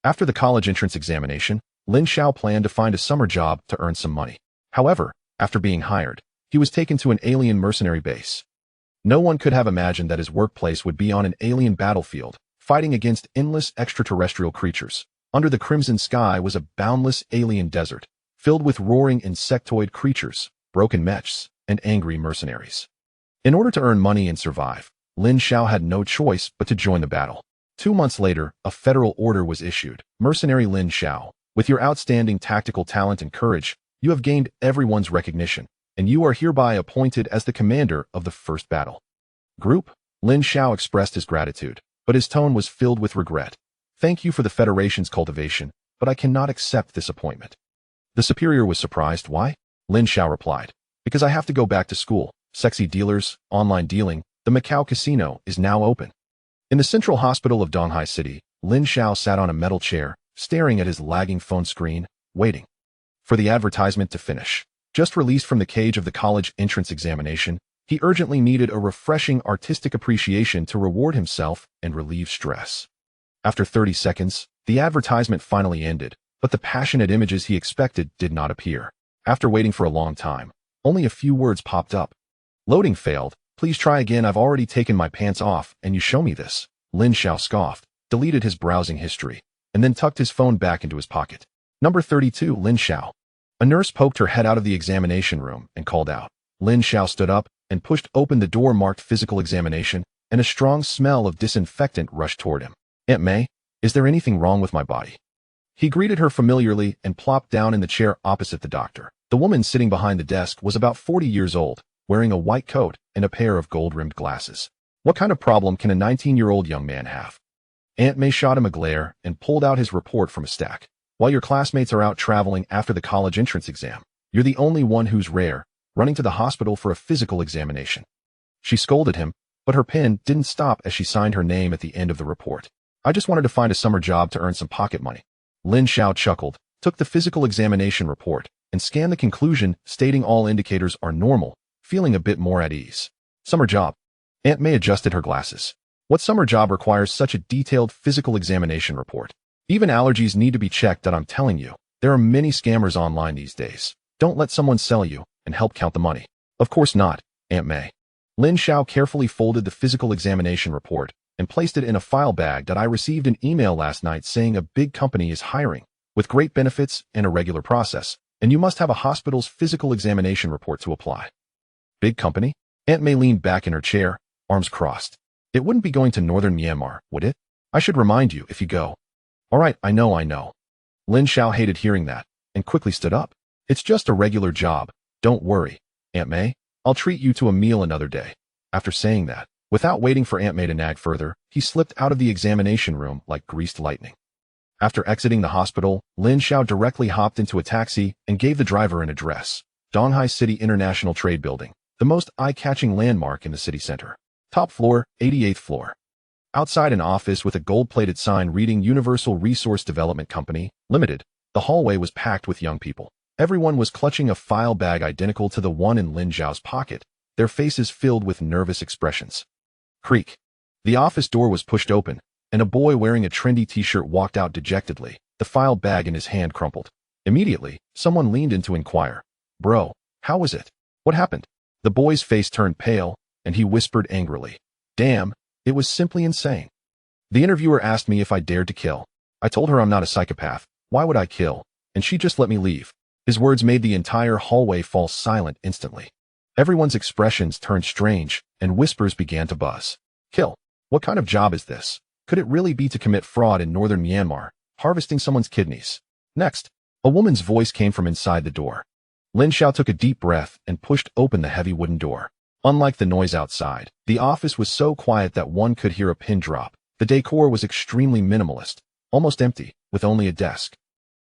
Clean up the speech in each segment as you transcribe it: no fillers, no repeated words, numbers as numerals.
After the college entrance examination, Lin Xiao planned to find a summer job to earn some money. However, after being hired, he was taken to an alien mercenary base. No one could have imagined that his workplace would be on an alien battlefield, fighting against endless extraterrestrial creatures. Under the crimson sky was a boundless alien desert, filled with roaring insectoid creatures, broken mechs, and angry mercenaries. In order to earn money and survive, Lin Xiao had no choice but to join the battle. 2 months later, a federal order was issued. Mercenary Lin Xiao, with your outstanding tactical talent and courage, you have gained everyone's recognition, and you are hereby appointed as the commander of the first battle group. Lin Xiao expressed his gratitude, but his tone was filled with regret. Thank you for the Federation's cultivation, but I cannot accept this appointment. The superior was surprised. Why? Lin Xiao replied, because I have to go back to school. Sexy dealers, online dealing, the Macau casino is now open. In the central hospital of Donghai City, Lin Xiao sat on a metal chair, staring at his lagging phone screen, waiting for the advertisement to finish. Just released from the cage of the college entrance examination, he urgently needed a refreshing artistic appreciation to reward himself and relieve stress. After 30 seconds, the advertisement finally ended, but the passionate images he expected did not appear. After waiting for a long time, only a few words popped up. Loading failed. Please try again. I've already taken my pants off and you show me this. Lin Xiao scoffed, deleted his browsing history, and then tucked his phone back into his pocket. Number 32, Lin Xiao. A nurse poked her head out of the examination room and called out. Lin Xiao stood up and pushed open the door marked physical examination, and a strong smell of disinfectant rushed toward him. Aunt May, is there anything wrong with my body? He greeted her familiarly and plopped down in the chair opposite the doctor. The woman sitting behind the desk was about 40 years old, wearing a white coat and a pair of gold-rimmed glasses. What kind of problem can a 19-year-old young man have? Aunt May shot him a glare and pulled out his report from a stack. While your classmates are out traveling after the college entrance exam, you're the only one who's rare, running to the hospital for a physical examination. She scolded him, but her pen didn't stop as she signed her name at the end of the report. I just wanted to find a summer job to earn some pocket money. Lin Xiao chuckled, took the physical examination report, and scanned the conclusion stating all indicators are normal, feeling a bit more at ease. Summer job. Aunt May adjusted her glasses. What summer job requires such a detailed physical examination report? Even allergies need to be checked. That I'm telling you, there are many scammers online these days. Don't let someone sell you and help count the money. Of course not, Aunt May. Lin Xiao carefully folded the physical examination report and placed it in a file bag. That I received an email last night saying a big company is hiring, with great benefits and a regular process, and you must have a hospital's physical examination report to apply. Big company? Aunt May leaned back in her chair, arms crossed. It wouldn't be going to northern Myanmar, would it? I should remind you if you go. All right, I know. Lin Xiao hated hearing that, and quickly stood up. It's just a regular job. Don't worry, Aunt May. I'll treat you to a meal another day. After saying that, without waiting for Aunt May to nag further, he slipped out of the examination room like greased lightning. After exiting the hospital, Lin Xiao directly hopped into a taxi and gave the driver an address. Donghai City International Trade Building, the most eye-catching landmark in the city center. Top floor, 88th floor. Outside an office with a gold-plated sign reading Universal Resource Development Company, Limited, the hallway was packed with young people. Everyone was clutching a file bag identical to the one in Lin Xiao's pocket, their faces filled with nervous expressions. Creak. The office door was pushed open, and a boy wearing a trendy t-shirt walked out dejectedly, the file bag in his hand crumpled. Immediately, someone leaned in to inquire. Bro, how was it? What happened? The boy's face turned pale, and he whispered angrily. Damn, it was simply insane. The interviewer asked me if I dared to kill. I told her I'm not a psychopath. Why would I kill? And she just let me leave. His words made the entire hallway fall silent instantly. Everyone's expressions turned strange, and whispers began to buzz. Kill? What kind of job is this? Could it really be to commit fraud in northern Myanmar, harvesting someone's kidneys? Next, a woman's voice came from inside the door. Lin Xiao took a deep breath and pushed open the heavy wooden door. Unlike the noise outside, the office was so quiet that one could hear a pin drop. The decor was extremely minimalist, almost empty, with only a desk.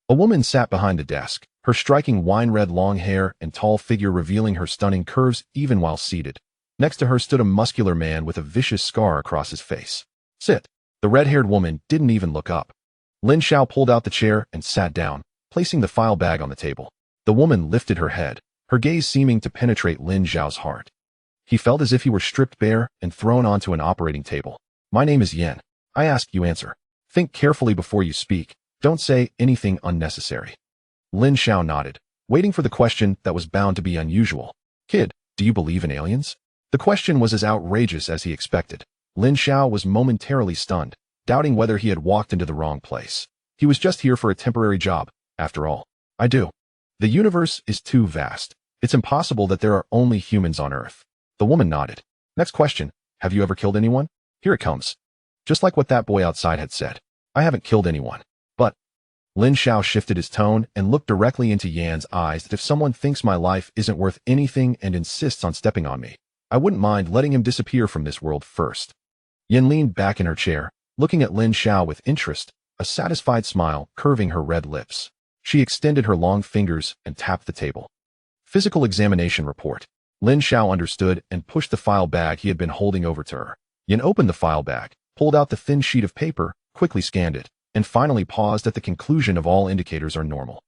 A woman sat behind the desk, her striking wine-red long hair and tall figure revealing her stunning curves even while seated. Next to her stood a muscular man with a vicious scar across his face. Sit. The red-haired woman didn't even look up. Lin Xiao pulled out the chair and sat down, placing the file bag on the table. The woman lifted her head, her gaze seeming to penetrate Lin Xiao's heart. He felt as if he were stripped bare and thrown onto an operating table. My name is Yen. I ask you answer. Think carefully before you speak. Don't say anything unnecessary. Lin Xiao nodded, waiting for the question that was bound to be unusual. Kid, do you believe in aliens? The question was as outrageous as he expected. Lin Xiao was momentarily stunned, doubting whether he had walked into the wrong place. He was just here for a temporary job, after all. I do. The universe is too vast. It's impossible that there are only humans on Earth. The woman nodded. Next question. Have you ever killed anyone? Here it comes. Just like what that boy outside had said. I haven't killed anyone. But Lin Xiao shifted his tone and looked directly into Yan's eyes that if someone thinks my life isn't worth anything and insists on stepping on me, I wouldn't mind letting him disappear from this world first. Yan leaned back in her chair, looking at Lin Xiao with interest, a satisfied smile curving her red lips. She extended her long fingers and tapped the table. Physical examination report. Lin Xiao understood and pushed the file bag he had been holding over to her. Yan opened the file bag, pulled out the thin sheet of paper, quickly scanned it, and finally paused at the conclusion of all indicators are normal.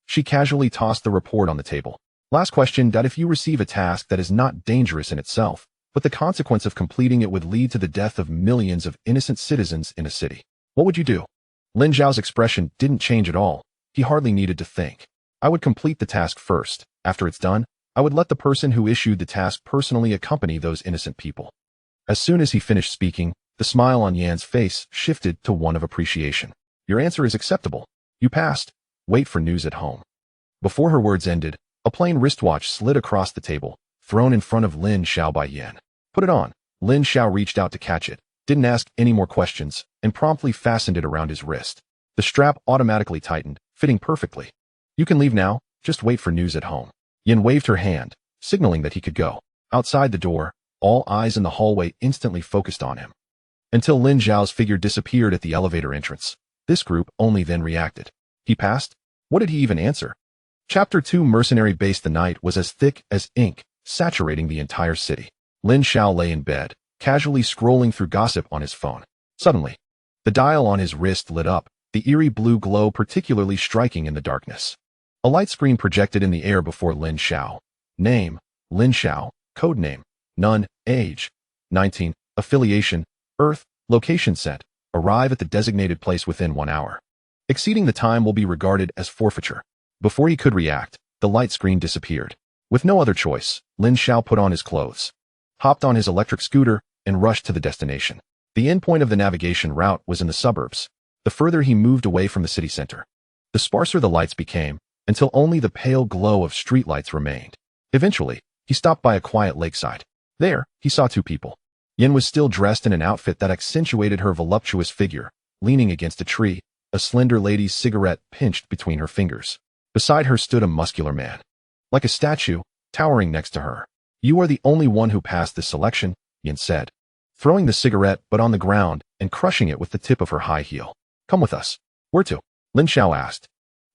She casually tossed the report on the table. Last question. If you receive a task that is not dangerous in itself, but the consequence of completing it would lead to the death of millions of innocent citizens in a city, what would you do? Lin Xiao's expression didn't change at all. He hardly needed to think. I would complete the task first. After it's done, I would let the person who issued the task personally accompany those innocent people. As soon as he finished speaking, the smile on Yan's face shifted to one of appreciation. Your answer is acceptable. You passed. Wait for news at home. Before her words ended, a plain wristwatch slid across the table, thrown in front of Lin Xiao by Yan. Put it on. Lin Xiao reached out to catch it, didn't ask any more questions, and promptly fastened it around his wrist. The strap automatically tightened, fitting perfectly. You can leave now, just wait for news at home. Yan waved her hand, signaling that he could go. Outside the door, all eyes in the hallway instantly focused on him. Until Lin Xiao's figure disappeared at the elevator entrance. This group only then reacted. He passed? What did he even answer? Chapter 2 Mercenary Base. The night was as thick as ink, saturating the entire city. Lin Xiao lay in bed, casually scrolling through gossip on his phone. Suddenly, the dial on his wrist lit up, the eerie blue glow particularly striking in the darkness. A light screen projected in the air before Lin Xiao. Name, Lin Xiao. Codename, None. Age, 19. Affiliation, Earth. Location set. Arrive at the designated place within 1 hour. Exceeding the time will be regarded as forfeiture. Before he could react, the light screen disappeared. With no other choice, Lin Xiao put on his clothes, hopped on his electric scooter, and rushed to the destination. The endpoint of the navigation route was in the suburbs. The further he moved away from the city center, the sparser the lights became, until only the pale glow of streetlights remained. Eventually, he stopped by a quiet lakeside. There, he saw two people. Yin was still dressed in an outfit that accentuated her voluptuous figure, leaning against a tree, a slender lady's cigarette pinched between her fingers. Beside her stood a muscular man, like a statue, towering next to her. You are the only one who passed this selection, Yin said, throwing the cigarette but on the ground and crushing it with the tip of her high heel. Come with us. Where to? Lin Xiao asked.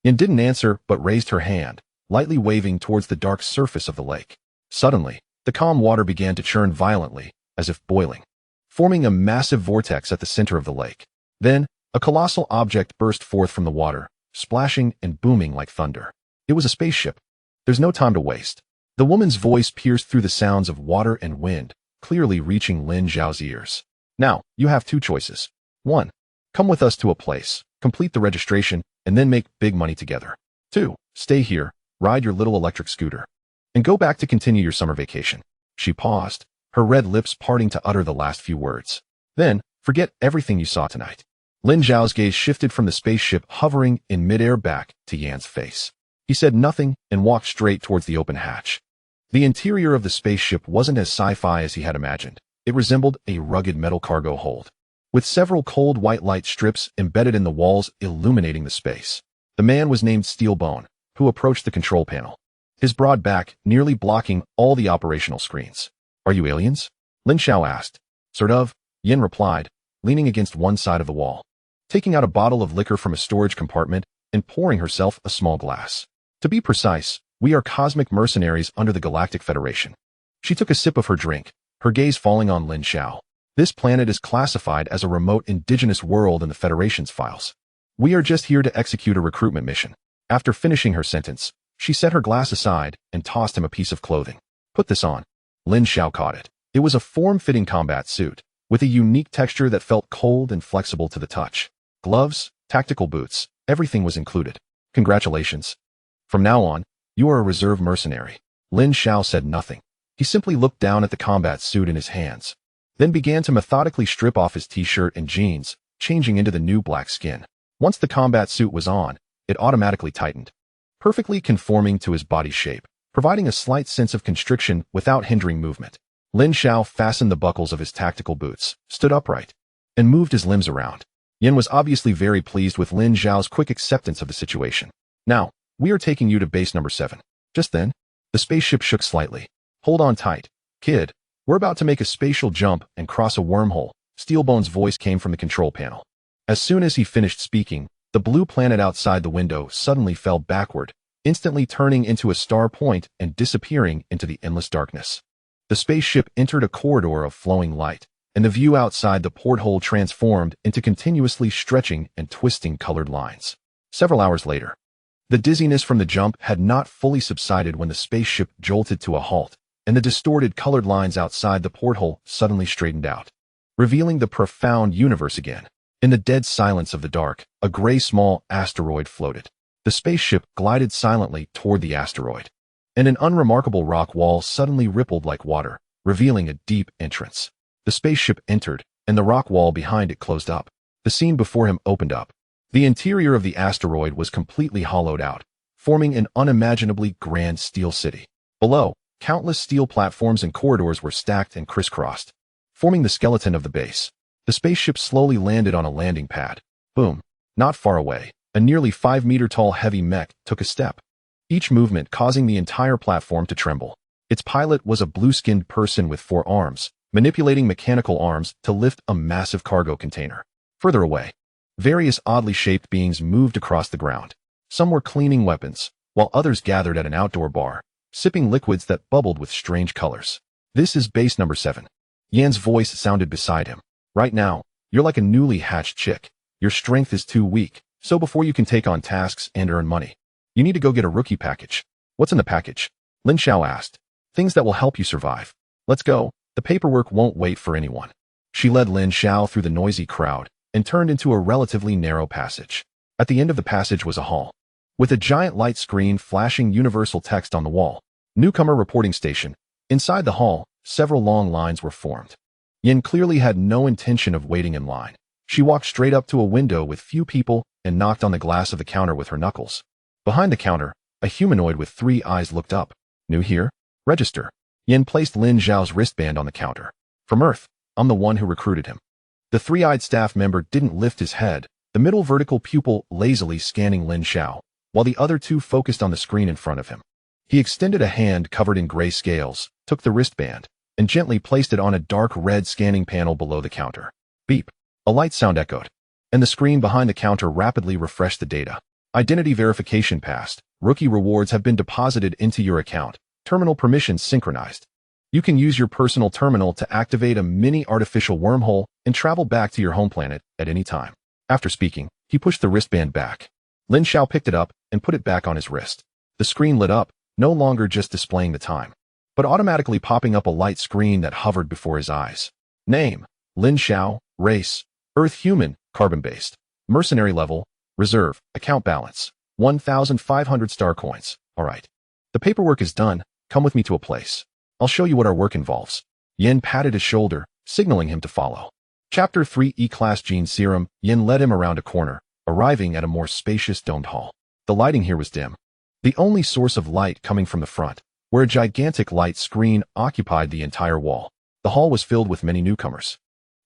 Yin didn't answer but raised her hand, lightly waving towards the dark surface of the lake. Suddenly, the calm water began to churn violently, as if boiling, forming a massive vortex at the center of the lake. Then, a colossal object burst forth from the water, splashing and booming like thunder. It was a spaceship. There's no time to waste. The woman's voice pierced through the sounds of water and wind, clearly reaching Lin Xiao's ears. Now, you have two choices. 1. Come with us to a place, complete the registration, and then make big money together. 2. Stay here, ride your little electric scooter, and go back to continue your summer vacation. She paused, her red lips parting to utter the last few words. Then, forget everything you saw tonight. Lin Xiao's gaze shifted from the spaceship hovering in midair back to Yan's face. He said nothing and walked straight towards the open hatch. The interior of the spaceship wasn't as sci-fi as he had imagined. It resembled a rugged metal cargo hold, with several cold white light strips embedded in the walls illuminating the space. The man was named Steelbone, who approached the control panel, his broad back nearly blocking all the operational screens. Are you aliens? Lin Xiao asked. Sort of, Yin replied, leaning against one side of the wall, taking out a bottle of liquor from a storage compartment and pouring herself a small glass. To be precise, we are cosmic mercenaries under the Galactic Federation. She took a sip of her drink, her gaze falling on Lin Xiao. This planet is classified as a remote indigenous world in the Federation's files. We are just here to execute a recruitment mission. After finishing her sentence, she set her glass aside and tossed him a piece of clothing. Put this on. Lin Xiao caught it. It was a form-fitting combat suit, with a unique texture that felt cold and flexible to the touch. Gloves, tactical boots, Everything was included. Congratulations. From now on, you are a reserve mercenary. Lin Xiao said nothing. He simply looked down at the combat suit in his hands, then began to methodically strip off his t-shirt and jeans, changing into the new black skin. Once the combat suit was on, it automatically tightened, perfectly conforming to his body shape, providing a slight sense of constriction without hindering movement. Lin Xiao fastened the buckles of his tactical boots, stood upright, and moved his limbs around. Yin was obviously very pleased with Lin Xiao's quick acceptance of the situation. Now, we are taking you to base number 7. Just then, the spaceship shook slightly. Hold on tight, kid. We're about to make a spatial jump and cross a wormhole. Steelbone's voice came from the control panel. As soon as he finished speaking, the blue planet outside the window suddenly fell backward, instantly turning into a star point and disappearing into the endless darkness. The spaceship entered a corridor of flowing light, and the view outside the porthole transformed into continuously stretching and twisting colored lines. Several hours later, the dizziness from the jump had not fully subsided when the spaceship jolted to a halt, and the distorted colored lines outside the porthole suddenly straightened out, revealing the profound universe again. In the dead silence of the dark, a gray small asteroid floated. The spaceship glided silently toward the asteroid, and an unremarkable rock wall suddenly rippled like water, revealing a deep entrance. The spaceship entered, and the rock wall behind it closed up. The scene before him opened up. The interior of the asteroid was completely hollowed out, forming an unimaginably grand steel city. Below, countless steel platforms and corridors were stacked and crisscrossed, forming the skeleton of the base. The spaceship slowly landed on a landing pad. Boom. Not far away, a nearly 5-meter-tall heavy mech took a step, each movement causing the entire platform to tremble. Its pilot was a blue-skinned person with 4 arms, manipulating mechanical arms to lift a massive cargo container. Further away, various oddly shaped beings moved across the ground. Some were cleaning weapons, while others gathered at an outdoor bar, sipping liquids that bubbled with strange colors. This is base number 7. Yan's voice sounded beside him. Right now, you're like a newly hatched chick. Your strength is too weak, so before you can take on tasks and earn money, you need to go get a rookie package. What's in the package? Lin Xiao asked. Things that will help you survive. Let's go. The paperwork won't wait for anyone. She led Lin Xiao through the noisy crowd and turned into a relatively narrow passage. At the end of the passage was a hall, with a giant light screen flashing universal text on the wall. Newcomer reporting station. Inside the hall, several long lines were formed. Yin clearly had no intention of waiting in line. She walked straight up to a window with few people and knocked on the glass of the counter with her knuckles. Behind the counter, a humanoid with 3 eyes looked up. New here? Register. Yin placed Lin Xiao's wristband on the counter. From Earth, I'm the one who recruited him. The 3-eyed staff member didn't lift his head, the middle vertical pupil lazily scanning Lin Xiao, while the other 2 focused on the screen in front of him. He extended a hand covered in gray scales, took the wristband, and gently placed it on a dark red scanning panel below the counter. Beep. A light sound echoed, and the screen behind the counter rapidly refreshed the data. Identity verification passed. Rookie rewards have been deposited into your account. Terminal permissions synchronized. You can use your personal terminal to activate a mini artificial wormhole and travel back to your home planet at any time. After speaking, he pushed the wristband back. Lin Xiao picked it up and put it back on his wrist. The screen lit up, no longer just displaying the time, but automatically popping up a light screen that hovered before his eyes. Name: Lin Xiao. Race: Earth human, carbon-based. Mercenary level: reserve. Account balance: 1,500 star coins. Alright. The paperwork is done. Come with me to a place. I'll show you what our work involves. Yin patted his shoulder, signaling him to follow. Chapter 3 E-Class Gene Serum. Yin led him around a corner, arriving at a more spacious domed hall. The lighting here was dim, the only source of light coming from the front, where a gigantic light screen occupied the entire wall. The hall was filled with many newcomers,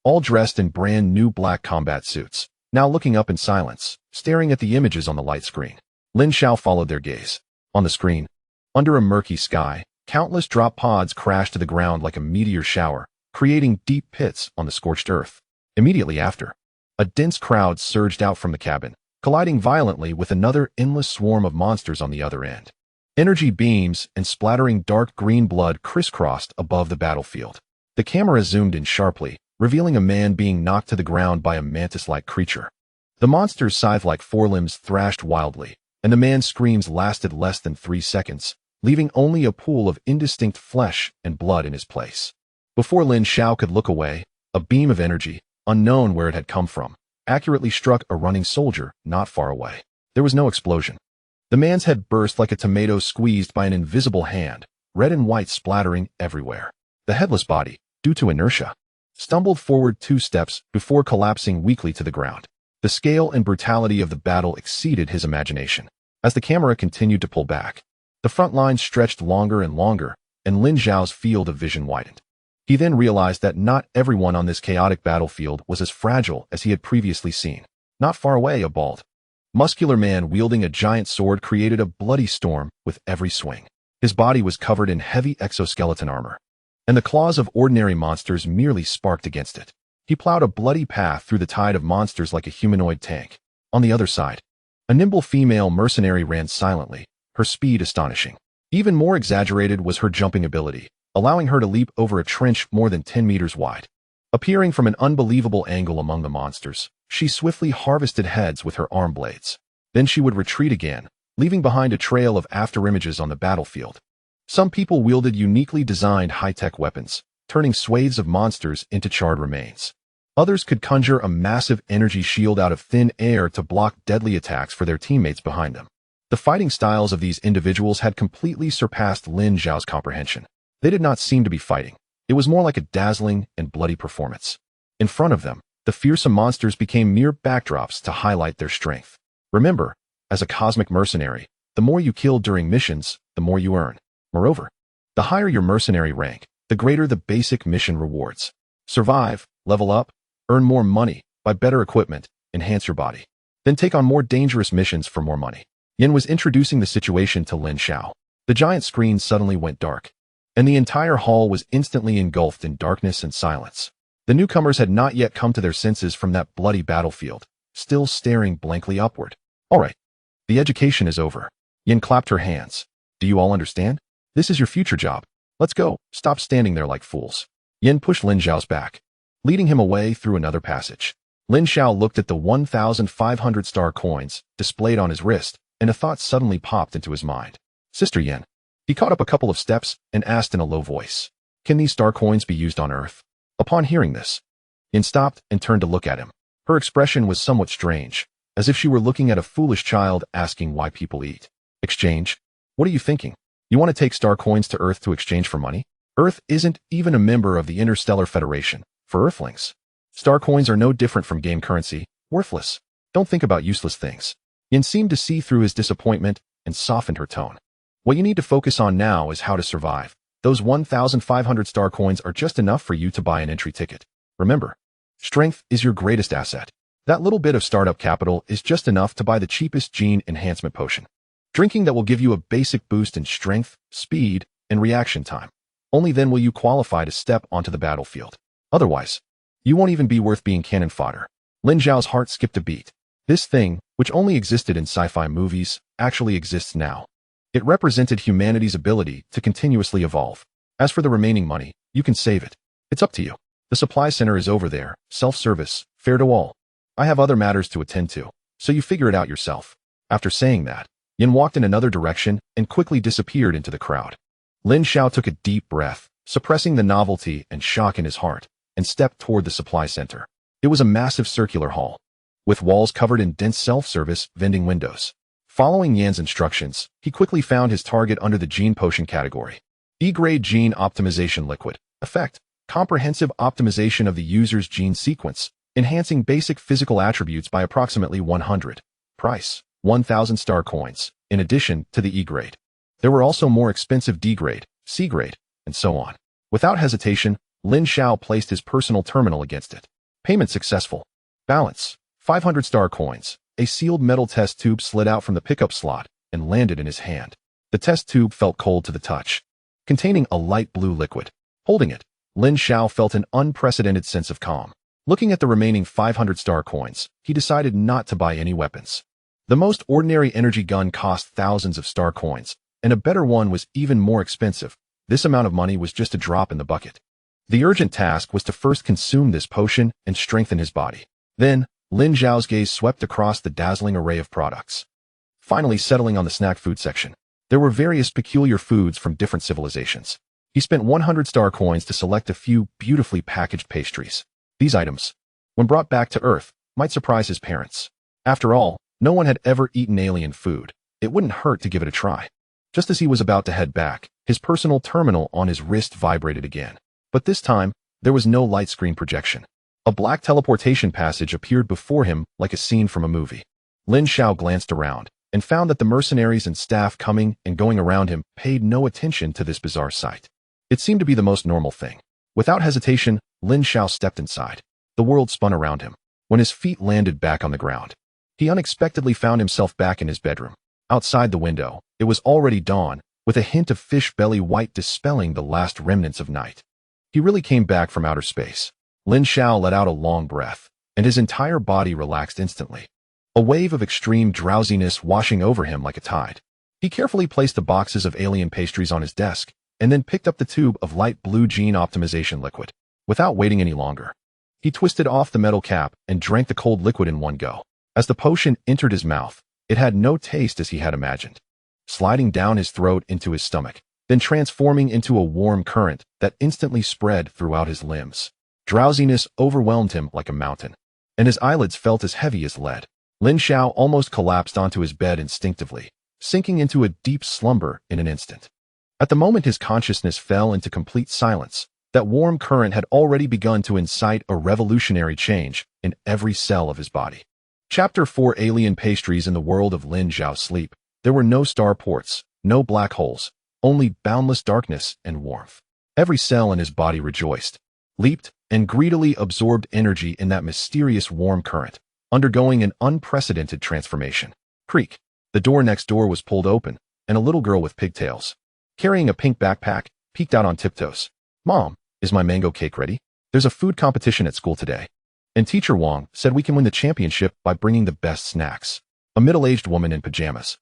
all dressed in brand new black combat suits, now looking up in silence, staring at the images on the light screen. Lin Xiao followed their gaze. On the screen, under a murky sky, countless drop pods crashed to the ground like a meteor shower, creating deep pits on the scorched earth. Immediately after, a dense crowd surged out from the cabin, colliding violently with another endless swarm of monsters on the other end. Energy beams and splattering dark green blood crisscrossed above the battlefield. The camera zoomed in sharply, revealing a man being knocked to the ground by a mantis-like creature. The monster's scythe-like forelimbs thrashed wildly, and the man's screams lasted less than 3 seconds, leaving only a pool of indistinct flesh and blood in his place. Before Lin Xiao could look away, a beam of energy, unknown where it had come from, accurately struck a running soldier not far away. There was no explosion. The man's head burst like a tomato squeezed by an invisible hand, red and white splattering everywhere. The headless body, due to inertia, stumbled forward 2 steps before collapsing weakly to the ground. The scale and brutality of the battle exceeded his imagination. As the camera continued to pull back, the front line stretched longer and longer, and Lin Xiao's field of vision widened. He then realized that not everyone on this chaotic battlefield was as fragile as he had previously seen. Not far away, a bald, muscular man wielding a giant sword created a bloody storm with every swing. His body was covered in heavy exoskeleton armor, and the claws of ordinary monsters merely sparked against it. He plowed a bloody path through the tide of monsters like a humanoid tank. On the other side, a nimble female mercenary ran silently, her speed astonishing. Even more exaggerated was her jumping ability, allowing her to leap over a trench more than 10 meters wide. Appearing from an unbelievable angle among the monsters, she swiftly harvested heads with her arm blades. Then she would retreat again, leaving behind a trail of afterimages on the battlefield. Some people wielded uniquely designed high-tech weapons, turning swathes of monsters into charred remains. Others could conjure a massive energy shield out of thin air to block deadly attacks for their teammates behind them. The fighting styles of these individuals had completely surpassed Lin Xiao's comprehension. They did not seem to be fighting. It was more like a dazzling and bloody performance. In front of them, the fearsome monsters became mere backdrops to highlight their strength. Remember, as a cosmic mercenary, the more you kill during missions, the more you earn. Moreover, the higher your mercenary rank, the greater the basic mission rewards. Survive, level up, earn more money, buy better equipment, enhance your body. Then take on more dangerous missions for more money. Yin was introducing the situation to Lin Xiao. The giant screen suddenly went dark, and the entire hall was instantly engulfed in darkness and silence. The newcomers had not yet come to their senses from that bloody battlefield, still staring blankly upward. All right, the education is over. Yin clapped her hands. Do you all understand? This is your future job. Let's go. Stop standing there like fools. Yin pushed Lin Xiao's back, leading him away through another passage. Lin Xiao looked at the 1,500 star coins displayed on his wrist, and a thought suddenly popped into his mind. Sister Yin. He caught up a couple of steps and asked in a low voice, "Can these star coins be used on Earth?" Upon hearing this, Yin stopped and turned to look at him. Her expression was somewhat strange, as if she were looking at a foolish child asking why people eat. Exchange? What are you thinking? You want to take star coins to Earth to exchange for money? Earth isn't even a member of the Interstellar Federation. For Earthlings, star coins are no different from game currency, worthless. Don't think about useless things. Yin seemed to see through his disappointment and softened her tone. What you need to focus on now is how to survive. Those 1,500 star coins are just enough for you to buy an entry ticket. Remember, strength is your greatest asset. That little bit of startup capital is just enough to buy the cheapest gene enhancement potion. Drinking that will give you a basic boost in strength, speed, and reaction time. Only then will you qualify to step onto the battlefield. Otherwise, you won't even be worth being cannon fodder. Lin Xiao's heart skipped a beat. This thing, which only existed in sci-fi movies, actually exists now. It represented humanity's ability to continuously evolve. As for the remaining money, you can save it. It's up to you. The supply center is over there, self-service, fair to all. I have other matters to attend to, so you figure it out yourself. After saying that, Yin walked in another direction and quickly disappeared into the crowd. Lin Xiao took a deep breath, suppressing the novelty and shock in his heart, and stepped toward the supply center. It was a massive circular hall, with walls covered in dense self-service vending windows. Following Yan's instructions, he quickly found his target under the gene potion category. E-grade gene optimization liquid. Effect: comprehensive optimization of the user's gene sequence, enhancing basic physical attributes by approximately 100. Price: 1,000 star coins, in addition to the E-grade. There were also more expensive D-grade, C-grade, and so on. Without hesitation, Lin Xiao placed his personal terminal against it. Payment successful. Balance: 500 star coins. A sealed metal test tube slid out from the pickup slot and landed in his hand. The test tube felt cold to the touch, containing a light blue liquid. Holding it, Lin Xiao felt an unprecedented sense of calm. Looking at the remaining 500 star coins, he decided not to buy any weapons. The most ordinary energy gun cost thousands of star coins, and a better one was even more expensive. This amount of money was just a drop in the bucket. The urgent task was to first consume this potion and strengthen his body. Then, Lin Xiao's gaze swept across the dazzling array of products, finally settling on the snack food section. There were various peculiar foods from different civilizations. He spent 100 star coins to select a few beautifully packaged pastries. These items, when brought back to Earth, might surprise his parents. After all, no one had ever eaten alien food. It wouldn't hurt to give it a try. Just as he was about to head back, his personal terminal on his wrist vibrated again. But this time, there was no light screen projection. A black teleportation passage appeared before him like a scene from a movie. Lin Xiao glanced around and found that the mercenaries and staff coming and going around him paid no attention to this bizarre sight. It seemed to be the most normal thing. Without hesitation, Lin Xiao stepped inside. The world spun around him. When his feet landed back on the ground, he unexpectedly found himself back in his bedroom. Outside the window, it was already dawn, with a hint of fish belly white dispelling the last remnants of night. He really came back from outer space. Lin Xiao let out a long breath, and his entire body relaxed instantly. A wave of extreme drowsiness washing over him like a tide. He carefully placed the boxes of alien pastries on his desk, and then picked up the tube of light blue gene optimization liquid. Without waiting any longer, he twisted off the metal cap and drank the cold liquid in one go. As the potion entered his mouth, it had no taste as he had imagined, sliding down his throat into his stomach, then transforming into a warm current that instantly spread throughout his limbs. Drowsiness overwhelmed him like a mountain, and his eyelids felt as heavy as lead. Lin Xiao almost collapsed onto his bed instinctively, sinking into a deep slumber in an instant. At the moment his consciousness fell into complete silence, that warm current had already begun to incite a revolutionary change in every cell of his body. Chapter 4: Alien Pastries. In the world of Lin Xiao's sleep, there were no starports, no black holes, only boundless darkness and warmth. Every cell in his body rejoiced, leaped, and greedily absorbed energy in that mysterious warm current, undergoing an unprecedented transformation. Creak. The door next door was pulled open, and a little girl with pigtails, carrying a pink backpack, peeked out on tiptoes. "Mom, is my mango cake ready? There's a food competition at school today, and Teacher Wang said we can win the championship by bringing the best snacks." A middle-aged woman in pajamas,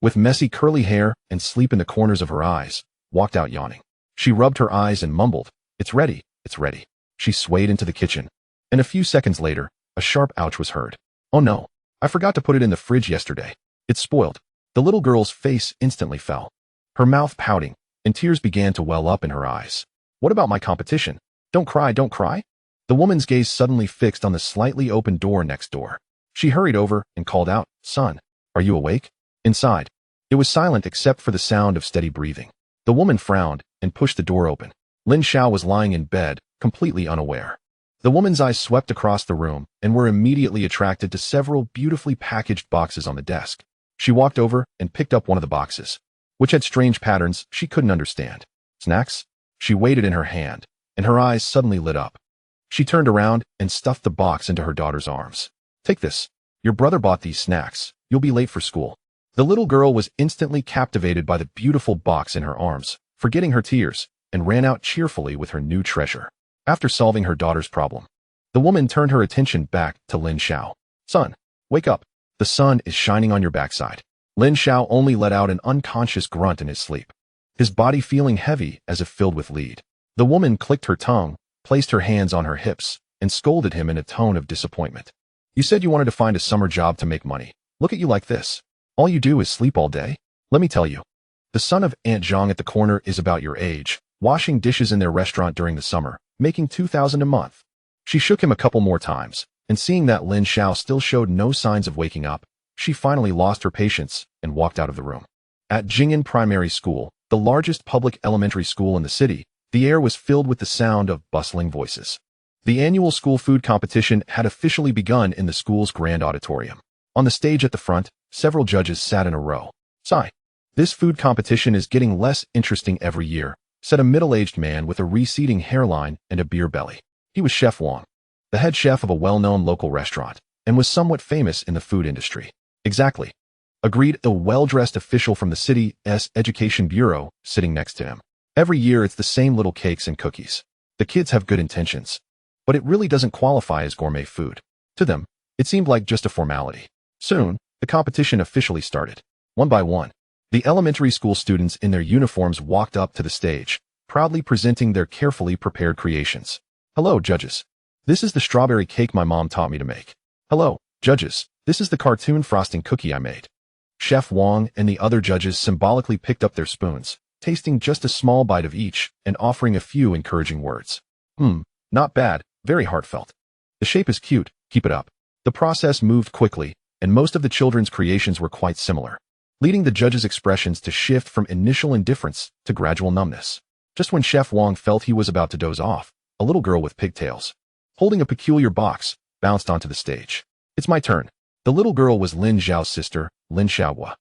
with messy curly hair and sleep in the corners of her eyes, walked out yawning. She rubbed her eyes and mumbled, "It's ready, it's ready." She swayed into the kitchen, and a few seconds later, a sharp ouch was heard. "Oh no, I forgot to put it in the fridge yesterday. It's spoiled." The little girl's face instantly fell, her mouth pouting, and tears began to well up in her eyes. "What about my competition? Don't cry, don't cry." The woman's gaze suddenly fixed on the slightly open door next door. She hurried over and called out, "Son, are you awake?" Inside, it was silent except for the sound of steady breathing. The woman frowned and pushed the door open. Lin Xiao was lying in bed, completely unaware. The woman's eyes swept across the room and were immediately attracted to several beautifully packaged boxes on the desk. She walked over and picked up one of the boxes, which had strange patterns she couldn't understand. "Snacks?" She weighed it in her hand, and her eyes suddenly lit up. She turned around and stuffed the box into her daughter's arms. "Take this. Your brother bought these snacks. You'll be late for school." The little girl was instantly captivated by the beautiful box in her arms, forgetting her tears, and ran out cheerfully with her new treasure. After solving her daughter's problem, the woman turned her attention back to Lin Xiao. "Son, wake up. The sun is shining on your backside." Lin Xiao only let out an unconscious grunt in his sleep, his body feeling heavy as if filled with lead. The woman clicked her tongue, placed her hands on her hips, and scolded him in a tone of disappointment. "You said you wanted to find a summer job to make money. Look at you like this. All you do is sleep all day? Let me tell you. The son of Aunt Zhang at the corner is about your age, washing dishes in their restaurant during the summer, making 2,000 a month." She shook him a couple more times, and seeing that Lin Xiao still showed no signs of waking up, she finally lost her patience and walked out of the room. At Jing'an Primary School, the largest public elementary school in the city, the air was filled with the sound of bustling voices. The annual school food competition had officially begun in the school's grand auditorium. On the stage at the front, several judges sat in a row. "Sigh. This food competition is getting less interesting every year," said a middle-aged man with a receding hairline and a beer belly. He was Chef Wang, the head chef of a well-known local restaurant, and was somewhat famous in the food industry. "Exactly," agreed a well-dressed official from the city's education bureau sitting next to him. "Every year it's the same little cakes and cookies. The kids have good intentions, but it really doesn't qualify as gourmet food. To them, it seemed like just a formality." Soon, the competition officially started. One by one, the elementary school students in their uniforms walked up to the stage, proudly presenting their carefully prepared creations. "Hello, judges. This is the strawberry cake my mom taught me to make." "Hello, judges. This is the cartoon frosting cookie I made." Chef Wang and the other judges symbolically picked up their spoons, tasting just a small bite of each and offering a few encouraging words. Not bad, very heartfelt. The shape is cute, keep it up." The process moved quickly, and most of the children's creations were quite similar, leading the judges' expressions to shift from initial indifference to gradual numbness. Just when Chef Wang felt he was about to doze off, a little girl with pigtails, holding a peculiar box, bounced onto the stage. "It's my turn." The little girl was Lin Xiao's sister, Lin Xiao.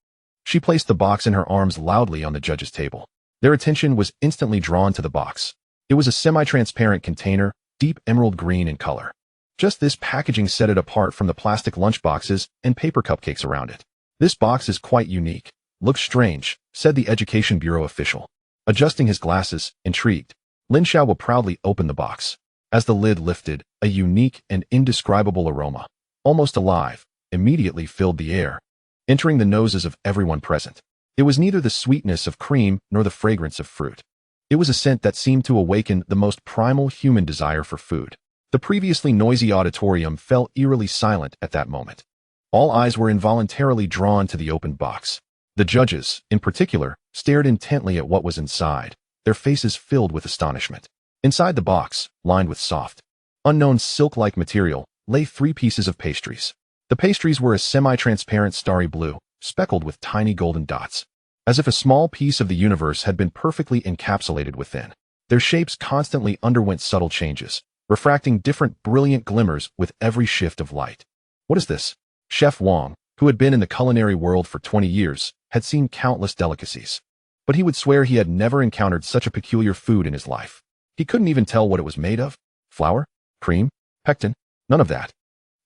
She placed the box in her arms loudly on the judges' table. Their attention was instantly drawn to the box. It was a semi-transparent container, deep emerald green in color. Just this packaging set it apart from the plastic lunchboxes and paper cupcakes around it. "This box is quite unique. Looks strange," said the Education Bureau official. Adjusting his glasses, intrigued, Lin Xiao proudly opened the box. As the lid lifted, a unique and indescribable aroma, almost alive, immediately filled the air, entering the noses of everyone present. It was neither the sweetness of cream nor the fragrance of fruit. It was a scent that seemed to awaken the most primal human desire for food. The previously noisy auditorium fell eerily silent at that moment. All eyes were involuntarily drawn to the opened box. The judges, in particular, stared intently at what was inside, their faces filled with astonishment. Inside the box, lined with soft, unknown silk-like material, lay 3 pieces of pastries. The pastries were a semi-transparent starry blue, speckled with tiny golden dots, as if a small piece of the universe had been perfectly encapsulated within. Their shapes constantly underwent subtle changes, refracting different brilliant glimmers with every shift of light. "What is this?" Chef Wang, who had been in the culinary world for 20 years, had seen countless delicacies, but he would swear he had never encountered such a peculiar food in his life. He couldn't even tell what it was made of. Flour? Cream? Pectin? None of that.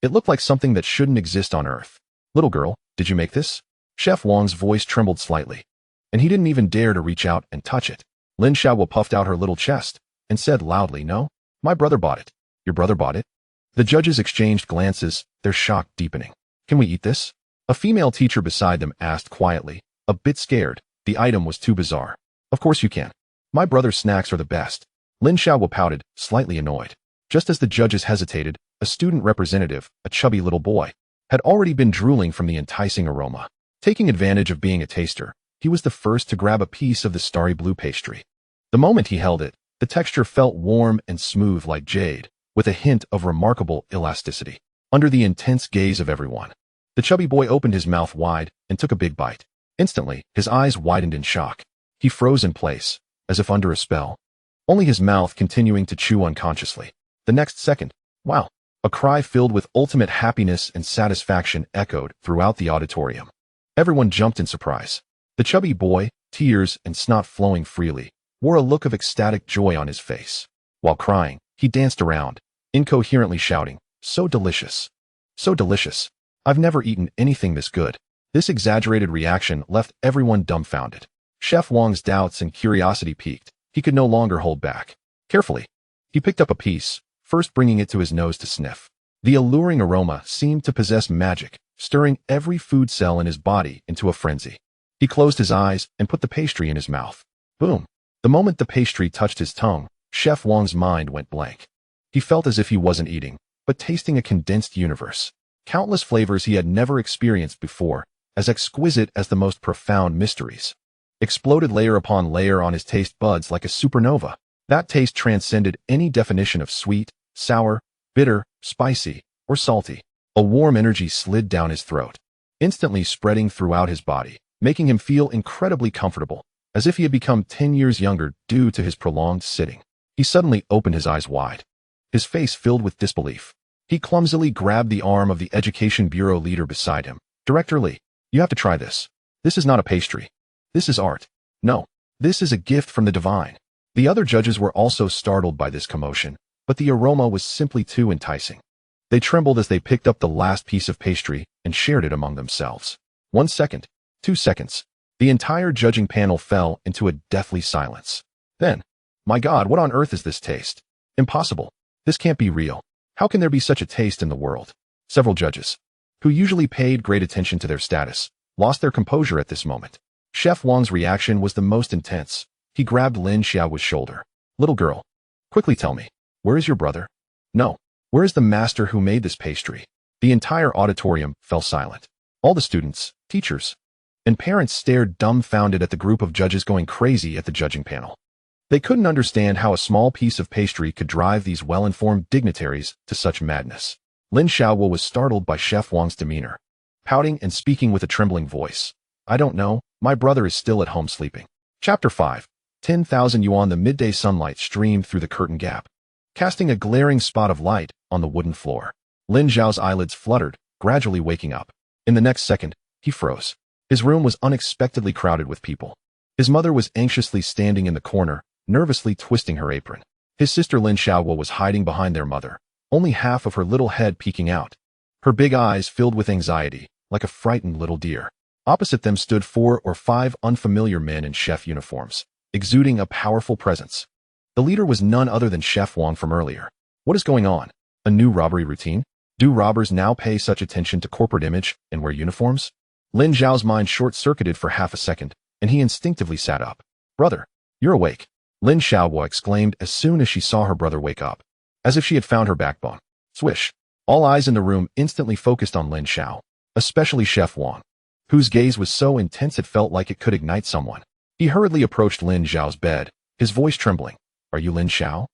It looked like something that shouldn't exist on Earth. "Little girl, did you make this?" Chef Wang's voice trembled slightly, and he didn't even dare to reach out and touch it. Lin Xiao puffed out her little chest and said loudly, "No, my brother bought it." "Your brother bought it?" The judges exchanged glances, their shock deepening. "Can we eat this?" A female teacher beside them asked quietly, a bit scared. The item was too bizarre. "Of course you can. My brother's snacks are the best." Lin Xiao pouted, slightly annoyed. Just as the judges hesitated, a student representative, a chubby little boy, had already been drooling from the enticing aroma. Taking advantage of being a taster, he was the first to grab a piece of the starry blue pastry. The moment he held it, the texture felt warm and smooth like jade, with a hint of remarkable elasticity. Under the intense gaze of everyone, the chubby boy opened his mouth wide and took a big bite. Instantly, his eyes widened in shock. He froze in place, as if under a spell, only his mouth continuing to chew unconsciously. The next second, "Wow!" A cry filled with ultimate happiness and satisfaction echoed throughout the auditorium. Everyone jumped in surprise. The chubby boy, tears and snot flowing freely, wore a look of ecstatic joy on his face. While crying, he danced around, incoherently shouting, "So delicious! So delicious! I've never eaten anything this good." This exaggerated reaction left everyone dumbfounded. Chef Wang's doubts and curiosity peaked. He could no longer hold back. Carefully, he picked up a piece, first bringing it to his nose to sniff. The alluring aroma seemed to possess magic, stirring every food cell in his body into a frenzy. He closed his eyes and put the pastry in his mouth. Boom! The moment the pastry touched his tongue, Chef Wang's mind went blank. He felt as if he wasn't eating, but tasting a condensed universe. Countless flavors he had never experienced before, as exquisite as the most profound mysteries, exploded layer upon layer on his taste buds like a supernova. That taste transcended any definition of sweet, sour, bitter, spicy, or salty. A warm energy slid down his throat, instantly spreading throughout his body, making him feel incredibly comfortable, as if he had become 10 years younger due to his prolonged sitting. He suddenly opened his eyes wide, his face filled with disbelief. He clumsily grabbed the arm of the Education Bureau leader beside him. "Director Li, you have to try this. This is not a pastry. This is art. No, this is a gift from the divine." The other judges were also startled by this commotion, but the aroma was simply too enticing. They trembled as they picked up the last piece of pastry and shared it among themselves. 1 second, 2 seconds. The entire judging panel fell into a deathly silence. Then, "My God, what on earth is this taste? Impossible. This can't be real. How can there be such a taste in the world?" Several judges, who usually paid great attention to their status, lost their composure at this moment. Chef Wang's reaction was the most intense. He grabbed Lin Xiao's shoulder. "Little girl, quickly tell me, where is your brother? No, where is the master who made this pastry?" The entire auditorium fell silent. All the students, teachers, and parents stared dumbfounded at the group of judges going crazy at the judging panel. They couldn't understand how a small piece of pastry could drive these well-informed dignitaries to such madness. Lin Xiao was startled by Chef Wang's demeanor. Pouting and speaking with a trembling voice. I don't know, my brother is still at home sleeping. Chapter 5. 10,000 yuan. The midday sunlight streamed through the curtain gap, casting a glaring spot of light on the wooden floor. Lin Xiao's eyelids fluttered, gradually waking up. In the next second, he froze. His room was unexpectedly crowded with people. His mother was anxiously standing in the corner, nervously twisting her apron. His sister Lin Xiao was hiding behind their mother, only half of her little head peeking out. Her big eyes filled with anxiety, like a frightened little deer. Opposite them stood 4 or 5 unfamiliar men in chef uniforms, exuding a powerful presence. The leader was none other than Chef Wang from earlier. What is going on? A new robbery routine? Do robbers now pay such attention to corporate image and wear uniforms? Lin Xiao's mind short-circuited for half a second, and he instinctively sat up. Brother, you're awake. Lin Xiao exclaimed as soon as she saw her brother wake up, as if she had found her backbone. Swish. All eyes in the room instantly focused on Lin Xiao, especially Chef Wang, whose gaze was so intense it felt like it could ignite someone. He hurriedly approached Lin Xiao's bed, his voice trembling. Are you Lin Xiao?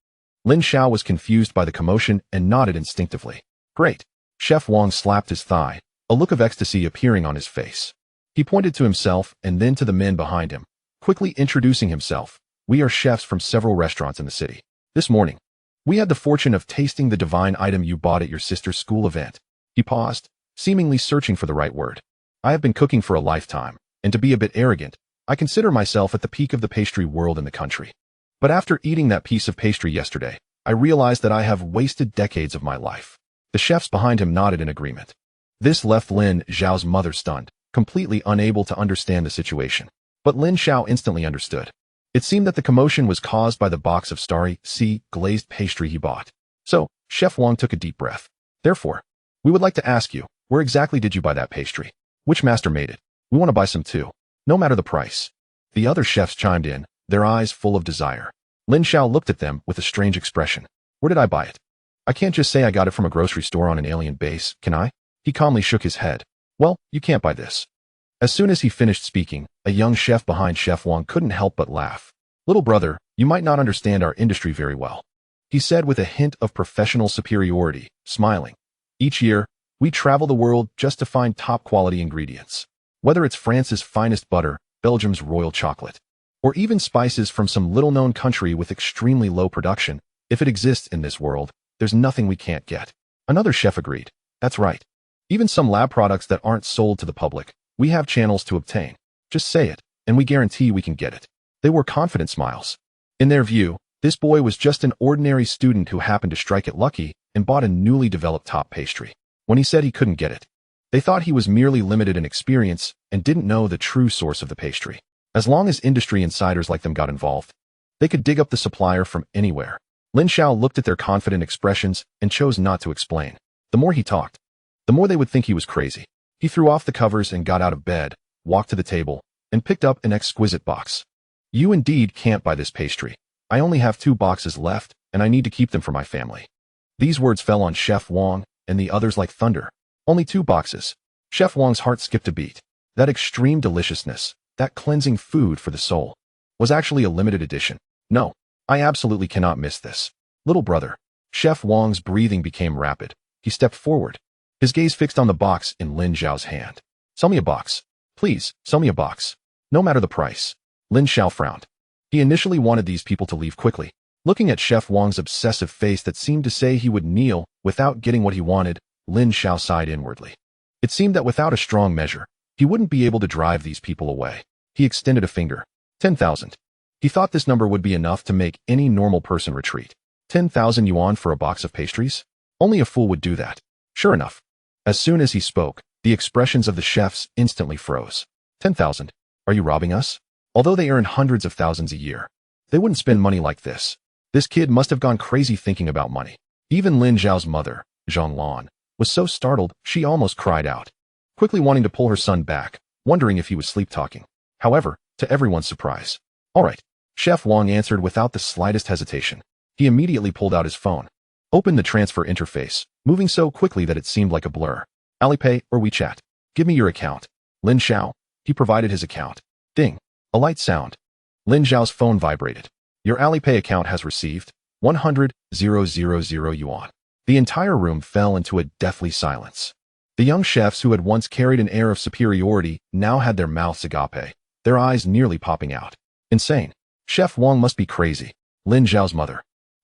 Lin Xiao was confused by the commotion and nodded instinctively. Great. Chef Wang slapped his thigh, a look of ecstasy appearing on his face. He pointed to himself and then to the men behind him, quickly introducing himself. We are chefs from several restaurants in the city. This morning, we had the fortune of tasting the divine item you bought at your sister's school event. He paused, seemingly searching for the right word. I have been cooking for a lifetime, and to be a bit arrogant, I consider myself at the peak of the pastry world in the country. But after eating that piece of pastry yesterday, I realized that I have wasted decades of my life. The chefs behind him nodded in agreement. This left Lin Xiao's mother stunned, completely unable to understand the situation. But Lin Xiao instantly understood. It seemed that the commotion was caused by the box of starry, glazed pastry he bought. So, Chef Wang took a deep breath. Therefore, we would like to ask you, where exactly did you buy that pastry? Which master made it? We want to buy some too. No matter the price. The other chefs chimed in, their eyes full of desire. Lin Xiao looked at them with a strange expression. Where did I buy it? I can't just say I got it from a grocery store on an alien base, can I? He calmly shook his head. Well, you can't buy this. As soon as he finished speaking, a young chef behind Chef Wang couldn't help but laugh. Little brother, you might not understand our industry very well, he said with a hint of professional superiority, smiling. Each year, we travel the world just to find top-quality ingredients. Whether it's France's finest butter, Belgium's royal chocolate, or even spices from some little-known country with extremely low production, if it exists in this world, there's nothing we can't get. Another chef agreed. That's right. Even some lab products that aren't sold to the public, we have channels to obtain. Just say it, and we guarantee we can get it. They wore confident smiles. In their view, this boy was just an ordinary student who happened to strike it lucky and bought a newly developed top pastry. When he said he couldn't get it, they thought he was merely limited in experience and didn't know the true source of the pastry. As long as industry insiders like them got involved, they could dig up the supplier from anywhere. Lin Xiao looked at their confident expressions and chose not to explain. The more he talked, the more they would think he was crazy. He threw off the covers and got out of bed, walked to the table, and picked up an exquisite box. You indeed can't buy this pastry. I only have 2 boxes left, and I need to keep them for my family. These words fell on Chef Wang and the others like thunder. Only 2 boxes. Chef Wang's heart skipped a beat. That extreme deliciousness, that cleansing food for the soul, was actually a limited edition. No, I absolutely cannot miss this. Little brother. Chef Wang's breathing became rapid. He stepped forward, his gaze fixed on the box in Lin Xiao's hand. Sell me a box. Please, sell me a box. No matter the price. Lin Xiao frowned. He initially wanted these people to leave quickly. Looking at Chef Wang's obsessive face that seemed to say he would kneel without getting what he wanted, Lin Xiao sighed inwardly. It seemed that without a strong measure, he wouldn't be able to drive these people away. He extended a finger. 10,000. He thought this number would be enough to make any normal person retreat. 10,000 yuan for a box of pastries? Only a fool would do that. Sure enough. As soon as he spoke, the expressions of the chefs instantly froze. 10,000. Are you robbing us? Although they earn hundreds of thousands a year, they wouldn't spend money like this. This kid must have gone crazy thinking about money. Even Lin Xiao's mother, Zhang Lan, was so startled she almost cried out, quickly wanting to pull her son back, wondering if he was sleep-talking. However, to everyone's surprise, all right, Chef Wang answered without the slightest hesitation. He immediately pulled out his phone, opened the transfer interface, moving so quickly that it seemed like a blur. Alipay or WeChat? Give me your account. Lin Xiao. He provided his account. Ding. A light sound. Lin Xiao's phone vibrated. Your Alipay account has received 100,000 yuan. The entire room fell into a deathly silence. The young chefs who had once carried an air of superiority now had their mouths agape, their eyes nearly popping out. Insane. Chef Wang must be crazy. Lin Xiao's mother,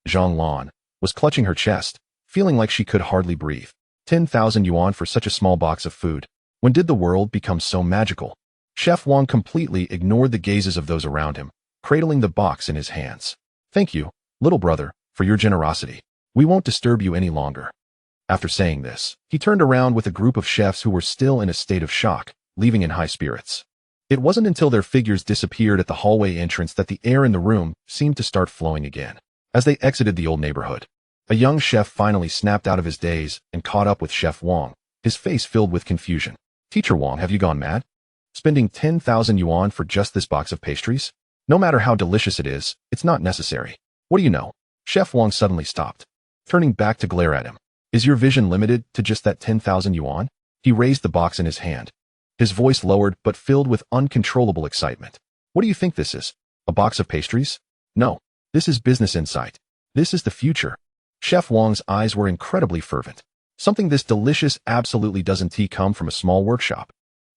Zhang Lan, was clutching her chest, feeling like she could hardly breathe. 10,000 yuan for such a small box of food. When did the world become so magical? Chef Wang completely ignored the gazes of those around him, cradling the box in his hands. Thank you, little brother, for your generosity. We won't disturb you any longer. After saying this, he turned around with a group of chefs who were still in a state of shock, leaving in high spirits. It wasn't until their figures disappeared at the hallway entrance that the air in the room seemed to start flowing again. As they exited the old neighborhood, a young chef finally snapped out of his daze and caught up with Chef Wang, his face filled with confusion. Teacher Wang, have you gone mad? Spending 10,000 yuan for just this box of pastries? No matter how delicious it is, it's not necessary. What do you know? Chef Wang suddenly stopped, turning back to glare at him. Is your vision limited to just that 10,000 yuan? He raised the box in his hand, his voice lowered but filled with uncontrollable excitement. What do you think this is? A box of pastries? No. This is business insight. This is the future. Chef Wang's eyes were incredibly fervent. Something this delicious absolutely doesn't come from a small workshop.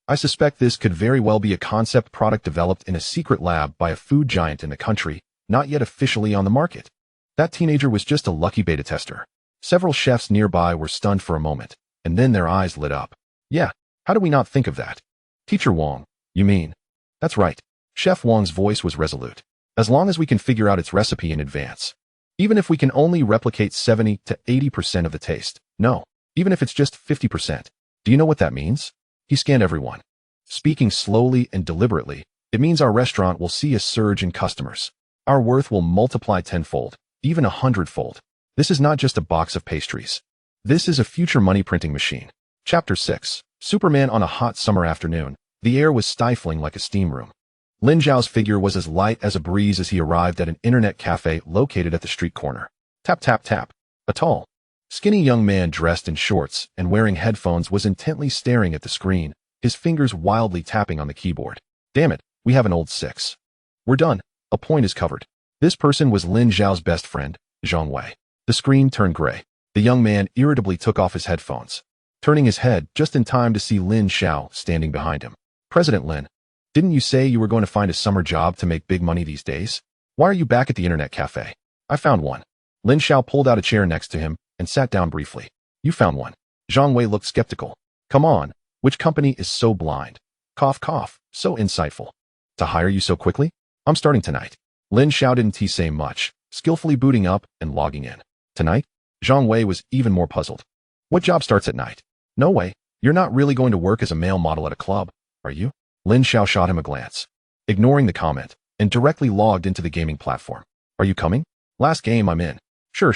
I suspect this could very well be a concept product developed in a secret lab by a food giant in the country, not yet officially on the market. That teenager was just a lucky beta tester. Several chefs nearby were stunned for a moment, and then their eyes lit up. Yeah, how do we not think of that? Teacher Wang, you mean? That's right. Chef Wang's voice was resolute. As long as we can figure out its recipe in advance. Even if we can only replicate 70 to 80% of the taste. No, even if it's just 50%. Do you know what that means? He scanned everyone. Speaking slowly and deliberately, it means our restaurant will see a surge in customers. Our worth will multiply tenfold, even 100-fold. This is not just a box of pastries. This is a future money printing machine. Chapter 6. Superman on a hot summer afternoon. The air was stifling like a steam room. Lin Xiao's figure was as light as a breeze as he arrived at an internet cafe located at the street corner. Tap, tap, tap. A tall, skinny young man dressed in shorts and wearing headphones was intently staring at the screen, his fingers wildly tapping on the keyboard. Damn it, we have an old 6. We're done. A point is covered. This person was Lin Xiao's best friend, Zhang Wei. The screen turned gray. The young man irritably took off his headphones, turning his head just in time to see Lin Xiao standing behind him. President Lin, didn't you say you were going to find a summer job to make big money these days? Why are you back at the internet cafe? I found one. Lin Xiao pulled out a chair next to him and sat down briefly. You found one. Zhang Wei looked skeptical. Come on, which company is so blind? Cough, cough, so insightful. To hire you so quickly? I'm starting tonight. Lin Xiao didn't say much, skillfully booting up and logging in. Tonight? Zhang Wei was even more puzzled. What job starts at night? No way. You're not really going to work as a male model at a club, are you? Lin Xiao shot him a glance, ignoring the comment, and directly logged into the gaming platform. Are you coming? Last game I'm in. Sure.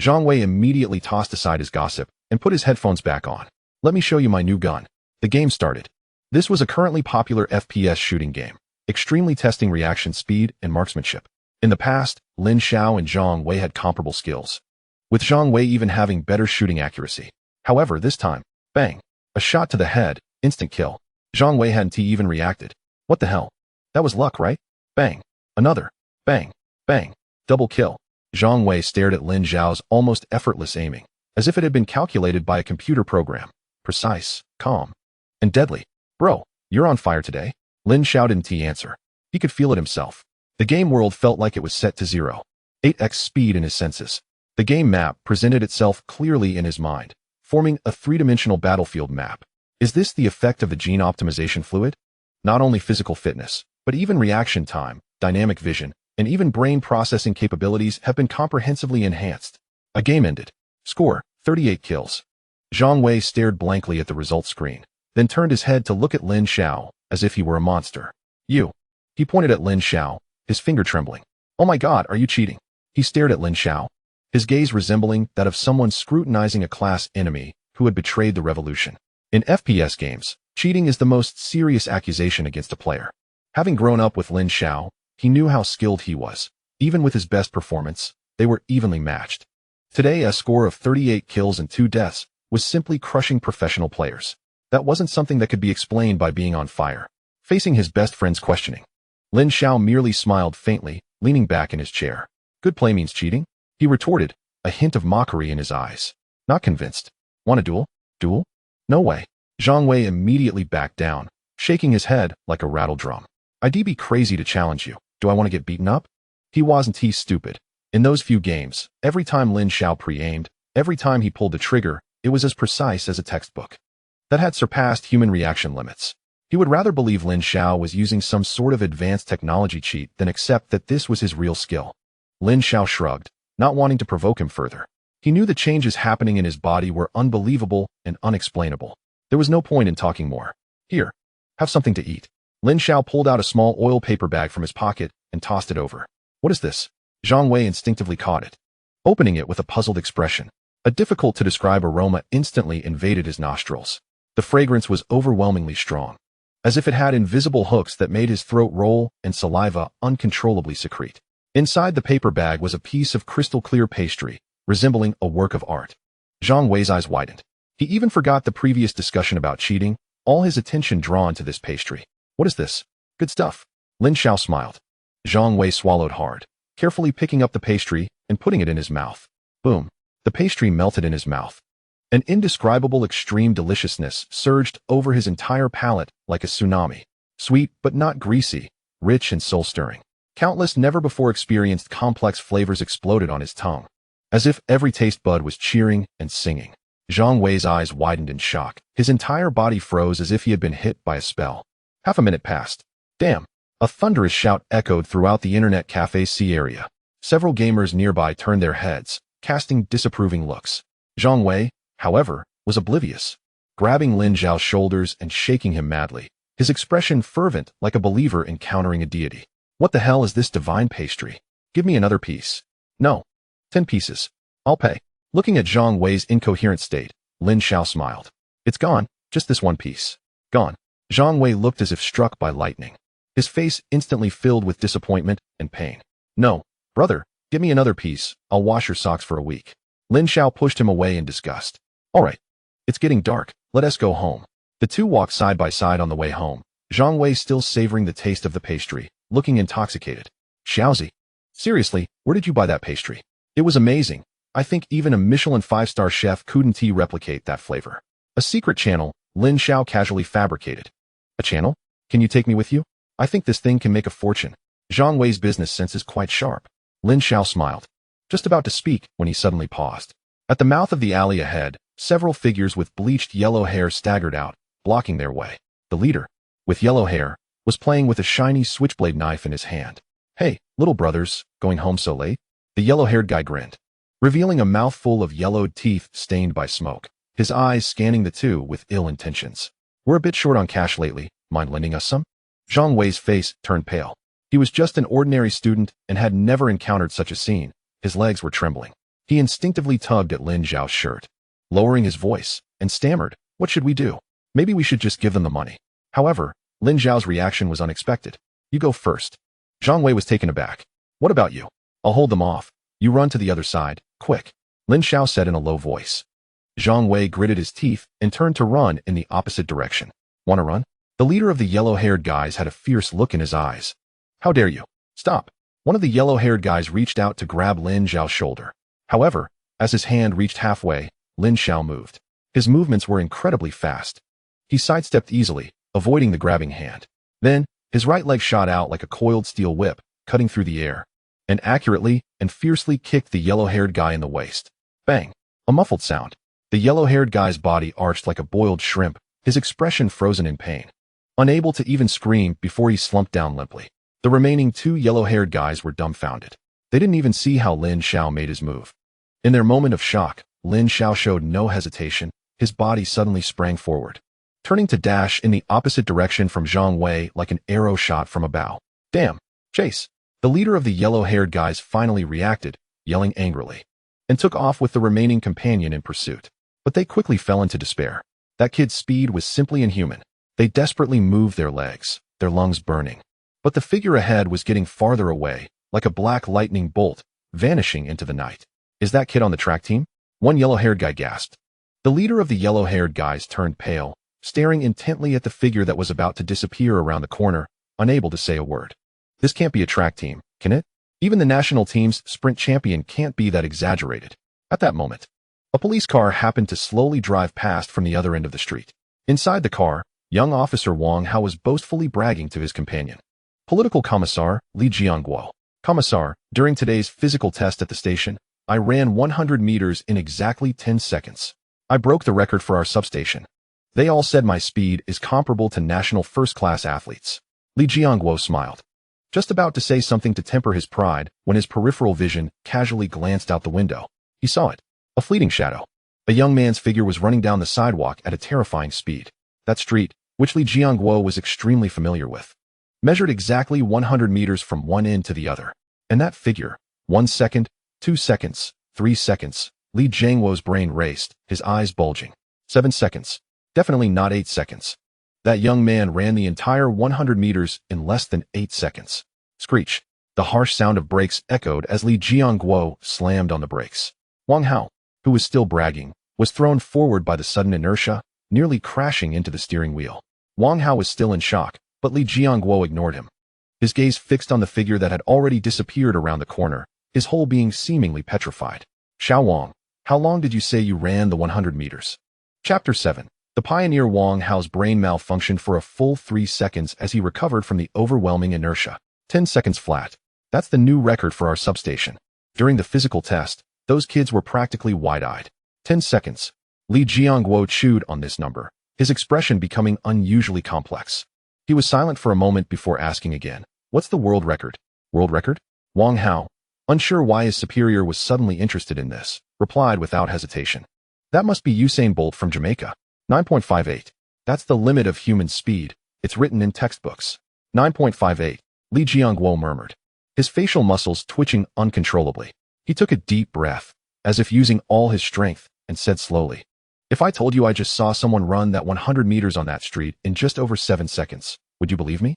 Zhang Wei immediately tossed aside his gossip and put his headphones back on. Let me show you my new gun. The game started. This was a currently popular FPS shooting game, extremely testing reaction speed and marksmanship. In the past, Lin Xiao and Zhang Wei had comparable skills, with Zhang Wei even having better shooting accuracy. However, this time, bang, a shot to the head, instant kill. Zhang Wei hadn't even reacted. What the hell? That was luck, right? Bang, another, bang, bang, double kill. Zhang Wei stared at Lin Xiao's almost effortless aiming, as if it had been calculated by a computer program. Precise, calm, and deadly. Bro, you're on fire today. Lin Xiao didn't answer. He could feel it himself. The game world felt like it was set to 0. 8x speed in his senses. The game map presented itself clearly in his mind, forming a three-dimensional battlefield map. Is this the effect of the gene optimization fluid? Not only physical fitness, but even reaction time, dynamic vision, and even brain processing capabilities have been comprehensively enhanced. A game ended. Score, 38 kills. Zhang Wei stared blankly at the results screen, then turned his head to look at Lin Xiao, as if he were a monster. You. He pointed at Lin Xiao, his finger trembling. Oh my god, are you cheating? He stared at Lin Xiao, his gaze resembling that of someone scrutinizing a class enemy who had betrayed the revolution. In FPS games, cheating is the most serious accusation against a player. Having grown up with Lin Xiao, he knew how skilled he was. Even with his best performance, they were evenly matched. Today, a score of 38 kills and 2 deaths was simply crushing professional players. That wasn't something that could be explained by being on fire. Facing his best friend's questioning, Lin Xiao merely smiled faintly, leaning back in his chair. Good play means cheating? He retorted, a hint of mockery in his eyes. Not convinced. Want a duel? Duel? No way. Zhang Wei immediately backed down, shaking his head like a rattle drum. I'd be crazy to challenge you. Do I want to get beaten up? He stupid. In those few games, every time Lin Xiao pre-aimed, every time he pulled the trigger, it was as precise as a textbook. That had surpassed human reaction limits. He would rather believe Lin Xiao was using some sort of advanced technology cheat than accept that this was his real skill. Lin Xiao shrugged, not wanting to provoke him further. He knew the changes happening in his body were unbelievable and unexplainable. There was no point in talking more. Here, have something to eat. Lin Xiao pulled out a small oil paper bag from his pocket and tossed it over. What is this? Zhang Wei instinctively caught it, opening it with a puzzled expression. A difficult-to-describe aroma instantly invaded his nostrils. The fragrance was overwhelmingly strong, as if it had invisible hooks that made his throat roll and saliva uncontrollably secrete. Inside the paper bag was a piece of crystal-clear pastry, resembling a work of art. Zhang Wei's eyes widened. He even forgot the previous discussion about cheating, all his attention drawn to this pastry. What is this? Good stuff. Lin Xiao smiled. Zhang Wei swallowed hard, carefully picking up the pastry and putting it in his mouth. Boom. The pastry melted in his mouth. An indescribable extreme deliciousness surged over his entire palate like a tsunami. Sweet but not greasy, rich and soul-stirring. Countless never-before-experienced complex flavors exploded on his tongue, as if every taste bud was cheering and singing. Zhang Wei's eyes widened in shock. His entire body froze as if he had been hit by a spell. Half a minute passed. Damn! A thunderous shout echoed throughout the internet cafe C area. Several gamers nearby turned their heads, casting disapproving looks. Zhang Wei, however, was oblivious, grabbing Lin Xiao's shoulders and shaking him madly, his expression fervent like a believer encountering a deity. What the hell is this divine pastry? Give me another piece. No. 10 pieces. I'll pay. Looking at Zhang Wei's incoherent state, Lin Xiao smiled. It's gone, just this one piece. Gone. Zhang Wei looked as if struck by lightning, his face instantly filled with disappointment and pain. No, brother, give me another piece. I'll wash your socks for a week. Lin Xiao pushed him away in disgust. All right. It's getting dark. Let us go home. The two walked side by side on the way home, Zhang Wei still savoring the taste of the pastry, looking intoxicated. Xiaozi. Seriously, where did you buy that pastry? It was amazing. I think even a Michelin 5-star chef couldn't replicate that flavor. A secret channel, Lin Xiao casually fabricated. A channel? Can you take me with you? I think this thing can make a fortune. Zhang Wei's business sense is quite sharp. Lin Xiao smiled, just about to speak when he suddenly paused. At the mouth of the alley ahead, several figures with bleached yellow hair staggered out, blocking their way. The leader, with yellow hair, was playing with a shiny switchblade knife in his hand. Hey, little brothers, going home so late? The yellow-haired guy grinned, revealing a mouthful of yellowed teeth stained by smoke, his eyes scanning the two with ill intentions. We're a bit short on cash lately. Mind lending us some? Zhang Wei's face turned pale. He was just an ordinary student and had never encountered such a scene. His legs were trembling. He instinctively tugged at Lin Xiao's shirt, lowering his voice, and stammered, "What should we do? Maybe we should just give them the money." However, Lin Xiao's reaction was unexpected. You go first. Zhang Wei was taken aback. What about you? I'll hold them off. You run to the other side, quick. Lin Xiao said in a low voice. Zhang Wei gritted his teeth and turned to run in the opposite direction. Want to run? The leader of the yellow-haired guys had a fierce look in his eyes. How dare you? Stop. One of the yellow-haired guys reached out to grab Lin Xiao's shoulder. However, as his hand reached halfway, Lin Xiao moved. His movements were incredibly fast. He sidestepped easily, avoiding the grabbing hand. Then, his right leg shot out like a coiled steel whip, cutting through the air, and accurately and fiercely kicked the yellow-haired guy in the waist. Bang! A muffled sound. The yellow-haired guy's body arched like a boiled shrimp, his expression frozen in pain, unable to even scream before he slumped down limply. The remaining two yellow-haired guys were dumbfounded. They didn't even see how Lin Xiao made his move. In their moment of shock, Lin Xiao showed no hesitation. His body suddenly sprang forward, turning to dash in the opposite direction from Zhang Wei like an arrow shot from a bow. Damn! Chase! The leader of the yellow-haired guys finally reacted, yelling angrily, and took off with the remaining companion in pursuit. But they quickly fell into despair. That kid's speed was simply inhuman. They desperately moved their legs, their lungs burning. But the figure ahead was getting farther away, like a black lightning bolt, vanishing into the night. Is that kid on the track team? One yellow-haired guy gasped. The leader of the yellow-haired guys turned pale, staring intently at the figure that was about to disappear around the corner, unable to say a word. This can't be a track team, can it? Even the national team's sprint champion can't be that exaggerated. At that moment, a police car happened to slowly drive past from the other end of the street. Inside the car, young Officer Wang Hao was boastfully bragging to his companion. Political Commissar Li Jiangguo. Commissar, during today's physical test at the station, I ran 100 meters in exactly 10 seconds. I broke the record for our substation. They all said my speed is comparable to national first-class athletes. Li Jiangguo smiled, just about to say something to temper his pride when his peripheral vision casually glanced out the window. He saw it. A fleeting shadow. A young man's figure was running down the sidewalk at a terrifying speed. That street, which Li Jiangguo was extremely familiar with, measured exactly 100 meters from one end to the other. And that figure, 1 second, 2 seconds, 3 seconds, Li Jiangguo's brain raced, his eyes bulging. 7 seconds. Definitely not 8 seconds. That young man ran the entire 100 meters in less than 8 seconds. Screech. The harsh sound of brakes echoed as Li Jiangguo slammed on the brakes. Wang Hao, who was still bragging, was thrown forward by the sudden inertia, nearly crashing into the steering wheel. Wang Hao was still in shock, but Li Jiangguo ignored him. His gaze fixed on the figure that had already disappeared around the corner, his whole being seemingly petrified. Xiao Wang, how long did you say you ran the 100 meters? Chapter 7. The pioneer Wang Hao's brain malfunctioned for a full 3 seconds as he recovered from the overwhelming inertia. 10 seconds flat. That's the new record for our substation. During the physical test, those kids were practically wide-eyed. 10 seconds. Li Jiangguo chewed on this number, his expression becoming unusually complex. He was silent for a moment before asking again, what's the world record? World record? Wang Hao, unsure why his superior was suddenly interested in this, replied without hesitation. That must be Usain Bolt from Jamaica. 9.58. That's the limit of human speed. It's written in textbooks. 9.58. Li Jiangguo murmured, his facial muscles twitching uncontrollably. He took a deep breath, as if using all his strength, and said slowly, if I told you I just saw someone run that 100 meters on that street in just over 7 seconds, would you believe me?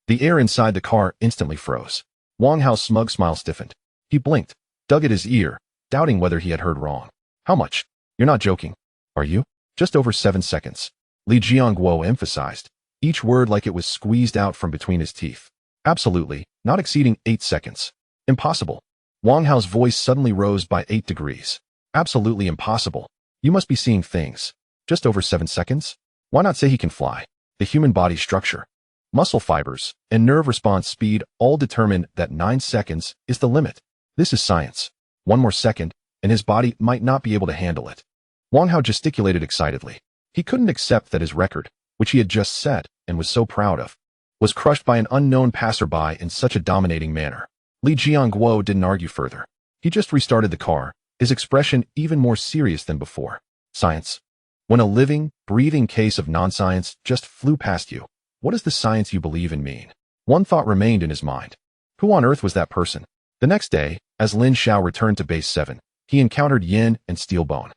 The air inside the car instantly froze. Wang Hao's smug smile stiffened. He blinked, dug at his ear, doubting whether he had heard wrong. How much? You're not joking, are you? Just over 7 seconds. Li Jiangguo emphasized, each word like it was squeezed out from between his teeth. Absolutely, not exceeding 8 seconds. Impossible. Wang Hao's voice suddenly rose by 8 degrees. Absolutely impossible. You must be seeing things. Just over 7 seconds? Why not say he can fly? The human body structure, muscle fibers, and nerve response speed all determine that 9 seconds is the limit. This is science. 1 more second, and his body might not be able to handle it. Wang Hao gesticulated excitedly. He couldn't accept that his record, which he had just set and was so proud of, was crushed by an unknown passerby in such a dominating manner. Li Jiangguo didn't argue further. He just restarted the car, his expression even more serious than before. Science. When a living, breathing case of non-science just flew past you, what does the science you believe in mean? One thought remained in his mind. Who on earth was that person? The next day, as Lin Xiao returned to Base 7, he encountered Yin and Steelbone.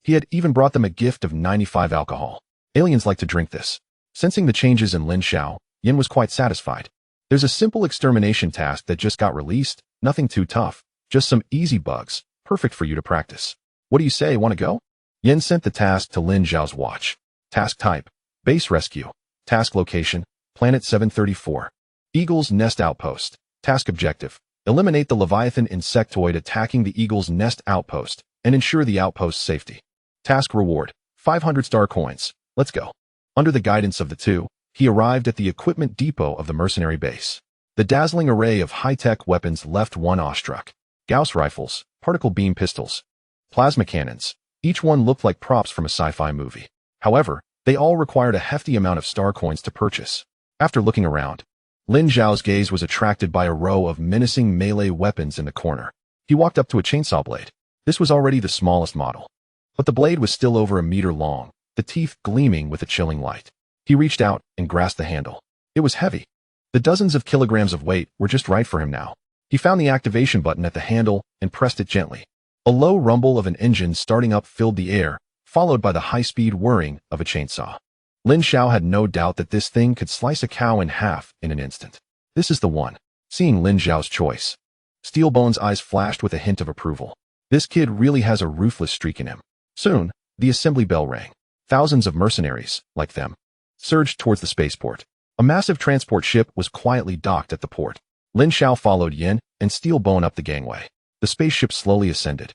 He had even brought them a gift of 95 alcohol. Aliens like to drink this. Sensing the changes in Lin Xiao, Yin was quite satisfied. There's a simple extermination task that just got released, nothing too tough, just some easy bugs, perfect for you to practice. What do you say, want to go? Yin sent the task to Lin Xiao's watch. Task type, base rescue. Task location, planet 734. Eagle's Nest Outpost. Task objective, eliminate the Leviathan insectoid attacking the Eagle's Nest Outpost and ensure the outpost's safety. Task reward, 500 star coins. Let's go. Under the guidance of the two, he arrived at the equipment depot of the mercenary base. The dazzling array of high-tech weapons left one awestruck. Gauss rifles, particle beam pistols, plasma cannons. Each one looked like props from a sci-fi movie. However, they all required a hefty amount of star coins to purchase. After looking around, Lin Xiao's gaze was attracted by a row of menacing melee weapons in the corner. He walked up to a chainsaw blade. This was already the smallest model, but the blade was still over a meter long, the teeth gleaming with a chilling light. He reached out and grasped the handle. It was heavy. The dozens of kilograms of weight were just right for him now. He found the activation button at the handle and pressed it gently. A low rumble of an engine starting up filled the air, followed by the high-speed whirring of a chainsaw. Lin Xiao had no doubt that this thing could slice a cow in half in an instant. This is the one. Seeing Lin Xiao's choice, Steelbone's eyes flashed with a hint of approval. This kid really has a ruthless streak in him. Soon, the assembly bell rang. Thousands of mercenaries, like them, surged towards the spaceport. A massive transport ship was quietly docked at the port. Lin Xiao followed Yin and Steelbone up the gangway. The spaceship slowly ascended,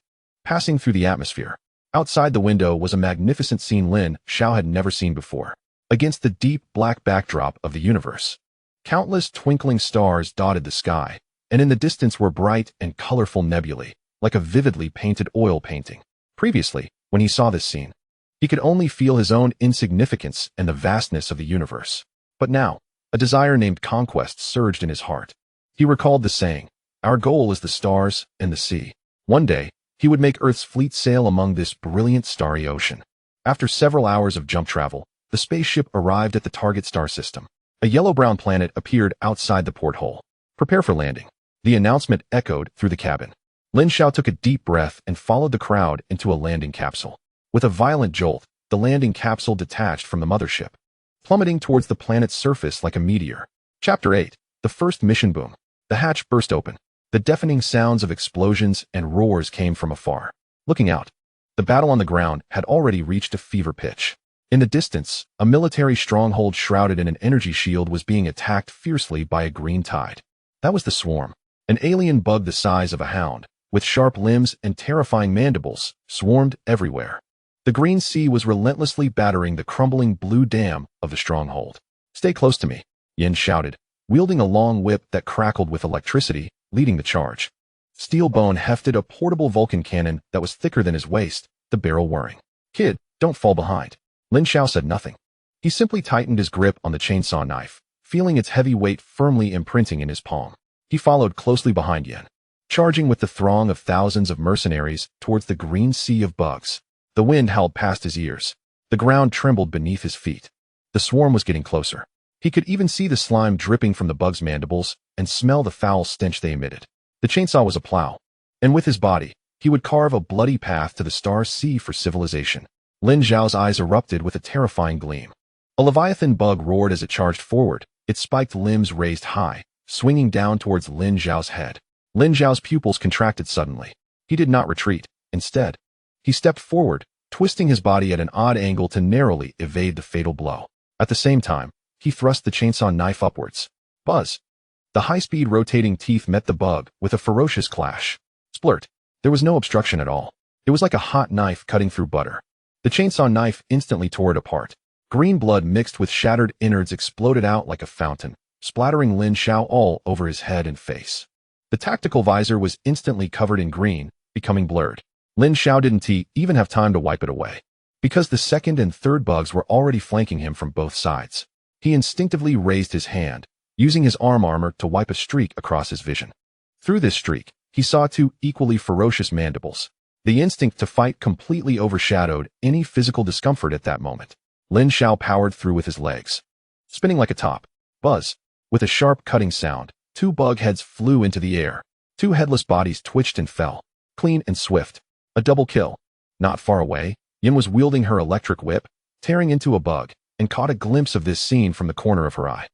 passing through the atmosphere. Outside the window was a magnificent scene Lin Xiao had never seen before. Against the deep black backdrop of the universe, countless twinkling stars dotted the sky, and in the distance were bright and colorful nebulae, like a vividly painted oil painting. Previously, when he saw this scene, he could only feel his own insignificance and the vastness of the universe. But now, a desire named conquest surged in his heart. He recalled the saying, "Our goal is the stars and the sea." One day, he would make Earth's fleet sail among this brilliant starry ocean. After several hours of jump travel, the spaceship arrived at the target star system. A yellow-brown planet appeared outside the porthole. "Prepare for landing." The announcement echoed through the cabin. Lin Xiao took a deep breath and followed the crowd into a landing capsule. With a violent jolt, the landing capsule detached from the mothership, plummeting towards the planet's surface like a meteor. Chapter 8. The First Mission Boom. The hatch burst open. The deafening sounds of explosions and roars came from afar. Looking out, the battle on the ground had already reached a fever pitch. In the distance, a military stronghold shrouded in an energy shield was being attacked fiercely by a green tide. That was the swarm. An alien bug the size of a hound, with sharp limbs and terrifying mandibles, swarmed everywhere. The green sea was relentlessly battering the crumbling blue dam of the stronghold. "Stay close to me," Yin shouted, wielding a long whip that crackled with electricity, leading the charge. Steelbone hefted a portable Vulcan cannon that was thicker than his waist, the barrel whirring. "Kid, don't fall behind." Lin Xiao said nothing. He simply tightened his grip on the chainsaw knife, feeling its heavy weight firmly imprinting in his palm. He followed closely behind Yin, charging with the throng of thousands of mercenaries towards the green sea of bugs. The wind howled past his ears. The ground trembled beneath his feet. The swarm was getting closer. He could even see the slime dripping from the bugs' mandibles and smell the foul stench they emitted. The chainsaw was a plow, and with his body, he would carve a bloody path to the star sea for civilization. Lin Xiao's eyes erupted with a terrifying gleam. A leviathan bug roared as it charged forward, its spiked limbs raised high, swinging down towards Lin Xiao's head. Lin Xiao's pupils contracted suddenly. He did not retreat. Instead, he stepped forward, twisting his body at an odd angle to narrowly evade the fatal blow. At the same time, he thrust the chainsaw knife upwards. Buzz! The high-speed rotating teeth met the bug with a ferocious clash. Splurt! There was no obstruction at all. It was like a hot knife cutting through butter. The chainsaw knife instantly tore it apart. Green blood mixed with shattered innards exploded out like a fountain, splattering Lin Xiao all over his head and face. The tactical visor was instantly covered in green, becoming blurred. Lin Xiao didn't even have time to wipe it away, because the second and third bugs were already flanking him from both sides. He instinctively raised his hand, using his arm armor to wipe a streak across his vision. Through this streak, he saw two equally ferocious mandibles. The instinct to fight completely overshadowed any physical discomfort at that moment. Lin Xiao powered through with his legs, spinning like a top. Buzz! With a sharp cutting sound, two bug heads flew into the air. Two headless bodies twitched and fell, clean and swift. A double kill. Not far away, Yin was wielding her electric whip, tearing into a bug, and caught a glimpse of this scene from the corner of her eye.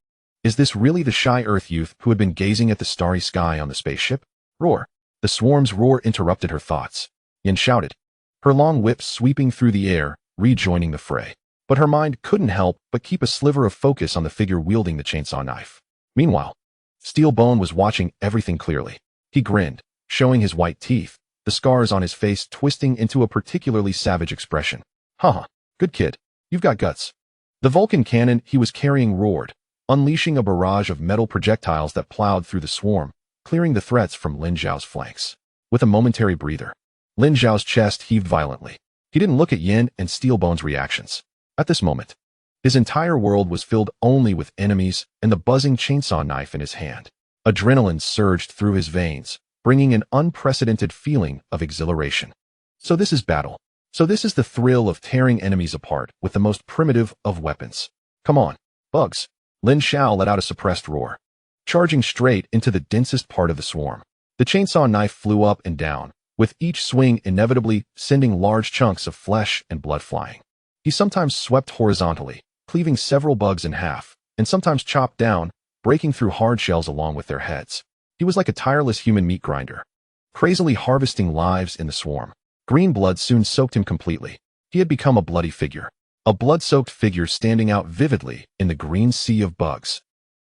Is this really the shy Earth youth who had been gazing at the starry sky on the spaceship? Roar! The swarm's roar interrupted her thoughts. Yin shouted, her long whip sweeping through the air, rejoining the fray. But her mind couldn't help but keep a sliver of focus on the figure wielding the chainsaw knife. Meanwhile, Steelbone was watching everything clearly. He grinned, showing his white teeth, the scars on his face twisting into a particularly savage expression. Haha, good kid, you've got guts. The Vulcan cannon he was carrying roared, unleashing a barrage of metal projectiles that plowed through the swarm, clearing the threats from Lin Xiao's flanks. With a momentary breather, Lin Xiao's chest heaved violently. He didn't look at Yin and Steelbone's reactions. At this moment, his entire world was filled only with enemies and the buzzing chainsaw knife in his hand. Adrenaline surged through his veins, bringing an unprecedented feeling of exhilaration. So this is battle. So this is the thrill of tearing enemies apart with the most primitive of weapons. Come on, bugs. Lin Xiao let out a suppressed roar, charging straight into the densest part of the swarm. The chainsaw knife flew up and down, with each swing inevitably sending large chunks of flesh and blood flying. He sometimes swept horizontally, cleaving several bugs in half, and sometimes chopped down, breaking through hard shells along with their heads. He was like a tireless human meat grinder, crazily harvesting lives in the swarm. Green blood soon soaked him completely. He had become a bloody figure, a blood-soaked figure standing out vividly in the green sea of bugs.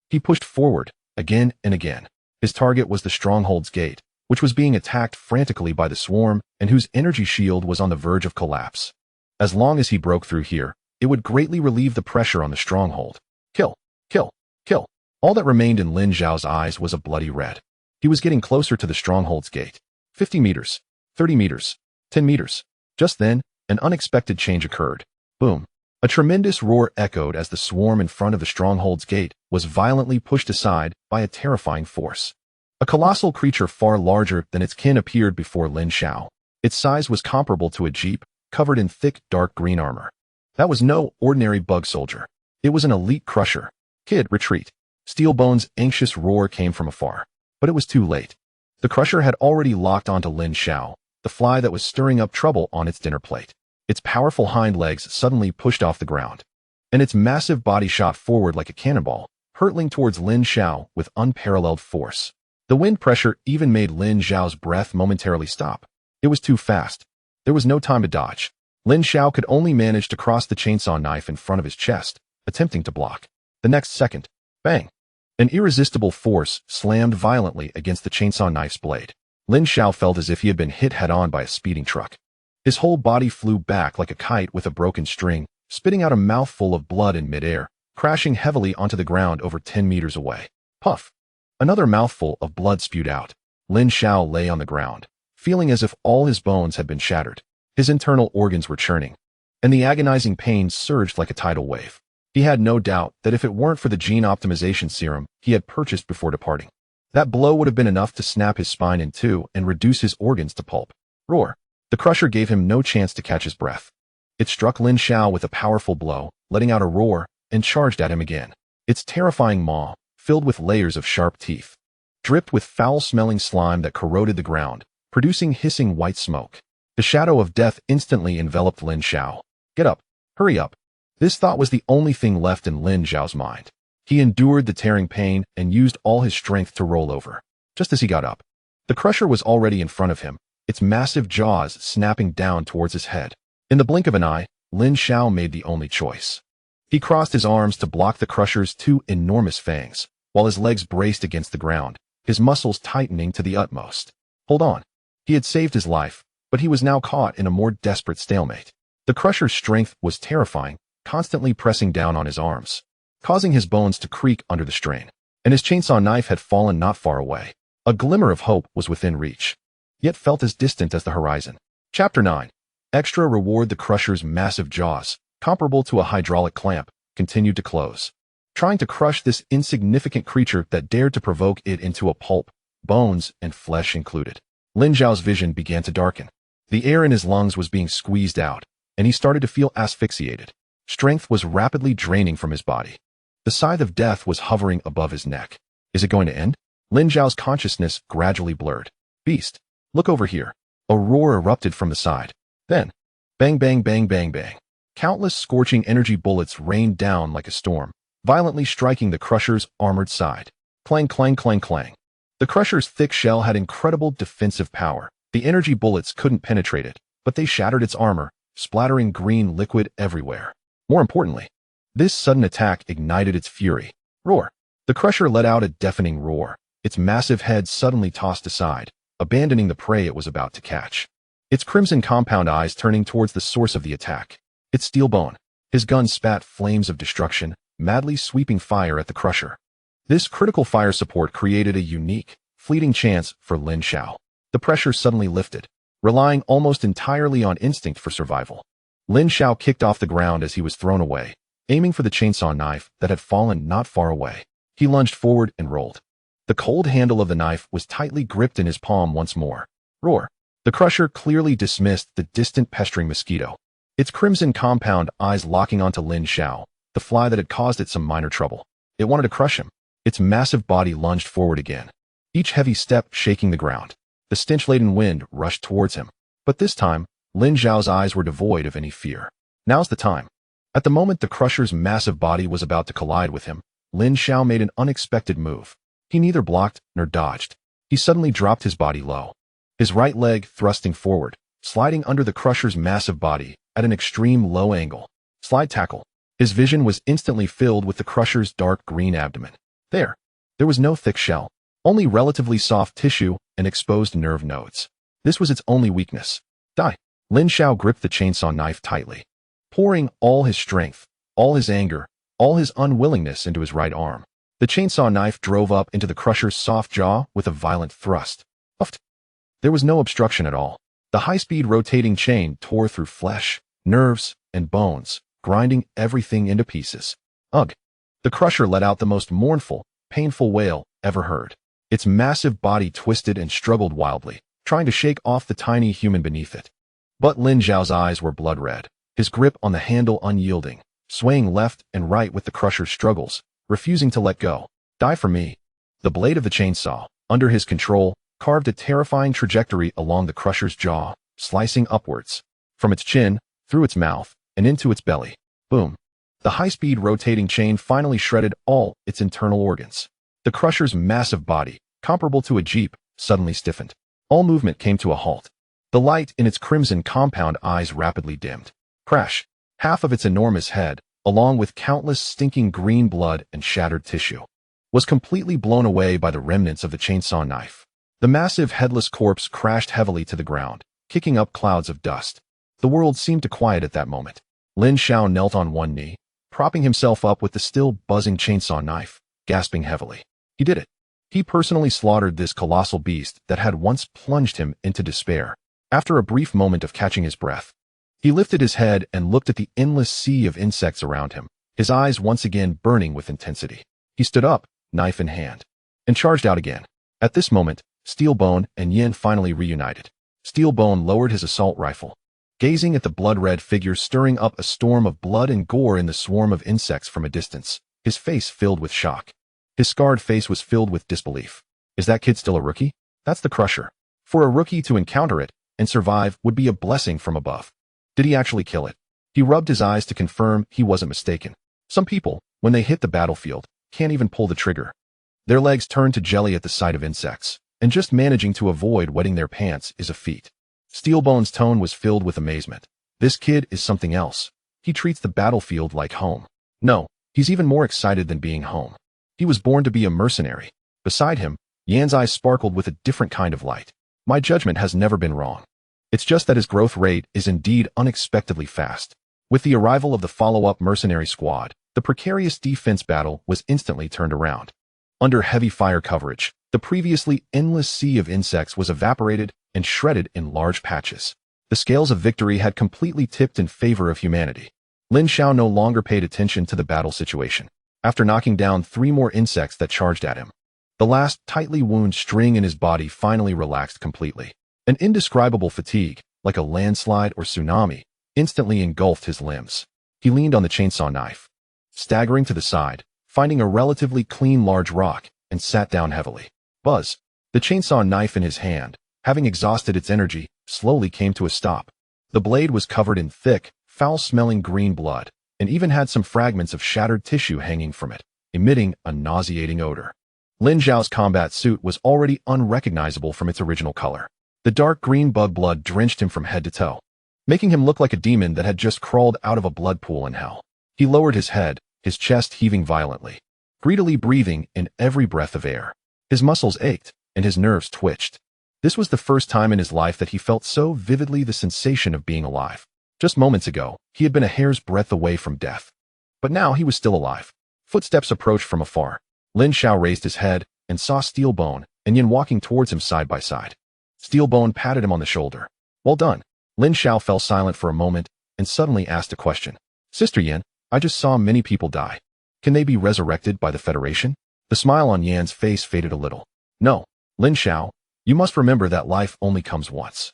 He pushed forward, again and again. His target was the stronghold's gate, which was being attacked frantically by the swarm and whose energy shield was on the verge of collapse. As long as he broke through here, it would greatly relieve the pressure on the stronghold. Kill, kill, kill. All that remained in Lin Xiao's eyes was a bloody red. He was getting closer to the stronghold's gate. 50 meters, 30 meters, 10 meters. Just then, an unexpected change occurred. Boom. A tremendous roar echoed as the swarm in front of the stronghold's gate was violently pushed aside by a terrifying force. A colossal creature far larger than its kin appeared before Lin Xiao. Its size was comparable to a jeep, covered in thick, dark green armor. That was no ordinary bug soldier. It was an elite crusher. Kid, retreat. Steelbone's anxious roar came from afar. But it was too late. The crusher had already locked onto Lin Xiao, the fly that was stirring up trouble on its dinner plate. Its powerful hind legs suddenly pushed off the ground, and its massive body shot forward like a cannonball, hurtling towards Lin Xiao with unparalleled force. The wind pressure even made Lin Xiao's breath momentarily stop. It was too fast. There was no time to dodge. Lin Xiao could only manage to cross the chainsaw knife in front of his chest, attempting to block. The next second, bang! An irresistible force slammed violently against the chainsaw knife's blade. Lin Xiao felt as if he had been hit head-on by a speeding truck. His whole body flew back like a kite with a broken string, spitting out a mouthful of blood in midair, crashing heavily onto the ground over 10 meters away. Puff! Another mouthful of blood spewed out. Lin Xiao lay on the ground, feeling as if all his bones had been shattered. His internal organs were churning, and the agonizing pain surged like a tidal wave. He had no doubt that if it weren't for the gene optimization serum he had purchased before departing, that blow would have been enough to snap his spine in two and reduce his organs to pulp. Roar! The crusher gave him no chance to catch his breath. It struck Lin Xiao with a powerful blow, letting out a roar, and charged at him again. Its terrifying maw, filled with layers of sharp teeth, dripped with foul-smelling slime that corroded the ground, producing hissing white smoke. The shadow of death instantly enveloped Lin Xiao. Get up! Hurry up! This thought was the only thing left in Lin Xiao's mind. He endured the tearing pain and used all his strength to roll over. Just as he got up, the crusher was already in front of him, its massive jaws snapping down towards his head. In the blink of an eye, Lin Xiao made the only choice. He crossed his arms to block the crusher's two enormous fangs, while his legs braced against the ground, his muscles tightening to the utmost. Hold on. He had saved his life, but he was now caught in a more desperate stalemate. The crusher's strength was terrifying, constantly pressing down on his arms, causing his bones to creak under the strain. And his chainsaw knife had fallen not far away. A glimmer of hope was within reach, yet felt as distant as the horizon. Chapter 9. Extra reward. The crusher's massive jaws, comparable to a hydraulic clamp, continued to close, trying to crush this insignificant creature that dared to provoke it into a pulp, bones and flesh included. Lin Xiao's vision began to darken. The air in his lungs was being squeezed out, and he started to feel asphyxiated. Strength was rapidly draining from his body. The scythe of death was hovering above his neck. Is it going to end? Lin Xiao's consciousness gradually blurred. Beast! Look over here. A roar erupted from the side. Then, bang bang bang bang bang. Countless scorching energy bullets rained down like a storm, violently striking the crusher's armored side. Clang clang clang clang. The crusher's thick shell had incredible defensive power. The energy bullets couldn't penetrate it, but they shattered its armor, splattering green liquid everywhere. More importantly, this sudden attack ignited its fury. Roar! The crusher let out a deafening roar, its massive head suddenly tossed aside, abandoning the prey it was about to catch. Its crimson compound eyes turning towards the source of the attack. Its steel bone. His gun spat flames of destruction, madly sweeping fire at the crusher. This critical fire support created a unique, fleeting chance for Lin Xiao. The pressure suddenly lifted, relying almost entirely on instinct for survival. Lin Xiao kicked off the ground as he was thrown away, aiming for the chainsaw knife that had fallen not far away. He lunged forward and rolled. The cold handle of the knife was tightly gripped in his palm once more. Roar! The crusher clearly dismissed the distant pestering mosquito, its crimson compound eyes locking onto Lin Xiao, the fly that had caused it some minor trouble. It wanted to crush him. Its massive body lunged forward again, each heavy step shaking the ground. The stench-laden wind rushed towards him, but this time, Lin Xiao's eyes were devoid of any fear. Now's the time. At the moment the crusher's massive body was about to collide with him, Lin Xiao made an unexpected move. He neither blocked nor dodged. He suddenly dropped his body low, his right leg thrusting forward, sliding under the crusher's massive body at an extreme low angle. Slide tackle. His vision was instantly filled with the crusher's dark green abdomen. There was no thick shell, only relatively soft tissue and exposed nerve nodes. This was its only weakness. Die. Lin Xiao gripped the chainsaw knife tightly, pouring all his strength, all his anger, all his unwillingness into his right arm. The chainsaw knife drove up into the crusher's soft jaw with a violent thrust. Uft. There was no obstruction at all. The high-speed rotating chain tore through flesh, nerves, and bones, grinding everything into pieces. Ugh! The crusher let out the most mournful, painful wail ever heard. Its massive body twisted and struggled wildly, trying to shake off the tiny human beneath it. But Lin Xiao's eyes were blood red, his grip on the handle unyielding, swaying left and right with the crusher's struggles, refusing to let go. Die for me. The blade of the chainsaw, under his control, carved a terrifying trajectory along the crusher's jaw, slicing upwards, from its chin, through its mouth, and into its belly. Boom. The high-speed rotating chain finally shredded all its internal organs. The crusher's massive body, comparable to a jeep, suddenly stiffened. All movement came to a halt. The light in its crimson compound eyes rapidly dimmed. Crash! Half of its enormous head, along with countless stinking green blood and shattered tissue, was completely blown away by the remnants of the chainsaw knife. The massive headless corpse crashed heavily to the ground, kicking up clouds of dust. The world seemed to quiet at that moment. Lin Xiao knelt on one knee, propping himself up with the still buzzing chainsaw knife, gasping heavily. He did it. He personally slaughtered this colossal beast that had once plunged him into despair. After a brief moment of catching his breath, he lifted his head and looked at the endless sea of insects around him, his eyes once again burning with intensity. He stood up, knife in hand, and charged out again. At this moment, Steelbone and Yin finally reunited. Steelbone lowered his assault rifle, gazing at the blood-red figure stirring up a storm of blood and gore in the swarm of insects from a distance, his face filled with shock. His scarred face was filled with disbelief. Is that kid still a rookie? That's the Crusher. For a rookie to encounter it and survive would be a blessing from above. Did he actually kill it? He rubbed his eyes to confirm he wasn't mistaken. Some people, when they hit the battlefield, can't even pull the trigger. Their legs turn to jelly at the sight of insects, and just managing to avoid wetting their pants is a feat. Steelbone's tone was filled with amazement. This kid is something else. He treats the battlefield like home. No, he's even more excited than being home. He was born to be a mercenary. Beside him, Yan's eyes sparkled with a different kind of light. My judgment has never been wrong. It's just that his growth rate is indeed unexpectedly fast. With the arrival of the follow-up mercenary squad, the precarious defense battle was instantly turned around. Under heavy fire coverage, the previously endless sea of insects was evaporated and shredded in large patches. The scales of victory had completely tipped in favor of humanity. Lin Xiao no longer paid attention to the battle situation. After knocking down 3 more insects that charged at him, the last tightly wound string in his body finally relaxed completely. An indescribable fatigue, like a landslide or tsunami, instantly engulfed his limbs. He leaned on the chainsaw knife, staggering to the side, finding a relatively clean large rock, and sat down heavily. Buzz! The chainsaw knife in his hand, having exhausted its energy, slowly came to a stop. The blade was covered in thick, foul-smelling green blood, and even had some fragments of shattered tissue hanging from it, emitting a nauseating odor. Lin Xiao's combat suit was already unrecognizable from its original color. The dark green bug blood drenched him from head to toe, making him look like a demon that had just crawled out of a blood pool in hell. He lowered his head, his chest heaving violently, greedily breathing in every breath of air. His muscles ached, and his nerves twitched. This was the first time in his life that he felt so vividly the sensation of being alive. Just moments ago, he had been a hair's breadth away from death. But now he was still alive. Footsteps approached from afar. Lin Xiao raised his head and saw Steelbone and Yin walking towards him side by side. Steelbone patted him on the shoulder. Well done. Lin Xiao fell silent for a moment and suddenly asked a question. Sister Yin, I just saw many people die. Can they be resurrected by the Federation? The smile on Yan's face faded a little. No, Lin Xiao, you must remember that life only comes once.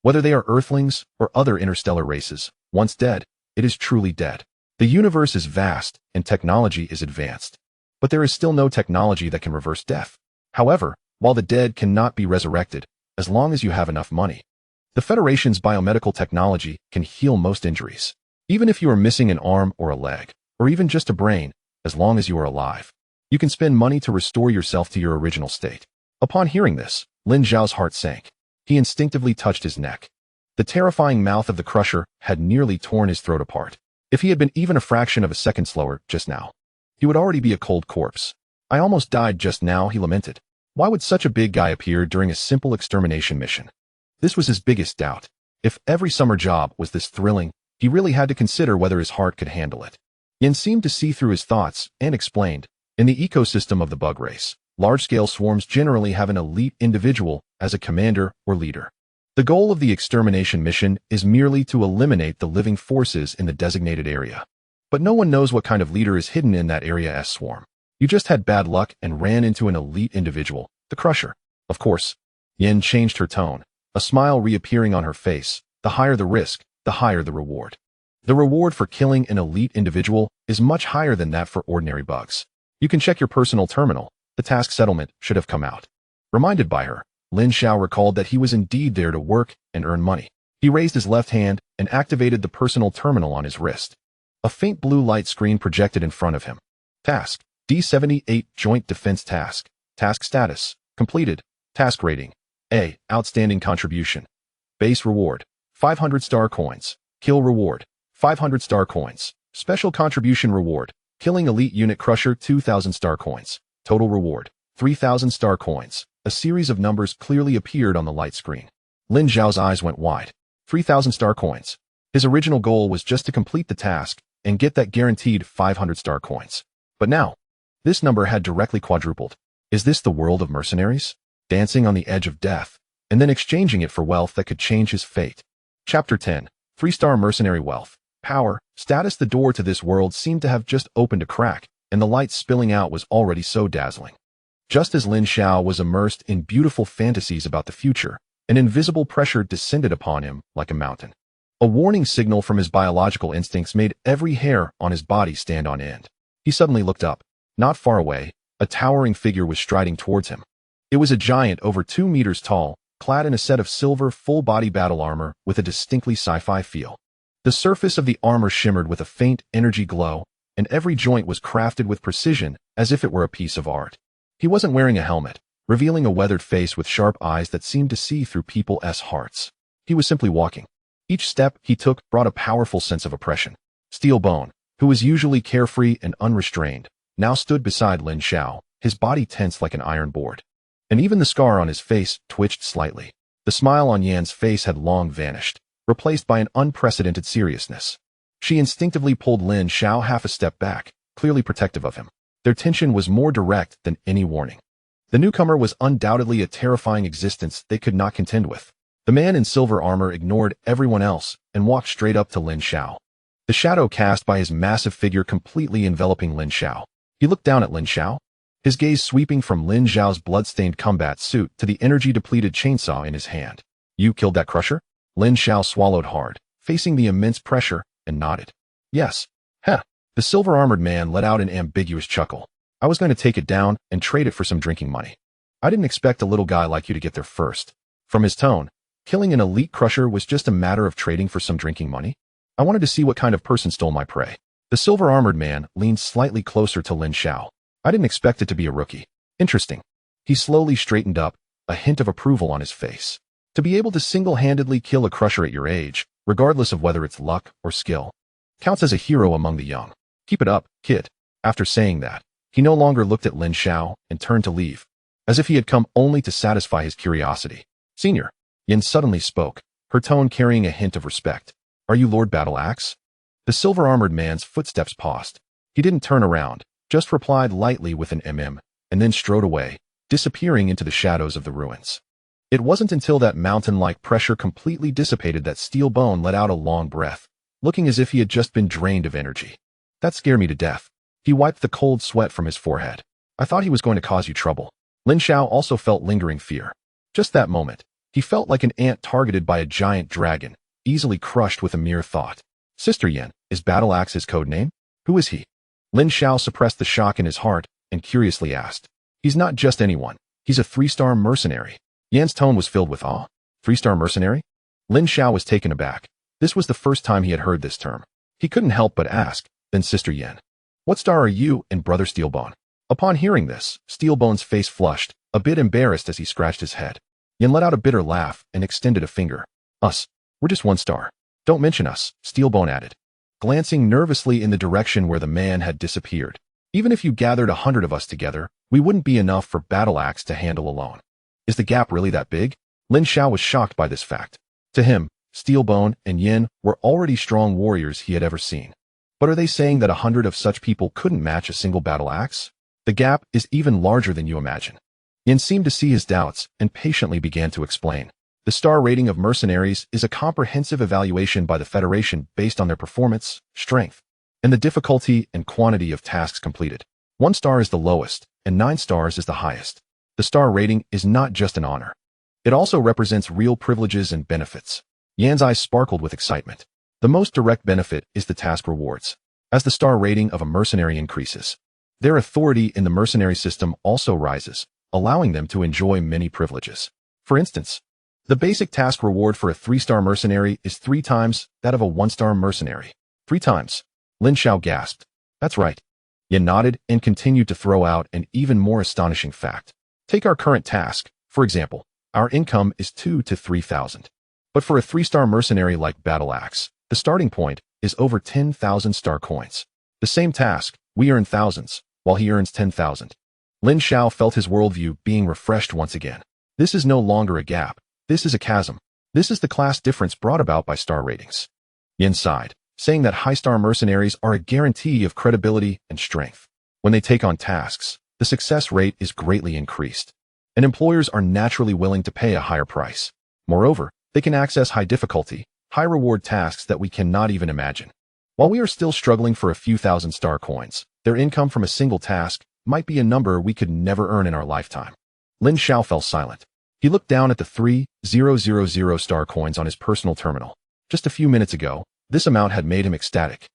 Whether they are Earthlings or other interstellar races, once dead, it is truly dead. The universe is vast and technology is advanced, but there is still no technology that can reverse death. However, while the dead cannot be resurrected, as long as you have enough money, the Federation's biomedical technology can heal most injuries. Even if you are missing an arm or a leg, or even just a brain, as long as you are alive, you can spend money to restore yourself to your original state. Upon hearing this, Lin Xiao's heart sank. He instinctively touched his neck. The terrifying mouth of the Crusher had nearly torn his throat apart. If he had been even a fraction of a second slower just now, he would already be a cold corpse. I almost died just now, he lamented. Why would such a big guy appear during a simple extermination mission? This was his biggest doubt. If every summer job was this thrilling, he really had to consider whether his heart could handle it. Yin seemed to see through his thoughts and explained, in the ecosystem of the bug race, large-scale swarms generally have an elite individual as a commander or leader. The goal of the extermination mission is merely to eliminate the living forces in the designated area. But no one knows what kind of leader is hidden in that area as swarm. You just had bad luck and ran into an elite individual, the Crusher. Of course. Yin changed her tone, a smile reappearing on her face. The higher the risk, the higher the reward. The reward for killing an elite individual is much higher than that for ordinary bugs. You can check your personal terminal. The task settlement should have come out. Reminded by her, Lin Xiao recalled that he was indeed there to work and earn money. He raised his left hand and activated the personal terminal on his wrist. A faint blue light screen projected in front of him. Task: D78 Joint Defense Task. Task status: completed. Task rating: A. Outstanding contribution. Base reward: 500 star coins. Kill reward: 500 star coins. Special contribution reward: killing elite unit Crusher 2,000 star coins. Total reward: 3,000 star coins. A series of numbers clearly appeared on the light screen. Lin Xiao's eyes went wide. 3,000 star coins. His original goal was just to complete the task and get that guaranteed 500 star coins. But now, this number had directly quadrupled. Is this the world of mercenaries? Dancing on the edge of death, and then exchanging it for wealth that could change his fate. Chapter 10. 3-star mercenary wealth. Power, status. The door to this world seemed to have just opened a crack, and the light spilling out was already so dazzling. Just as Lin Xiao was immersed in beautiful fantasies about the future, an invisible pressure descended upon him like a mountain. A warning signal from his biological instincts made every hair on his body stand on end. He suddenly looked up. Not far away, a towering figure was striding towards him. It was a giant over 2 meters tall, clad in a set of silver full-body battle armor with a distinctly sci-fi feel. The surface of the armor shimmered with a faint energy glow, and every joint was crafted with precision as if it were a piece of art. He wasn't wearing a helmet, revealing a weathered face with sharp eyes that seemed to see through people's hearts. He was simply walking. Each step he took brought a powerful sense of oppression. Steel Bone, who was usually carefree and unrestrained, now stood beside Lin Xiao, his body tense like an iron board. And even the scar on his face twitched slightly. The smile on Yan's face had long vanished, replaced by an unprecedented seriousness. She instinctively pulled Lin Xiao half a step back, clearly protective of him. Their tension was more direct than any warning. The newcomer was undoubtedly a terrifying existence they could not contend with. The man in silver armor ignored everyone else and walked straight up to Lin Xiao. The shadow cast by his massive figure completely enveloping Lin Xiao. He looked down at Lin Xiao, his gaze sweeping from Lin Xiao's blood-stained combat suit to the energy-depleted chainsaw in his hand. You killed that Crusher? Lin Xiao swallowed hard, facing the immense pressure, and nodded. Yes. Heh. The silver-armored man let out an ambiguous chuckle. I was going to take it down and trade it for some drinking money. I didn't expect a little guy like you to get there first. From his tone, killing an elite Crusher was just a matter of trading for some drinking money. I wanted to see what kind of person stole my prey. The silver-armored man leaned slightly closer to Lin Xiao. I didn't expect it to be a rookie. Interesting. He slowly straightened up, a hint of approval on his face. To be able to single-handedly kill a Crusher at your age, regardless of whether it's luck or skill, counts as a hero among the young. Keep it up, kid. After saying that, he no longer looked at Lin Xiao and turned to leave, as if he had come only to satisfy his curiosity. Senior. Yin suddenly spoke, her tone carrying a hint of respect. Are you Lord Battle Axe? The silver-armored man's footsteps paused. He didn't turn around, just replied lightly with an mm, and then strode away, disappearing into the shadows of the ruins. It wasn't until that mountain-like pressure completely dissipated that Steel Bone let out a long breath, looking as if he had just been drained of energy. That scared me to death. He wiped the cold sweat from his forehead. I thought he was going to cause you trouble. Lin Xiao also felt lingering fear. Just that moment, he felt like an ant targeted by a giant dragon, easily crushed with a mere thought. Sister Yin, is Battle Axe his code name? Who is he? Lin Xiao suppressed the shock in his heart and curiously asked. He's not just anyone. He's a 3-star mercenary. Yan's tone was filled with awe. 3-star mercenary? Lin Xiao was taken aback. This was the first time he had heard this term. He couldn't help but ask, then Sister Yin. What star are you and Brother Steelbone? Upon hearing this, Steelbone's face flushed, a bit embarrassed as he scratched his head. Yin let out a bitter laugh and extended a finger. Us. We're just 1 star. Don't mention us, Steelbone added, glancing nervously in the direction where the man had disappeared. Even if you gathered 100 of us together, we wouldn't be enough for Battle Axe to handle alone. Is the gap really that big? Lin Xiao was shocked by this fact. To him, Steelbone and Yin were already strong warriors he had ever seen. But are they saying that 100 of such people couldn't match a single battle axe? The gap is even larger than you imagine. Yin seemed to see his doubts and patiently began to explain. The star rating of mercenaries is a comprehensive evaluation by the Federation based on their performance, strength, and the difficulty and quantity of tasks completed. 1 star is the lowest, and 9 stars is the highest. The star rating is not just an honor. It also represents real privileges and benefits. Yan's eyes sparkled with excitement. The most direct benefit is the task rewards. As the star rating of a mercenary increases, their authority in the mercenary system also rises, allowing them to enjoy many privileges. For instance, the basic task reward for a 3-star mercenary is 3 times that of a 1-star mercenary. 3 times. Lin Xiao gasped. That's right. Yin nodded and continued to throw out an even more astonishing fact. Take our current task, for example. Our income is 2,000 to 3,000. But for a 3-star mercenary like Battle Axe, the starting point is over 10,000 star coins. The same task, we earn thousands, while he earns 10,000. Lin Xiao felt his worldview being refreshed once again. This is no longer a gap. This is a chasm. This is the class difference brought about by star ratings. Yin sighed, saying that high-star mercenaries are a guarantee of credibility and strength. When they take on tasks, the success rate is greatly increased, and employers are naturally willing to pay a higher price. Moreover, they can access high-difficulty, high-reward tasks that we cannot even imagine. While we are still struggling for a few thousand star coins, their income from a single task might be a number we could never earn in our lifetime. Lin Xiao fell silent. He looked down at the 3,000 star coins on his personal terminal. Just a few minutes ago, this amount had made him ecstatic,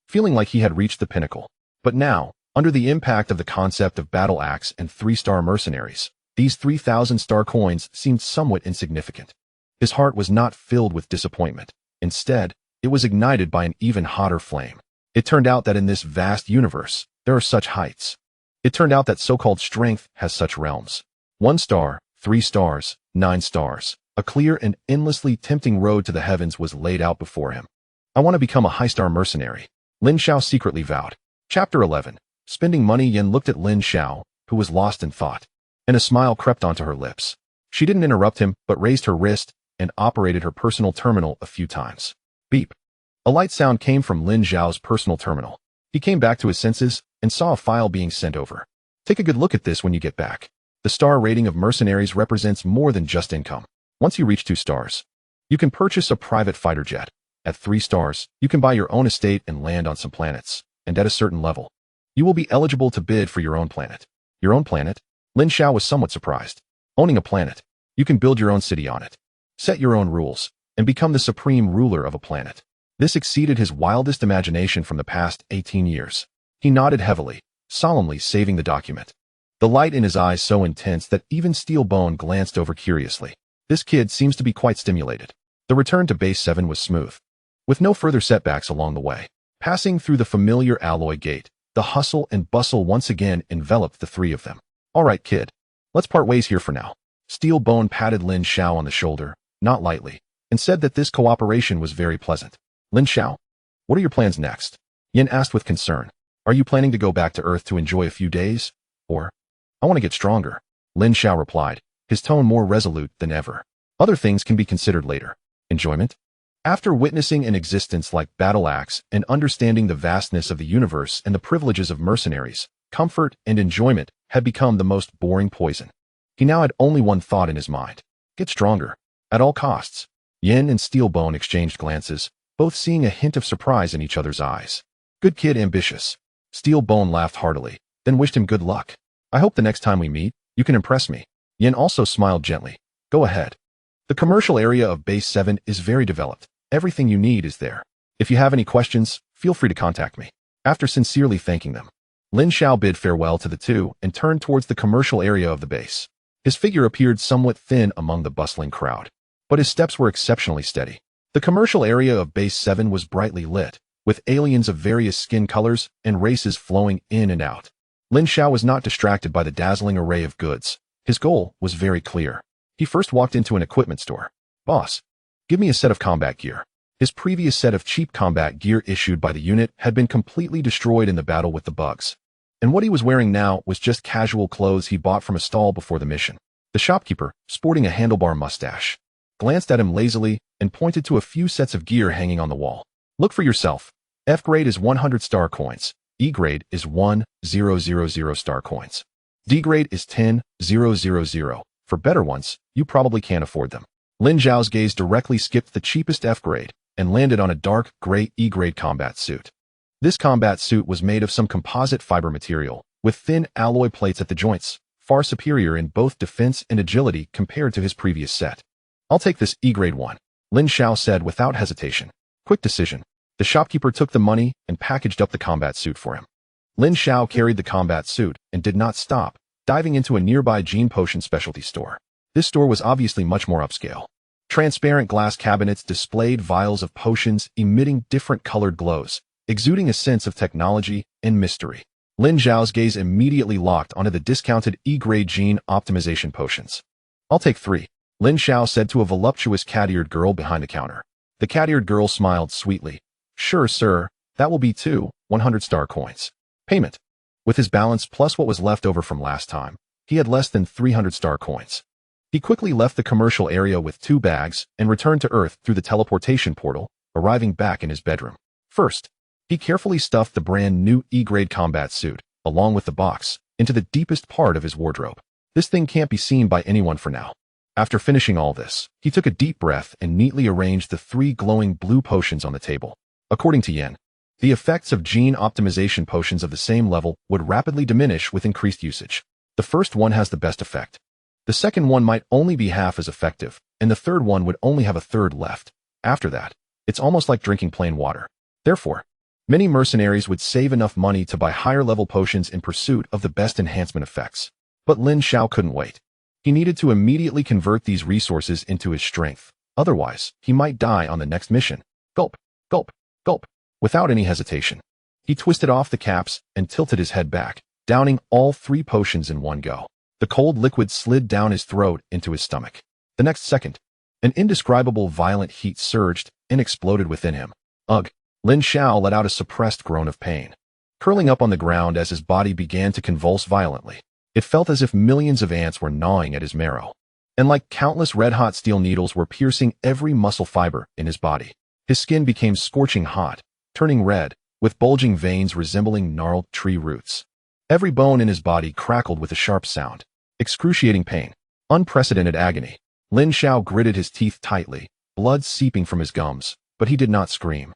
feeling like he had reached the pinnacle. But now, under the impact of the concept of Battle Axe and 3-star mercenaries, these 3,000 star coins seemed somewhat insignificant. His heart was not filled with disappointment. Instead, it was ignited by an even hotter flame. It turned out that in this vast universe, there are such heights. It turned out that so-called strength has such realms. 1 star, 3 stars, 9 stars. A clear and endlessly tempting road to the heavens was laid out before him. I want to become a high-star mercenary, Lin Xiao secretly vowed. Chapter 11. Spending money. Yin looked at Lin Xiao, who was lost in thought, and a smile crept onto her lips. She didn't interrupt him, but raised her wrist and operated her personal terminal a few times. Beep. A light sound came from Lin Xiao's personal terminal. He came back to his senses and saw a file being sent over. Take a good look at this when you get back. The star rating of mercenaries represents more than just income. Once you reach 2 stars, you can purchase a private fighter jet. At 3 stars, you can buy your own estate and land on some planets. And at a certain level, you will be eligible to bid for your own planet. Your own planet? Lin Xiao was somewhat surprised. Owning a planet, you can build your own city on it, set your own rules, and become the supreme ruler of a planet. This exceeded his wildest imagination from the past 18 years. He nodded heavily, solemnly saving the document. The light in his eyes so intense that even Steelbone glanced over curiously. This kid seems to be quite stimulated. The return to Base 7 was smooth, with no further setbacks along the way. Passing through the familiar alloy gate, the hustle and bustle once again enveloped the 3 of them. All right, kid. Let's part ways here for now. Steelbone patted Lin Xiao on the shoulder, not lightly, and said that this cooperation was very pleasant. Lin Xiao, what are your plans next? Yin asked with concern. Are you planning to go back to Earth to enjoy a few days? Or, I want to get stronger, Lin Xiao replied, his tone more resolute than ever. Other things can be considered later. Enjoyment? After witnessing an existence like Battle Axe and understanding the vastness of the universe and the privileges of mercenaries, comfort and enjoyment had become the most boring poison. He now had only one thought in his mind. Get stronger. At all costs. Yin and Steelbone exchanged glances, both seeing a hint of surprise in each other's eyes. Good kid, ambitious. Steelbone laughed heartily, then wished him good luck. I hope the next time we meet, you can impress me. Yin also smiled gently. Go ahead. The commercial area of Base 7 is very developed. Everything you need is there. If you have any questions, feel free to contact me. After sincerely thanking them, Lin Xiao bid farewell to the 2 and turned towards the commercial area of the base. His figure appeared somewhat thin among the bustling crowd, but his steps were exceptionally steady. The commercial area of Base 7 was brightly lit, with aliens of various skin colors and races flowing in and out. Lin Xiao was not distracted by the dazzling array of goods. His goal was very clear. He first walked into an equipment store. Boss, give me a set of combat gear. His previous set of cheap combat gear issued by the unit had been completely destroyed in the battle with the bugs. and what he was wearing now was just casual clothes he bought from a stall before the mission. The shopkeeper, sporting a handlebar mustache, glanced at him lazily and pointed to a few sets of gear hanging on the wall. Look for yourself. F grade is 100 star coins. E grade is 1000 star coins. D grade is 10,000. For better ones, you probably can't afford them. Lin Xiao's gaze directly skipped the cheapest F grade and landed on a dark gray E grade combat suit. This combat suit was made of some composite fiber material, with thin alloy plates at the joints, far superior in both defense and agility compared to his previous set. I'll take this E grade one, Lin Xiao said without hesitation. Quick decision. The shopkeeper took the money and packaged up the combat suit for him. Lin Xiao carried the combat suit and did not stop, diving into a nearby gene potion specialty store. This store was obviously much more upscale. Transparent glass cabinets displayed vials of potions emitting different colored glows, exuding a sense of technology and mystery. Lin Xiao's gaze immediately locked onto the discounted E-grade gene optimization potions. I'll take 3, Lin Xiao said to a voluptuous cat-eared girl behind the counter. The cat-eared girl smiled sweetly. Sure, sir, that will be 2 100-star coins. Payment. With his balance plus what was left over from last time, he had less than 300-star coins. He quickly left the commercial area with 2 bags and returned to Earth through the teleportation portal, arriving back in his bedroom. First, he carefully stuffed the brand new E-grade combat suit, along with the box, into the deepest part of his wardrobe. This thing can't be seen by anyone for now. After finishing all this, he took a deep breath and neatly arranged the 3 glowing blue potions on the table. According to Yen, the effects of gene optimization potions of the same level would rapidly diminish with increased usage. The first one has the best effect. The second one might only be half as effective, and the third one would only have a third left. After that, it's almost like drinking plain water. Therefore, many mercenaries would save enough money to buy higher-level potions in pursuit of the best enhancement effects. But Lin Xiao couldn't wait. He needed to immediately convert these resources into his strength. Otherwise, he might die on the next mission. Gulp, gulp, gulp. Without any hesitation, he twisted off the caps and tilted his head back, downing all 3 potions in one go. The cold liquid slid down his throat into his stomach. The next second, an indescribable violent heat surged and exploded within him. Ugh! Lin Xiao let out a suppressed groan of pain, curling up on the ground as his body began to convulse violently. It felt as if millions of ants were gnawing at his marrow, and like countless red-hot steel needles were piercing every muscle fiber in his body. His skin became scorching hot, turning red, with bulging veins resembling gnarled tree roots. Every bone in his body crackled with a sharp sound. Excruciating pain. Unprecedented agony. Lin Xiao gritted his teeth tightly, blood seeping from his gums, but he did not scream.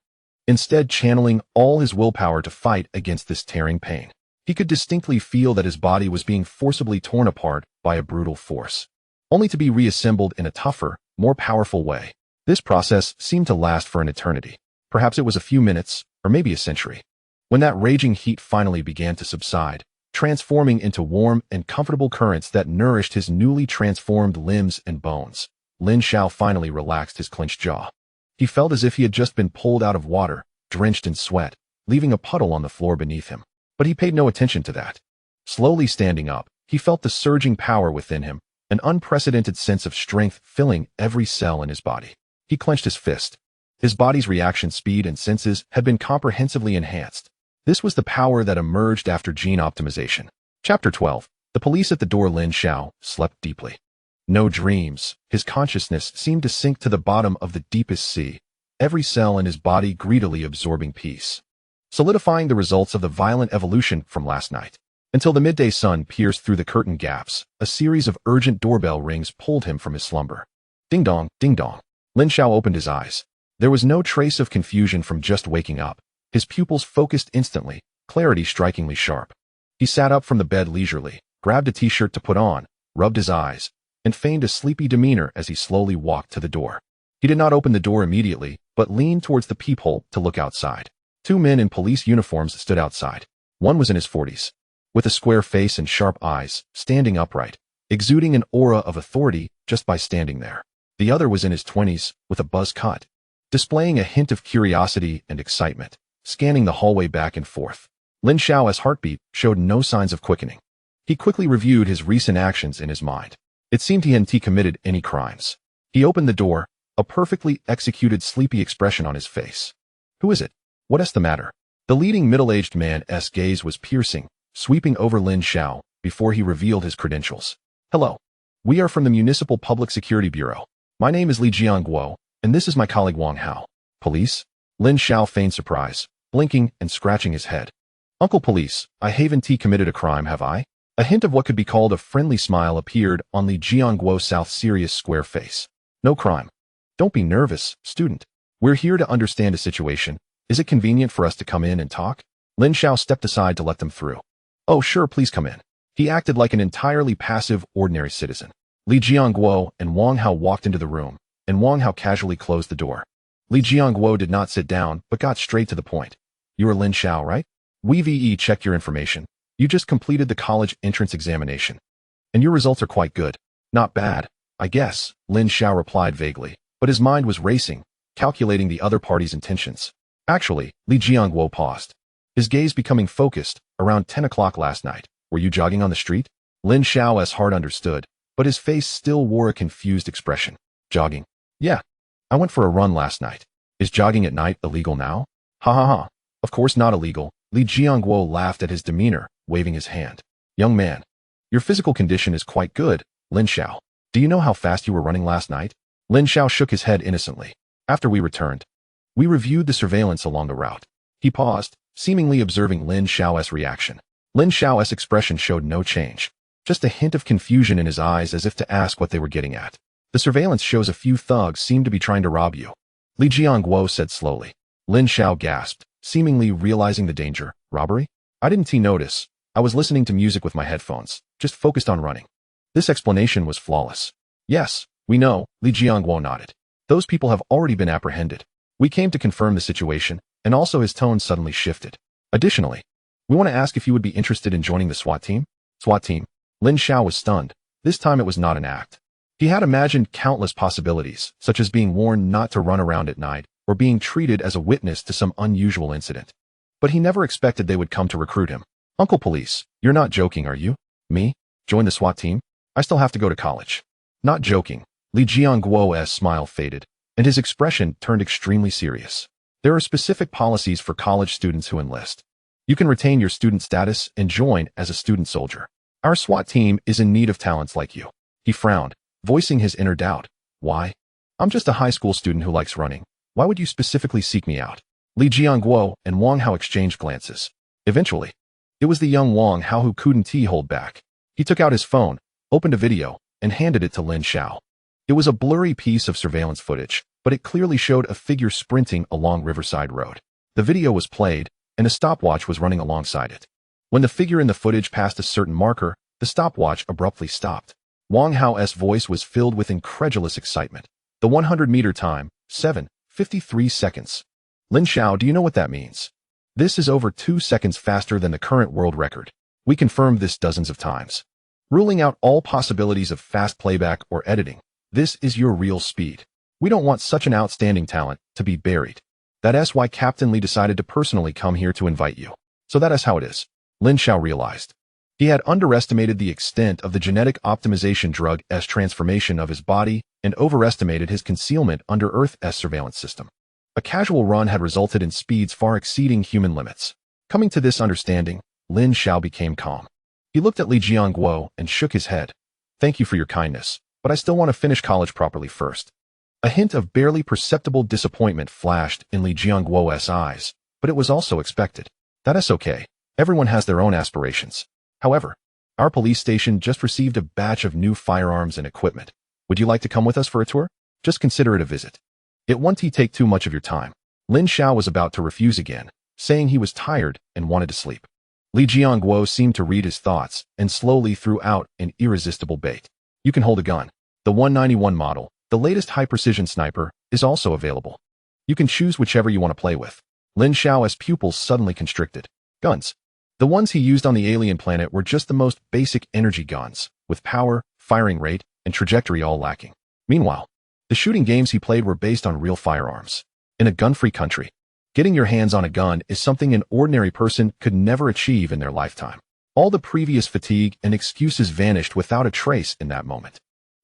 Instead, channeling all his willpower to fight against this tearing pain. He could distinctly feel that his body was being forcibly torn apart by a brutal force, only to be reassembled in a tougher, more powerful way. This process seemed to last for an eternity. Perhaps it was a few minutes, or maybe a century. When that raging heat finally began to subside, transforming into warm and comfortable currents that nourished his newly transformed limbs and bones, Lin Xiao finally relaxed his clenched jaw. He felt as if he had just been pulled out of water, drenched in sweat, leaving a puddle on the floor beneath him. But he paid no attention to that. Slowly standing up, he felt the surging power within him, an unprecedented sense of strength filling every cell in his body. He clenched his fist. His body's reaction speed and senses had been comprehensively enhanced. This was the power that emerged after gene optimization. Chapter 12. The police at the door. Lin Xiao slept deeply. No dreams. His consciousness seemed to sink to the bottom of the deepest sea, every cell in his body greedily absorbing peace, solidifying the results of the violent evolution from last night. Until the midday sun pierced through the curtain gaps, a series of urgent doorbell rings pulled him from his slumber. Ding dong, ding dong. Lin Xiao opened his eyes. There was no trace of confusion from just waking up. His pupils focused instantly, clarity strikingly sharp. He sat up from the bed leisurely, grabbed a t-shirt to put on, rubbed his eyes, and feigned a sleepy demeanor as he slowly walked to the door. He did not open the door immediately, but leaned towards the peephole to look outside. 2 men in police uniforms stood outside. One was in his 40s, with a square face and sharp eyes, standing upright, exuding an aura of authority just by standing there. The other was in his 20s, with a buzz cut, displaying a hint of curiosity and excitement, scanning the hallway back and forth. Lin Xiao's heartbeat showed no signs of quickening. He quickly reviewed his recent actions in his mind. It seemed he hadn't committed any crimes. He opened the door, a perfectly executed sleepy expression on his face. Who is it? What's the matter? The leading middle-aged man's gaze was piercing, sweeping over Lin Xiao before he revealed his credentials. Hello. We are from the Municipal Public Security Bureau. My name is Li Jiangguo, and this is my colleague Wang Hao. Police? Lin Xiao feigned surprise, blinking and scratching his head. Uncle Police, I haven't committed a crime, have I? A hint of what could be called a friendly smile appeared on Li Jiangguo's serious square face. No crime. Don't be nervous, student. We're here to understand a situation. Is it convenient for us to come in and talk? Lin Xiao stepped aside to let them through. Oh, sure, please come in. He acted like an entirely passive, ordinary citizen. Li Jiangguo and Wang Hao walked into the room, and Wang Hao casually closed the door. Li Jiangguo did not sit down, but got straight to the point. You are Lin Xiao, right? We've checked your information. You just completed the college entrance examination. And your results are quite good. Not bad, I guess, Lin Xiao replied vaguely, but his mind was racing, calculating the other party's intentions. Actually, Li Jiangguo paused, his gaze becoming focused. Around 10 o'clock last night, were you jogging on the street? Lin Xiao's heart understood, but his face still wore a confused expression. Jogging? Yeah. I went for a run last night. Is jogging at night illegal now? Ha ha ha. Of course not illegal. Li Jiangguo laughed at his demeanor, waving his hand. Young man, your physical condition is quite good, Lin Xiao. Do you know how fast you were running last night? Lin Xiao shook his head innocently. After we returned, we reviewed the surveillance along the route. He paused, seemingly observing Lin Xiao's reaction. Lin Xiao's expression showed no change, just a hint of confusion in his eyes as if to ask what they were getting at. The surveillance shows a few thugs seem to be trying to rob you, Li Jiangguo said slowly. Lin Xiao gasped, seemingly realizing the danger. Robbery? I didn't notice. I was listening to music with my headphones, just focused on running. This explanation was flawless. Yes, we know, Li Jiangguo nodded. Those people have already been apprehended. We came to confirm the situation, and also his tone suddenly shifted. Additionally, we want to ask if you would be interested in joining the SWAT team? SWAT team? Lin Xiao was stunned. This time it was not an act. He had imagined countless possibilities, such as being warned not to run around at night, or being treated as a witness to some unusual incident. But he never expected they would come to recruit him. Uncle Police, you're not joking, are you? Me? Join the SWAT team? I still have to go to college. Not joking. Li Jiangguo's smile faded, and his expression turned extremely serious. There are specific policies for college students who enlist. You can retain your student status and join as a student soldier. Our SWAT team is in need of talents like you. He frowned, voicing his inner doubt. Why? I'm just a high school student who likes running. Why would you specifically seek me out? Li Jiangguo and Wang Hao exchanged glances. Eventually, it was the young Wang Hao who couldn't hold back. He took out his phone, opened a video, and handed it to Lin Xiao. It was a blurry piece of surveillance footage, but it clearly showed a figure sprinting along Riverside Road. The video was played, and a stopwatch was running alongside it. When the figure in the footage passed a certain marker, the stopwatch abruptly stopped. Wang Hao's voice was filled with incredulous excitement. The 100-meter time, 7:53 seconds. Lin Xiao, do you know what that means? This is over 2 seconds faster than the current world record. We confirmed this dozens of times. Ruling out all possibilities of fast playback or editing, this is your real speed. We don't want such an outstanding talent to be buried. That's why Captain Li decided to personally come here to invite you. So that is how it is. Lin Xiao realized. He had underestimated the extent of the genetic optimization drug's transformation of his body and overestimated his concealment under Earth's surveillance system. A casual run had resulted in speeds far exceeding human limits. Coming to this understanding, Lin Xiao became calm. He looked at Li Jiangguo and shook his head. Thank you for your kindness, but I still want to finish college properly first. A hint of barely perceptible disappointment flashed in Li Jiangguo's eyes, but it was also expected. That is okay. Everyone has their own aspirations. However, our police station just received a batch of new firearms and equipment. Would you like to come with us for a tour? Just consider it a visit. It won't take too much of your time. Lin Xiao was about to refuse again, saying he was tired and wanted to sleep. Li Jiangguo seemed to read his thoughts and slowly threw out an irresistible bait. You can hold a gun. The 191 model, the latest high-precision sniper, is also available. You can choose whichever you want to play with. Lin Xiao's pupils suddenly constricted. Guns. The ones he used on the alien planet were just the most basic energy guns, with power, firing rate, and trajectory all lacking. Meanwhile, the shooting games he played were based on real firearms. In a gun-free country, getting your hands on a gun is something an ordinary person could never achieve in their lifetime. All the previous fatigue and excuses vanished without a trace in that moment.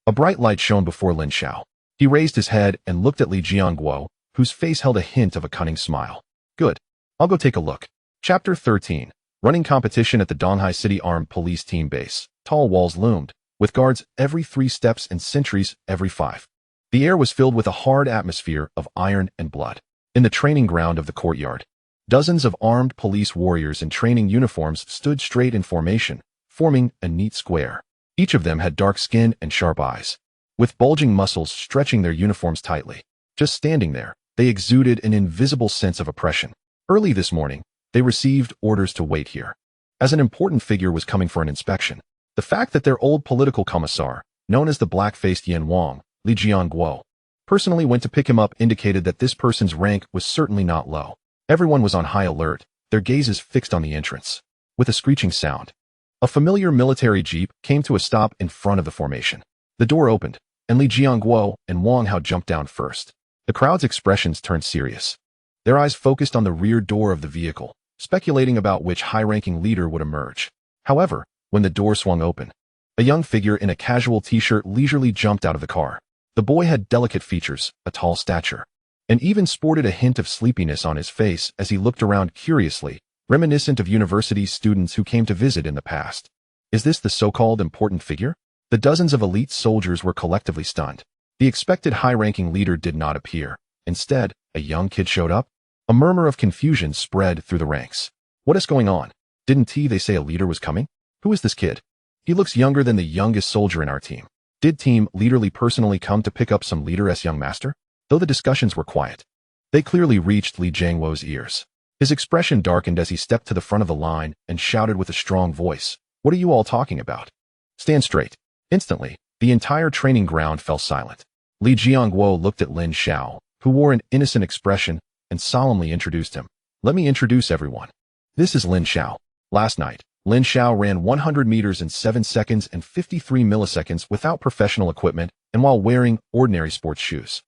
A bright light shone before Lin Xiao. He raised his head and looked at Li Jiangguo, whose face held a hint of a cunning smile. Good. I'll go take a look. Chapter 13. Running competition at the Donghai City Armed Police Team base. Tall walls loomed, with guards every 3 steps and sentries every 5. The air was filled with a hard atmosphere of iron and blood. In the training ground of the courtyard, dozens of armed police warriors in training uniforms stood straight in formation, forming a neat square. Each of them had dark skin and sharp eyes, with bulging muscles stretching their uniforms tightly. Just standing there, they exuded an invisible sense of oppression. Early this morning, they received orders to wait here, as an important figure was coming for an inspection. The fact that their old political commissar, known as the black-faced Yan Wang, Lin Xiao, personally went to pick him up indicated that this person's rank was certainly not low. Everyone was on high alert, their gazes fixed on the entrance. With a screeching sound, a familiar military jeep came to a stop in front of the formation. The door opened, and Lin Xiao and Wang Hao jumped down first. The crowd's expressions turned serious. Their eyes focused on the rear door of the vehicle, speculating about which high-ranking leader would emerge. However, when the door swung open, a young figure in a casual t-shirt leisurely jumped out of the car. The boy had delicate features, a tall stature, and even sported a hint of sleepiness on his face as he looked around curiously, reminiscent of university students who came to visit in the past. Is this the so-called important figure? The dozens of elite soldiers were collectively stunned. The expected high-ranking leader did not appear. Instead, a young kid showed up. A murmur of confusion spread through the ranks. What is going on? Didn't they say a leader was coming? Who is this kid? He looks younger than the youngest soldier in our team. Did Team Leaderly personally come to pick up some leader's young master? Though the discussions were quiet, they clearly reached Li Jiangwo's ears. His expression darkened as he stepped to the front of the line and shouted with a strong voice, "What are you all talking about? Stand straight." Instantly, the entire training ground fell silent. Li Jiangwo looked at Lin Xiao, who wore an innocent expression, and solemnly introduced him. "Let me introduce everyone. This is Lin Xiao." Last night, Lin Xiao ran 100 meters in 7 seconds and 53 milliseconds without professional equipment and while wearing ordinary sports shoes.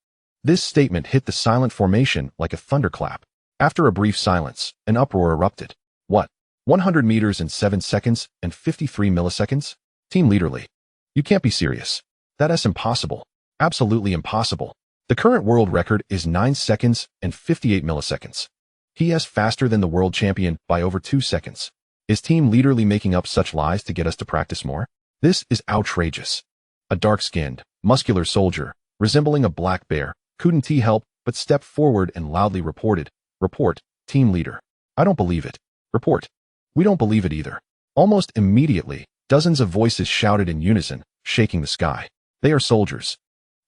This statement hit the silent formation like a thunderclap. After a brief silence, an uproar erupted. What? 100 meters in 7 seconds and 53 milliseconds? Team Leaderly. You can't be serious. That's impossible. Absolutely impossible. The current world record is 9 seconds and 58 milliseconds. He is faster than the world champion by over 2 seconds. Is Team Leaderly making up such lies to get us to practice more? This is outrageous. A dark-skinned, muscular soldier, resembling a black bear, couldn't help but step forward and loudly reported, "Report, Team Leader. I don't believe it. Report. We don't believe it either." Almost immediately, dozens of voices shouted in unison, shaking the sky. They are soldiers.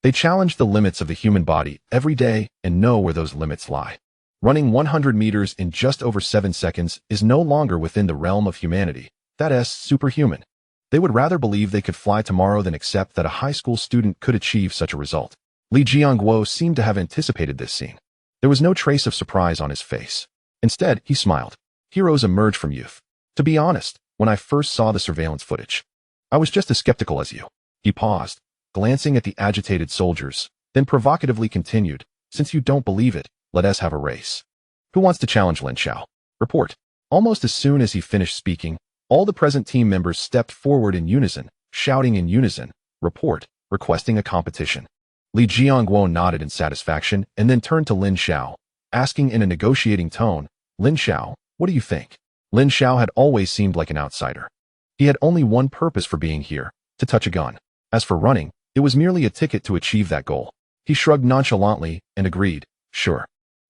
They challenge the limits of the human body every day and know where those limits lie. Running 100 meters in just over 7 seconds is no longer within the realm of humanity. That is superhuman. They would rather believe they could fly tomorrow than accept that a high school student could achieve such a result. Li Jiangwo seemed to have anticipated this scene. There was no trace of surprise on his face. Instead, he smiled. Heroes emerge from youth. To be honest, when I first saw the surveillance footage, I was just as skeptical as you. He paused, glancing at the agitated soldiers, then provocatively continued, "Since you don't believe it, let us have a race. Who wants to challenge Lin Xiao? Report." Almost as soon as he finished speaking, all the present team members stepped forward in unison, shouting in unison, "Report," requesting a competition. Li Jiangwo nodded in satisfaction and then turned to Lin Xiao, asking in a negotiating tone, "Lin Xiao, what do you think?" Lin Xiao had always seemed like an outsider. He had only one purpose for being here, to touch a gun. As for running, it was merely a ticket to achieve that goal. He shrugged nonchalantly and agreed, "Sure."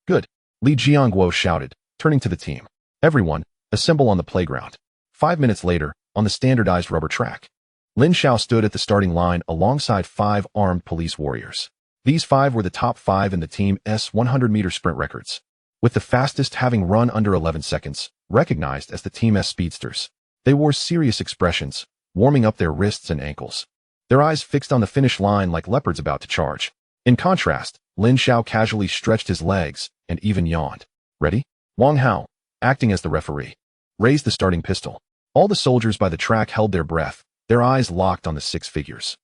"Good," Li Jiangwo shouted, turning to the team. "Everyone, assemble on the playground." 5 minutes later, on the standardized rubber track, Lin Xiao stood at the starting line alongside 5 armed police warriors. These 5 were the top 5 in the team's 100-meter sprint records, with the fastest having run under 11 seconds, recognized as the team's speedsters. They wore serious expressions, warming up their wrists and ankles, their eyes fixed on the finish line like leopards about to charge. In contrast, Lin Xiao casually stretched his legs and even yawned. "Ready?" Wang Hao, acting as the referee, raised the starting pistol. All the soldiers by the track held their breath, their eyes locked on the 6 figures.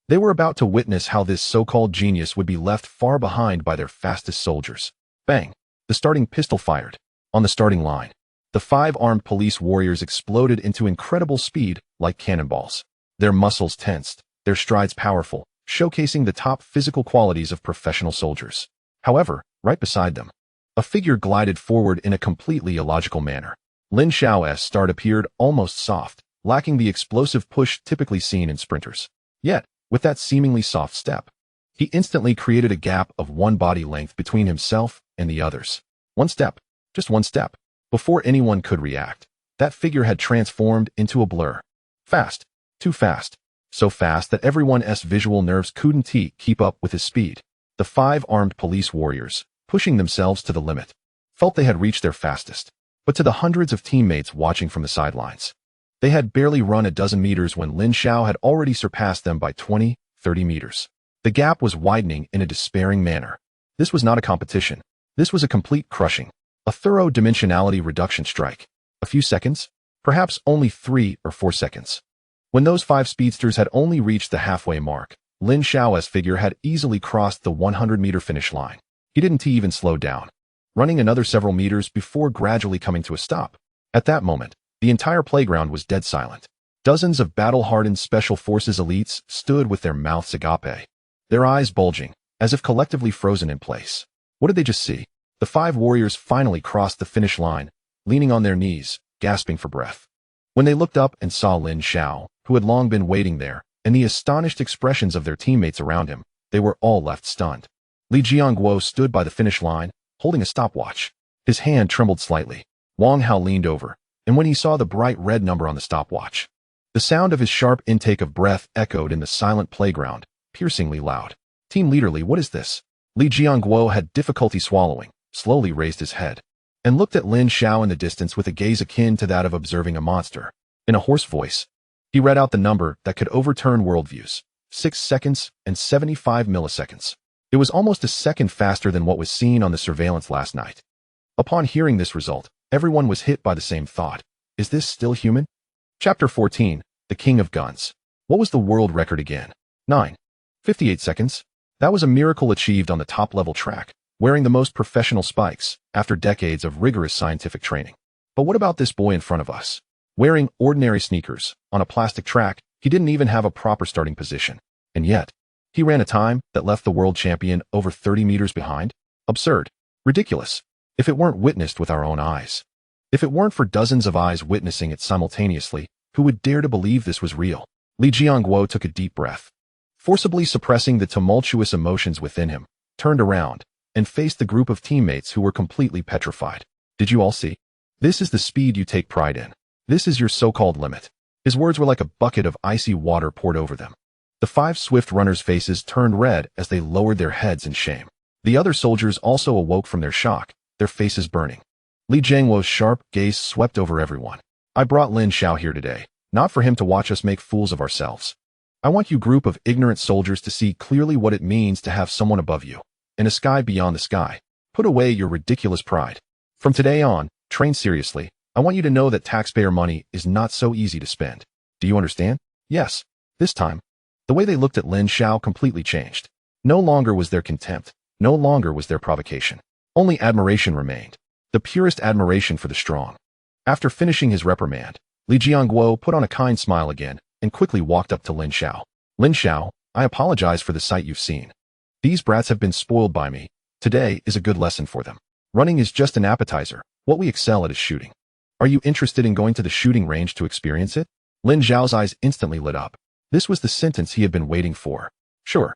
They were about to witness how this so-called genius would be left far behind by their fastest soldiers. Bang! The starting pistol fired. On the starting line, the 5 armed police warriors exploded into incredible speed like cannonballs. Their muscles tensed, their strides powerful, showcasing the top physical qualities of professional soldiers. However, right beside them, a figure glided forward in a completely illogical manner. Lin Xiao's start appeared almost soft, lacking the explosive push typically seen in sprinters. Yet, with that seemingly soft step, he instantly created a gap of one body length between himself and the others. One step, just one step. Before anyone could react, that figure had transformed into a blur. Fast, too fast, so fast that everyone's visual nerves couldn't keep up with his speed. The 5 armed police warriors, pushing themselves to the limit, felt they had reached their fastest. But to the hundreds of teammates watching from the sidelines, they had barely run a dozen meters when Lin Xiao had already surpassed them by 20, 30 meters. The gap was widening in a despairing manner. This was not a competition. This was a complete crushing, a thorough dimensionality reduction strike. A few seconds, perhaps only 3 or 4 seconds. When those 5 speedsters had only reached the halfway mark, Lin Xiao's figure had easily crossed the 100-meter finish line. He didn't even slow down, running another several meters before gradually coming to a stop. At that moment, the entire playground was dead silent. Dozens of battle-hardened Special Forces elites stood with their mouths agape, their eyes bulging, as if collectively frozen in place. What did they just see? The 5 warriors finally crossed the finish line, leaning on their knees, gasping for breath. When they looked up and saw Lin Xiao, who had long been waiting there, and the astonished expressions of their teammates around him, they were all left stunned. Li Jiangguo stood by the finish line, holding a stopwatch. His hand trembled slightly. Wang Hao leaned over, and when he saw the bright red number on the stopwatch, the sound of his sharp intake of breath echoed in the silent playground, piercingly loud. Team Leader Li, what is this? Li Jiangguo had difficulty swallowing, slowly raised his head, and looked at Lin Xiao in the distance with a gaze akin to that of observing a monster. In a hoarse voice, he read out the number that could overturn worldviews. 6 seconds and 75 milliseconds. It was almost a second faster than what was seen on the surveillance last night. Upon hearing this result, everyone was hit by the same thought. Is this still human? Chapter 14, The King of Guns. What was the world record again? 9:58 seconds. That was a miracle achieved on the top-level track, wearing the most professional spikes, after decades of rigorous scientific training. But what about this boy in front of us? Wearing ordinary sneakers, on a plastic track, he didn't even have a proper starting position. And yet, he ran a time that left the world champion over 30 meters behind? Absurd. Ridiculous. If it weren't witnessed with our own eyes. If it weren't for dozens of eyes witnessing it simultaneously, who would dare to believe this was real? Li Jiangguo took a deep breath, forcibly suppressing the tumultuous emotions within him, turned around, and faced the group of teammates who were completely petrified. Did you all see? This is the speed you take pride in. This is your so-called limit. His words were like a bucket of icy water poured over them. The 5 swift runners' faces turned red as they lowered their heads in shame. The other soldiers also awoke from their shock, their faces burning. Li Jiangguo's sharp gaze swept over everyone. I brought Lin Xiao here today, not for him to watch us make fools of ourselves. I want you group of ignorant soldiers to see clearly what it means to have someone above you, in a sky beyond the sky. Put away your ridiculous pride. From today on, train seriously. I want you to know that taxpayer money is not so easy to spend. Do you understand? Yes. This time, the way they looked at Lin Xiao completely changed. No longer was there contempt. No longer was there provocation. Only admiration remained. The purest admiration for the strong. After finishing his reprimand, Li Jiangguo put on a kind smile again and quickly walked up to Lin Xiao. Lin Xiao, I apologize for the sight you've seen. These brats have been spoiled by me. Today is a good lesson for them. Running is just an appetizer. What we excel at is shooting. Are you interested in going to the shooting range to experience it? Lin Xiao's eyes instantly lit up. This was the sentence he had been waiting for. Sure.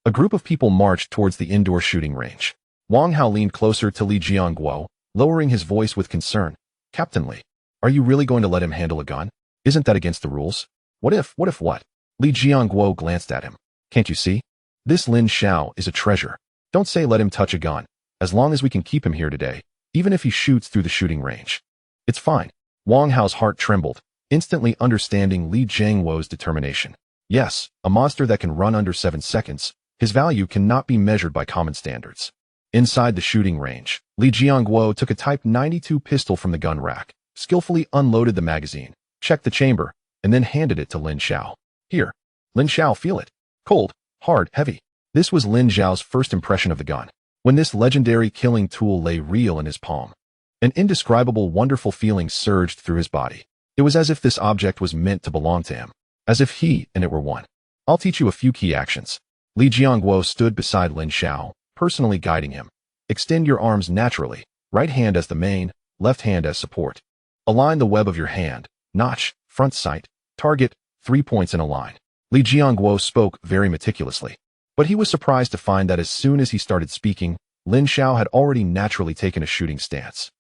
A group of people marched towards the indoor shooting range. Wang Hao leaned closer to Li Jiangguo, lowering his voice with concern. Captain Li, are you really going to let him handle a gun? Isn't that against the rules? What if what? Li Jiangguo glanced at him. Can't you see? This Lin Xiao is a treasure. Don't say let him touch a gun. As long as we can keep him here today, even if he shoots through the shooting range. It's fine. Wang Hao's heart trembled, instantly understanding Li Jiangguo's determination. Yes, a monster that can run under 7 seconds. His value cannot be measured by common standards. Inside the shooting range, Li Jiangguo took a Type 92 pistol from the gun rack, skillfully unloaded the magazine, checked the chamber, and then handed it to Lin Xiao. Here. Lin Xiao, feel it. Cold, hard, heavy. This was Lin Xiao's first impression of the gun. When this legendary killing tool lay real in his palm, an indescribable wonderful feeling surged through his body. It was as if this object was meant to belong to him, as if he and it were one. I'll teach you a few key actions. Li Jiangguo stood beside Lin Xiao, personally guiding him. Extend your arms naturally, right hand as the main, left hand as support. Align the web of your hand. Notch, front sight, target, 3 points in a line. Li Jiangguo spoke very meticulously. But he was surprised to find that as soon as he started speaking, Lin Xiao had already naturally taken a shooting stance.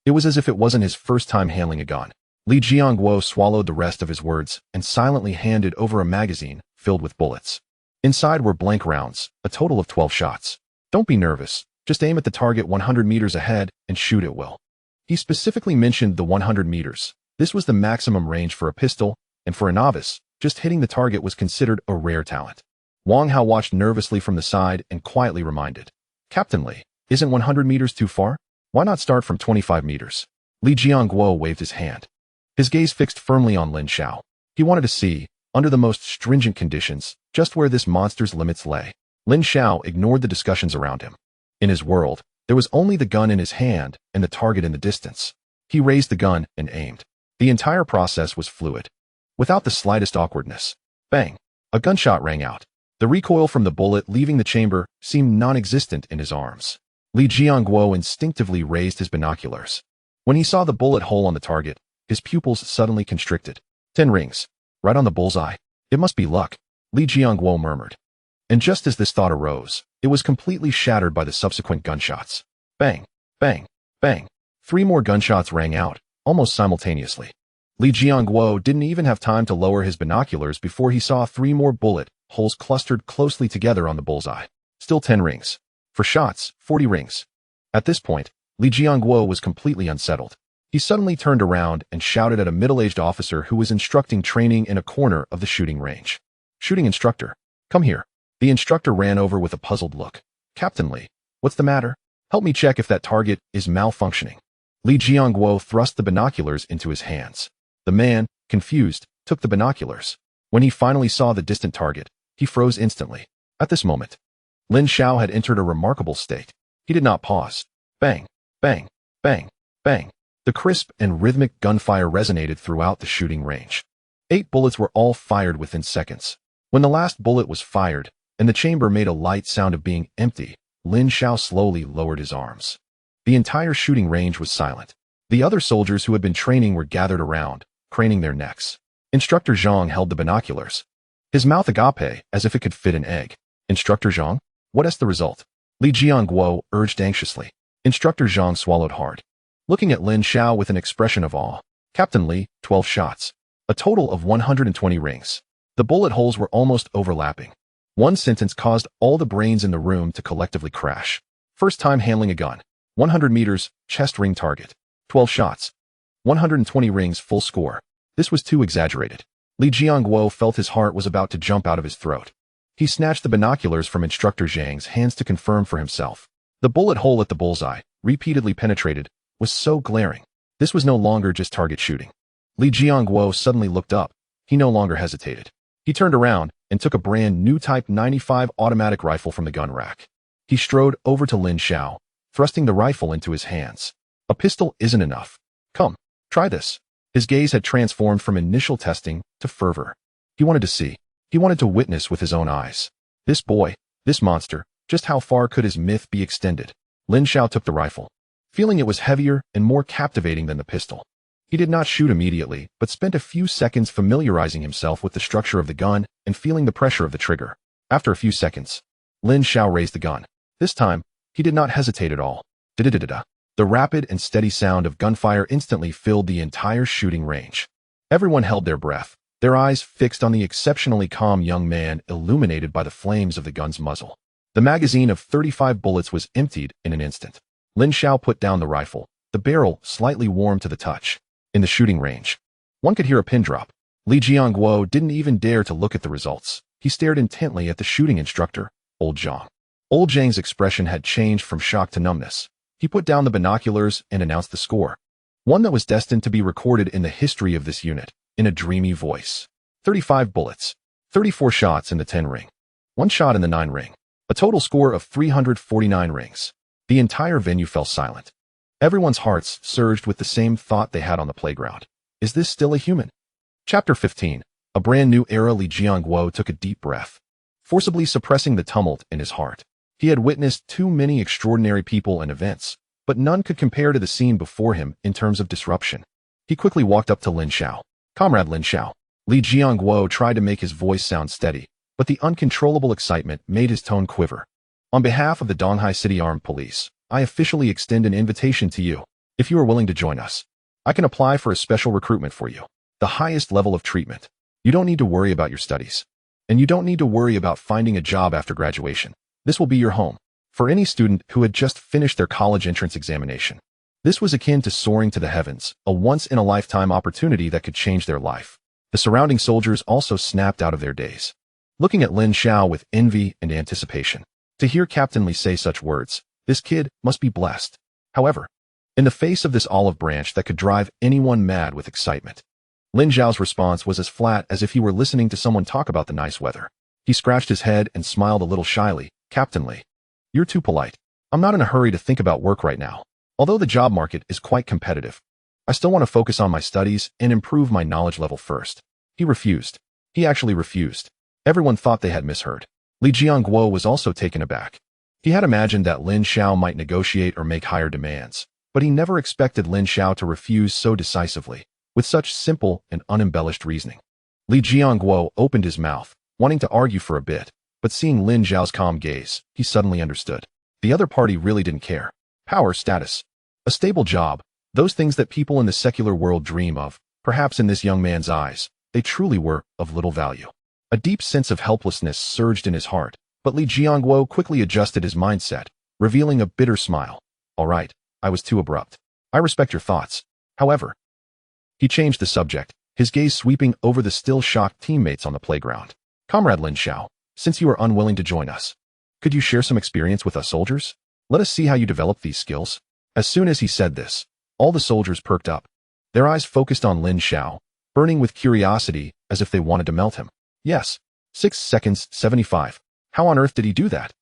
It was as if it wasn't his first time handling a gun. Li Jiangguo swallowed the rest of his words and silently handed over a magazine filled with bullets. Inside were blank rounds, a total of 12 shots. Don't be nervous. Just aim at the target 100 meters ahead and shoot at will. He specifically mentioned the 100 meters. This was the maximum range for a pistol, and for a novice, just hitting the target was considered a rare talent. Wang Hao watched nervously from the side and quietly reminded, Captain Li, isn't 100 meters too far? Why not start from 25 meters? Li Jiangguo waved his hand. His gaze fixed firmly on Lin Xiao. He wanted to see, under the most stringent conditions, just where this monster's limits lay. Lin Xiao ignored the discussions around him. In his world, there was only the gun in his hand and the target in the distance. He raised the gun and aimed. The entire process was fluid. Without the slightest awkwardness. Bang! A gunshot rang out. The recoil from the bullet leaving the chamber seemed non-existent in his arms. Li Jiangguo instinctively raised his binoculars. When he saw the bullet hole on the target, his pupils suddenly constricted. 10 rings. Right on the bullseye. It must be luck, Li Jiangguo murmured. And just as this thought arose, it was completely shattered by the subsequent gunshots. Bang! Bang! Bang! 3 more gunshots rang out, almost simultaneously. Li Jiangguo didn't even have time to lower his binoculars before he saw 3 more bullet holes clustered closely together on the bullseye. Still 10 rings. For shots, 40 rings. At this point, Li Jiangguo was completely unsettled. He suddenly turned around and shouted at a middle-aged officer who was instructing training in a corner of the shooting range. Shooting instructor, come here. The instructor ran over with a puzzled look. Captain Li, what's the matter? Help me check if that target is malfunctioning. Li Jiangguo thrust the binoculars into his hands. The man, confused, took the binoculars. When he finally saw the distant target, he froze instantly. At this moment, Lin Xiao had entered a remarkable state. He did not pause. Bang! Bang! Bang! Bang! The crisp and rhythmic gunfire resonated throughout the shooting range. 8 bullets were all fired within seconds. When the last bullet was fired, and the chamber made a light sound of being empty, Lin Xiao slowly lowered his arms. The entire shooting range was silent. The other soldiers who had been training were gathered around, craning their necks. Instructor Zhang held the binoculars. His mouth agape as if it could fit an egg. Instructor Zhang, what is the result? Li Jiangguo urged anxiously. Instructor Zhang swallowed hard, looking at Lin Xiao with an expression of awe. Captain Li, 12 shots. A total of 120 rings. The bullet holes were almost overlapping. One sentence caused all the brains in the room to collectively crash. First time handling a gun. 100 meters, chest ring target. 12 shots. 120 rings full score. This was too exaggerated. Li Jiangguo felt his heart was about to jump out of his throat. He snatched the binoculars from Instructor Zhang's hands to confirm for himself. The bullet hole at the bullseye, repeatedly penetrated, was so glaring. This was no longer just target shooting. Li Jiangguo suddenly looked up. He no longer hesitated. He turned around and took a brand new Type 95 automatic rifle from the gun rack. He strode over to Lin Xiao, thrusting the rifle into his hands. A pistol isn't enough. Come, try this. His gaze had transformed from initial testing to fervor. He wanted to see. He wanted to witness with his own eyes. This boy, this monster, just how far could his myth be extended? Lin Xiao took the rifle, feeling it was heavier and more captivating than the pistol. He did not shoot immediately, but spent a few seconds familiarizing himself with the structure of the gun and feeling the pressure of the trigger. After a few seconds, Lin Xiao raised the gun. This time, he did not hesitate at all. Da-da-da-da-da. The rapid and steady sound of gunfire instantly filled the entire shooting range. Everyone held their breath, their eyes fixed on the exceptionally calm young man illuminated by the flames of the gun's muzzle. The magazine of 35 bullets was emptied in an instant. Lin Xiao put down the rifle, the barrel slightly warm to the touch. In the shooting range, one could hear a pin drop. Li Jiangguo didn't even dare to look at the results. He stared intently at the shooting instructor, Old Zhang. Old Zhang's expression had changed from shock to numbness. He put down the binoculars and announced the score. One that was destined to be recorded in the history of this unit, in a dreamy voice. 35 bullets. 34 shots in the 10 ring. 1 shot in the 9 ring. A total score of 349 rings. The entire venue fell silent. Everyone's hearts surged with the same thought they had on the playground. Is this still a human? Chapter 15. A brand new era. Li Jiangguo took a deep breath, forcibly suppressing the tumult in his heart. He had witnessed too many extraordinary people and events, but none could compare to the scene before him in terms of disruption. He quickly walked up to Lin Xiao. Comrade Lin Xiao. Li Jiangguo tried to make his voice sound steady, but the uncontrollable excitement made his tone quiver. On behalf of the Donghai City Armed Police, I officially extend an invitation to you. If you are willing to join us, I can apply for a special recruitment for you. The highest level of treatment. You don't need to worry about your studies. And you don't need to worry about finding a job after graduation. This will be your home. For any student who had just finished their college entrance examination. This was akin to soaring to the heavens, a once-in-a-lifetime opportunity that could change their life. The surrounding soldiers also snapped out of their daze, looking at Lin Xiao with envy and anticipation. To hear Captain Li say such words, this kid must be blessed. However, in the face of this olive branch that could drive anyone mad with excitement, Lin Xiao's response was as flat as if he were listening to someone talk about the nice weather. He scratched his head and smiled a little shyly. Captain Li, you're too polite. I'm not in a hurry to think about work right now. Although the job market is quite competitive, I still want to focus on my studies and improve my knowledge level first. He refused. He actually refused. Everyone thought they had misheard. Li Jiangguo was also taken aback. He had imagined that Lin Xiao might negotiate or make higher demands, but he never expected Lin Xiao to refuse so decisively, with such simple and unembellished reasoning. Li Jiangguo opened his mouth, wanting to argue for a bit, but seeing Lin Xiao's calm gaze, he suddenly understood. The other party really didn't care. Power, status, a stable job, those things that people in the secular world dream of, perhaps in this young man's eyes, they truly were of little value. A deep sense of helplessness surged in his heart, but Li Jiangguo quickly adjusted his mindset, revealing a bitter smile. All right, I was too abrupt. I respect your thoughts. However, he changed the subject, his gaze sweeping over the still shocked teammates on the playground. Comrade Lin Xiao, since you are unwilling to join us, could you share some experience with us soldiers? Let us see how you develop these skills. As soon as he said this, all the soldiers perked up. Their eyes focused on Lin Xiao, burning with curiosity as if they wanted to melt him. Yes. 6 seconds, 75. How on earth did he do that?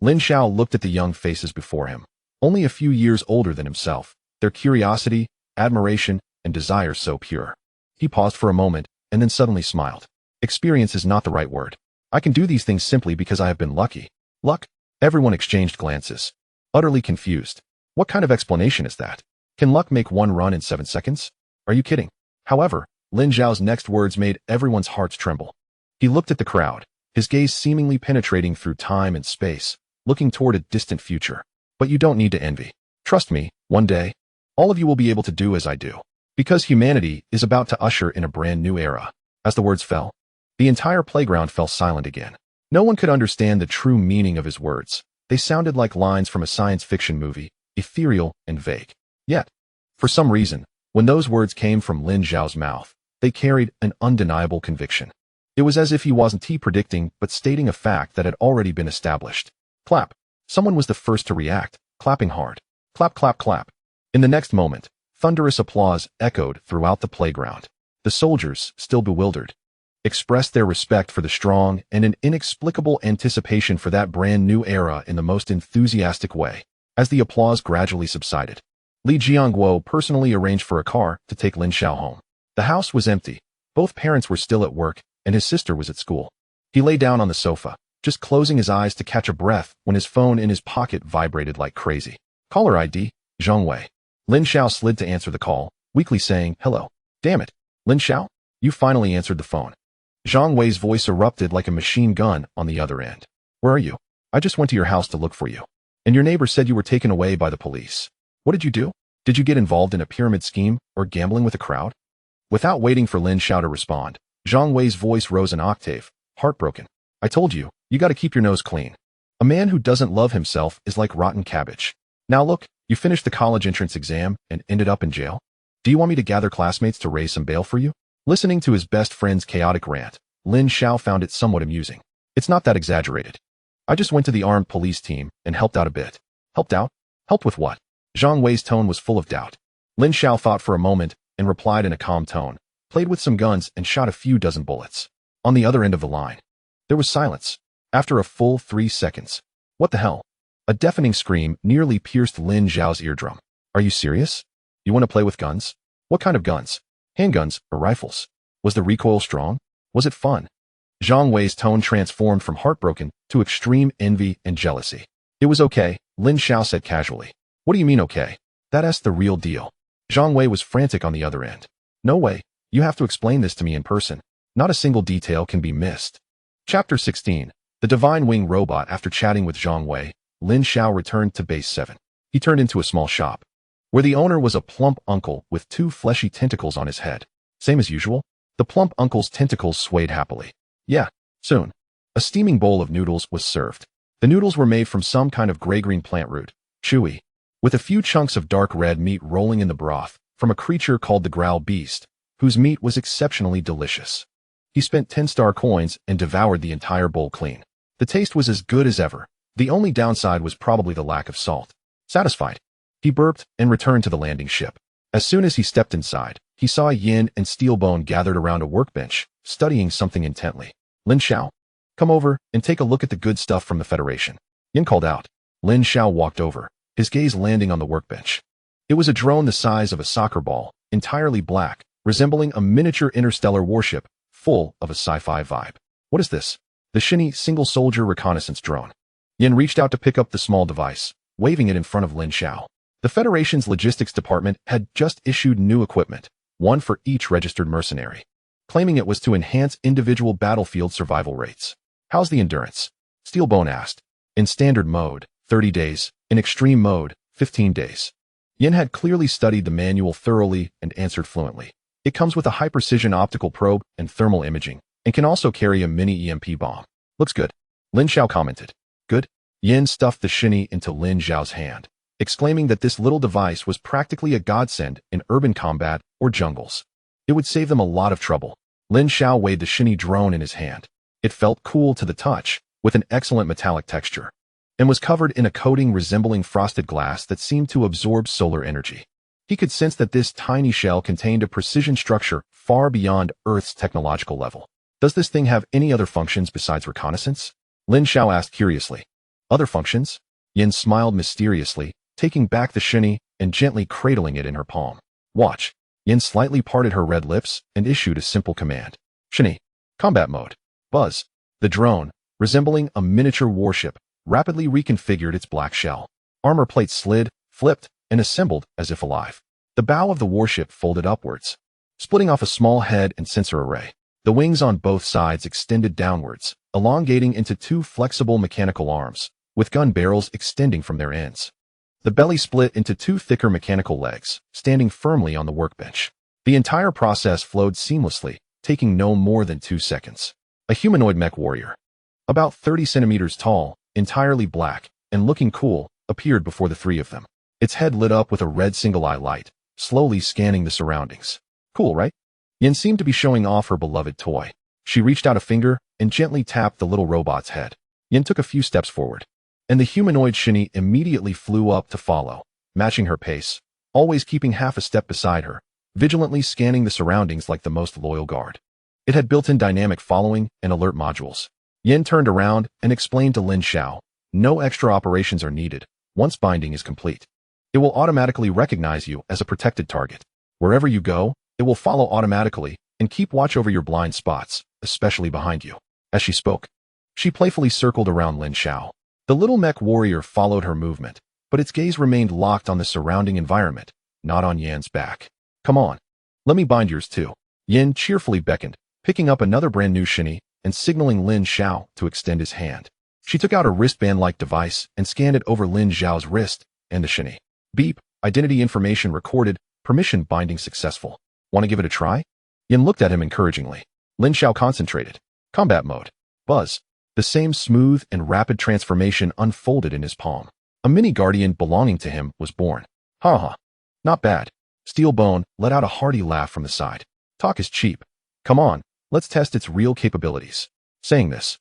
Lin Xiao looked at the young faces before him, only a few years older than himself, their curiosity, admiration, and desire so pure. He paused for a moment, and then suddenly smiled. Experience is not the right word. I can do these things simply because I have been lucky. Luck? Everyone exchanged glances, utterly confused. What kind of explanation is that? Can luck make one run in 7 seconds? Are you kidding? However, Lin Xiao's next words made everyone's hearts tremble. He looked at the crowd, his gaze seemingly penetrating through time and space, looking toward a distant future. But you don't need to envy. Trust me, one day, all of you will be able to do as I do. Because humanity is about to usher in a brand new era. As the words fell, the entire playground fell silent again. No one could understand the true meaning of his words. They sounded like lines from a science fiction movie, ethereal and vague. Yet, for some reason, when those words came from Lin Xiao's mouth, they carried an undeniable conviction. It was as if he wasn't predicting but stating a fact that had already been established. Clap. Someone was the first to react, clapping hard. Clap, clap, clap. In the next moment, thunderous applause echoed throughout the playground. The soldiers, still bewildered, expressed their respect for the strong and an inexplicable anticipation for that brand new era in the most enthusiastic way. As the applause gradually subsided, Li Jiangguo personally arranged for a car to take Lin Xiao home. The house was empty. Both parents were still at work, and his sister was at school. He lay down on the sofa, just closing his eyes to catch a breath when his phone in his pocket vibrated like crazy. Caller ID, Zhang Wei. Lin Xiao slid to answer the call, weakly saying, "Hello." "Damn it, Lin Xiao, you finally answered the phone." Zhang Wei's voice erupted like a machine gun on the other end. "Where are you? I just went to your house to look for you. And your neighbor said you were taken away by the police. What did you do? Did you get involved in a pyramid scheme or gambling with a crowd?" Without waiting for Lin Xiao to respond, Zhang Wei's voice rose an octave, heartbroken. "I told you, you gotta keep your nose clean. A man who doesn't love himself is like rotten cabbage. Now look, you finished the college entrance exam and ended up in jail. Do you want me to gather classmates to raise some bail for you?" Listening to his best friend's chaotic rant, Lin Xiao found it somewhat amusing. "It's not that exaggerated. I just went to the armed police team and helped out a bit." "Helped out? Helped with what?" Zhang Wei's tone was full of doubt. Lin Xiao thought for a moment and replied in a calm tone, "Played with some guns and shot a few dozen bullets." On the other end of the line, there was silence. After a full 3 seconds. "What the hell?" A deafening scream nearly pierced Lin Xiao's eardrum. "Are you serious? You want to play with guns? What kind of guns? Handguns or rifles? Was the recoil strong? Was it fun?" Zhang Wei's tone transformed from heartbroken to extreme envy and jealousy. "It was okay," Lin Xiao said casually. "What do you mean okay? That's the real deal." Zhang Wei was frantic on the other end. No way. You have to explain this to me in person. Not a single detail can be missed. Chapter 16. The Divine Wing Robot. After chatting with Zhang Wei, Lin Xiao returned to Base 7. He turned into a small shop, where the owner was a plump uncle with 2 fleshy tentacles on his head. Same as usual, the plump uncle's tentacles swayed happily. Yeah, soon. A steaming bowl of noodles was served. The noodles were made from some kind of gray-green plant root, chewy, with a few chunks of dark red meat rolling in the broth from a creature called the Growl Beast, whose meat was exceptionally delicious. He spent 10-star coins and devoured the entire bowl clean. The taste was as good as ever. The only downside was probably the lack of salt. Satisfied, he burped and returned to the landing ship. As soon as he stepped inside, he saw Yin and Steelbone gathered around a workbench, studying something intently. Lin Xiao, come over and take a look at the good stuff from the Federation. Yin called out. Lin Xiao walked over, his gaze landing on the workbench. It was a drone the size of a soccer ball, entirely black, resembling a miniature interstellar warship, full of a sci-fi vibe. What is this? The Shinny single-soldier reconnaissance drone. Yin reached out to pick up the small device, waving it in front of Lin Xiao. The Federation's logistics department had just issued new equipment, one for each registered mercenary, claiming it was to enhance individual battlefield survival rates. How's the endurance? Steelbone asked. In standard mode, 30 days. In extreme mode, 15 days. Yin had clearly studied the manual thoroughly and answered fluently. It comes with a high-precision optical probe and thermal imaging, and can also carry a mini EMP bomb. Looks good. Lin Xiao commented. Good? Yin stuffed the Shinny into Lin Xiao's hand, exclaiming that this little device was practically a godsend in urban combat or jungles. It would save them a lot of trouble. Lin Xiao weighed the Shinny drone in his hand. It felt cool to the touch, with an excellent metallic texture, and was covered in a coating resembling frosted glass that seemed to absorb solar energy. He could sense that this tiny shell contained a precision structure far beyond Earth's technological level. Does this thing have any other functions besides reconnaissance? Lin Xiao asked curiously. Other functions? Yin smiled mysteriously, taking back the Shinny and gently cradling it in her palm. Watch. Yin slightly parted her red lips and issued a simple command. Shinny, combat mode. Buzz. The drone, resembling a miniature warship, rapidly reconfigured its black shell. Armor plates slid, flipped, and assembled as if alive. The bow of the warship folded upwards, splitting off a small head and sensor array. The wings on both sides extended downwards, elongating into 2 flexible mechanical arms, with gun barrels extending from their ends. The belly split into 2 thicker mechanical legs, standing firmly on the workbench. The entire process flowed seamlessly, taking no more than 2 seconds. A humanoid mech warrior, about 30 centimeters tall, entirely black, and looking cool, appeared before the 3 of them. Its head lit up with a red single-eye light, slowly scanning the surroundings. Cool, right? Yin seemed to be showing off her beloved toy. She reached out a finger and gently tapped the little robot's head. Yin took a few steps forward, and the humanoid Shinny immediately flew up to follow, matching her pace, always keeping half a step beside her, vigilantly scanning the surroundings like the most loyal guard. It had built-in dynamic following and alert modules. Yin turned around and explained to Lin Xiao, no extra operations are needed. Once binding is complete, it will automatically recognize you as a protected target. Wherever you go, it will follow automatically and keep watch over your blind spots, especially behind you. As she spoke, she playfully circled around Lin Xiao. The little mech warrior followed her movement, but its gaze remained locked on the surrounding environment, not on Yan's back. Come on. Let me bind yours too. Yin cheerfully beckoned, picking up another brand new Shinny and signaling Lin Xiao to extend his hand. She took out a wristband-like device and scanned it over Lin Xiao's wrist and the Shinny. Beep, identity information recorded, permission binding successful. Want to give it a try? Yin looked at him encouragingly. Lin Xiao concentrated. Combat mode. Buzz. The same smooth and rapid transformation unfolded in his palm. A mini guardian belonging to him was born. Ha ha. Not bad. Steelbone let out a hearty laugh from the side. Talk is cheap. Come on, let's test its real capabilities. Saying this,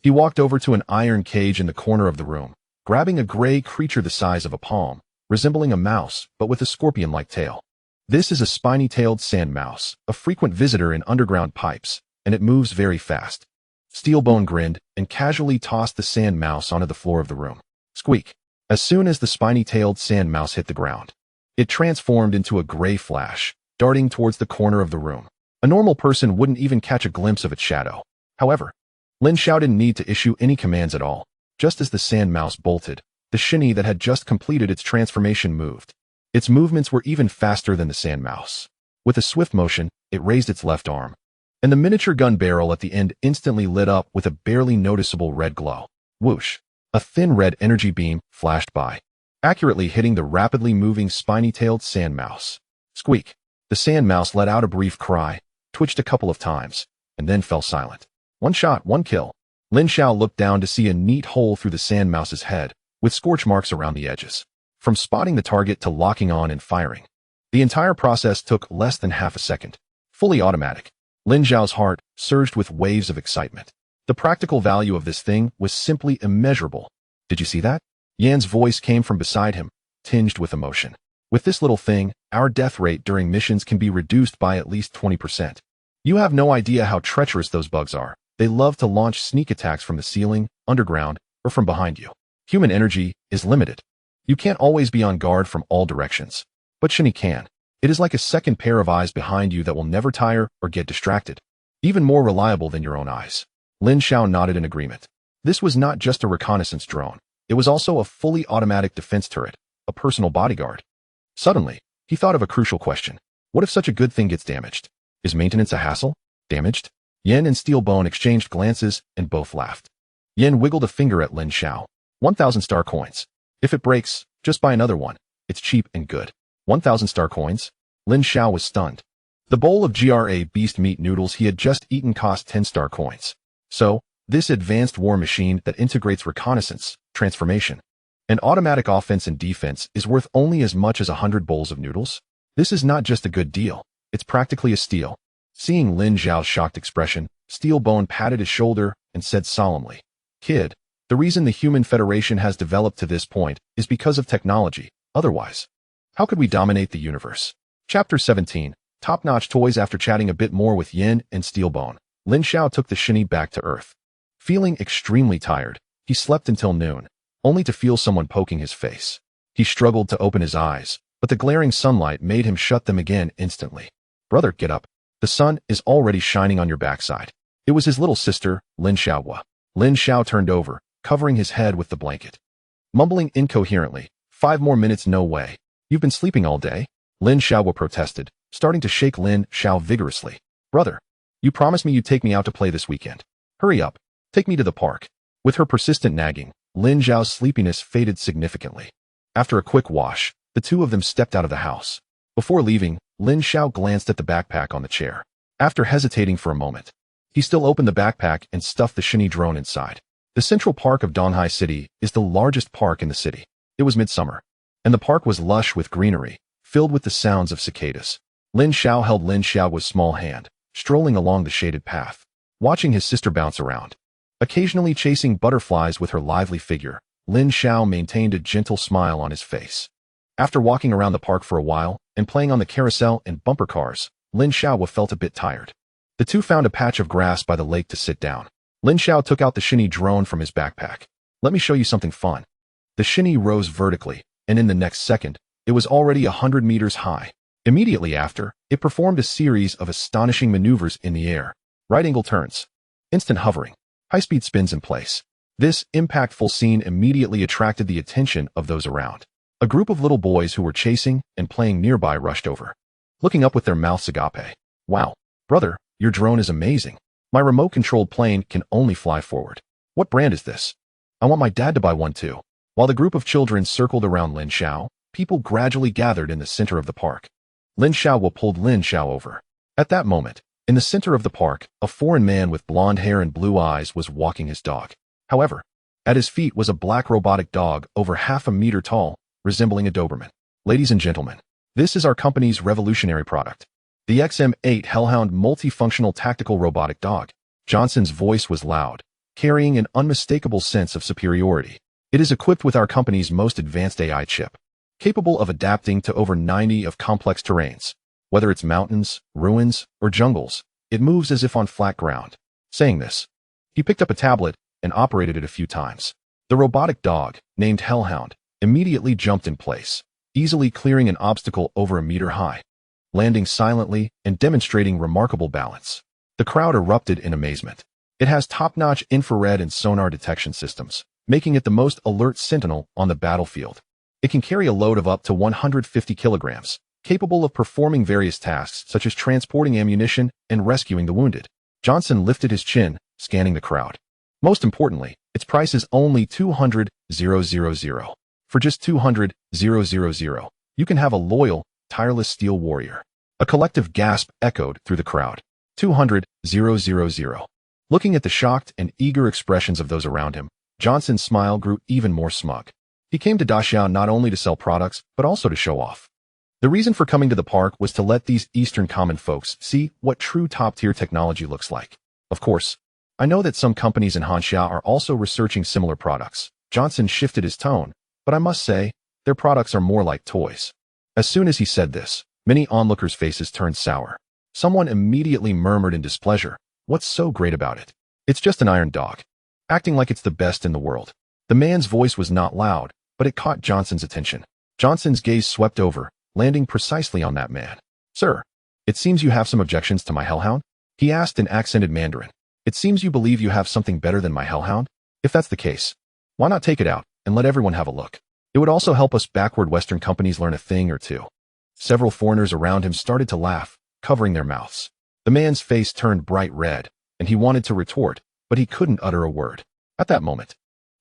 he walked over to an iron cage in the corner of the room, grabbing a gray creature the size of a palm, resembling a mouse, but with a scorpion-like tail. This is a spiny-tailed sand mouse, a frequent visitor in underground pipes, and it moves very fast. Steelbone grinned and casually tossed the sand mouse onto the floor of the room. Squeak. As soon as the spiny-tailed sand mouse hit the ground, it transformed into a gray flash, darting towards the corner of the room. A normal person wouldn't even catch a glimpse of its shadow. However, Lin Xiao didn't need to issue any commands at all. Just as the sand mouse bolted, the Shinny that had just completed its transformation moved. Its movements were even faster than the sand mouse. With a swift motion, it raised its left arm, and the miniature gun barrel at the end instantly lit up with a barely noticeable red glow. Whoosh! A thin red energy beam flashed by, accurately hitting the rapidly moving spiny-tailed sand mouse. Squeak! The sand mouse let out a brief cry, twitched a couple of times, and then fell silent. One shot, one kill. Lin Xiao looked down to see a neat hole through the sand mouse's head, with scorch marks around the edges. From spotting the target to locking on and firing, the entire process took less than half a second. Fully automatic. Lin Xiao's heart surged with waves of excitement. The practical value of this thing was simply immeasurable. Did you see that? Yan's voice came from beside him, tinged with emotion. With this little thing, our death rate during missions can be reduced by at least 20%. You have no idea how treacherous those bugs are. They love to launch sneak attacks from the ceiling, underground, or from behind you. Human energy is limited. You can't always be on guard from all directions. But Shini can. It is like a second pair of eyes behind you that will never tire or get distracted. Even more reliable than your own eyes. Lin Xiao nodded in agreement. This was not just a reconnaissance drone. It was also a fully automatic defense turret, a personal bodyguard. Suddenly, he thought of a crucial question. What if such a good thing gets damaged? Is maintenance a hassle? Damaged? Yen and Steelbone exchanged glances and both laughed. Yen wiggled a finger at Lin Xiao. 1,000 star coins. If it breaks, just buy another one. It's cheap and good. 1,000 star coins? Lin Xiao was stunned. The bowl of GRA beast meat noodles he had just eaten cost 10 star coins. So, this advanced war machine that integrates reconnaissance, transformation, and automatic offense and defense is worth only as much as 100 bowls of noodles? This is not just a good deal. It's practically a steal. Seeing Lin Xiao's shocked expression, Steelbone patted his shoulder and said solemnly, "Kid, the reason the Human Federation has developed to this point is because of technology. Otherwise, how could we dominate the universe?" Chapter 17, Top-Notch Toys. After chatting a bit more with Yin and Steelbone, Lin Xiao took the Shini back to Earth. Feeling extremely tired, he slept until noon, only to feel someone poking his face. He struggled to open his eyes, but the glaring sunlight made him shut them again instantly. "Brother, get up. The sun is already shining on your backside." It was his little sister, Lin Xiao. Lin Xiao turned over, covering his head with the blanket. Mumbling incoherently, 5 more minutes, no way. You've been sleeping all day? Lin Xiao protested, starting to shake Lin Xiao vigorously. "Brother, you promised me you'd take me out to play this weekend. Hurry up. Take me to the park." With her persistent nagging, Lin Xiao's sleepiness faded significantly. After a quick wash, the two of them stepped out of the house. Before leaving, Lin Xiao glanced at the backpack on the chair. After hesitating for a moment, he still opened the backpack and stuffed the Shini drone inside. The Central Park of Donghai City is the largest park in the city. It was midsummer, and the park was lush with greenery, filled with the sounds of cicadas. Lin Xiao held Lin Xiao's small hand, strolling along the shaded path, watching his sister bounce around. Occasionally chasing butterflies with her lively figure, Lin Xiao maintained a gentle smile on his face. After walking around the park for a while and playing on the carousel and bumper cars, Lin Xiao felt a bit tired. The two found a patch of grass by the lake to sit down. Lin Xiao took out the Shini drone from his backpack. "Let me show you something fun." The Shini rose vertically, and in the next second, it was already 100 meters high. Immediately after, it performed a series of astonishing maneuvers in the air. Right-angle turns, instant hovering, high-speed spins in place. This impactful scene immediately attracted the attention of those around. A group of little boys who were chasing and playing nearby rushed over, looking up with their mouths agape. "Wow, brother, your drone is amazing. My remote-controlled plane can only fly forward. What brand is this? I want my dad to buy one too." While the group of children circled around Lin Xiao, people gradually gathered in the center of the park. Lin Xiao pulled Lin Xiao over. At that moment, in the center of the park, a foreign man with blonde hair and blue eyes was walking his dog. However, at his feet was a black robotic dog over half a meter tall, resembling a Doberman. "Ladies and gentlemen, this is our company's revolutionary product, the XM8 Hellhound multifunctional tactical robotic dog." Johnson's voice was loud, carrying an unmistakable sense of superiority. "It is equipped with our company's most advanced AI chip, capable of adapting to over 90 of complex terrains. Whether it's mountains, ruins, or jungles, it moves as if on flat ground." Saying this, he picked up a tablet and operated it a few times. The robotic dog, named Hellhound, immediately jumped in place, easily clearing an obstacle over a meter high, landing silently and demonstrating remarkable balance. The crowd erupted in amazement. It has top-notch infrared and sonar detection systems, making it the most alert sentinel on the battlefield. It can carry a load of up to 150 kilograms, capable of performing various tasks such as transporting ammunition and rescuing the wounded. Johnson lifted his chin, scanning the crowd. Most importantly, its price is only 200,000. For just 200,000, you can have a loyal, tireless steel warrior. A collective gasp echoed through the crowd. 200,000. Looking at the shocked and eager expressions of those around him, Johnson's smile grew even more smug. He came to Dachau not only to sell products, but also to show off. The reason for coming to the park was to let these Eastern common folks see what true top-tier technology looks like. Of course, I know that some companies in Hanxia are also researching similar products. Johnson shifted his tone, but I must say, their products are more like toys. As soon as he said this, many onlookers' faces turned sour. Someone immediately murmured in displeasure, "What's so great about it? It's just an iron dog." Acting like it's the best in the world. The man's voice was not loud, but it caught Johnson's attention. Johnson's gaze swept over, landing precisely on that man. "Sir, it seems you have some objections to my hellhound?" he asked in accented Mandarin. "It seems you believe you have something better than my hellhound? If that's the case, why not take it out and let everyone have a look? It would also help us backward Western companies learn a thing or two." Several foreigners around him started to laugh, covering their mouths. The man's face turned bright red, and he wanted to retort, but he couldn't utter a word. At that moment,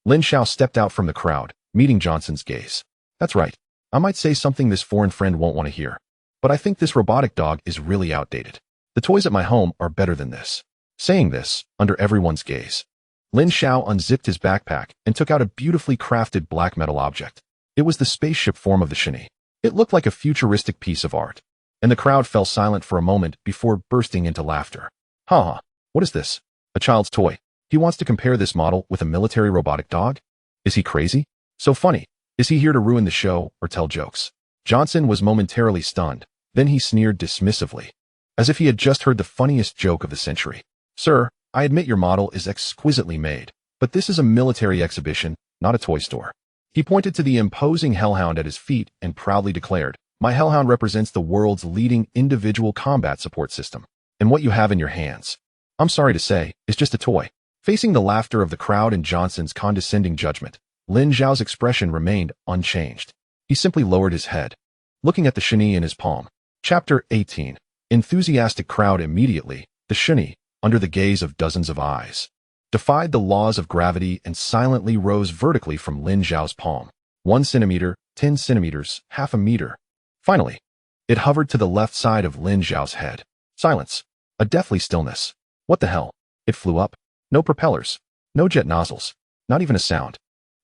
Lin Xiao stepped out from the crowd, meeting Johnson's gaze. "That's right. I might say something this foreign friend won't want to hear, but I think this robotic dog is really outdated. The toys at my home are better than this." Saying this, under everyone's gaze, Lin Xiao unzipped his backpack and took out a beautifully crafted black metal object. It was the spaceship form of the Shini. It looked like a futuristic piece of art, and the crowd fell silent for a moment before bursting into laughter. "Ha! What is this? A child's toy? He wants to compare this model with a military robotic dog? Is he crazy? So funny. Is he here to ruin the show or tell jokes?" Johnson was momentarily stunned. Then he sneered dismissively, as if he had just heard the funniest joke of the century. "Sir, I admit your model is exquisitely made, but this is a military exhibition, not a toy store." He pointed to the imposing hellhound at his feet and proudly declared, "My hellhound represents the world's leading individual combat support system. And what you have in your hands, I'm sorry to say, is just a toy." Facing the laughter of the crowd and Johnson's condescending judgment, Lin Xiao's expression remained unchanged. He simply lowered his head, looking at the Shini in his palm. Chapter 18. Enthusiastic crowd. Immediately, the Shini, under the gaze of dozens of eyes, defied the laws of gravity and silently rose vertically from Lin Xiao's palm. 1 centimeter, 10 centimeters, half a meter. Finally, it hovered to the left side of Lin Xiao's head. Silence. A deathly stillness. What the hell? It flew up. No propellers. No jet nozzles. Not even a sound.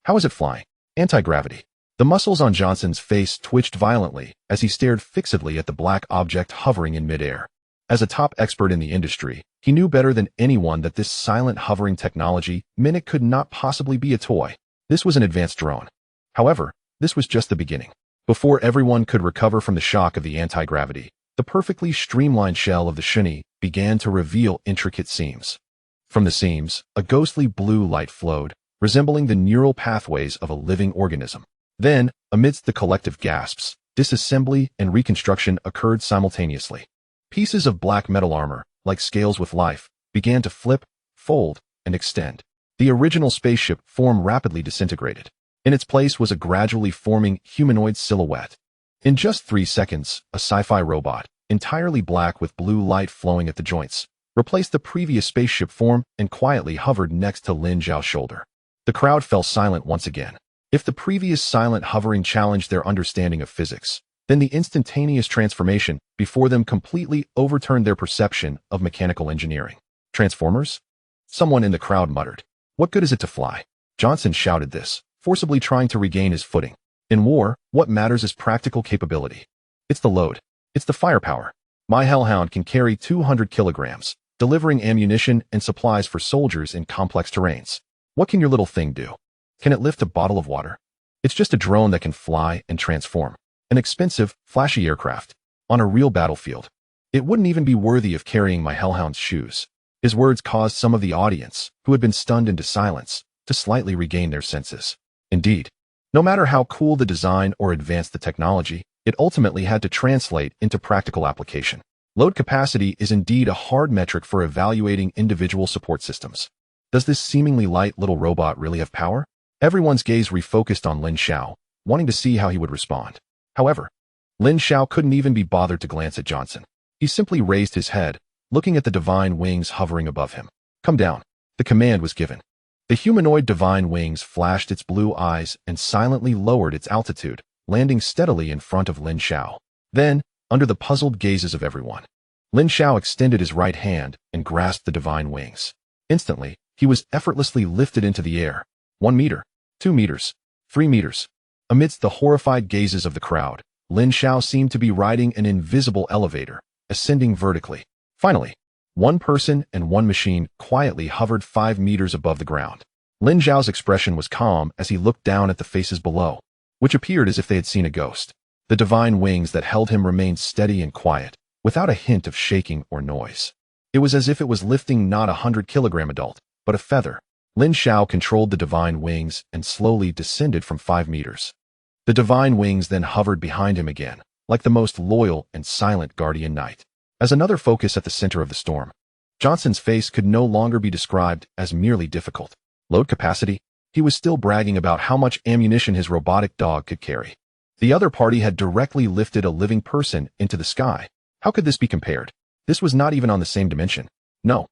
How is it flying? Anti-gravity. The muscles on Johnson's face twitched violently as he stared fixedly at the black object hovering in midair. As a top expert in the industry, he knew better than anyone that this silent hovering technology meant it could not possibly be a toy. This was an advanced drone. However, this was just the beginning. Before everyone could recover from the shock of the anti-gravity, the perfectly streamlined shell of the Shini began to reveal intricate seams. From the seams, a ghostly blue light flowed, resembling the neural pathways of a living organism. Then, amidst the collective gasps, disassembly and reconstruction occurred simultaneously. Pieces of black metal armor, like scales with life, began to flip, fold, and extend. The original spaceship form rapidly disintegrated. In its place was a gradually forming humanoid silhouette. In just 3 seconds, a sci-fi robot, entirely black with blue light flowing at the joints, replaced the previous spaceship form and quietly hovered next to Lin Xiao's shoulder. The crowd fell silent once again. If the previous silent hovering challenged their understanding of physics, then the instantaneous transformation before them completely overturned their perception of mechanical engineering. "Transformers?" Someone in the crowd muttered. "What good is it to fly?" Johnson shouted this, forcibly trying to regain his footing. "In war, what matters is practical capability. It's the load. It's the firepower. My hellhound can carry 200 kilograms, delivering ammunition and supplies for soldiers in complex terrains. What can your little thing do? Can it lift a bottle of water? It's just a drone that can fly and transform. An expensive, flashy aircraft. On a real battlefield. It wouldn't even be worthy of carrying my hellhound's shoes." His words caused some of the audience, who had been stunned into silence, to slightly regain their senses. Indeed, no matter how cool the design or advanced the technology, it ultimately had to translate into practical application. Load capacity is indeed a hard metric for evaluating individual support systems. Does this seemingly light little robot really have power? Everyone's gaze refocused on Lin Xiao, wanting to see how he would respond. However, Lin Xiao couldn't even be bothered to glance at Johnson. He simply raised his head, looking at the divine wings hovering above him. Come down. The command was given. The humanoid divine wings flashed its blue eyes and silently lowered its altitude, landing steadily in front of Lin Xiao. Then, under the puzzled gazes of everyone, Lin Xiao extended his right hand and grasped the divine wings. Instantly, he was effortlessly lifted into the air. 1 meter, 2 meters, 3 meters. Amidst the horrified gazes of the crowd, Lin Xiao seemed to be riding an invisible elevator, ascending vertically. Finally, one person and one machine quietly hovered 5 meters above the ground. Lin Xiao's expression was calm as he looked down at the faces below, which appeared as if they had seen a ghost. The divine wings that held him remained steady and quiet, without a hint of shaking or noise. It was as if it was lifting not a 100-kilogram adult, but a feather. Lin Xiao controlled the divine wings and slowly descended from 5 meters. The divine wings then hovered behind him again, like the most loyal and silent guardian knight. As another focus at the center of the storm, Johnson's face could no longer be described as merely difficult. Load capacity? He was still bragging about how much ammunition his robotic dog could carry. The other party had directly lifted a living person into the sky. How could this be compared? This was not even on the same dimension. No,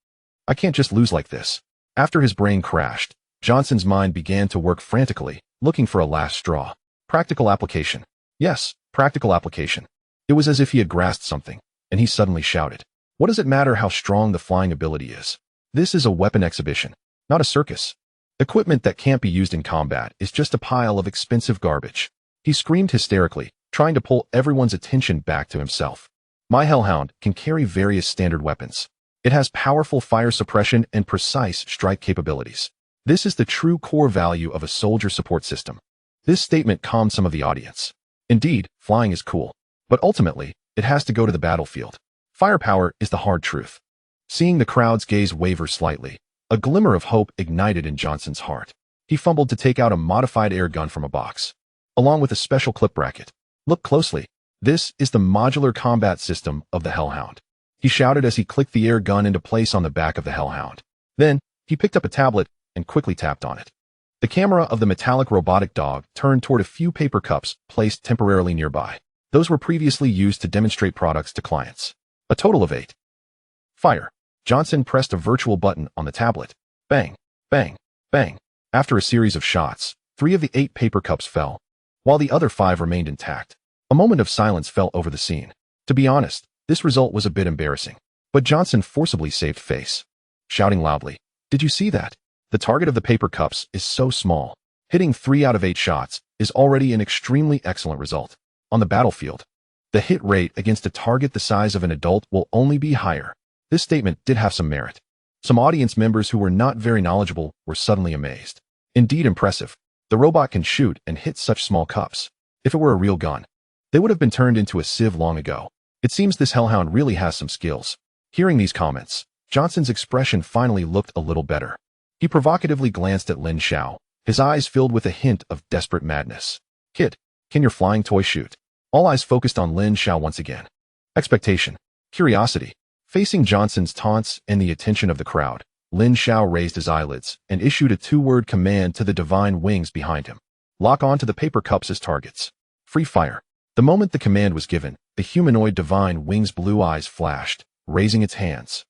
I can't just lose like this. After his brain crashed, Johnson's mind began to work frantically, looking for a last straw. Practical application. Yes, practical application. It was as if he had grasped something, and he suddenly shouted, "What does it matter how strong the flying ability is? This is a weapon exhibition, not a circus. Equipment that can't be used in combat is just a pile of expensive garbage." He screamed hysterically, trying to pull everyone's attention back to himself. My Hellhound can carry various standard weapons. It has powerful fire suppression and precise strike capabilities. This is the true core value of a soldier support system. This statement calmed some of the audience. Indeed, flying is cool, but ultimately, it has to go to the battlefield. Firepower is the hard truth. Seeing the crowd's gaze waver slightly, a glimmer of hope ignited in Johnson's heart. He fumbled to take out a modified air gun from a box, along with a special clip bracket. Look closely. This is the modular combat system of the Hellhound. He shouted as he clicked the air gun into place on the back of the Hellhound. Then, he picked up a tablet and quickly tapped on it. The camera of the metallic robotic dog turned toward a few paper cups placed temporarily nearby. Those were previously used to demonstrate products to clients. A total of 8. Fire. Johnson pressed a virtual button on the tablet. Bang, bang, bang. After a series of shots, 3 of the 8 paper cups fell, while the other 5 remained intact. A moment of silence fell over the scene. To be honest, this result was a bit embarrassing, but Johnson forcibly saved face, shouting loudly, "Did you see that? The target of the paper cups is so small. Hitting 3 out of 8 shots is already an extremely excellent result. On the battlefield, the hit rate against a target the size of an adult will only be higher." This statement did have some merit. Some audience members who were not very knowledgeable were suddenly amazed. Indeed impressive. The robot can shoot and hit such small cups. If it were a real gun, they would have been turned into a sieve long ago. It seems this Hellhound really has some skills. Hearing these comments, Johnson's expression finally looked a little better. He provocatively glanced at Lin Xiao, his eyes filled with a hint of desperate madness. "Kid, can your flying toy shoot?" All eyes focused on Lin Xiao once again. Expectation, curiosity. Facing Johnson's taunts and the attention of the crowd, Lin Xiao raised his eyelids and issued a 2-word command to the divine wings behind him. Lock on to the paper cups as targets. Free fire. The moment the command was given, the humanoid divine wings' blue eyes flashed, raising its hands.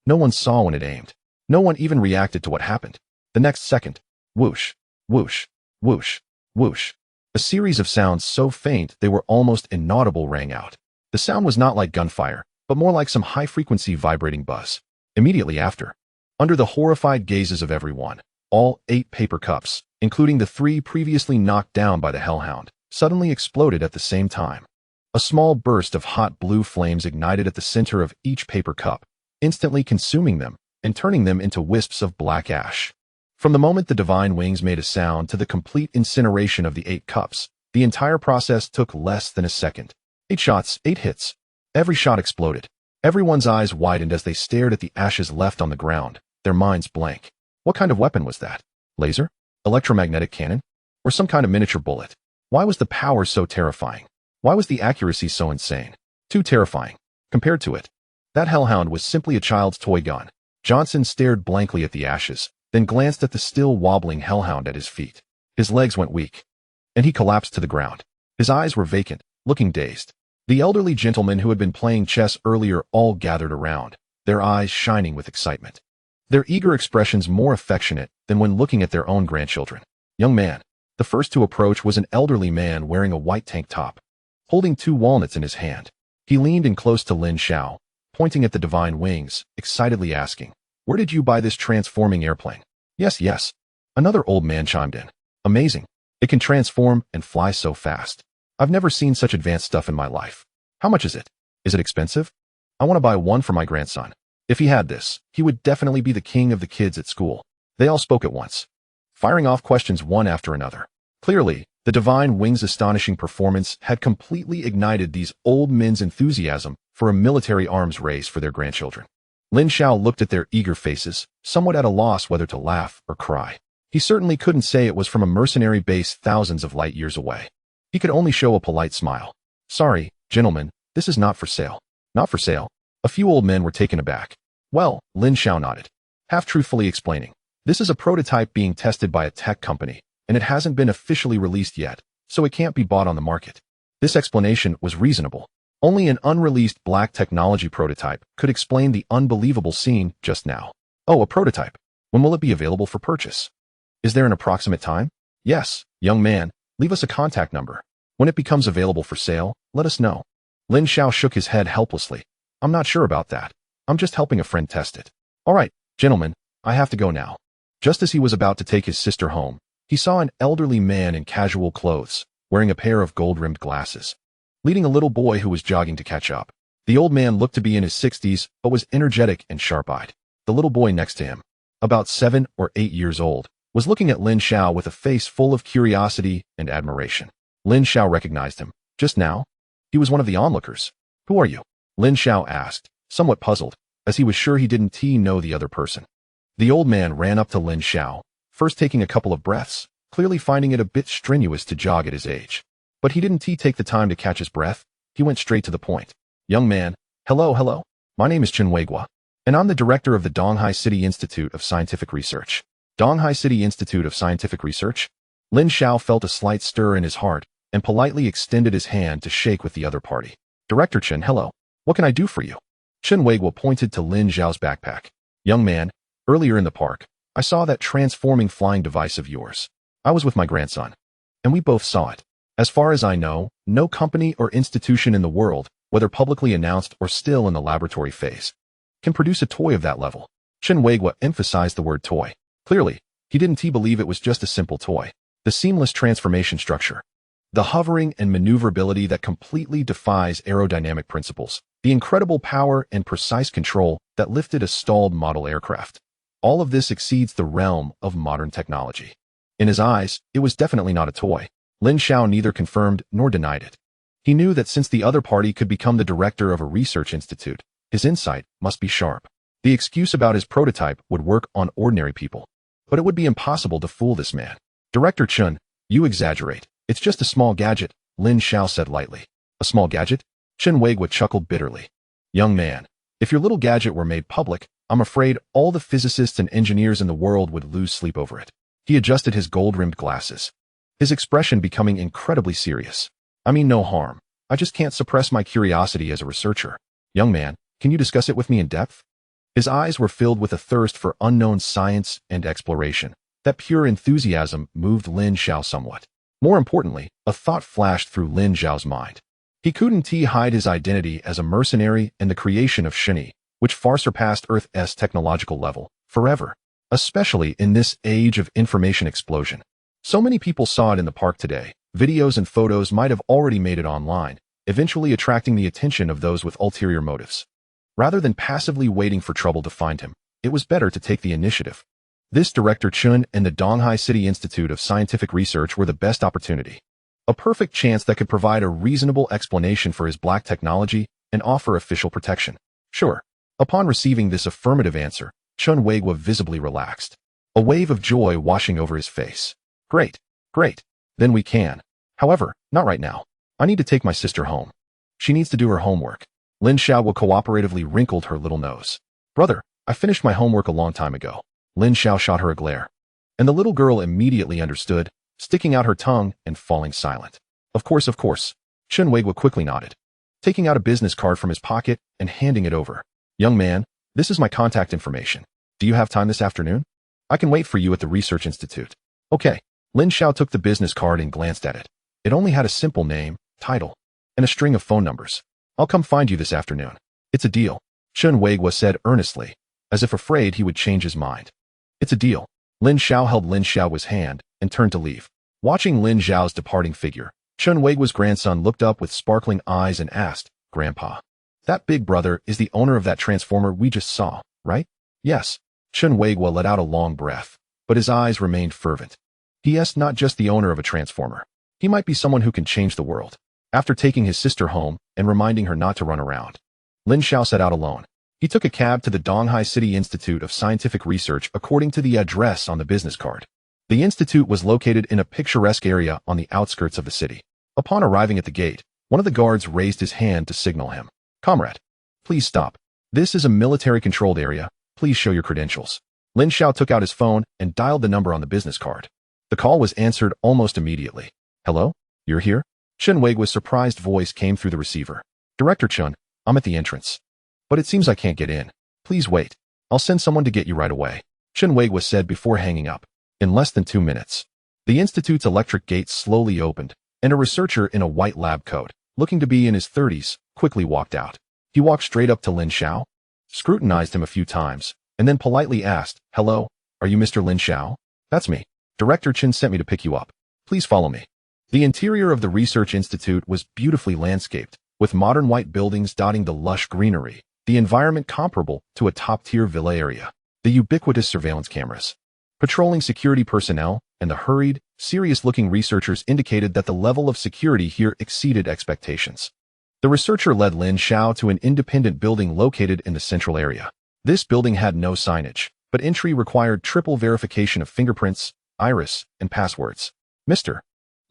No one saw when it aimed. No one even reacted to what happened. The next second, whoosh, whoosh, whoosh, whoosh. A series of sounds so faint they were almost inaudible rang out. The sound was not like gunfire, but more like some high-frequency vibrating buzz. Immediately after, under the horrified gazes of everyone, all 8 paper cups, including the 3 previously knocked down by the Hellhound, suddenly exploded at the same time. A small burst of hot blue flames ignited at the center of each paper cup, instantly consuming them and turning them into wisps of black ash. From the moment the divine wings made a sound to the complete incineration of the 8 cups, the entire process took less than a second. 8 shots, 8 hits. Every shot exploded. Everyone's eyes widened as they stared at the ashes left on the ground, their minds blank. What kind of weapon was that? Laser? Electromagnetic cannon? Or some kind of miniature bullet? Why was the power so terrifying? Why was the accuracy so insane? Too terrifying. Compared to it, that Hellhound was simply a child's toy gun. Johnson stared blankly at the ashes, then glanced at the still wobbling Hellhound at his feet. His legs went weak, and he collapsed to the ground. His eyes were vacant, looking dazed. The elderly gentlemen who had been playing chess earlier all gathered around, their eyes shining with excitement. Their eager expressions more affectionate than when looking at their own grandchildren. Young man. The first to approach was an elderly man wearing a white tank top, holding 2 walnuts in his hand. He leaned in close to Lin Xiao, pointing at the divine wings, excitedly asking, "Where did you buy this transforming airplane?" Yes, yes. Another old man chimed in. Amazing. It can transform and fly so fast. I've never seen such advanced stuff in my life. How much is it? Is it expensive? I want to buy one for my grandson. If he had this, he would definitely be the king of the kids at school. They all spoke at once, firing off questions one after another. Clearly, the divine wings' astonishing performance had completely ignited these old men's enthusiasm for a military arms race for their grandchildren. Lin Xiao looked at their eager faces, somewhat at a loss whether to laugh or cry. He certainly couldn't say it was from a mercenary base thousands of light years away. He could only show a polite smile. Sorry, gentlemen, this is not for sale. Not for sale? A few old men were taken aback. Well, Lin Xiao nodded, half-truthfully explaining. This is a prototype being tested by a tech company, and it hasn't been officially released yet, so it can't be bought on the market. This explanation was reasonable. Only an unreleased black technology prototype could explain the unbelievable scene just now. Oh, a prototype. When will it be available for purchase? Is there an approximate time? Yes, young man, leave us a contact number. When it becomes available for sale, let us know. Lin Xiao shook his head helplessly. I'm not sure about that. I'm just helping a friend test it. All right, gentlemen, I have to go now. Just as he was about to take his sister home, he saw an elderly man in casual clothes, wearing a pair of gold-rimmed glasses, leading a little boy who was jogging to catch up. The old man looked to be in his 60s, but was energetic and sharp-eyed. The little boy next to him, about 7 or 8 years old, was looking at Lin Xiao with a face full of curiosity and admiration. Lin Xiao recognized him. Just now? He was one of the onlookers. Who are you? Lin Xiao asked, somewhat puzzled, as he was sure he didn't know the other person. The old man ran up to Lin Xiao, first taking a couple of breaths, clearly finding it a bit strenuous to jog at his age. But he didn't take the time to catch his breath. He went straight to the point. Young man, hello. My name is Chen Weiguo, and I'm the director of the Donghai City Institute of Scientific Research. Donghai City Institute of Scientific Research? Lin Xiao felt a slight stir in his heart and politely extended his hand to shake with the other party. Director Chen, hello. What can I do for you? Chen Weiguo pointed to Lin Xiao's backpack. Young man, earlier in the park, I saw that transforming flying device of yours. I was with my grandson, and we both saw it. As far as I know, no company or institution in the world, whether publicly announced or still in the laboratory phase, can produce a toy of that level. Chen Weiguo emphasized the word toy. Clearly, he didn't believe it was just a simple toy. The seamless transformation structure, the hovering and maneuverability that completely defies aerodynamic principles, the incredible power and precise control that lifted a stalled model aircraft. All of this exceeds the realm of modern technology. In his eyes, it was definitely not a toy. Lin Xiao neither confirmed nor denied it. He knew that since the other party could become the director of a research institute, his insight must be sharp. The excuse about his prototype would work on ordinary people. But it would be impossible to fool this man. Director Chen, you exaggerate. It's just a small gadget, Lin Xiao said lightly. A small gadget? Chen Weiguo chuckled bitterly. Young man, if your little gadget were made public, I'm afraid all the physicists and engineers in the world would lose sleep over it. He adjusted his gold-rimmed glasses, his expression becoming incredibly serious. I mean no harm. I just can't suppress my curiosity as a researcher. Young man, can you discuss it with me in depth? His eyes were filled with a thirst for unknown science and exploration. That pure enthusiasm moved Lin Xiao somewhat. More importantly, a thought flashed through Lin Xiao's mind. He couldn't hide his identity as a mercenary and the creation of Shini, which far surpassed Earth's technological level, forever, especially in this age of information explosion. So many people saw it in the park today. Videos and photos might have already made it online, eventually attracting the attention of those with ulterior motives. Rather than passively waiting for trouble to find him, it was better to take the initiative. This Director Chun and the Donghai City Institute of Scientific Research were the best opportunity. A perfect chance that could provide a reasonable explanation for his black technology and offer official protection. Sure. Upon receiving this affirmative answer, Chen Weiguo visibly relaxed, a wave of joy washing over his face. Great. Then we can. However, not right now. I need to take my sister home. She needs to do her homework. Lin Xiao cooperatively wrinkled her little nose. Brother, I finished my homework a long time ago. Lin Xiao shot her a glare. And the little girl immediately understood, sticking out her tongue and falling silent. Of course. Chen Weiguo quickly nodded, taking out a business card from his pocket and handing it over. Young man, this is my contact information. Do you have time this afternoon? I can wait for you at the Research Institute. Okay. Lin Xiao took the business card and glanced at it. It only had a simple name, title, and a string of phone numbers. I'll come find you this afternoon. It's a deal, Chen Weiguo said earnestly, as if afraid he would change his mind. It's a deal. Lin Xiao held Lin Xiao's hand and turned to leave. Watching Lin Xiao's departing figure, Chen Weiguo's grandson looked up with sparkling eyes and asked, Grandpa, that big brother is the owner of that transformer we just saw, right? Yes. Chen Weiguo let out a long breath, but his eyes remained fervent. He is not just the owner of a transformer. He might be someone who can change the world. After taking his sister home and reminding her not to run around, Lin Xiao set out alone. He took a cab to the Donghai City Institute of Scientific Research according to the address on the business card. The institute was located in a picturesque area on the outskirts of the city. Upon arriving at the gate, one of the guards raised his hand to signal him. Comrade, please stop. This is a military-controlled area. Please show your credentials. Lin Xiao took out his phone and dialed the number on the business card. The call was answered almost immediately. Hello? You're here? Chen Weiguo's surprised voice came through the receiver. Director Chen, I'm at the entrance. But it seems I can't get in. Please wait. I'll send someone to get you right away, Chen Weiguo said before hanging up. In less than 2 minutes, the institute's electric gate slowly opened, and a researcher in a white lab coat, looking to be in his 30s, quickly walked out. He walked straight up to Lin Xiao, scrutinized him a few times, and then politely asked, Hello, are you Mr. Lin Xiao? That's me. Director Chen sent me to pick you up. Please follow me. The interior of the Research Institute was beautifully landscaped, with modern white buildings dotting the lush greenery, the environment comparable to a top-tier villa area, the ubiquitous surveillance cameras, patrolling security personnel, and the hurried, serious-looking researchers indicated that the level of security here exceeded expectations. The researcher led Lin Xiao to an independent building located in the central area. This building had no signage, but entry required triple verification of fingerprints, iris, and passwords. Mr.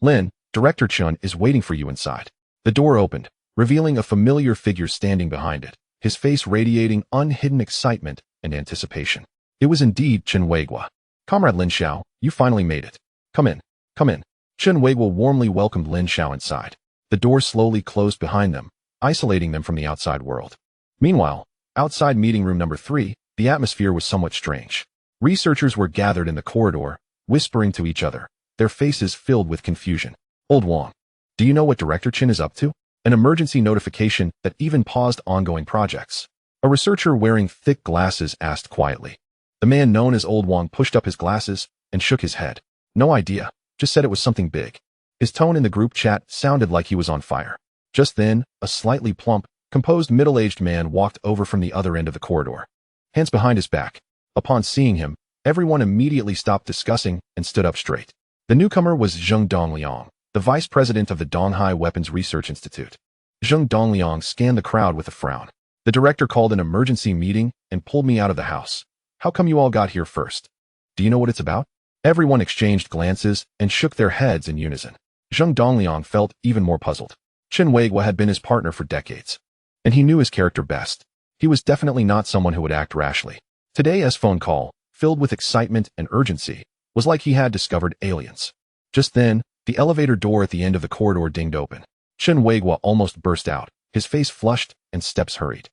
Lin, Director Chen is waiting for you inside. The door opened, revealing a familiar figure standing behind it, his face radiating unhidden excitement and anticipation. It was indeed Chen Weiguo. Comrade Lin Xiao, you finally made it. Come in. Come in. Chen Weiguo warmly welcomed Lin Xiao inside. The door slowly closed behind them, isolating them from the outside world. Meanwhile, outside meeting room number 3, the atmosphere was somewhat strange. Researchers were gathered in the corridor, whispering to each other, their faces filled with confusion. Old Wang, do you know what Director Chen is up to? An emergency notification that even paused ongoing projects. A researcher wearing thick glasses asked quietly. The man known as Old Wang pushed up his glasses and shook his head. No idea, just said it was something big. His tone in the group chat sounded like he was on fire. Just then, a slightly plump, composed middle-aged man walked over from the other end of the corridor, hands behind his back. Upon seeing him, everyone immediately stopped discussing and stood up straight. The newcomer was Zheng Dongliang, the vice president of the Donghai Weapons Research Institute. Zheng Dongliang scanned the crowd with a frown. The director called an emergency meeting and pulled me out of the house. How come you all got here first? Do you know what it's about? Everyone exchanged glances and shook their heads in unison. Zheng Dongliang felt even more puzzled. Chen Weiguo had been his partner for decades, and he knew his character best. He was definitely not someone who would act rashly. Today's phone call, filled with excitement and urgency, was like he had discovered aliens. Just then, the elevator door at the end of the corridor dinged open. Chen Weiguo almost burst out, his face flushed and steps hurried.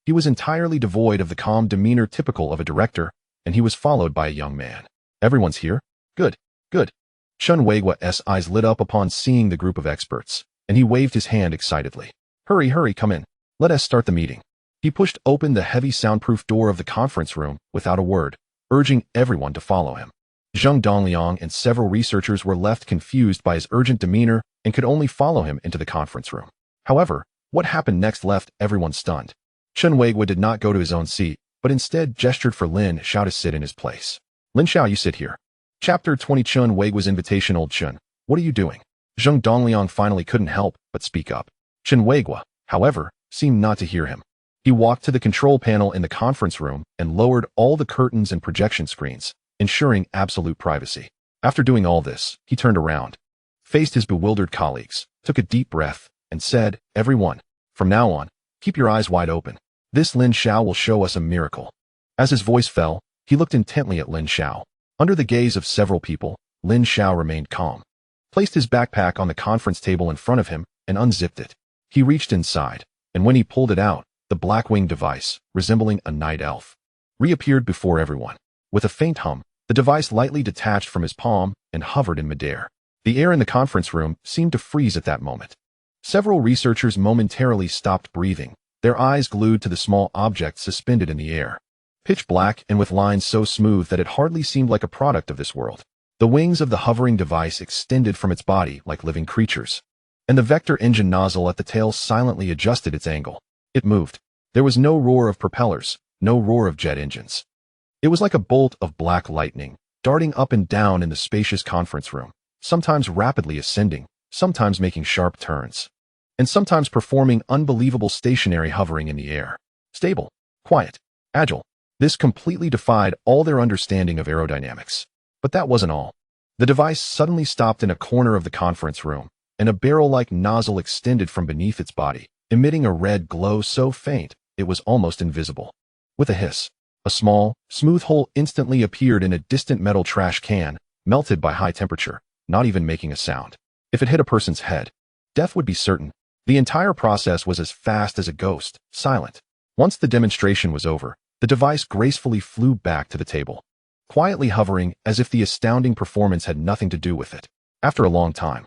He was entirely devoid of the calm demeanor typical of a director, and he was followed by a young man. Everyone's here? Good, good. Chen Weiguo's eyes lit up upon seeing the group of experts, and he waved his hand excitedly. Hurry, hurry, come in. Let us start the meeting. He pushed open the heavy soundproof door of the conference room without a word, urging everyone to follow him. Zheng Dongliang and several researchers were left confused by his urgent demeanor and could only follow him into the conference room. However, what happened next left everyone stunned. Chen Weiguo did not go to his own seat, but instead gestured for Lin Xiao to sit in his place. Lin Xiao, you sit here. Chapter 20 Chen Weiguo's invitation. Old Chen, what are you doing? Zheng Dongliang finally couldn't help but speak up. Chen Weiguo, however, seemed not to hear him. He walked to the control panel in the conference room and lowered all the curtains and projection screens, ensuring absolute privacy. After doing all this, he turned around, faced his bewildered colleagues, took a deep breath, and said, Everyone, from now on, keep your eyes wide open. This Lin Xiao will show us a miracle. As his voice fell, he looked intently at Lin Xiao. Under the gaze of several people, Lin Xiao remained calm, placed his backpack on the conference table in front of him, and unzipped it. He reached inside, and when he pulled it out, the black-winged device, resembling a night elf, reappeared before everyone. With a faint hum, the device lightly detached from his palm and hovered in midair. The air in the conference room seemed to freeze at that moment. Several researchers momentarily stopped breathing, their eyes glued to the small object suspended in the air. Pitch black and with lines so smooth that it hardly seemed like a product of this world. The wings of the hovering device extended from its body like living creatures, and the vector engine nozzle at the tail silently adjusted its angle. It moved. There was no roar of propellers, no roar of jet engines. It was like a bolt of black lightning, darting up and down in the spacious conference room, sometimes rapidly ascending, sometimes making sharp turns, and sometimes performing unbelievable stationary hovering in the air. Stable, quiet, agile. This completely defied all their understanding of aerodynamics. But that wasn't all. The device suddenly stopped in a corner of the conference room, and a barrel-like nozzle extended from beneath its body, emitting a red glow so faint it was almost invisible. With a hiss, a small, smooth hole instantly appeared in a distant metal trash can, melted by high temperature, not even making a sound. If it hit a person's head, death would be certain. The entire process was as fast as a ghost, silent. Once the demonstration was over, the device gracefully flew back to the table, quietly hovering as if the astounding performance had nothing to do with it. After a long time,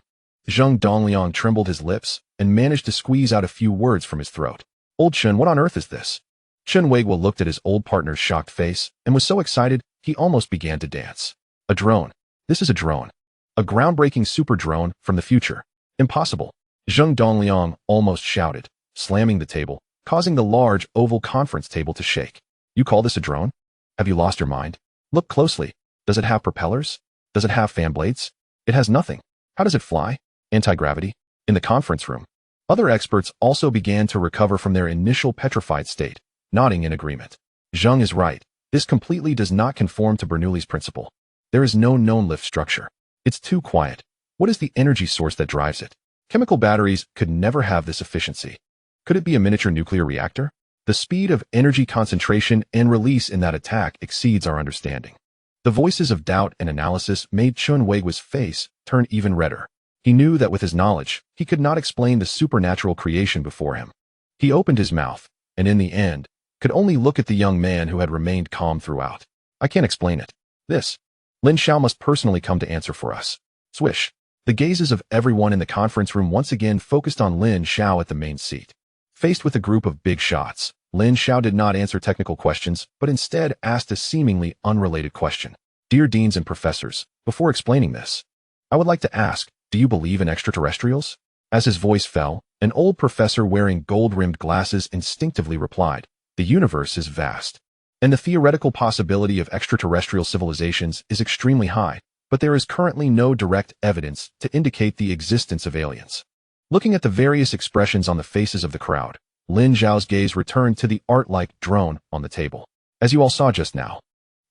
Zheng Dongliang trembled his lips and managed to squeeze out a few words from his throat. Old Chen, what on earth is this? Chen Weiguo looked at his old partner's shocked face and was so excited he almost began to dance. A drone. This is a drone. A groundbreaking super drone from the future. Impossible. Zheng Dongliang almost shouted, slamming the table, causing the large oval conference table to shake. You call this a drone? Have you lost your mind? Look closely. Does it have propellers? Does it have fan blades? It has nothing. How does it fly? Anti-gravity? In the conference room, other experts also began to recover from their initial petrified state, nodding in agreement. Zheng is right. This completely does not conform to Bernoulli's principle. There is no known lift structure. It's too quiet. What is the energy source that drives it? Chemical batteries could never have this efficiency. Could it be a miniature nuclear reactor? The speed of energy concentration and release in that attack exceeds our understanding. The voices of doubt and analysis made Chen Weiguo's face turn even redder. He knew that with his knowledge, he could not explain the supernatural creation before him. He opened his mouth, and in the end, could only look at the young man who had remained calm throughout. I can't explain it. This. Lin Xiao must personally come to answer for us. Swish. The gazes of everyone in the conference room once again focused on Lin Xiao at the main seat. Faced with a group of big shots, Lin Xiao did not answer technical questions, but instead asked a seemingly unrelated question. Dear deans and professors, before explaining this, I would like to ask, do you believe in extraterrestrials? As his voice fell, an old professor wearing gold-rimmed glasses instinctively replied, the universe is vast, and the theoretical possibility of extraterrestrial civilizations is extremely high, but there is currently no direct evidence to indicate the existence of aliens. Looking at the various expressions on the faces of the crowd, Lin Xiao's gaze returned to the art-like drone on the table. As you all saw just now,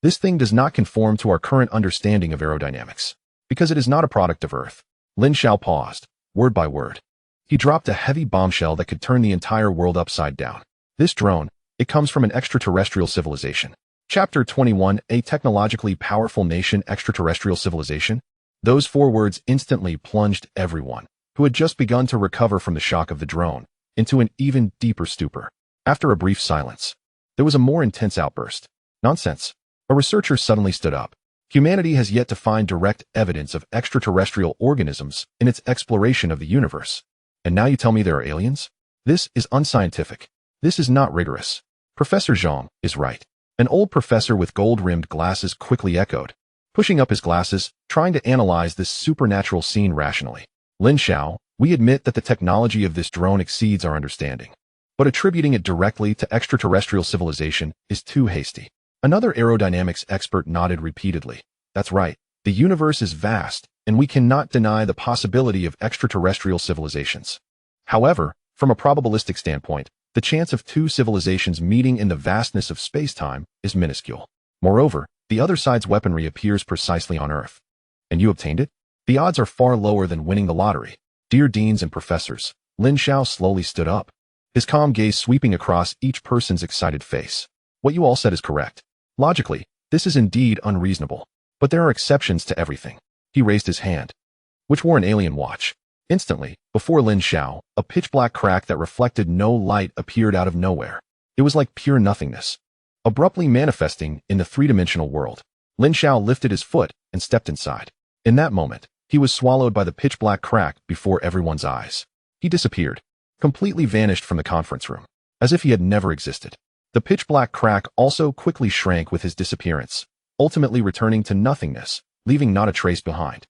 this thing does not conform to our current understanding of aerodynamics, because it is not a product of Earth. Lin Xiao paused, word by word. He dropped a heavy bombshell that could turn the entire world upside down. This drone, it comes from an extraterrestrial civilization. Chapter 21, a technologically powerful nation extraterrestrial civilization? Those 4 words instantly plunged everyone, who had just begun to recover from the shock of the drone, into an even deeper stupor. After a brief silence, there was a more intense outburst. Nonsense. A researcher suddenly stood up. Humanity has yet to find direct evidence of extraterrestrial organisms in its exploration of the universe. And now you tell me there are aliens? This is unscientific. This is not rigorous. Professor Zhang is right. An old professor with gold-rimmed glasses quickly echoed, pushing up his glasses, trying to analyze this supernatural scene rationally. Lin Xiao, we admit that the technology of this drone exceeds our understanding, but attributing it directly to extraterrestrial civilization is too hasty. Another aerodynamics expert nodded repeatedly. That's right. The universe is vast, and we cannot deny the possibility of extraterrestrial civilizations. However, from a probabilistic standpoint, the chance of 2 civilizations meeting in the vastness of space-time is minuscule. Moreover, the other side's weaponry appears precisely on Earth. And you obtained it? The odds are far lower than winning the lottery. Dear deans and professors, Lin Xiao slowly stood up, his calm gaze sweeping across each person's excited face. What you all said is correct. Logically, this is indeed unreasonable. But there are exceptions to everything. He raised his hand, which wore an alien watch. Instantly, before Lin Xiao, a pitch-black crack that reflected no light appeared out of nowhere. It was like pure nothingness, abruptly manifesting in the three-dimensional world. Lin Xiao lifted his foot and stepped inside. In that moment, he was swallowed by the pitch-black crack before everyone's eyes. He disappeared, completely vanished from the conference room, as if he had never existed. The pitch-black crack also quickly shrank with his disappearance, ultimately returning to nothingness, leaving not a trace behind.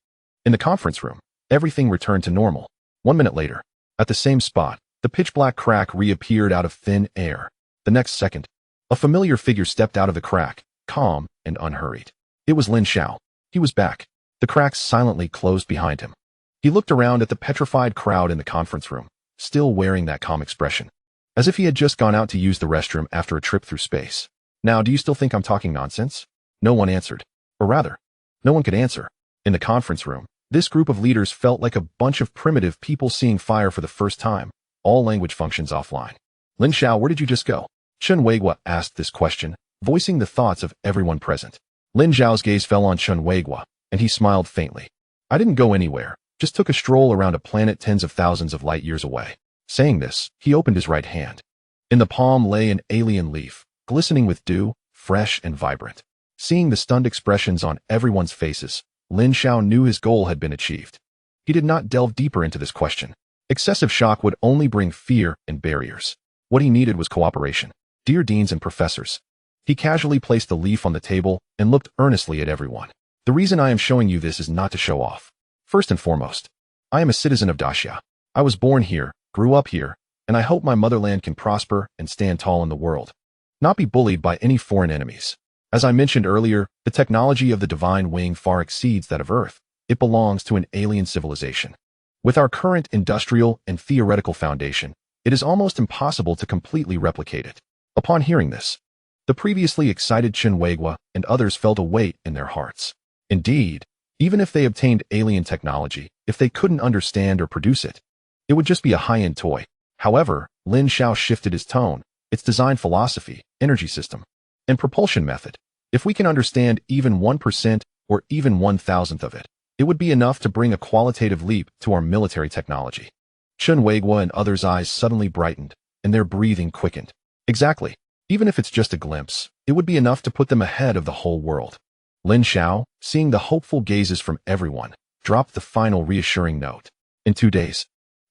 In the conference room, everything returned to normal. 1 minute later, at the same spot, the pitch-black crack reappeared out of thin air. The next second, a familiar figure stepped out of the crack, calm and unhurried. It was Lin Xiao. He was back. The cracks silently closed behind him. He looked around at the petrified crowd in the conference room, still wearing that calm expression, as if he had just gone out to use the restroom after a trip through space. Now, do you still think I'm talking nonsense? No one answered. Or rather, no one could answer. In the conference room, this group of leaders felt like a bunch of primitive people seeing fire for the first time, all language functions offline. Lin Xiao, where did you just go? Chen Weiguo asked this question, voicing the thoughts of everyone present. Lin Xiao's gaze fell on Chen Weiguo, and he smiled faintly. I didn't go anywhere, just took a stroll around a planet tens of thousands of light years away. Saying this, he opened his right hand. In the palm lay an alien leaf, glistening with dew, fresh and vibrant. Seeing the stunned expressions on everyone's faces, Lin Xiao knew his goal had been achieved. He did not delve deeper into this question. Excessive shock would only bring fear and barriers. What he needed was cooperation. Dear deans and professors. He casually placed the leaf on the table and looked earnestly at everyone. The reason I am showing you this is not to show off. First and foremost, I am a citizen of Daxia. I was born here, grew up here, and I hope my motherland can prosper and stand tall in the world, not be bullied by any foreign enemies. As I mentioned earlier, the technology of the Divine Wing far exceeds that of Earth. It belongs to an alien civilization. With our current industrial and theoretical foundation, it is almost impossible to completely replicate it. Upon hearing this, the previously excited Chen Weiguo and others felt a weight in their hearts. Indeed, even if they obtained alien technology, if they couldn't understand or produce it, it would just be a high-end toy. However, Lin Xiao shifted his tone, its design philosophy, energy system, and propulsion method. If we can understand even 1% or even 1,000th of it, it would be enough to bring a qualitative leap to our military technology. Chen Weiguo and others' eyes suddenly brightened, and their breathing quickened. Exactly. Even if it's just a glimpse, it would be enough to put them ahead of the whole world. Lin Xiao, seeing the hopeful gazes from everyone, dropped the final reassuring note. In 2 days,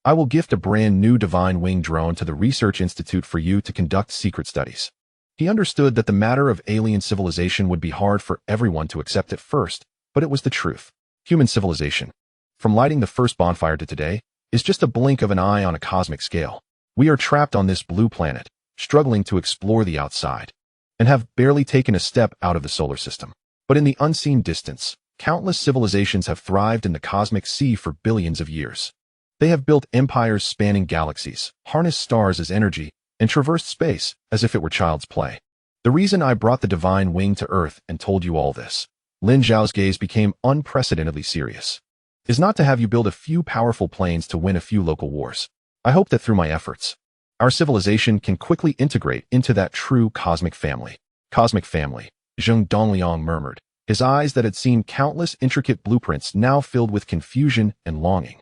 I will gift a brand new Divine Wing drone to the Research Institute for you to conduct secret studies. He understood that the matter of alien civilization would be hard for everyone to accept at first, but it was the truth. Human civilization, from lighting the first bonfire to today, is just a blink of an eye on a cosmic scale. We are trapped on this blue planet, struggling to explore the outside, and have barely taken a step out of the solar system. But in the unseen distance, countless civilizations have thrived in the cosmic sea for billions of years. They have built empires spanning galaxies, harnessed stars as energy, and traversed space as if it were child's play. The reason I brought the Divine Wing to Earth and told you all this, Lin Xiao's gaze became unprecedentedly serious, is not to have you build a few powerful planes to win a few local wars. I hope that through my efforts, our civilization can quickly integrate into that true cosmic family. Cosmic family, Zheng Dongliang murmured, his eyes that had seen countless intricate blueprints now filled with confusion and longing,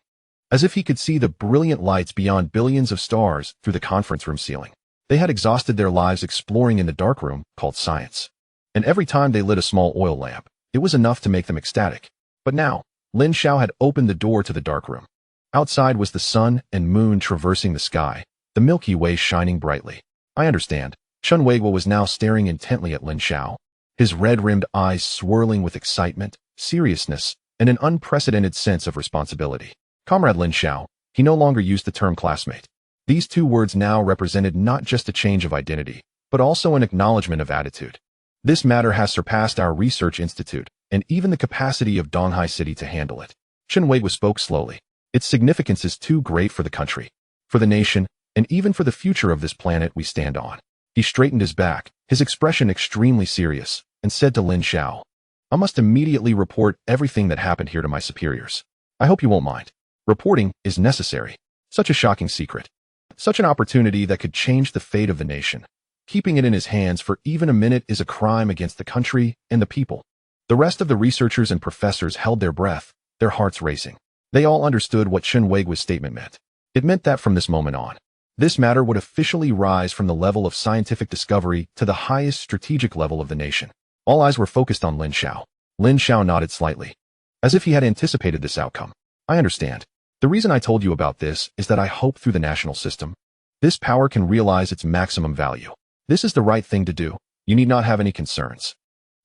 as if he could see the brilliant lights beyond billions of stars through the conference room ceiling. They had exhausted their lives exploring in the dark room called science, and every time they lit a small oil lamp, it was enough to make them ecstatic. But now, Lin Xiao had opened the door to the dark room. Outside was the sun and moon traversing the sky, the Milky Way shining brightly. I understand. Chen Weiguo was now staring intently at Lin Xiao, his red-rimmed eyes swirling with excitement, seriousness, and an unprecedented sense of responsibility. Comrade Lin Xiao, he no longer used the term classmate. These two words now represented not just a change of identity, but also an acknowledgement of attitude. This matter has surpassed our research institute, and even the capacity of Donghai City to handle it. Chen Weiguo spoke slowly. Its significance is too great for the country, for the nation, and even for the future of this planet we stand on. He straightened his back, his expression extremely serious, and said to Lin Xiao, I must immediately report everything that happened here to my superiors. I hope you won't mind. Reporting is necessary. Such a shocking secret. Such an opportunity that could change the fate of the nation. Keeping it in his hands for even a minute is a crime against the country and the people. The rest of the researchers and professors held their breath, their hearts racing. They all understood what Chen Weigu's statement meant. It meant that from this moment on, this matter would officially rise from the level of scientific discovery to the highest strategic level of the nation. All eyes were focused on Lin Xiao. Lin Xiao nodded slightly, as if he had anticipated this outcome. I understand. The reason I told you about this is that I hope through the national system, this power can realize its maximum value. This is the right thing to do. You need not have any concerns.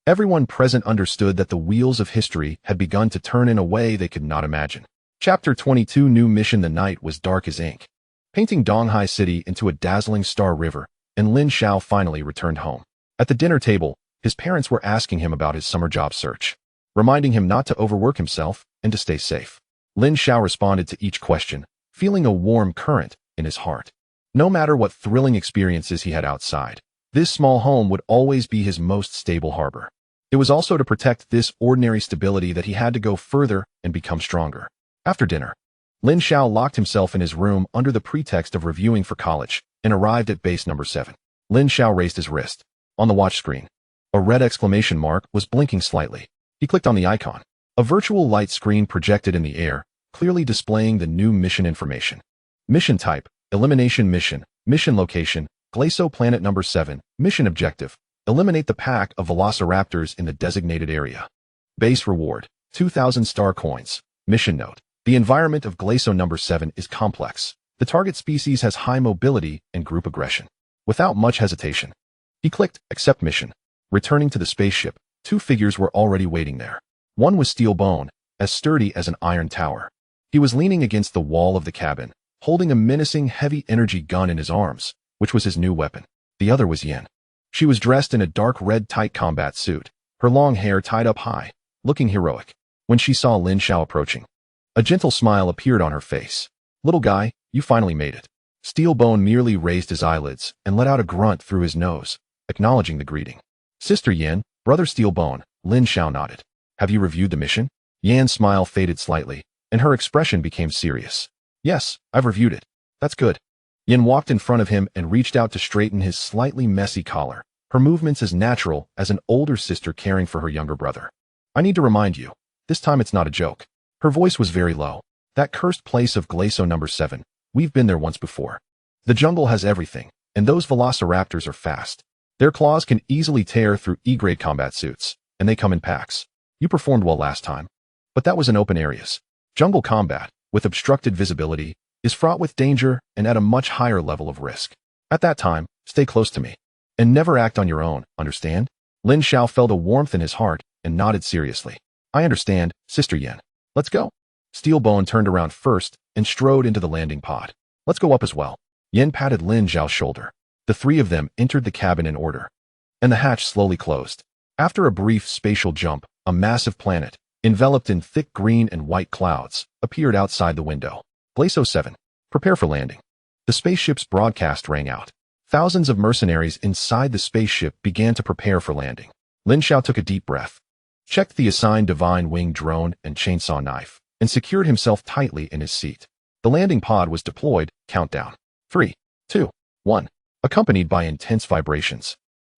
Everyone present understood that the wheels of history had begun to turn in a way they could not imagine. Chapter 22 New Mission. The night was dark as ink, painting Donghai City into a dazzling star river, and Lin Xiao finally returned home. At the dinner table, his parents were asking him about his summer job search, reminding him not to overwork himself and to stay safe. Lin Xiao responded to each question, feeling a warm current in his heart. No matter what thrilling experiences he had outside, this small home would always be his most stable harbor. It was also to protect this ordinary stability that he had to go further and become stronger. After dinner, Lin Xiao locked himself in his room under the pretext of reviewing for college and arrived at base number 7. Lin Xiao raised his wrist. On the watch screen, a red exclamation mark was blinking slightly. He clicked on the icon. A virtual light screen projected in the air, clearly displaying the new mission information. Mission type, elimination mission. Mission location, Glacio Planet number 7. Mission objective, eliminate the pack of velociraptors in the designated area. Base reward, 2,000 star coins. Mission note, the environment of Glacio number 7 is complex. The target species has high mobility and group aggression. Without much hesitation, he clicked Accept Mission. Returning to the spaceship, 2 figures were already waiting there. One was Steel Bone, as sturdy as an iron tower. He was leaning against the wall of the cabin, holding a menacing heavy-energy gun in his arms, which was his new weapon. The other was Yin. She was dressed in a dark red tight combat suit, her long hair tied up high, looking heroic. When she saw Lin Xiao approaching, a gentle smile appeared on her face. Little guy, you finally made it. Steel Bone merely raised his eyelids and let out a grunt through his nose, acknowledging the greeting. Sister Yin, brother Steel Bone, Lin Xiao nodded. Have you reviewed the mission? Yan's smile faded slightly, and her expression became serious. Yes, I've reviewed it. That's good. Yin walked in front of him and reached out to straighten his slightly messy collar, her movements as natural as an older sister caring for her younger brother. I need to remind you, this time it's not a joke. Her voice was very low. That cursed place of Glacio number 7, we've been there once before. The jungle has everything, and those velociraptors are fast. Their claws can easily tear through E-grade combat suits, and they come in packs. You performed well last time, but that was in open areas. Jungle combat, with obstructed visibility, is fraught with danger and at a much higher level of risk. At that time, stay close to me, and never act on your own, understand? Lin Xiao felt a warmth in his heart and nodded seriously. I understand, Sister Yin. Let's go. Steel Bone turned around first and strode into the landing pod. Let's go up as well. Yin patted Lin Xiao's shoulder. The 3 of them entered the cabin in order, and the hatch slowly closed. After a brief spatial jump, a massive planet, enveloped in thick green and white clouds, appeared outside the window. Glacio 7, prepare for landing. The spaceship's broadcast rang out. Thousands of mercenaries inside the spaceship began to prepare for landing. Lin Xiao took a deep breath, checked the assigned divine wing drone and chainsaw knife, and secured himself tightly in his seat. The landing pod was deployed, countdown. 3, 2, 1, accompanied by intense vibrations.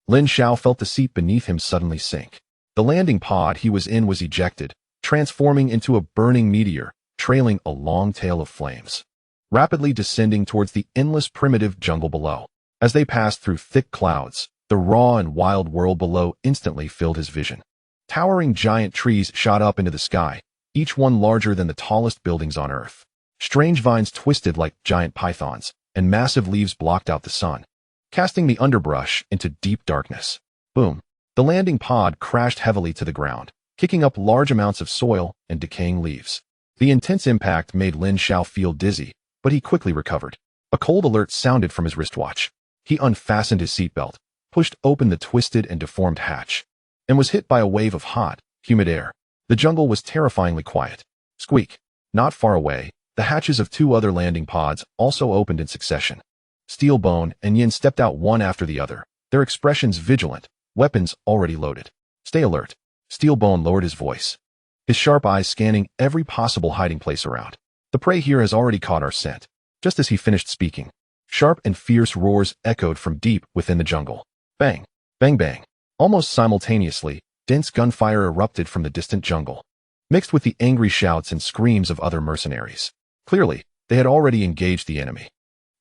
Lin Xiao felt the seat beneath him suddenly sink. The landing pod he was in was ejected, transforming into a burning meteor, trailing a long tail of flames, rapidly descending towards the endless primitive jungle below. As they passed through thick clouds, the raw and wild world below instantly filled his vision. Towering giant trees shot up into the sky, each one larger than the tallest buildings on Earth. Strange vines twisted like giant pythons, and massive leaves blocked out the sun, casting the underbrush into deep darkness. Boom! The landing pod crashed heavily to the ground, kicking up large amounts of soil and decaying leaves. The intense impact made Lin Xiao feel dizzy, but he quickly recovered. A cold alert sounded from his wristwatch. He unfastened his seatbelt, pushed open the twisted and deformed hatch, and was hit by a wave of hot, humid air. The jungle was terrifyingly quiet. Squeak! Not far away, the hatches of 2 other landing pods also opened in succession. Steel Bone and Yin stepped out one after the other, their expressions vigilant, weapons already loaded. Stay alert. Steel Bone lowered his voice, his sharp eyes scanning every possible hiding place around. The prey here has already caught our scent. Just as he finished speaking, sharp and fierce roars echoed from deep within the jungle. Bang! Bang bang! Almost simultaneously, dense gunfire erupted from the distant jungle. mixed with the angry shouts and screams of other mercenaries. Clearly, they had already engaged the enemy.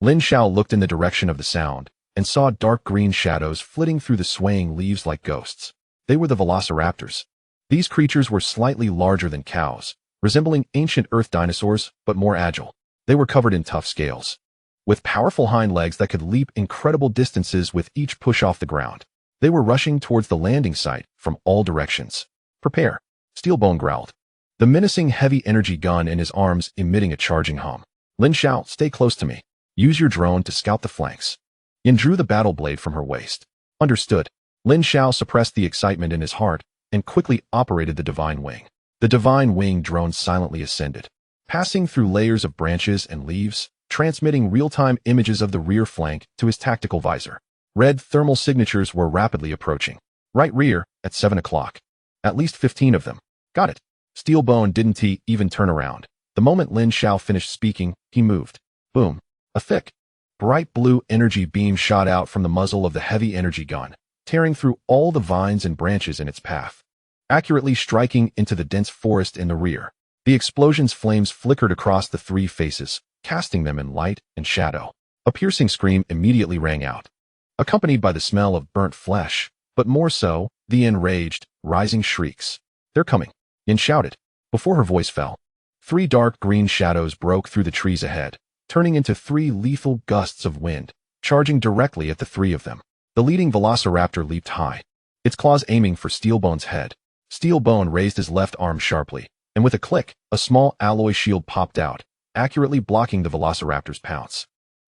Lin Xiao looked in the direction of the sound and saw dark green shadows flitting through the swaying leaves like ghosts. They were the velociraptors. These creatures were slightly larger than cows, resembling ancient Earth dinosaurs, but more agile. They were covered in tough scales, with powerful hind legs that could leap incredible distances with each push off the ground. They were rushing towards the landing site from all directions. Prepare, Steelbone growled, the menacing heavy energy gun in his arms emitting a charging hum. Lin Xiao, stay close to me. Use your drone to scout the flanks. Yin drew the battle blade from her waist. Understood. Lin Xiao suppressed the excitement in his heart and quickly operated the Divine Wing. The Divine Wing drone silently ascended, passing through layers of branches and leaves, transmitting real-time images of the rear flank to his tactical visor. Red thermal signatures were rapidly approaching. Right rear, at 7 o'clock. At least 15 of them. Got it. Steelbone didn't even turn around. The moment Lin Xiao finished speaking, he moved. Boom. A thick, bright blue energy beam shot out from the muzzle of the heavy energy gun, tearing through all the vines and branches in its path, accurately striking into the dense forest in the rear. The explosion's flames flickered across the three faces, casting them in light and shadow. A piercing scream immediately rang out, accompanied by the smell of burnt flesh, but more so, the enraged, rising shrieks. They're coming, Yin shouted. Before her voice fell, 3 dark green shadows broke through the trees ahead, turning into 3 lethal gusts of wind, charging directly at the 3 of them. The leading velociraptor leaped high, its claws aiming for Steelbone's head. Steelbone raised his left arm sharply, and with a click, a small alloy shield popped out, accurately blocking the velociraptor's pounce.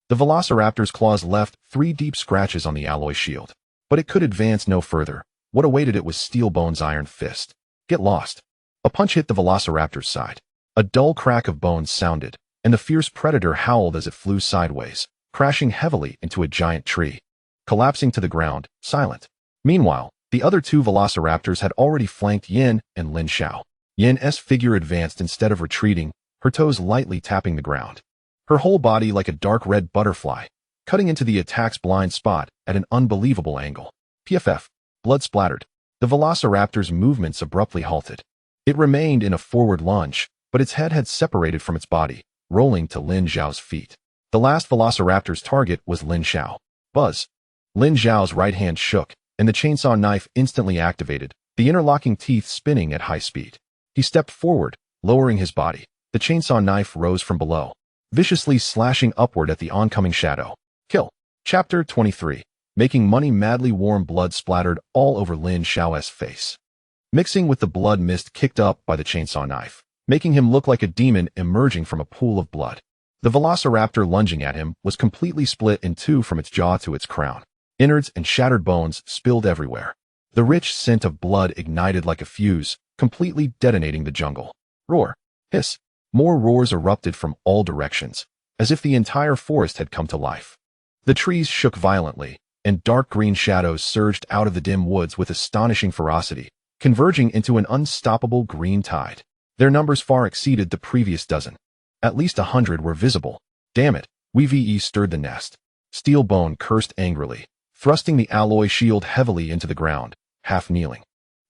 The velociraptor's claws left 3 deep scratches on the alloy shield, but it could advance no further. What awaited it was Steelbone's iron fist. Get lost. A punch hit the velociraptor's side. A dull crack of bones sounded, and the fierce predator howled as it flew sideways, crashing heavily into a giant tree, collapsing to the ground, silent. Meanwhile, the other 2 velociraptors had already flanked Yin and Lin Xiao. Yin's figure advanced instead of retreating, her toes lightly tapping the ground. Her whole body like a dark red butterfly, cutting into the attack's blind spot at an unbelievable angle. PFF. Blood splattered. The velociraptor's movements abruptly halted. It remained in a forward lunge, but its head had separated from its body, rolling to Lin Xiao's feet. The last velociraptor's target was Lin Xiao. Buzz. Lin Xiao's right hand shook, and the chainsaw knife instantly activated, the interlocking teeth spinning at high speed. He stepped forward, lowering his body. The chainsaw knife rose from below, viciously slashing upward at the oncoming shadow. Kill. Chapter 23. Making money. Madly warm blood splattered all over Lin Xiao's face, mixing with the blood mist kicked up by the chainsaw knife, making him look like a demon emerging from a pool of blood. The velociraptor lunging at him was completely split in 2 from its jaw to its crown. Innards and shattered bones spilled everywhere. The rich scent of blood ignited like a fuse, completely detonating the jungle. Roar. Hiss. More roars erupted from all directions, as if the entire forest had come to life. The trees shook violently, and dark green shadows surged out of the dim woods with astonishing ferocity, converging into an unstoppable green tide. Their numbers far exceeded the previous dozen. At least 100 were visible. Damn it, we stirred the nest. Steelbone cursed angrily, thrusting the alloy shield heavily into the ground, half kneeling.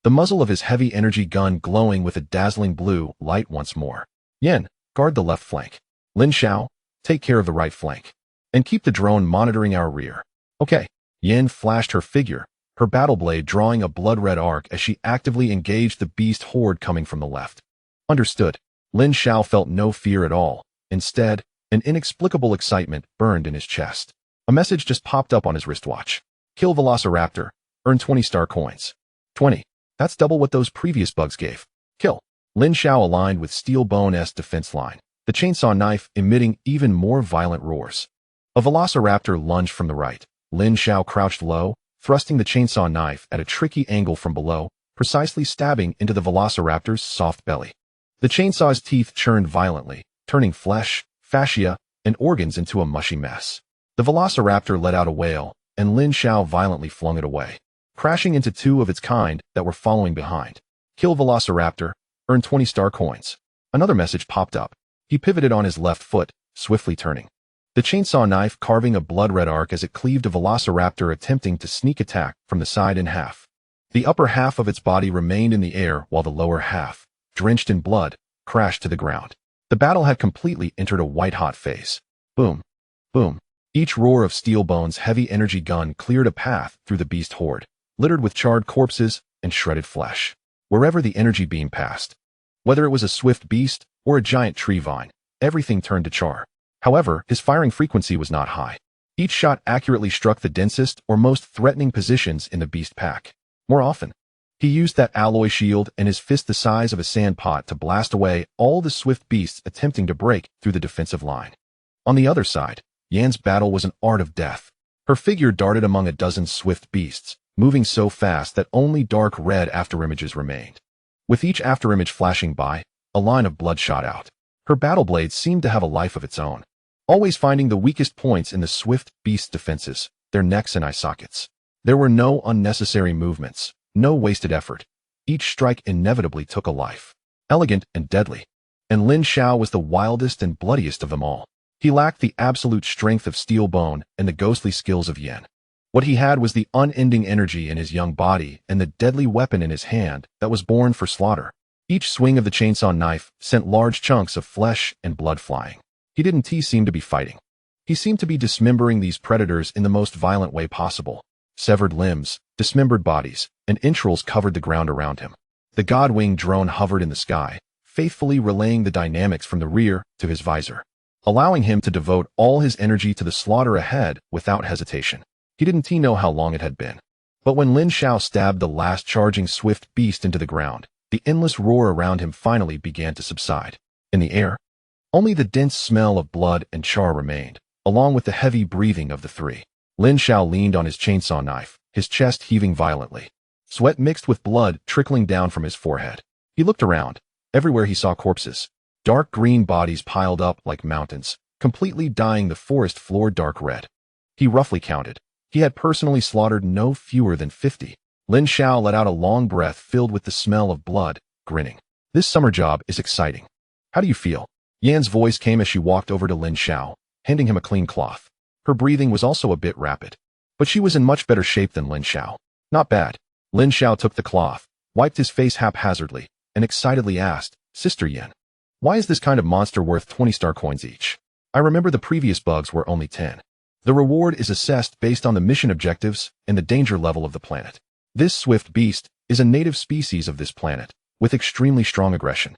The muzzle of his heavy energy gun glowing with a dazzling blue light once more. Yin, guard the left flank. Lin Xiao, take care of the right flank. And keep the drone monitoring our rear. Okay. Yin flashed her figure, her battle blade drawing a blood-red arc as she actively engaged the beast horde coming from the left. Understood. Lin Xiao felt no fear at all. Instead, an inexplicable excitement burned in his chest. A message just popped up on his wristwatch. Kill Velociraptor. Earn 20 star coins. 20. That's double what those previous bugs gave. Kill. Lin Xiao aligned with Steelbone's defense line, the chainsaw knife emitting even more violent roars. A Velociraptor lunged from the right. Lin Xiao crouched low, thrusting the chainsaw knife at a tricky angle from below, precisely stabbing into the Velociraptor's soft belly. The chainsaw's teeth churned violently, turning flesh, fascia, and organs into a mushy mess. The Velociraptor let out a wail, and Lin Xiao violently flung it away, crashing into 2 of its kind that were following behind. Kill Velociraptor. Earn 20 star coins. Another message popped up. He pivoted on his left foot, swiftly turning, the chainsaw knife carving a blood-red arc as it cleaved a Velociraptor attempting to sneak attack from the side in half. The upper half of its body remained in the air while the lower half, drenched in blood, crashed to the ground. The battle had completely entered a white-hot phase. Boom. Boom. Each roar of Steelbone's heavy energy gun cleared a path through the beast horde, littered with charred corpses and shredded flesh. Wherever the energy beam passed, whether it was a swift beast or a giant tree vine, everything turned to char. However, his firing frequency was not high. Each shot accurately struck the densest or most threatening positions in the beast pack. More often, he used that alloy shield and his fist the size of a sand pot to blast away all the swift beasts attempting to break through the defensive line. On the other side, Yan's battle was an art of death. Her figure darted among a dozen swift beasts, moving so fast that only dark red afterimages remained. With each afterimage flashing by, a line of blood shot out. Her battle blades seemed to have a life of its own, always finding the weakest points in the swift beast's defenses, their necks and eye sockets. There were no unnecessary movements, no wasted effort. Each strike inevitably took a life. Elegant and deadly. And Lin Xiao was the wildest and bloodiest of them all. He lacked the absolute strength of Steelbone and the ghostly skills of Yan. What he had was the unending energy in his young body and the deadly weapon in his hand that was born for slaughter. Each swing of the chainsaw knife sent large chunks of flesh and blood flying. He didn't seem to be fighting. He seemed to be dismembering these predators in the most violent way possible. Severed limbs, dismembered bodies, and entrails covered the ground around him. The Godwing drone hovered in the sky, faithfully relaying the dynamics from the rear to his visor, allowing him to devote all his energy to the slaughter ahead without hesitation. He didn't know how long it had been. But when Lin Xiao stabbed the last charging swift beast into the ground, the endless roar around him finally began to subside. In the air, only the dense smell of blood and char remained, along with the heavy breathing of the three. Lin Xiao leaned on his chainsaw knife, his chest heaving violently. Sweat mixed with blood trickling down from his forehead. He looked around. Everywhere he saw corpses. Dark green bodies piled up like mountains, completely dyeing the forest floor dark red. He roughly counted. He had personally slaughtered no fewer than 50. Lin Xiao let out a long breath filled with the smell of blood, grinning. This summer job is exciting. How do you feel? Yan's voice came as she walked over to Lin Xiao, handing him a clean cloth. Her breathing was also a bit rapid, but she was in much better shape than Lin Xiao. Not bad. Lin Xiao took the cloth, wiped his face haphazardly, and excitedly asked, Sister Yan, why is this kind of monster worth 20 star coins each? I remember the previous bugs were only 10. The reward is assessed based on the mission objectives and the danger level of the planet. This swift beast is a native species of this planet, with extremely strong aggression.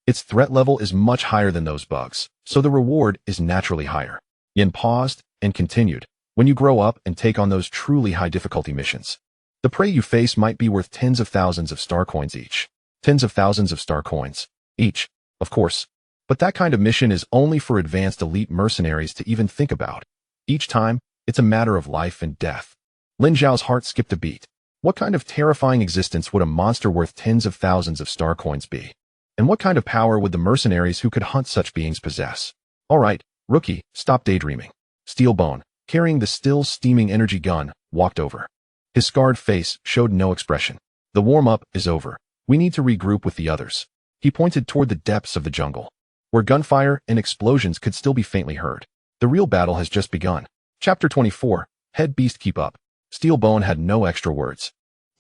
Its threat level is much higher than those bugs, so the reward is naturally higher. Yan paused and continued, when you grow up and take on those truly high difficulty missions, the prey you face might be worth tens of thousands of star coins each. Tens of thousands of star coins each, of course. But that kind of mission is only for advanced elite mercenaries to even think about. Each time, it's a matter of life and death. Lin Xiao's heart skipped a beat. What kind of terrifying existence would a monster worth tens of thousands of star coins be? And what kind of power would the mercenaries who could hunt such beings possess? All right, rookie, stop daydreaming. Steelbone, carrying the still steaming energy gun, walked over. His scarred face showed no expression. The warm-up is over. We need to regroup with the others. He pointed toward the depths of the jungle, where gunfire and explosions could still be faintly heard. The real battle has just begun. Chapter 24, Head Beast Keep Up. Steelbone had no extra words.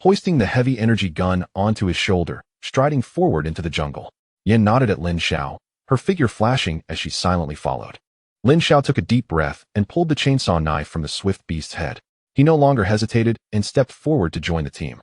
Hoisting the heavy energy gun onto his shoulder, striding forward into the jungle. Yan nodded at Lin Xiao, her figure flashing as she silently followed. Lin Xiao took a deep breath and pulled the chainsaw knife from the swift beast's head. He no longer hesitated and stepped forward to join the team.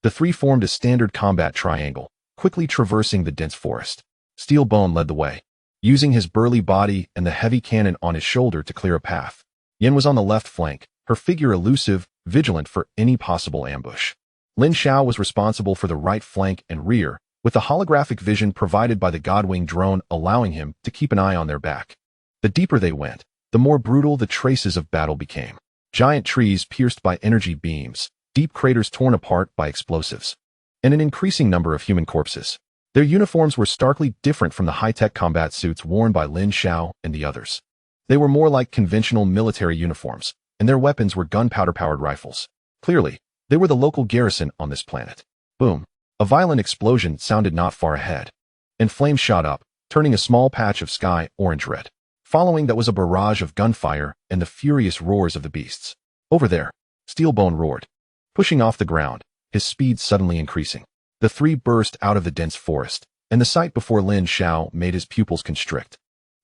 The three formed a standard combat triangle, quickly traversing the dense forest. Steelbone led the way, using his burly body and the heavy cannon on his shoulder to clear a path. Yan was on the left flank, her figure elusive, vigilant for any possible ambush. Lin Xiao was responsible for the right flank and rear, with the holographic vision provided by the Godwing drone allowing him to keep an eye on their back. The deeper they went, the more brutal the traces of battle became. Giant trees pierced by energy beams, deep craters torn apart by explosives, and an increasing number of human corpses. Their uniforms were starkly different from the high-tech combat suits worn by Lin Xiao and the others. They were more like conventional military uniforms, and their weapons were gunpowder-powered rifles. Clearly, they were the local garrison on this planet. Boom. A violent explosion sounded not far ahead, and flames shot up, turning a small patch of sky orange-red. Following that was a barrage of gunfire and the furious roars of the beasts. Over there, Steelbone roared, pushing off the ground, his speed suddenly increasing. The three burst out of the dense forest, and the sight before Lin Xiao made his pupils constrict.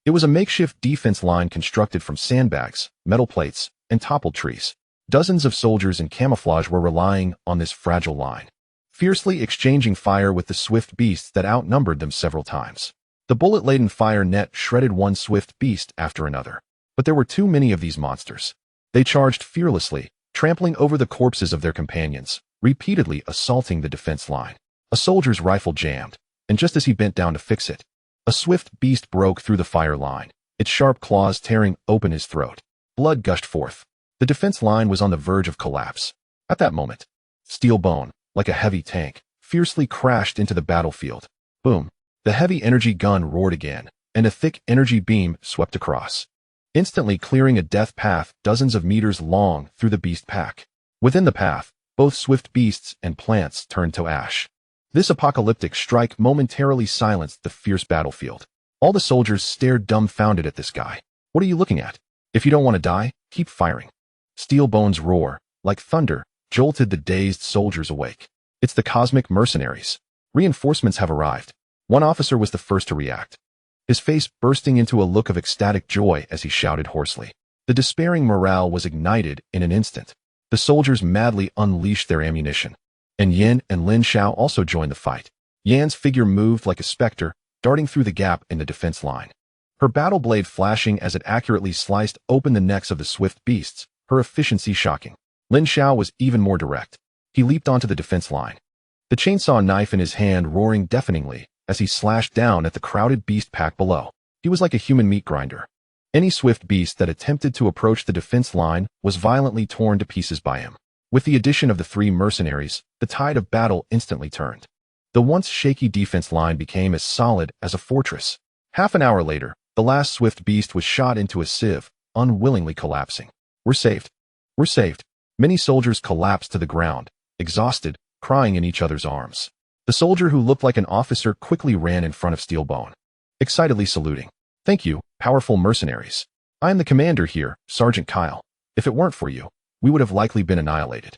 It was a makeshift defense line constructed from sandbags, metal plates, and toppled trees. Dozens of soldiers in camouflage were relying on this fragile line, fiercely exchanging fire with the swift beasts that outnumbered them several times. The bullet-laden fire net shredded one swift beast after another. But there were too many of these monsters. They charged fearlessly, trampling over the corpses of their companions, repeatedly assaulting the defense line. A soldier's rifle jammed, and just as he bent down to fix it, a swift beast broke through the fire line, its sharp claws tearing open his throat. Blood gushed forth. The defense line was on the verge of collapse. At that moment, steel bone, like a heavy tank, fiercely crashed into the battlefield. Boom! The heavy energy gun roared again, and a thick energy beam swept across, instantly clearing a death path dozens of meters long through the beast pack. Within the path, both swift beasts and plants turned to ash. This apocalyptic strike momentarily silenced the fierce battlefield. All the soldiers stared dumbfounded at this guy. What are you looking at? If you don't want to die, keep firing. Steel Bone's roar, like thunder, jolted the dazed soldiers awake. It's the cosmic mercenaries. Reinforcements have arrived. One officer was the first to react, his face bursting into a look of ecstatic joy as he shouted hoarsely. The despairing morale was ignited in an instant. The soldiers madly unleashed their ammunition, and Yan and Lin Xiao also joined the fight. Yan's figure moved like a specter, darting through the gap in the defense line, her battle blade flashing as it accurately sliced open the necks of the swift beasts, her efficiency shocking. Lin Xiao was even more direct. He leaped onto the defense line, the chainsaw knife in his hand roaring deafeningly as he slashed down at the crowded beast pack below. He was like a human meat grinder. Any swift beast that attempted to approach the defense line was violently torn to pieces by him. With the addition of the three mercenaries, the tide of battle instantly turned. The once shaky defense line became as solid as a fortress. Half an hour later, the last swift beast was shot into a sieve, unwillingly collapsing. We're saved. We're saved. Many soldiers collapsed to the ground, exhausted, crying in each other's arms. The soldier who looked like an officer quickly ran in front of Steelbone, excitedly saluting. Thank you, powerful mercenaries. I am the commander here, Sergeant Kyle. If it weren't for you, we would have likely been annihilated.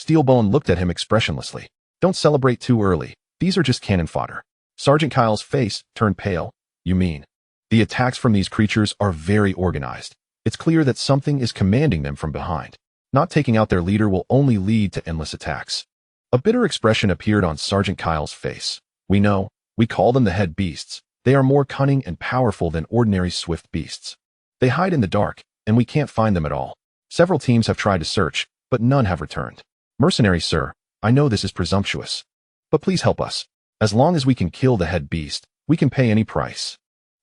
Steelbone looked at him expressionlessly. Don't celebrate too early. These are just cannon fodder. Sergeant Kyle's face turned pale. You mean? The attacks from these creatures are very organized. It's clear that something is commanding them from behind. Not taking out their leader will only lead to endless attacks. A bitter expression appeared on Sergeant Kyle's face. We know. We call them the head beasts. They are more cunning and powerful than ordinary swift beasts. They hide in the dark, and we can't find them at all. Several teams have tried to search, but none have returned. Mercenary, sir, I know this is presumptuous, but please help us. As long as we can kill the head beast, we can pay any price.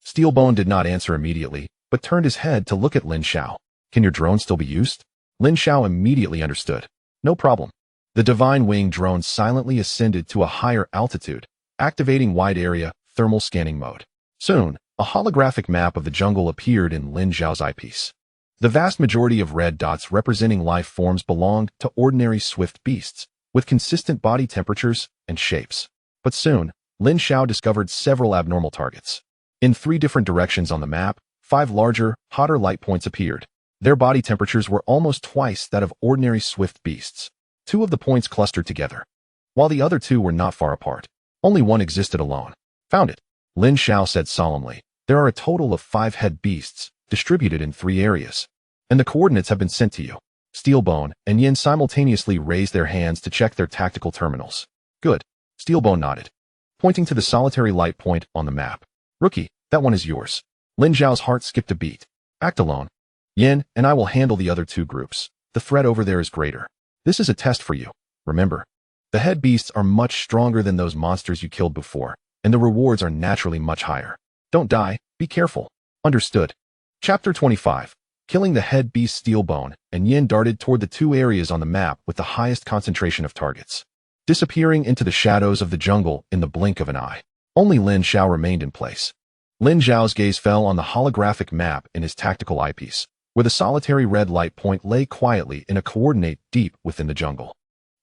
Steelbone did not answer immediately, but turned his head to look at Lin Xiao. Can your drone still be used? Lin Xiao immediately understood. No problem. The Divine Wing drone silently ascended to a higher altitude, activating wide-area thermal scanning mode. Soon, a holographic map of the jungle appeared in Lin Xiao's eyepiece. The vast majority of red dots representing life forms belonged to ordinary swift beasts, with consistent body temperatures and shapes. But soon, Lin Xiao discovered several abnormal targets. In 3 different directions on the map, 5 larger, hotter light points appeared. Their body temperatures were almost twice that of ordinary swift beasts. 2 of the points clustered together, while the other 2 were not far apart. Only one existed alone. Found it, Lin Xiao said solemnly. There are a total of 5 head beasts, distributed in 3 areas, and the coordinates have been sent to you. Steelbone and Yin simultaneously raised their hands to check their tactical terminals. Good. Steelbone nodded, pointing to the solitary light point on the map. Rookie, that one is yours. Lin Xiao's heart skipped a beat. Act alone. Yin and I will handle the other 2 groups. The threat over there is greater. This is a test for you. Remember, the head beasts are much stronger than those monsters you killed before, and the rewards are naturally much higher. Don't die. Be careful. Understood. Chapter 25. Killing the head beast Steelbone and Yin darted toward the 2 areas on the map with the highest concentration of targets, disappearing into the shadows of the jungle in the blink of an eye. Only Lin Xiao remained in place. Lin Xiao's gaze fell on the holographic map in his tactical eyepiece, where the solitary red light point lay quietly in a coordinate deep within the jungle.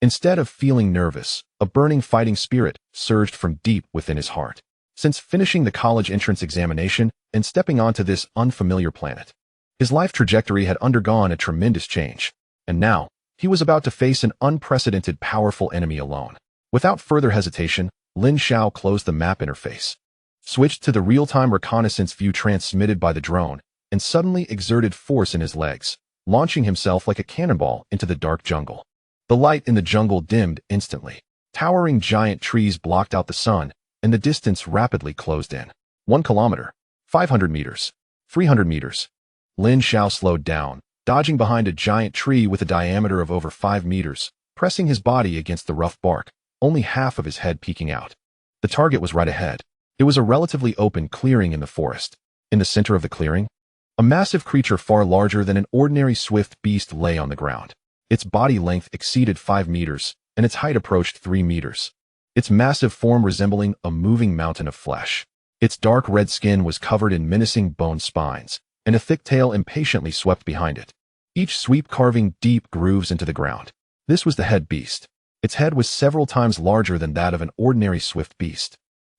Instead of feeling nervous, a burning fighting spirit surged from deep within his heart. Since finishing the college entrance examination and stepping onto this unfamiliar planet, his life trajectory had undergone a tremendous change, and now, he was about to face an unprecedented powerful enemy alone. Without further hesitation, Lin Xiao closed the map interface, switched to the real-time reconnaissance view transmitted by the drone, and suddenly exerted force in his legs, launching himself like a cannonball into the dark jungle. The light in the jungle dimmed instantly. Towering giant trees blocked out the sun, and the distance rapidly closed in. 1 kilometer, 500 meters, 300 meters. Lin Xiao slowed down, dodging behind a giant tree with a diameter of over 5 meters, pressing his body against the rough bark, only half of his head peeking out. The target was right ahead. It was a relatively open clearing in the forest. In the center of the clearing, a massive creature far larger than an ordinary swift beast lay on the ground. Its body length exceeded 5 meters, and its height approached 3 meters. Its massive form resembling a moving mountain of flesh. Its dark red skin was covered in menacing bone spines, and a thick tail impatiently swept behind it, each sweep carving deep grooves into the ground. This was the head beast. Its head was several times larger than that of an ordinary swift beast.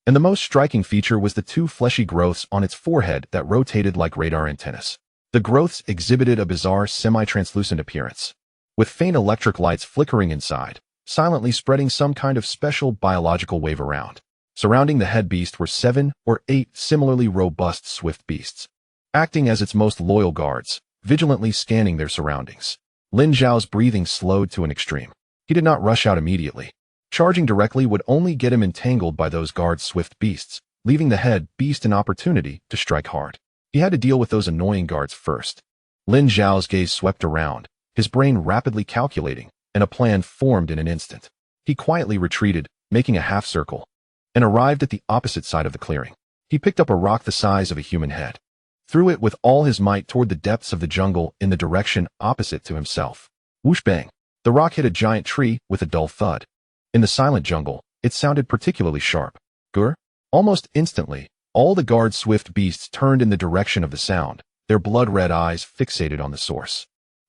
And the most striking feature was the 2 fleshy growths on its forehead that rotated like radar antennas. The growths exhibited a bizarre semi-translucent appearance, with faint electric lights flickering inside, silently spreading some kind of special biological wave around. Surrounding the head beast were 7 or 8 similarly robust swift beasts, acting as its most loyal guards, vigilantly scanning their surroundings. Lin Xiao's breathing slowed to an extreme. He did not rush out immediately. Charging directly would only get him entangled by those guard swift beasts, leaving the head beast an opportunity to strike hard. He had to deal with those annoying guards first. Lin Xiao's gaze swept around, his brain rapidly calculating, and a plan formed in an instant. He quietly retreated, making a half circle, and arrived at the opposite side of the clearing. He picked up a rock the size of a human head, threw it with all his might toward the depths of the jungle in the direction opposite to himself. Whoosh bang! The rock hit a giant tree with a dull thud. In the silent jungle, it sounded particularly sharp. Grr! Almost instantly, all the guard swift beasts turned in the direction of the sound, their blood-red eyes fixated on the source.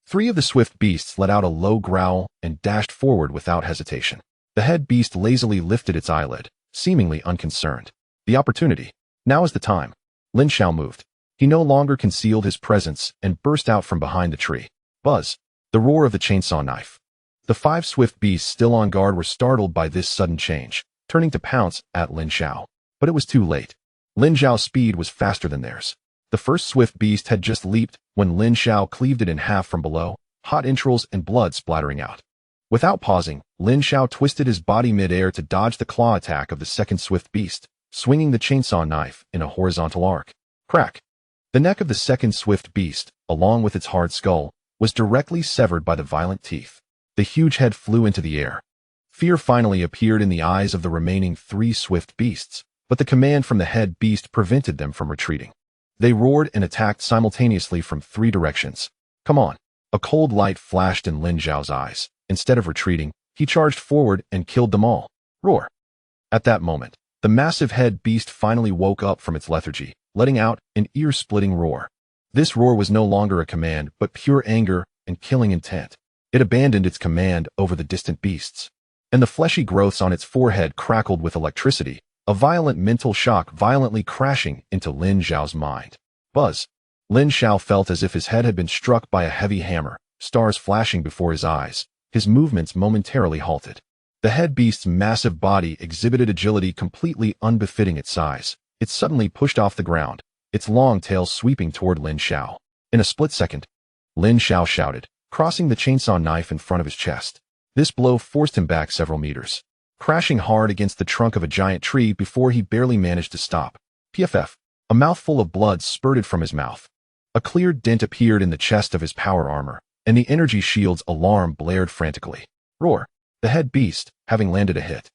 3 of the swift beasts let out a low growl and dashed forward without hesitation. The head beast lazily lifted its eyelid, seemingly unconcerned. The opportunity. Now is the time. Lin Xiao moved. He no longer concealed his presence and burst out from behind the tree. Buzz! The roar of the chainsaw knife. The 5 swift beasts still on guard were startled by this sudden change, turning to pounce at Lin Xiao. But it was too late. Lin Xiao's speed was faster than theirs. The first swift beast had just leaped when Lin Xiao cleaved it in half from below, hot entrails and blood splattering out. Without pausing, Lin Xiao twisted his body mid-air to dodge the claw attack of the second swift beast, swinging the chainsaw knife in a horizontal arc. Crack! The neck of the second swift beast, along with its hard skull, was directly severed by the violent teeth. The huge head flew into the air. Fear finally appeared in the eyes of the remaining 3 swift beasts, but the command from the head beast prevented them from retreating. They roared and attacked simultaneously from 3 directions. Come on! A cold light flashed in Lin Xiao's eyes. Instead of retreating, he charged forward and killed them all. Roar! At that moment, the massive head beast finally woke up from its lethargy, letting out an ear-splitting roar. This roar was no longer a command, but pure anger and killing intent. It abandoned its command over the distant beasts, and the fleshy growths on its forehead crackled with electricity, a violent mental shock violently crashing into Lin Xiao's mind. Buzz! Lin Xiao felt as if his head had been struck by a heavy hammer, stars flashing before his eyes. His movements momentarily halted. The head beast's massive body exhibited agility completely unbefitting its size. It suddenly pushed off the ground, its long tail sweeping toward Lin Xiao. In a split second, Lin Xiao shouted, crossing the chainsaw knife in front of his chest. This blow forced him back several meters, crashing hard against the trunk of a giant tree before he barely managed to stop. PFF. A mouthful of blood spurted from his mouth. A clear dent appeared in the chest of his power armor, and the energy shield's alarm blared frantically. Roar! The head beast, having landed a hit,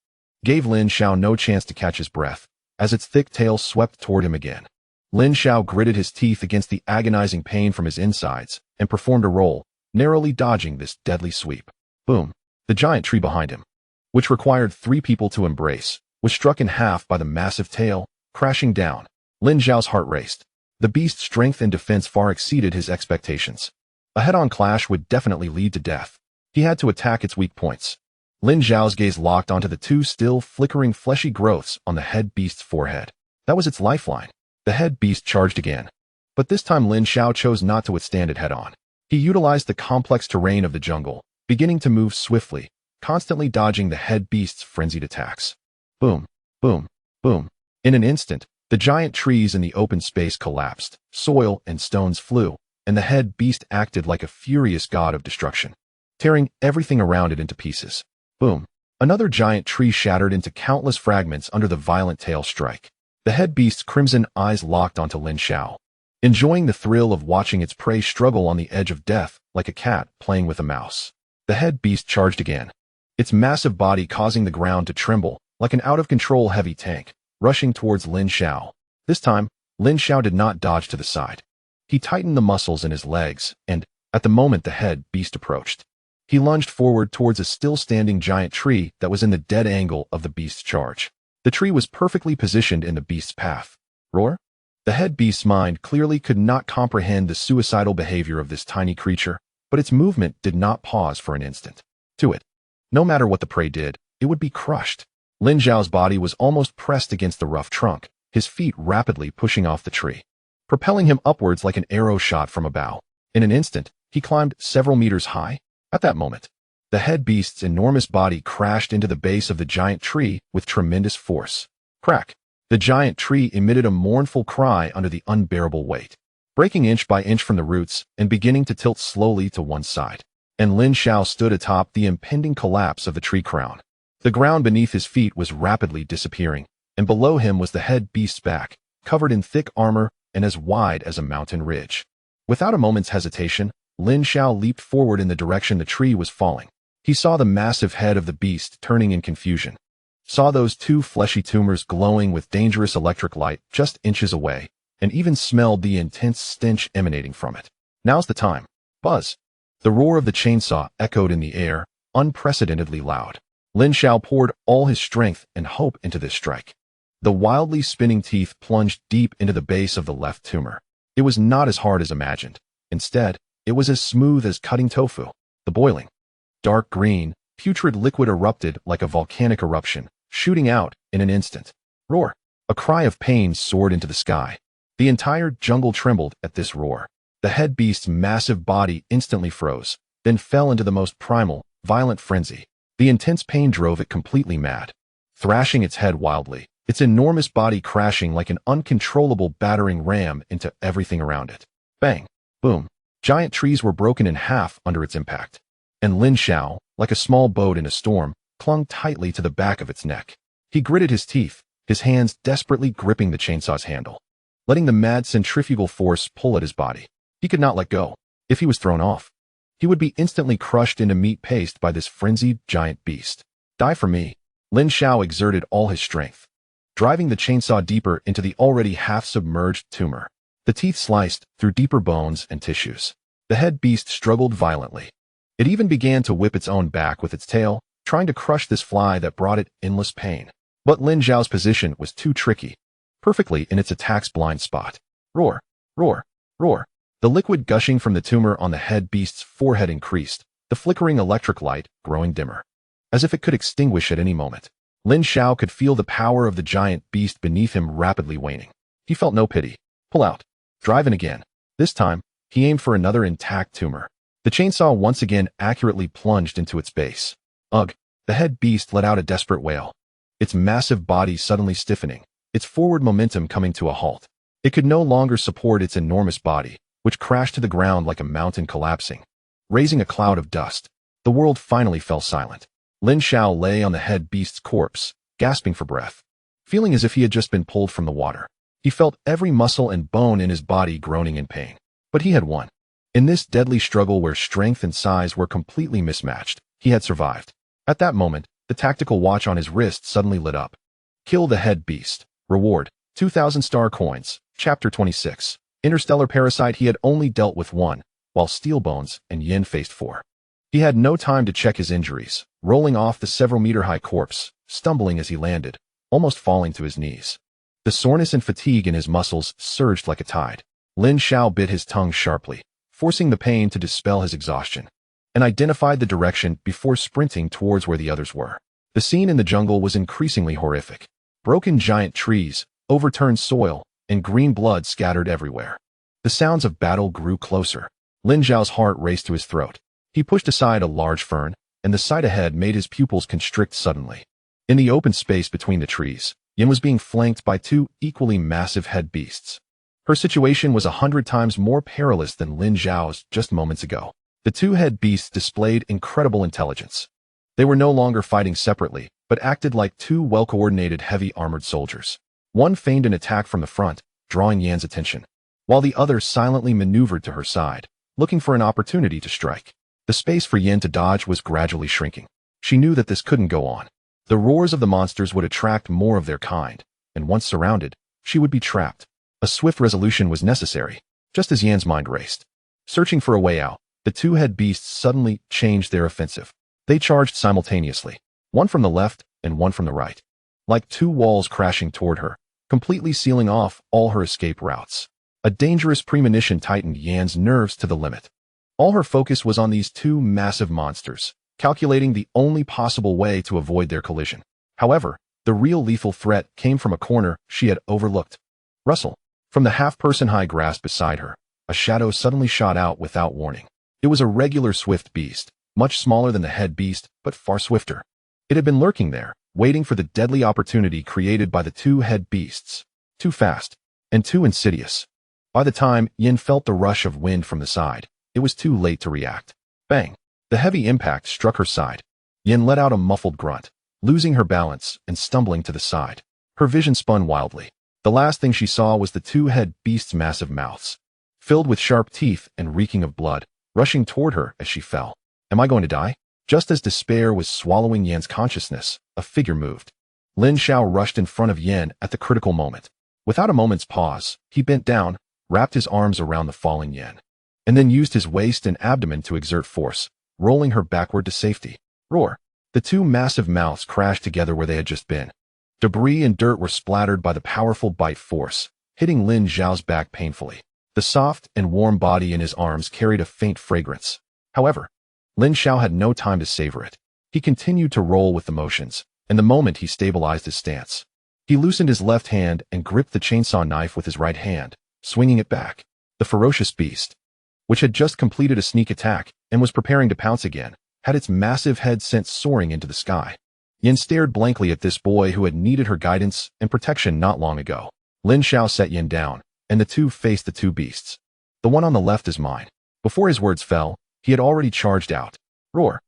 gave Lin Xiao no chance to catch his breath, as its thick tail swept toward him again. Lin Xiao gritted his teeth against the agonizing pain from his insides, and performed a roll, narrowly dodging this deadly sweep. Boom! The giant tree behind him, which required 3 people to embrace, was struck in half by the massive tail, crashing down. Lin Xiao's heart raced. The beast's strength and defense far exceeded his expectations. A head-on clash would definitely lead to death. He had to attack its weak points. Lin Xiao's gaze locked onto the 2 still flickering fleshy growths on the head beast's forehead. That was its lifeline. The head beast charged again. But this time Lin Xiao chose not to withstand it head-on. He utilized the complex terrain of the jungle, beginning to move swiftly, constantly dodging the head beast's frenzied attacks. Boom! Boom, boom. In an instant, the giant trees in the open space collapsed, soil and stones flew, and the head beast acted like a furious god of destruction, tearing everything around it into pieces. Boom. Another giant tree shattered into countless fragments under the violent tail strike. The head beast's crimson eyes locked onto Lin Xiao, enjoying the thrill of watching its prey struggle on the edge of death like a cat playing with a mouse. The head beast charged again, its massive body causing the ground to tremble like an out-of-control heavy tank, rushing towards Lin Xiao. This time, Lin Xiao did not dodge to the side. He tightened the muscles in his legs, and, at the moment the head beast approached, he lunged forward towards a still-standing giant tree that was in the dead angle of the beast's charge. The tree was perfectly positioned in the beast's path. Roar? The head beast's mind clearly could not comprehend the suicidal behavior of this tiny creature, but its movement did not pause for an instant. To it, no matter what the prey did, it would be crushed. Lin Xiao's body was almost pressed against the rough trunk, his feet rapidly pushing off the tree, propelling him upwards like an arrow shot from a bow. In an instant, he climbed several meters high. At that moment, the head beast's enormous body crashed into the base of the giant tree with tremendous force. Crack! The giant tree emitted a mournful cry under the unbearable weight, breaking inch by inch from the roots and beginning to tilt slowly to one side. And Lin Xiao stood atop the impending collapse of the tree crown. The ground beneath his feet was rapidly disappearing, and below him was the head beast's back, covered in thick armor and as wide as a mountain ridge. Without a moment's hesitation, Lin Xiao leaped forward in the direction the tree was falling. He saw the massive head of the beast turning in confusion, saw those two fleshy tumors glowing with dangerous electric light just inches away, and even smelled the intense stench emanating from it. Now's the time. Buzz! The roar of the chainsaw echoed in the air, unprecedentedly loud. Lin Xiao poured all his strength and hope into this strike. The wildly spinning teeth plunged deep into the base of the left tumor. It was not as hard as imagined. Instead, it was as smooth as cutting tofu. The boiling, dark green, putrid liquid erupted like a volcanic eruption, shooting out in an instant. Roar! A cry of pain soared into the sky. The entire jungle trembled at this roar. The head beast's massive body instantly froze, then fell into the most primal, violent frenzy. The intense pain drove it completely mad, thrashing its head wildly, its enormous body crashing like an uncontrollable battering ram into everything around it. Bang! Boom! Giant trees were broken in half under its impact, and Lin Xiao, like a small boat in a storm, clung tightly to the back of its neck. He gritted his teeth, his hands desperately gripping the chainsaw's handle, letting the mad centrifugal force pull at his body. He could not let go. If he was thrown off, he would be instantly crushed into meat paste by this frenzied giant beast. Die for me. Lin Xiao exerted all his strength, driving the chainsaw deeper into the already half-submerged tumor. The teeth sliced through deeper bones and tissues. The head beast struggled violently. It even began to whip its own back with its tail, trying to crush this fly that brought it endless pain. But Lin Xiao's position was too tricky, perfectly in its attack's blind spot. Roar! Roar! Roar! The liquid gushing from the tumor on the head beast's forehead increased, the flickering electric light growing dimmer, as if it could extinguish at any moment. Lin Xiao could feel the power of the giant beast beneath him rapidly waning. He felt no pity. Pull out. Drive in again. This time, he aimed for another intact tumor. The chainsaw once again accurately plunged into its base. Ugh! The head beast let out a desperate wail, its massive body suddenly stiffening, its forward momentum coming to a halt. It could no longer support its enormous body, which crashed to the ground like a mountain collapsing, raising a cloud of dust. The world finally fell silent. Lin Xiao lay on the head beast's corpse, gasping for breath, feeling as if he had just been pulled from the water. He felt every muscle and bone in his body groaning in pain. But he had won. In this deadly struggle where strength and size were completely mismatched, he had survived. At that moment, the tactical watch on his wrist suddenly lit up. Kill the head beast. Reward: 2,000 star coins. Chapter 26. Interstellar Parasite. He had only dealt with one, while Steelbones and Yin faced four. He had no time to check his injuries, rolling off the several-meter-high corpse, stumbling as he landed, almost falling to his knees. The soreness and fatigue in his muscles surged like a tide. Lin Xiao bit his tongue sharply, forcing the pain to dispel his exhaustion, and identified the direction before sprinting towards where the others were. The scene in the jungle was increasingly horrific. Broken giant trees, overturned soil, and green blood scattered everywhere. The sounds of battle grew closer. Lin Xiao's heart raced to his throat. He pushed aside a large fern, and the sight ahead made his pupils constrict suddenly. In the open space between the trees, Yin was being flanked by two equally massive head beasts. Her situation was 100 times more perilous than Lin Xiao's just moments ago. The two head beasts displayed incredible intelligence. They were no longer fighting separately, but acted like two well-coordinated heavy armored soldiers. One feigned an attack from the front, drawing Yan's attention, while the other silently maneuvered to her side, looking for an opportunity to strike. The space for Yan to dodge was gradually shrinking. She knew that this couldn't go on. The roars of the monsters would attract more of their kind, and once surrounded, she would be trapped. A swift resolution was necessary, just as Yan's mind raced. Searching for a way out, the two head beasts suddenly changed their offensive. They charged simultaneously, one from the left and one from the right, like two walls crashing toward her, completely sealing off all her escape routes. A dangerous premonition tightened Yan's nerves to the limit. All her focus was on these two massive monsters, calculating the only possible way to avoid their collision. However, the real lethal threat came from a corner she had overlooked. Rustle. From the half-person high grass beside her, a shadow suddenly shot out without warning. It was a regular swift beast, much smaller than the head beast, but far swifter. It had been lurking there, waiting for the deadly opportunity created by the two head beasts. Too fast, and too insidious. By the time Yin felt the rush of wind from the side, it was too late to react. Bang! The heavy impact struck her side. Yin let out a muffled grunt, losing her balance and stumbling to the side. Her vision spun wildly. The last thing she saw was the two head beasts' massive mouths, filled with sharp teeth and reeking of blood, rushing toward her as she fell. Am I going to die? Just as despair was swallowing Yan's consciousness, a figure moved. Lin Xiao rushed in front of Yan at the critical moment. Without a moment's pause, he bent down, wrapped his arms around the falling Yan, and then used his waist and abdomen to exert force, rolling her backward to safety. Roar! The two massive mouths crashed together where they had just been. Debris and dirt were splattered by the powerful bite force, hitting Lin Xiao's back painfully. The soft and warm body in his arms carried a faint fragrance. However, Lin Xiao had no time to savor it. He continued to roll with the motions, and the moment he stabilized his stance, he loosened his left hand and gripped the chainsaw knife with his right hand, swinging it back. The ferocious beast, which had just completed a sneak attack and was preparing to pounce again, had its massive head sent soaring into the sky. Yin stared blankly at this boy who had needed her guidance and protection not long ago. Lin Xiao set Yin down, and the two faced the two beasts. The one on the left is mine. Before his words fell, he had already charged out. Roar!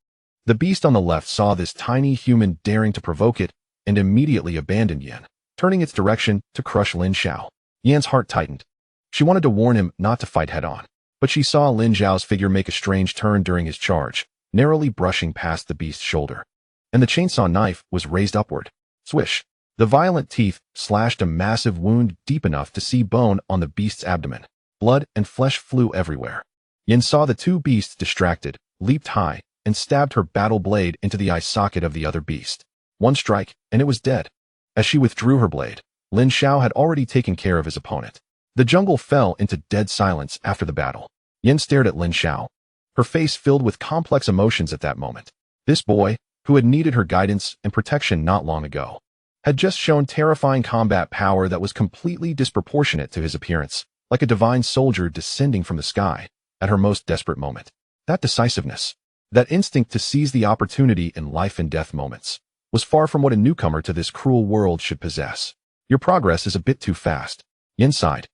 The beast on the left saw this tiny human daring to provoke it and immediately abandoned Yin, turning its direction to crush Lin Xiao. Yan's heart tightened. She wanted to warn him not to fight head-on, but she saw Lin Xiao's figure make a strange turn during his charge, narrowly brushing past the beast's shoulder. And the chainsaw knife was raised upward. Swish! The violent teeth slashed a massive wound deep enough to see bone on the beast's abdomen. Blood and flesh flew everywhere. Yin saw the two beasts distracted, leaped high, and stabbed her battle blade into the eye socket of the other beast. One strike, and it was dead. As she withdrew her blade, Lin Xiao had already taken care of his opponent. The jungle fell into dead silence after the battle. Yin stared at Lin Xiao, her face filled with complex emotions at that moment. This boy, who had needed her guidance and protection not long ago, had just shown terrifying combat power that was completely disproportionate to his appearance, like a divine soldier descending from the sky at her most desperate moment. That decisiveness, that instinct to seize the opportunity in life and death moments, was far from what a newcomer to this cruel world should possess. Your progress is a bit too fast. Yin sighed.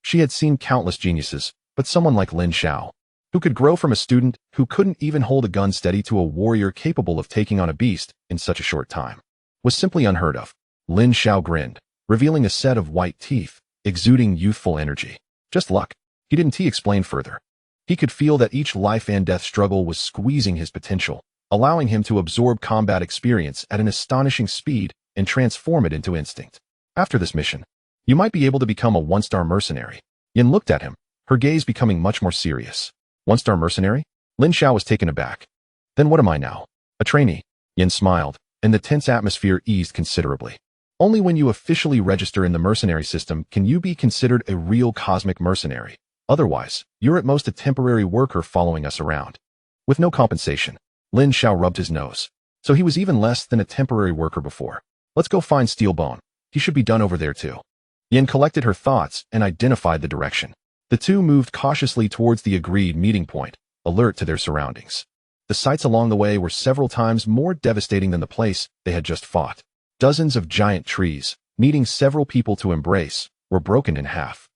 She had seen countless geniuses, but someone like Lin Xiao, who could grow from a student who couldn't even hold a gun steady to a warrior capable of taking on a beast in such a short time, was simply unheard of. Lin Xiao grinned, revealing a set of white teeth, exuding youthful energy. Just luck. He didn't explain further. He could feel that each life and death struggle was squeezing his potential, allowing him to absorb combat experience at an astonishing speed and transform it into instinct. After this mission, you might be able to become a one-star mercenary. Yin looked at him, her gaze becoming much more serious. One-star mercenary? Lin Xiao was taken aback. Then what am I now? A trainee. Yin smiled, and the tense atmosphere eased considerably. Only when you officially register in the mercenary system can you be considered a real cosmic mercenary. Otherwise, you're at most a temporary worker following us around, with no compensation. Lin Xiao rubbed his nose. So he was even less than a temporary worker before. Let's go find Steelbone. He should be done over there too. Yin collected her thoughts and identified the direction. The two moved cautiously towards the agreed meeting point, alert to their surroundings. The sights along the way were several times more devastating than the place they had just fought. Dozens of giant trees, needing several people to embrace, were broken in half.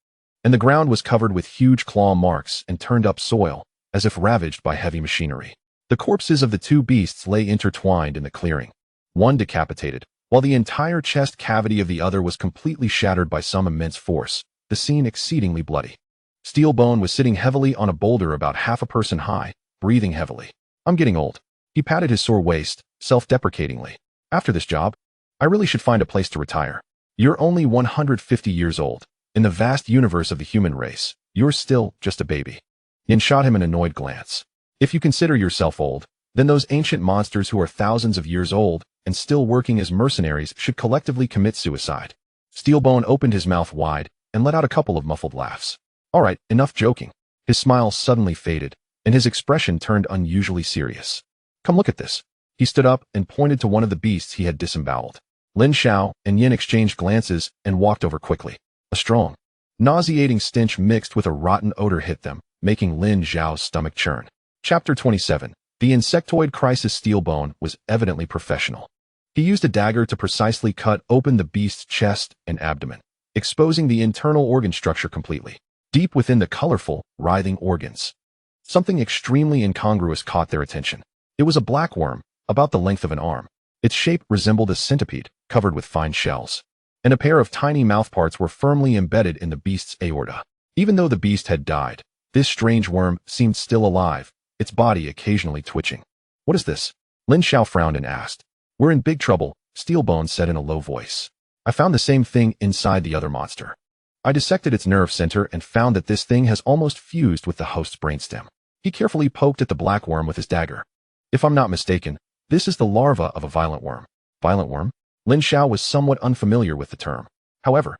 And the ground was covered with huge claw marks and turned up soil, as if ravaged by heavy machinery. The corpses of the two beasts lay intertwined in the clearing, one decapitated, while the entire chest cavity of the other was completely shattered by some immense force, the scene exceedingly bloody. Steelbone was sitting heavily on a boulder about half a person high, breathing heavily. I'm getting old. He patted his sore waist, self-deprecatingly. After this job, I really should find a place to retire. You're only 150 years old. In the vast universe of the human race, you're still just a baby. Yin shot him an annoyed glance. If you consider yourself old, then those ancient monsters who are thousands of years old and still working as mercenaries should collectively commit suicide. Steelbone opened his mouth wide and let out a couple of muffled laughs. All right, enough joking. His smile suddenly faded, and his expression turned unusually serious. Come look at this. He stood up and pointed to one of the beasts he had disemboweled. Lin Xiao and Yin exchanged glances and walked over quickly. A strong, nauseating stench mixed with a rotten odor hit them, making Lin Xiao's stomach churn. Chapter 27. The insectoid crisis. Steelbone was evidently professional. He used a dagger to precisely cut open the beast's chest and abdomen, exposing the internal organ structure completely. Deep within the colorful, writhing organs, something extremely incongruous caught their attention. It was a black worm, about the length of an arm. Its shape resembled a centipede, covered with fine shells, and a pair of tiny mouthparts were firmly embedded in the beast's aorta. Even though the beast had died, this strange worm seemed still alive, its body occasionally twitching. What is this? Lin Xiao frowned and asked. We're in big trouble, Steelbone said in a low voice. I found the same thing inside the other monster. I dissected its nerve center and found that this thing has almost fused with the host's brainstem. He carefully poked at the black worm with his dagger. If I'm not mistaken, this is the larva of a violent worm. Violent worm? Lin Xiao was somewhat unfamiliar with the term. However,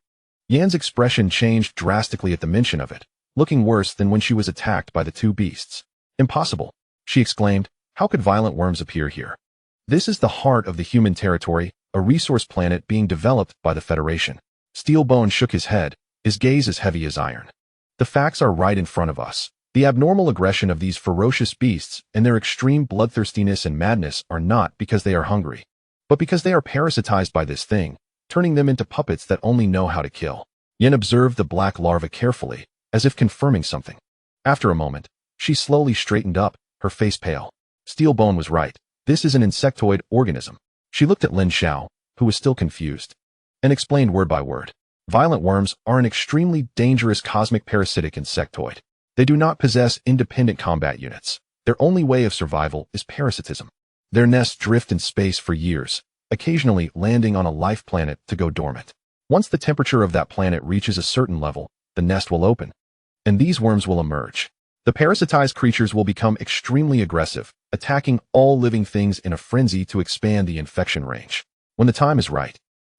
Yan's expression changed drastically at the mention of it, looking worse than when she was attacked by the two beasts. Impossible, she exclaimed. How could violent worms appear here? This is the heart of the human territory, a resource planet being developed by the Federation. Steelbone shook his head, his gaze as heavy as iron. The facts are right in front of us. The abnormal aggression of these ferocious beasts and their extreme bloodthirstiness and madness are not because they are hungry, but because they are parasitized by this thing, turning them into puppets that only know how to kill. Yin observed the black larva carefully, as if confirming something. After a moment, she slowly straightened up, her face pale. Steelbone was right. This is an insectoid organism. She looked at Lin Xiao, who was still confused, and explained word by word. Violent worms are an extremely dangerous cosmic parasitic insectoid. They do not possess independent combat units. Their only way of survival is parasitism. Their nests drift in space for years, occasionally landing on a life planet to go dormant. Once the temperature of that planet reaches a certain level, the nest will open, and these worms will emerge. The parasitized creatures will become extremely aggressive, attacking all living things in a frenzy to expand the infection range. When the time is right,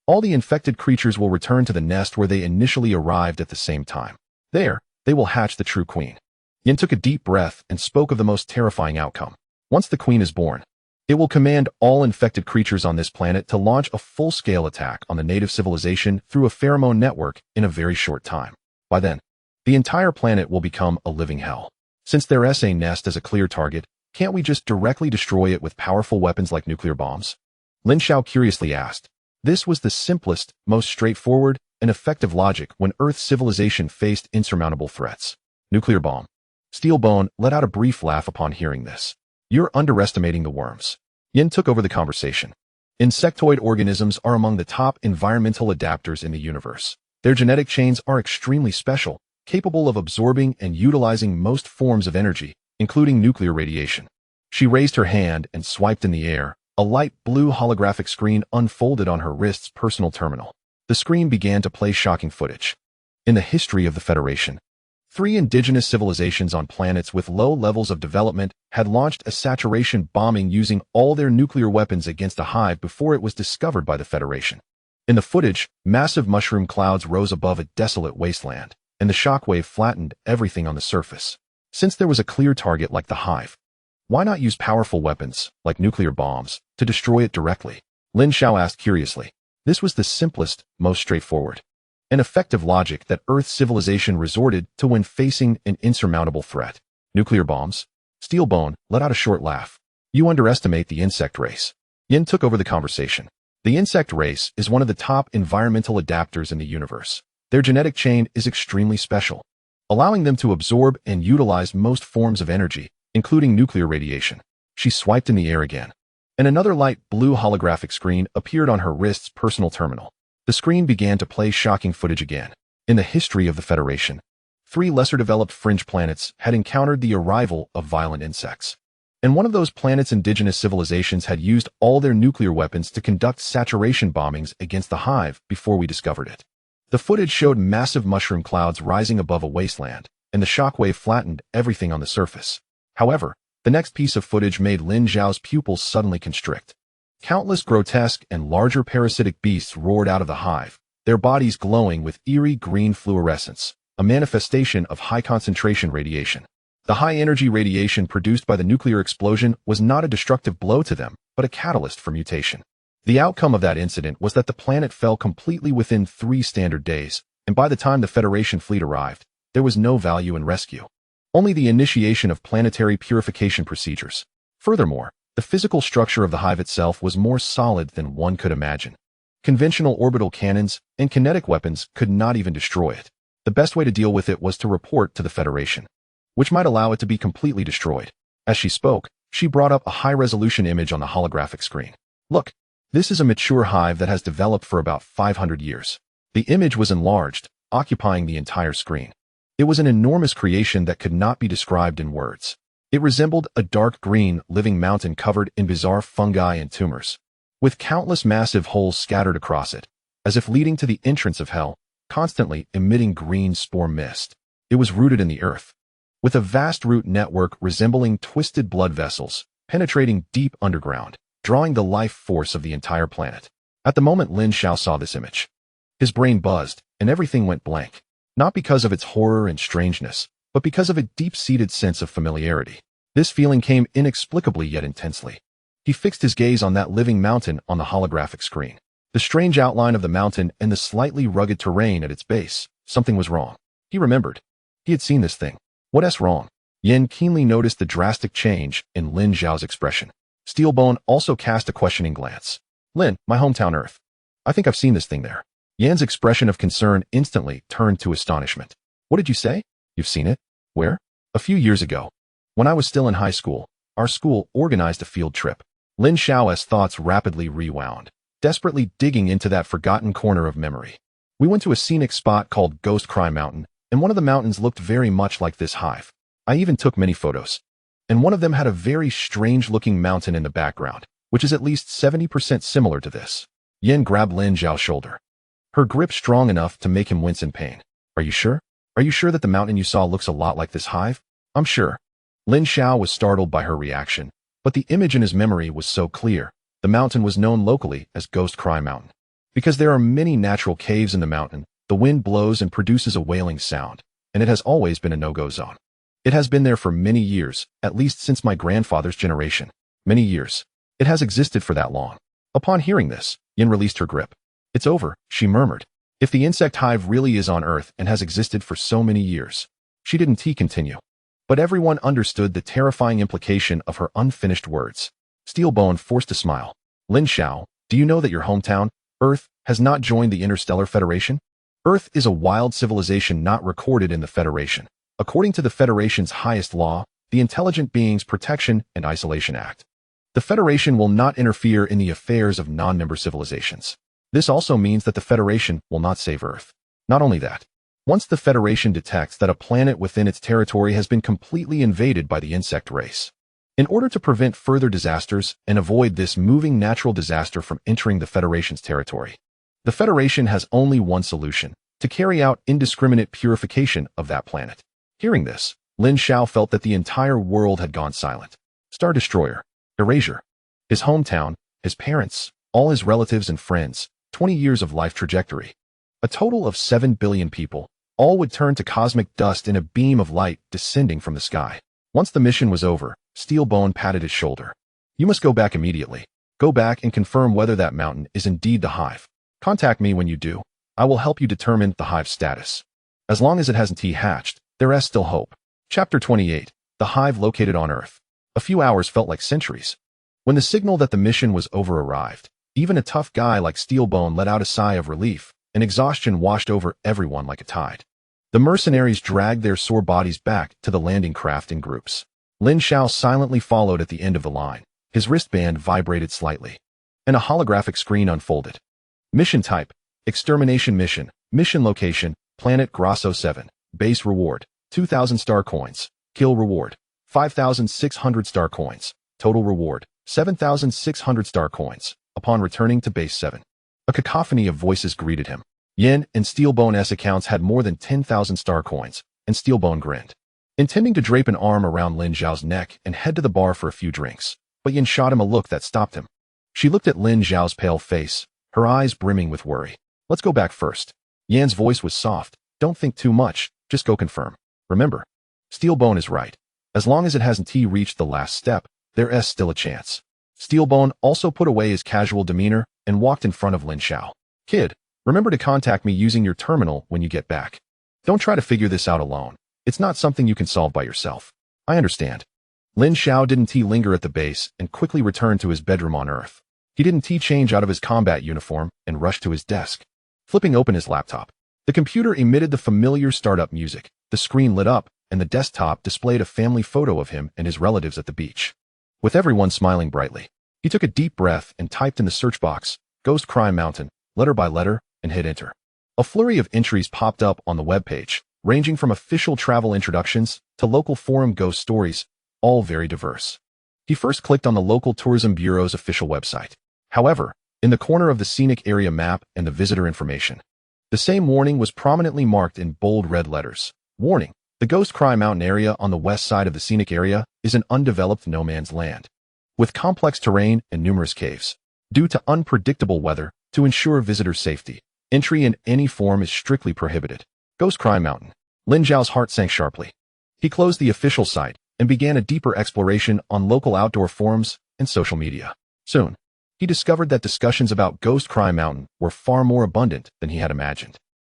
all the infected creatures will return to the nest where they initially arrived at the same time. There, they will hatch the true queen. Yin took a deep breath and spoke of the most terrifying outcome. Once the queen is born, it will command all infected creatures on this planet to launch a full-scale attack on the native civilization through a pheromone network in a very short time. By then, the entire planet will become a living hell. Since their SA nest is a clear target, can't we just directly destroy it with powerful weapons like nuclear bombs? Lin Xiao curiously asked. This was the simplest, most straightforward, and effective logic when Earth's civilization faced insurmountable threats. Nuclear bomb. Steelbone let out a brief laugh upon hearing this. You're underestimating the worms. Yin took over the conversation. Insectoid organisms are among the top environmental adapters in the universe. Their genetic chains are extremely special, capable of absorbing and utilizing most forms of energy, including nuclear radiation. She raised her hand and swiped in the air. A light blue holographic screen unfolded on her wrist's personal terminal. The screen began to play shocking footage. In the history of the Federation, 3 indigenous civilizations on planets with low levels of development had launched a saturation bombing using all their nuclear weapons against a hive before it was discovered by the Federation. In the footage, massive mushroom clouds rose above a desolate wasteland, and the shockwave flattened everything on the surface. Since there was a clear target like the hive, why not use powerful weapons, like nuclear bombs, to destroy it directly? Lin Xiao asked curiously. This was the simplest, most straightforward, and effective logic that Earth's civilization resorted to when facing an insurmountable threat. Nuclear bombs? Steelbone let out a short laugh. You underestimate the insect race. Yin took over the conversation. The insect race is one of the top environmental adapters in the universe. Their genetic chain is extremely special, allowing them to absorb and utilize most forms of energy, including nuclear radiation. She swiped in the air again, and another light blue holographic screen appeared on her wrist's personal terminal. The screen began to play shocking footage again. In the history of the Federation, 3 lesser-developed fringe planets had encountered the arrival of violent insects. And one of those planets' indigenous civilizations had used all their nuclear weapons to conduct saturation bombings against the hive before we discovered it. The footage showed massive mushroom clouds rising above a wasteland, and the shockwave flattened everything on the surface. However, the next piece of footage made Lin Xiao's pupils suddenly constrict. Countless grotesque and larger parasitic beasts roared out of the hive, their bodies glowing with eerie green fluorescence, a manifestation of high-concentration radiation. The high-energy radiation produced by the nuclear explosion was not a destructive blow to them, but a catalyst for mutation. The outcome of that incident was that the planet fell completely within 3 standard days, and by the time the Federation fleet arrived, there was no value in rescue. Only the initiation of planetary purification procedures. Furthermore, the physical structure of the hive itself was more solid than one could imagine. Conventional orbital cannons and kinetic weapons could not even destroy it. The best way to deal with it was to report to the Federation, which might allow it to be completely destroyed. As she spoke, she brought up a high-resolution image on the holographic screen. Look, this is a mature hive that has developed for about 500 years. The image was enlarged, occupying the entire screen. It was an enormous creation that could not be described in words. It resembled a dark green living mountain covered in bizarre fungi and tumors, with countless massive holes scattered across it, as if leading to the entrance of hell, constantly emitting green spore mist. It was rooted in the earth, with a vast root network resembling twisted blood vessels, penetrating deep underground, drawing the life force of the entire planet. At the moment Lin Xiao saw this image, his brain buzzed, and everything went blank, not because of its horror and strangeness, but because of a deep-seated sense of familiarity. This feeling came inexplicably yet intensely. He fixed his gaze on that living mountain on the holographic screen. The strange outline of the mountain and the slightly rugged terrain at its base. Something was wrong. He remembered. He had seen this thing. What's wrong? Yen keenly noticed the drastic change in Lin Xiao's expression. Steelbone also cast a questioning glance. Lin, my hometown Earth. I think I've seen this thing there. Yan's expression of concern instantly turned to astonishment. What did you say? You've seen it? Where? A few years ago. When I was still in high school, our school organized a field trip. Lin Xiao's thoughts rapidly rewound, desperately digging into that forgotten corner of memory. We went to a scenic spot called Ghost Cry Mountain, and one of the mountains looked very much like this hive. I even took many photos. And one of them had a very strange-looking mountain in the background, which is at least 70% similar to this. Yen grabbed Lin Xiao's shoulder, her grip strong enough to make him wince in pain. Are you sure? Are you sure that the mountain you saw looks a lot like this hive? I'm sure. Lin Xiao was startled by her reaction, but the image in his memory was so clear. The mountain was known locally as Ghost Cry Mountain. Because there are many natural caves in the mountain, the wind blows and produces a wailing sound, and it has always been a no-go zone. It has been there for many years, at least since my grandfather's generation. Many years. It has existed for that long. Upon hearing this, Yin released her grip. It's over, she murmured. If the insect hive really is on Earth and has existed for so many years. She didn't continue. But everyone understood the terrifying implication of her unfinished words. Steelbone forced a smile. Lin Xiao, do you know that your hometown, Earth, has not joined the Interstellar Federation? Earth is a wild civilization not recorded in the Federation. According to the Federation's highest law, the Intelligent Beings Protection and Isolation Act. The Federation will not interfere in the affairs of non-member civilizations. This also means that the Federation will not save Earth. Not only that, once the Federation detects that a planet within its territory has been completely invaded by the insect race, in order to prevent further disasters and avoid this moving natural disaster from entering the Federation's territory, the Federation has only one solution: to carry out indiscriminate purification of that planet. Hearing this, Lin Xiao felt that the entire world had gone silent. Star Destroyer, erasure, his hometown, his parents, all his relatives and friends, 20 years of life trajectory. A total of 7 billion people, all would turn to cosmic dust in a beam of light descending from the sky. Once the mission was over, Steelbone patted his shoulder. You must go back immediately. Go back and confirm whether that mountain is indeed the hive. Contact me when you do. I will help you determine the hive's status. As long as it hasn't hatched, there is still hope. Chapter 28. The hive located on Earth. A few hours felt like centuries. When the signal that the mission was over arrived, Even a tough guy like Steelbone let out a sigh of relief, and exhaustion washed over everyone like a tide. The mercenaries dragged their sore bodies back to the landing craft in groups. Lin Xiao silently followed at the end of the line. His wristband vibrated slightly, and a holographic screen unfolded. Mission type: Extermination mission. Mission location: Planet Grasso 7. Base reward: 2,000 star coins. Kill reward: 5,600 star coins. Total reward: 7,600 star coins. Upon returning to Base 7, a cacophony of voices greeted him. Yin and Steelbone's accounts had more than 10,000 star coins, and Steelbone grinned, intending to drape an arm around Lin Xiao's neck and head to the bar for a few drinks. But Yin shot him a look that stopped him. She looked at Lin Xiao's pale face, her eyes brimming with worry. Let's go back first. Yan's voice was soft. Don't think too much, just go confirm. Remember, Steelbone is right. As long as it hasn't reached the last step, there's still a chance. Steelbone also put away his casual demeanor and walked in front of Lin Xiao. Kid, remember to contact me using your terminal when you get back. Don't try to figure this out alone. It's not something you can solve by yourself. I understand. Lin Xiao didn't linger at the base and quickly returned to his bedroom on Earth. He didn't change out of his combat uniform and rushed to his desk. Flipping open his laptop, the computer emitted the familiar startup music. The screen lit up, and the desktop displayed a family photo of him and his relatives at the beach. With everyone smiling brightly, he took a deep breath and typed in the search box, Ghost Crime Mountain, letter by letter, and hit enter. A flurry of entries popped up on the webpage, ranging from official travel introductions to local forum ghost stories, all very diverse. He first clicked on the local tourism bureau's official website. However, in the corner of the scenic area map and the visitor information, the same warning was prominently marked in bold red letters. Warning: the Ghost Crime Mountain area on the west side of the scenic area is an undeveloped no man's land, with complex terrain and numerous caves. Due to unpredictable weather, to ensure visitor safety, entry in any form is strictly prohibited. Ghost Crime Mountain. Lin Xiao's heart sank sharply. He closed the official site and began a deeper exploration on local outdoor forums and social media. Soon, he discovered that discussions about Ghost Crime Mountain were far more abundant than he had imagined.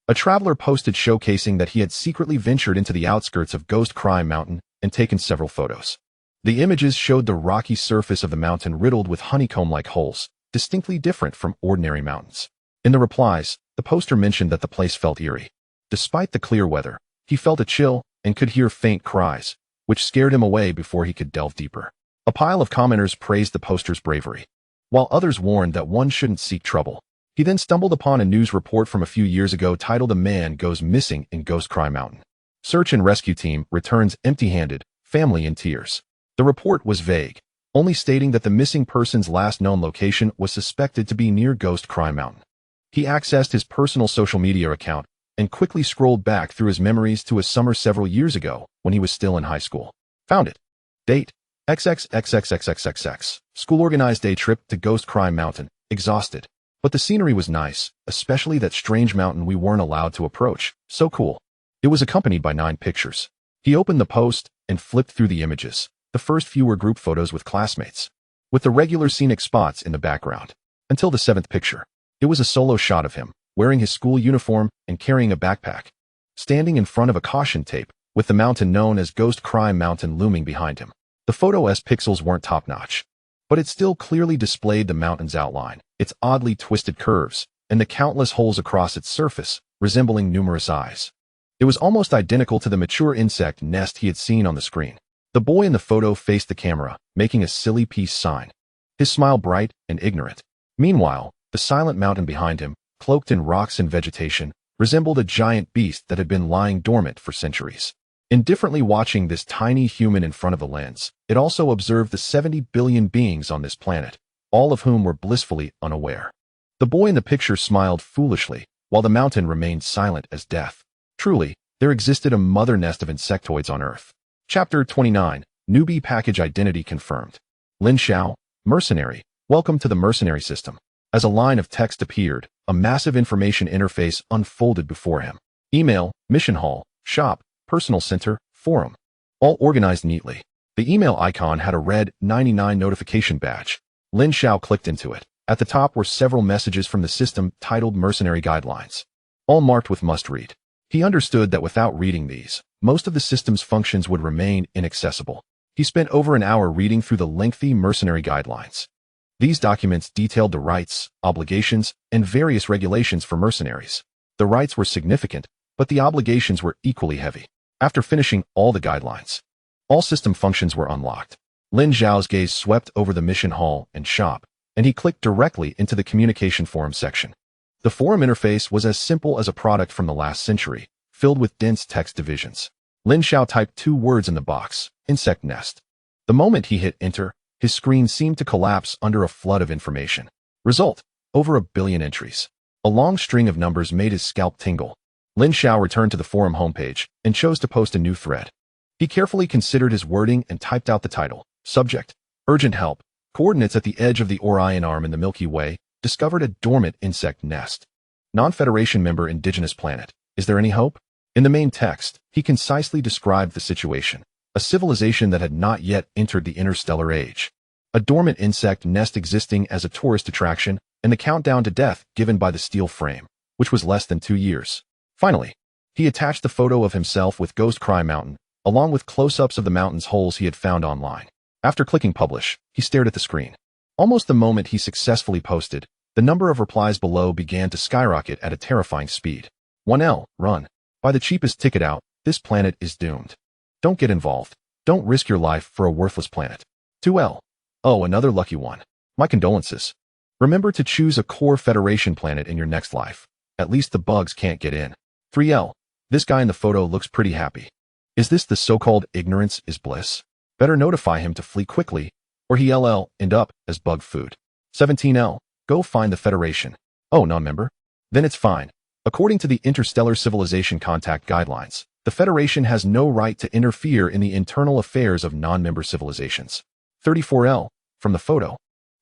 A traveler posted showcasing that he had secretly ventured into the outskirts of Ghost Crime Mountain and taken several photos. The images showed the rocky surface of the mountain riddled with honeycomb-like holes, distinctly different from ordinary mountains. In the replies, the poster mentioned that the place felt eerie. Despite the clear weather, he felt a chill and could hear faint cries, which scared him away before he could delve deeper. A pile of commenters praised the poster's bravery, while others warned that one shouldn't seek trouble. He then stumbled upon a news report from a few years ago titled "A Man Goes Missing in Ghost Crime Mountain. Search and rescue team returns empty-handed, family in tears." The report was vague, only stating that the missing person's last known location was suspected to be near Ghost Crime Mountain. He accessed his personal social media account and quickly scrolled back through his memories to a summer several years ago when he was still in high school. Found it. Date: XXXXXXXX. School organized day trip to Ghost Crime Mountain. Exhausted. But the scenery was nice, especially that strange mountain we weren't allowed to approach. So cool. It was accompanied by 9 pictures. He opened the post and flipped through the images. The first few were group photos with classmates, with the regular scenic spots in the background. Until the 7th picture. It was a solo shot of him, wearing his school uniform and carrying a backpack, standing in front of a caution tape, with the mountain known as Ghost Crime Mountain looming behind him. The photo's pixels weren't top-notch, but it still clearly displayed the mountain's outline, its oddly twisted curves, and the countless holes across its surface, resembling numerous eyes. It was almost identical to the mature insect nest he had seen on the screen. The boy in the photo faced the camera, making a silly peace sign, his smile bright and ignorant. Meanwhile, the silent mountain behind him, cloaked in rocks and vegetation, resembled a giant beast that had been lying dormant for centuries. Indifferently watching this tiny human in front of the lens, it also observed the 70 billion beings on this planet, all of whom were blissfully unaware. The boy in the picture smiled foolishly, while the mountain remained silent as death. Truly, there existed a mother nest of insectoids on Earth. Chapter 29. Newbie Package Identity Confirmed. Lin Xiao, Mercenary. Welcome to the Mercenary system. As a line of text appeared, a massive information interface unfolded before him. Email, mission hall, shop, personal center, forum. All organized neatly. The email icon had a red 99 notification badge. Lin Xiao clicked into it. At the top were several messages from the system titled Mercenary Guidelines, all marked with must read. He understood that without reading these, most of the system's functions would remain inaccessible. He spent over an hour reading through the lengthy Mercenary Guidelines. These documents detailed the rights, obligations, and various regulations for mercenaries. The rights were significant, but the obligations were equally heavy. After finishing all the guidelines, all system functions were unlocked. Lin Xiao's gaze swept over the mission hall and shop, and he clicked directly into the communication forum section. The forum interface was as simple as a product from the last century, filled with dense text divisions. Lin Xiao typed 2 words in the box, insect nest. The moment he hit enter, his screen seemed to collapse under a flood of information. Result: over 1 billion entries. A long string of numbers made his scalp tingle. Lin Xiao returned to the forum homepage and chose to post a new thread. He carefully considered his wording and typed out the title. Subject: Urgent help. Coordinates at the edge of the Orion Arm in the Milky Way discovered a dormant insect nest. Non-Federation member indigenous planet. Is there any hope? In the main text, he concisely described the situation. A civilization that had not yet entered the interstellar age. A dormant insect nest existing as a tourist attraction, and the countdown to death given by the steel frame, which was less than 2 years. Finally, he attached the photo of himself with Ghost Cry Mountain, along with close-ups of the mountain's holes he had found online. After clicking publish, he stared at the screen. Almost the moment he successfully posted, the number of replies below began to skyrocket at a terrifying speed. 1L, run. Buy the cheapest ticket out, this planet is doomed. Don't get involved. Don't risk your life for a worthless planet. 2L. Oh, another lucky one. My condolences. Remember to choose a core Federation planet in your next life. At least the bugs can't get in. 3L. This guy in the photo looks pretty happy. Is this the so-called ignorance is bliss? Better notify him to flee quickly, or he'll end up as bug food. 17L. Go find the Federation. Oh, non-member? Then it's fine. According to the Interstellar Civilization Contact Guidelines, the Federation has no right to interfere in the internal affairs of non-member civilizations. 34L. From the photo.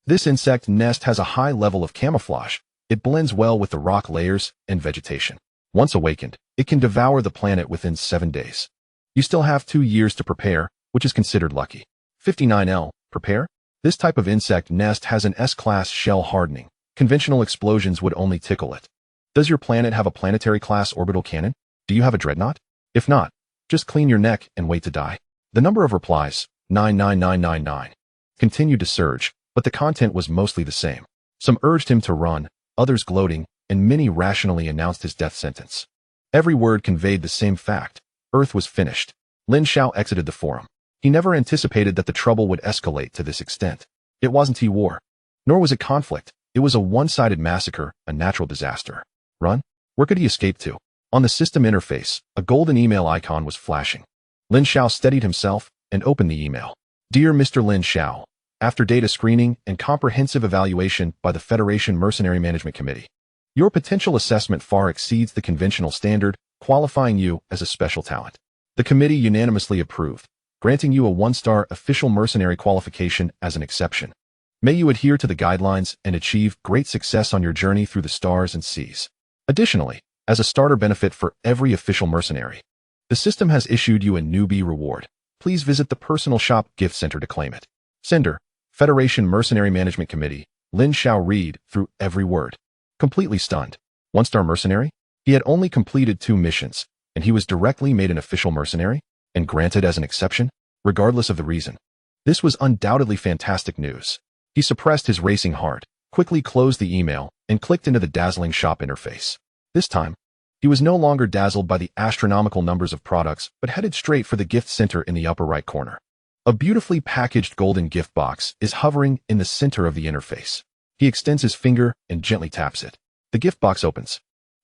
This insect nest has a high level of camouflage. It blends well with the rock layers and vegetation. Once awakened, it can devour the planet within 7 days. You still have 2 years to prepare, which is considered lucky. 59L. Prepare? This type of insect nest has an S-class shell hardening. Conventional explosions would only tickle it. Does your planet have a planetary-class orbital cannon? Do you have a dreadnought? If not, just clean your neck and wait to die. The number of replies, 99999, continued to surge, but the content was mostly the same. Some urged him to run, others gloating, and many rationally announced his death sentence. Every word conveyed the same fact. Earth was finished. Lin Xiao exited the forum. He never anticipated that the trouble would escalate to this extent. It wasn't war. Nor was it conflict. It was a one-sided massacre, a natural disaster. Run? Where could he escape to? On the system interface, a golden email icon was flashing. Lin Xiao steadied himself and opened the email. Dear Mr. Lin Xiao, after data screening and comprehensive evaluation by the Federation Mercenary Management Committee, your potential assessment far exceeds the conventional standard, qualifying you as a special talent. The committee unanimously approved, granting you a 1-star official mercenary qualification as an exception. May you adhere to the guidelines and achieve great success on your journey through the stars and seas. Additionally, as a starter benefit for every official mercenary, the system has issued you a newbie reward. Please visit the personal shop gift center to claim it. Sender, Federation Mercenary Management Committee. Lin Xiao read through every word. Completely stunned. 1-star mercenary? He had only completed 2 missions, and he was directly made an official mercenary and granted as an exception, regardless of the reason. This was undoubtedly fantastic news. He suppressed his racing heart, quickly closed the email, and clicked into the dazzling shop interface. This time, he was no longer dazzled by the astronomical numbers of products, but headed straight for the gift center in the upper right corner. A beautifully packaged golden gift box is hovering in the center of the interface. He extends his finger and gently taps it. The gift box opens,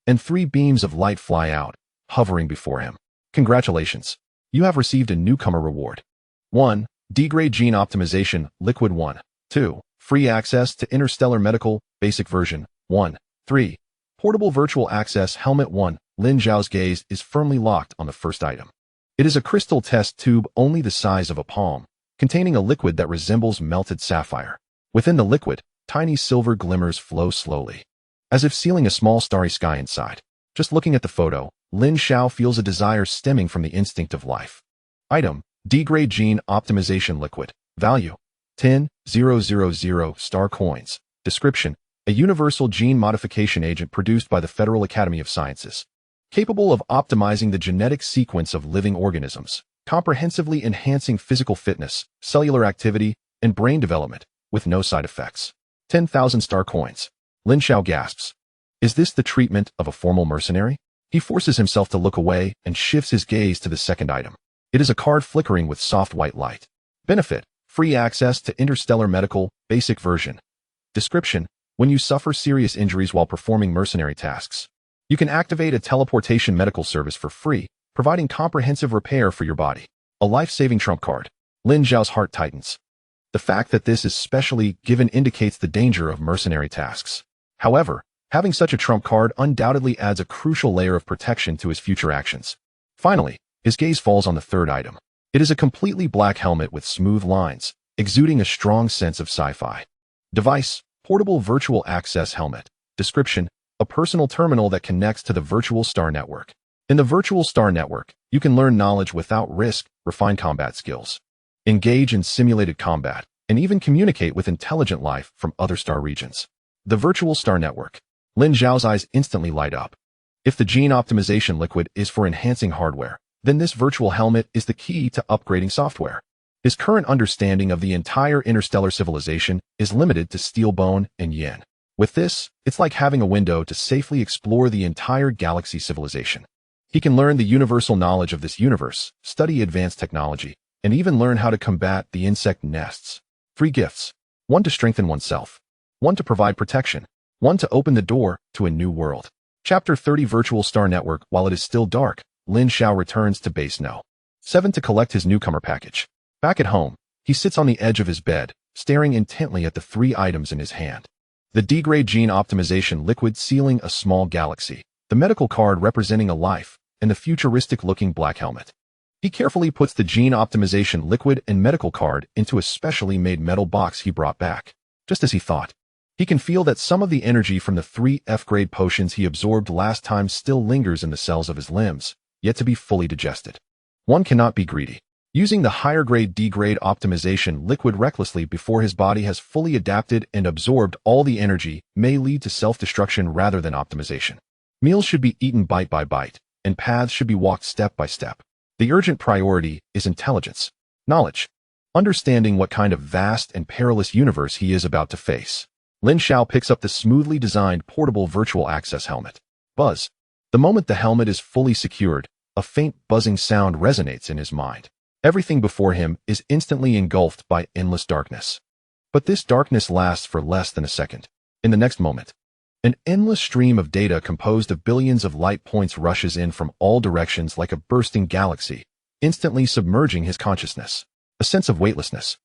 and 3 beams of light fly out, hovering before him. Congratulations. You have received a newcomer reward. 1. D-grade gene optimization, liquid 1. 2. Free access to Interstellar Medical, basic version, 1. 3. Portable virtual access helmet 1. Lin Xiao's gaze is firmly locked on the first item. It is a crystal test tube only the size of a palm, containing a liquid that resembles melted sapphire. Within the liquid, tiny silver glimmers flow slowly, as if sealing a small starry sky inside. Just looking at the photo, Lin Xiao feels a desire stemming from the instinct of life. Item, D-grade gene optimization liquid. Value, 10,000 star coins. Description, a universal gene modification agent produced by the Federal Academy of Sciences, capable of optimizing the genetic sequence of living organisms, comprehensively enhancing physical fitness, cellular activity, and brain development, with no side effects. 10,000 star coins. Lin Xiao gasps. Is this the treatment of a formal mercenary? He forces himself to look away and shifts his gaze to the second item. It is a card flickering with soft white light. Benefit: free access to Interstellar Medical, basic version. Description: when you suffer serious injuries while performing mercenary tasks, you can activate a teleportation medical service for free, providing comprehensive repair for your body. A life-saving trump card. Lin Xiao's heart tightens. The fact that this is specially given indicates the danger of mercenary tasks. However, having such a trump card undoubtedly adds a crucial layer of protection to his future actions. Finally, his gaze falls on the third item. It is a completely black helmet with smooth lines, exuding a strong sense of sci-fi. Device: portable virtual access helmet. Description: a personal terminal that connects to the Virtual Star Network. In the Virtual Star Network, you can learn knowledge without risk, refine combat skills, engage in simulated combat, and even communicate with intelligent life from other star regions. The Virtual Star Network. Lin Xiao's eyes instantly light up. If the gene optimization liquid is for enhancing hardware, then this virtual helmet is the key to upgrading software. His current understanding of the entire interstellar civilization is limited to steel bone and yin. With this, it's like having a window to safely explore the entire galaxy civilization. He can learn the universal knowledge of this universe, study advanced technology, and even learn how to combat the insect nests. 3 gifts. 1 to strengthen oneself. 1 to provide protection. 1 to open the door to a new world. Chapter 30 Virtual Star Network. While it is still dark, Lin Xiao returns to base No. 7 to collect his newcomer package. Back at home, he sits on the edge of his bed, staring intently at the 3 items in his hand. The D-grade gene optimization liquid sealing a small galaxy, the medical card representing a life, and the futuristic-looking black helmet. He carefully puts the gene optimization liquid and medical card into a specially made metal box he brought back. Just as he thought, he can feel that some of the energy from the 3 F-grade potions he absorbed last time still lingers in the cells of his limbs, yet to be fully digested. One cannot be greedy. Using the higher-grade D-grade optimization liquid recklessly before his body has fully adapted and absorbed all the energy may lead to self-destruction rather than optimization. Meals should be eaten bite by bite, and paths should be walked step by step. The urgent priority is intelligence, knowledge, understanding what kind of vast and perilous universe he is about to face. Lin Xiao picks up the smoothly designed portable virtual access helmet. Buzz. The moment the helmet is fully secured, a faint buzzing sound resonates in his mind. Everything before him is instantly engulfed by endless darkness. But this darkness lasts for less than a second. In the next moment, an endless stream of data composed of billions of light points rushes in from all directions like a bursting galaxy, instantly submerging his consciousness. A sense of weightlessness,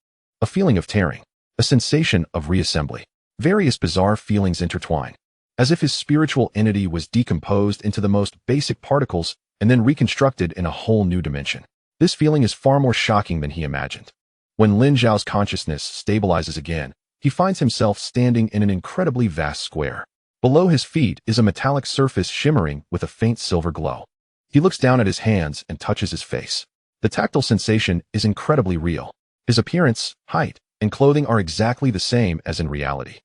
a feeling of tearing, a sensation of reassembly. Various bizarre feelings intertwine, as if his spiritual entity was decomposed into the most basic particles and then reconstructed in a whole new dimension. This feeling is far more shocking than he imagined. When Lin Xiao's consciousness stabilizes again, he finds himself standing in an incredibly vast square. Below his feet is a metallic surface shimmering with a faint silver glow. He looks down at his hands and touches his face. The tactile sensation is incredibly real. His appearance, height, and clothing are exactly the same as in reality,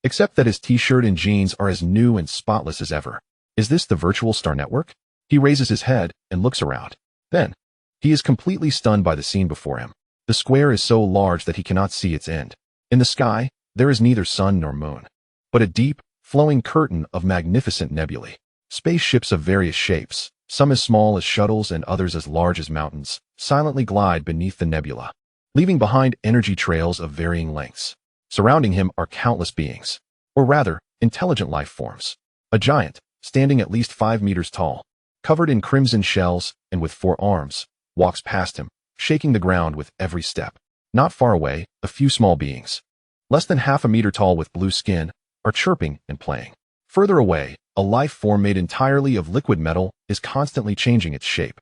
except that his t-shirt and jeans are as new and spotless as ever. Is this the Virtual Star Network? He raises his head and looks around. Then, he is completely stunned by the scene before him. The square is so large that he cannot see its end. In the sky, there is neither sun nor moon, but a deep, flowing curtain of magnificent nebulae. Spaceships of various shapes, some as small as shuttles and others as large as mountains, silently glide beneath the nebula, leaving behind energy trails of varying lengths. Surrounding him are countless beings, or rather, intelligent life forms. A giant, standing at least 5 meters tall, covered in crimson shells and with 4 arms, walks past him, shaking the ground with every step. Not far away, a few small beings, less than half a meter tall with blue skin, are chirping and playing. Further away, a life form made entirely of liquid metal is constantly changing its shape,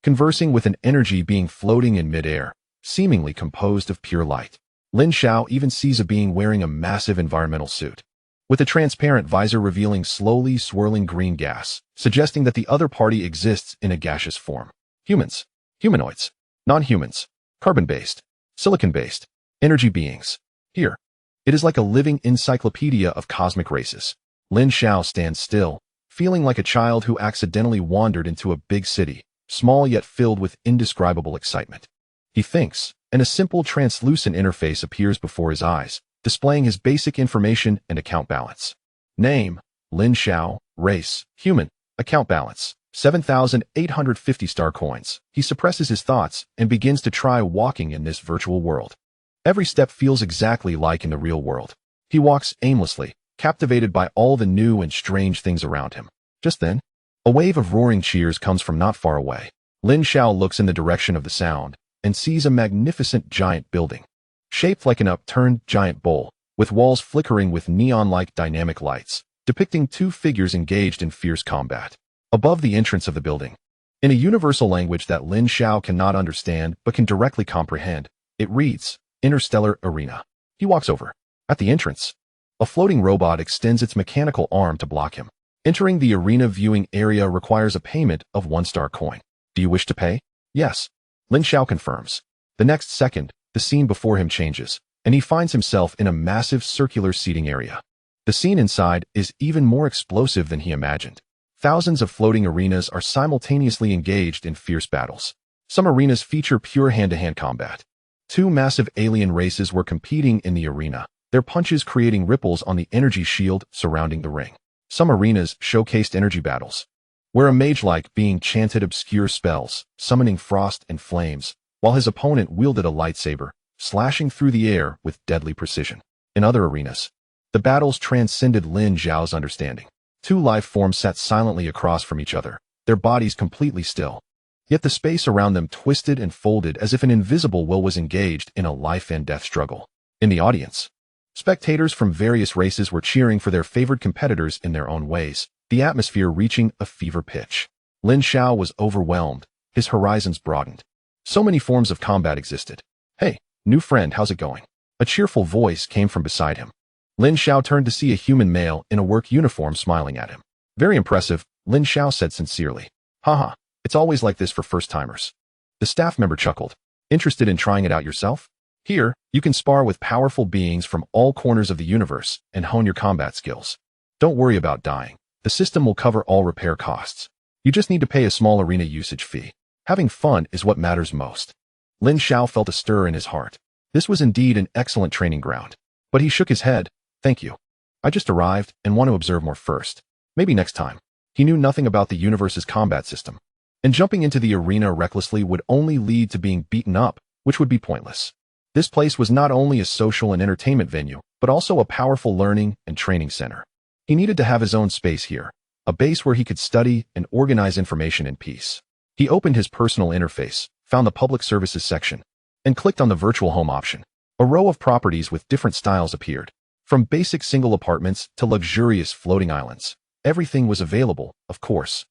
conversing with an energy being floating in midair, seemingly composed of pure light. Lin Xiao even sees a being wearing a massive environmental suit, with a transparent visor revealing slowly swirling green gas, suggesting that the other party exists in a gaseous form. Humans, humanoids, non-humans, carbon-based, silicon-based, energy beings. Here, it is like a living encyclopedia of cosmic races. Lin Xiao stands still, feeling like a child who accidentally wandered into a big city, small yet filled with indescribable excitement. He thinks, and a simple translucent interface appears before his eyes, displaying his basic information and account balance. Name, Lin Xiao. Race, human. Account balance, 7,850 star coins. He suppresses his thoughts and begins to try walking in this virtual world. Every step feels exactly like in the real world. He walks aimlessly, captivated by all the new and strange things around him. Just then, a wave of roaring cheers comes from not far away. Lin Xiao looks in the direction of the sound and sees a magnificent giant building, shaped like an upturned giant bowl, with walls flickering with neon-like dynamic lights, depicting two figures engaged in fierce combat. Above the entrance of the building, in a universal language that Lin Xiao cannot understand but can directly comprehend, it reads, Interstellar Arena. He walks over. At the entrance, a floating robot extends its mechanical arm to block him. Entering the arena viewing area requires a payment of 1 star coin. Do you wish to pay? Yes. Lin Xiao confirms. The next second, the scene before him changes, and he finds himself in a massive circular seating area. The scene inside is even more explosive than he imagined. Thousands of floating arenas are simultaneously engaged in fierce battles. Some arenas feature pure hand-to-hand combat. 2 massive alien races were competing in the arena, their punches creating ripples on the energy shield surrounding the ring. Some arenas showcased energy battles, where a mage-like being chanted obscure spells, summoning frost and flames, while his opponent wielded a lightsaber, slashing through the air with deadly precision. In other arenas, the battles transcended Lin Xiao's understanding. 2 life forms sat silently across from each other, their bodies completely still. Yet the space around them twisted and folded as if an invisible will was engaged in a life-and-death struggle. In the audience, spectators from various races were cheering for their favored competitors in their own ways, the atmosphere reaching a fever pitch. Lin Xiao was overwhelmed, his horizons broadened. So many forms of combat existed. Hey, new friend, how's it going? A cheerful voice came from beside him. Lin Xiao turned to see a human male in a work uniform smiling at him. Very impressive, Lin Xiao said sincerely. Haha, it's always like this for first-timers. The staff member chuckled. Interested in trying it out yourself? Here, you can spar with powerful beings from all corners of the universe and hone your combat skills. Don't worry about dying. The system will cover all repair costs. You just need to pay a small arena usage fee. Having fun is what matters most. Lin Xiao felt a stir in his heart. This was indeed an excellent training ground. But he shook his head. Thank you. I just arrived and want to observe more first. Maybe next time. He knew nothing about the universe's combat system, and jumping into the arena recklessly would only lead to being beaten up, which would be pointless. This place was not only a social and entertainment venue, but also a powerful learning and training center. He needed to have his own space here, a base where he could study and organize information in peace. He opened his personal interface, found the public services section, and clicked on the virtual home option. A row of properties with different styles appeared. From basic single apartments to luxurious floating islands, everything was available, of course,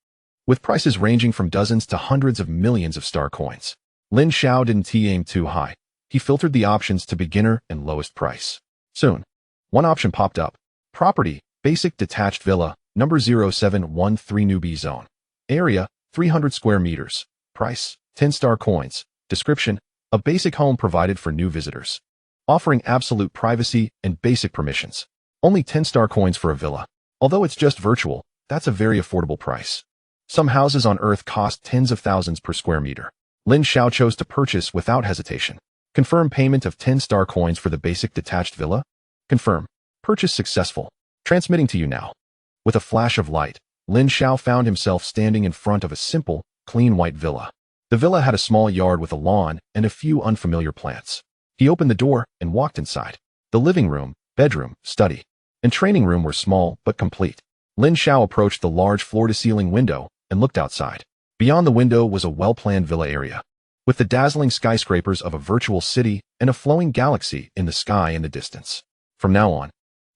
with prices ranging from dozens to hundreds of millions of star coins. Lin Xiao didn't aim too high. He filtered the options to beginner and lowest price. Soon, one option popped up. Property, basic detached villa, number 0713 newbie zone. Area, 300 square meters. Price, 10 star coins. Description, a basic home provided for new visitors, offering absolute privacy and basic permissions. Only 10 star coins for a villa. Although it's just virtual, that's a very affordable price. Some houses on Earth cost tens of thousands per square meter. Lin Xiao chose to purchase without hesitation. Confirm payment of 10 star coins for the basic detached villa? Confirm. Purchase successful. Transmitting to you now. With a flash of light, Lin Xiao found himself standing in front of a simple, clean white villa. The villa had a small yard with a lawn and a few unfamiliar plants. He opened the door and walked inside. The living room, bedroom, study, and training room were small but complete. Lin Xiao approached the large floor-to-ceiling window and looked outside. Beyond the window was a well-planned villa area, with the dazzling skyscrapers of a virtual city and a flowing galaxy in the sky in the distance. From now on,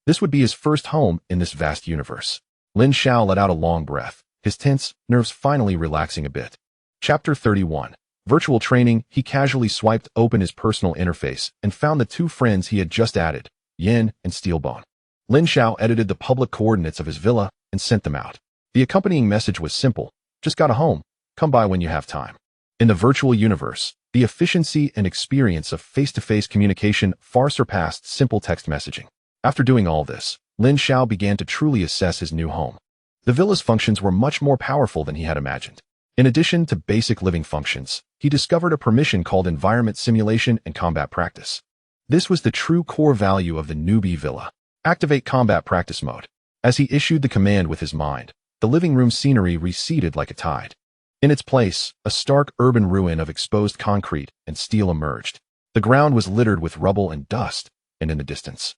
this would be his first home in this vast universe. Lin Xiao let out a long breath, his tense nerves finally relaxing a bit. Chapter 31. Virtual training. He casually swiped open his personal interface and found the 2 friends he had just added, Yin and Steelbone. Lin Xiao edited the public coordinates of his villa and sent them out. The accompanying message was simple. Just got a home. Come by when you have time. In the virtual universe, the efficiency and experience of face-to-face communication far surpassed simple text messaging. After doing all this, Lin Xiao began to truly assess his new home. The villa's functions were much more powerful than he had imagined. In addition to basic living functions, he discovered a permission called Environment Simulation and Combat Practice. This was the true core value of the newbie villa. Activate combat practice mode. As he issued the command with his mind, the living room scenery receded like a tide. In its place, a stark urban ruin of exposed concrete and steel emerged. The ground was littered with rubble and dust, and in the distance,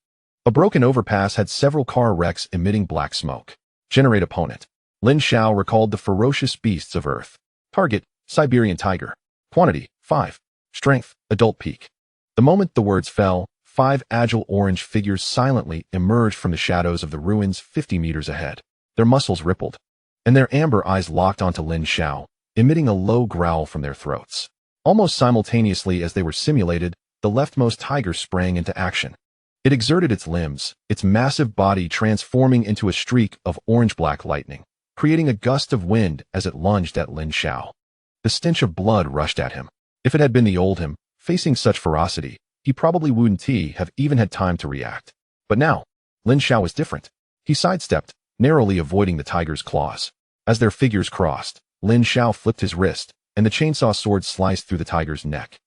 a broken overpass had several car wrecks emitting black smoke. Generate opponent. Lin Xiao recalled the ferocious beasts of Earth. Target, Siberian tiger. Quantity, 5. Strength, adult peak. The moment the words fell, 5 agile orange figures silently emerged from the shadows of the ruins 50 meters ahead. Their muscles rippled, and their amber eyes locked onto Lin Xiao, emitting a low growl from their throats. Almost simultaneously as they were simulated, the leftmost tiger sprang into action. It exerted its limbs, its massive body transforming into a streak of orange-black lightning, creating a gust of wind as it lunged at Lin Xiao. The stench of blood rushed at him. If it had been the old him, facing such ferocity, he probably wouldn't have even had time to react. But now, Lin Xiao was different. He sidestepped, narrowly avoiding the tiger's claws. As their figures crossed, Lin Xiao flipped his wrist, and the chainsaw sword sliced through the tiger's neck.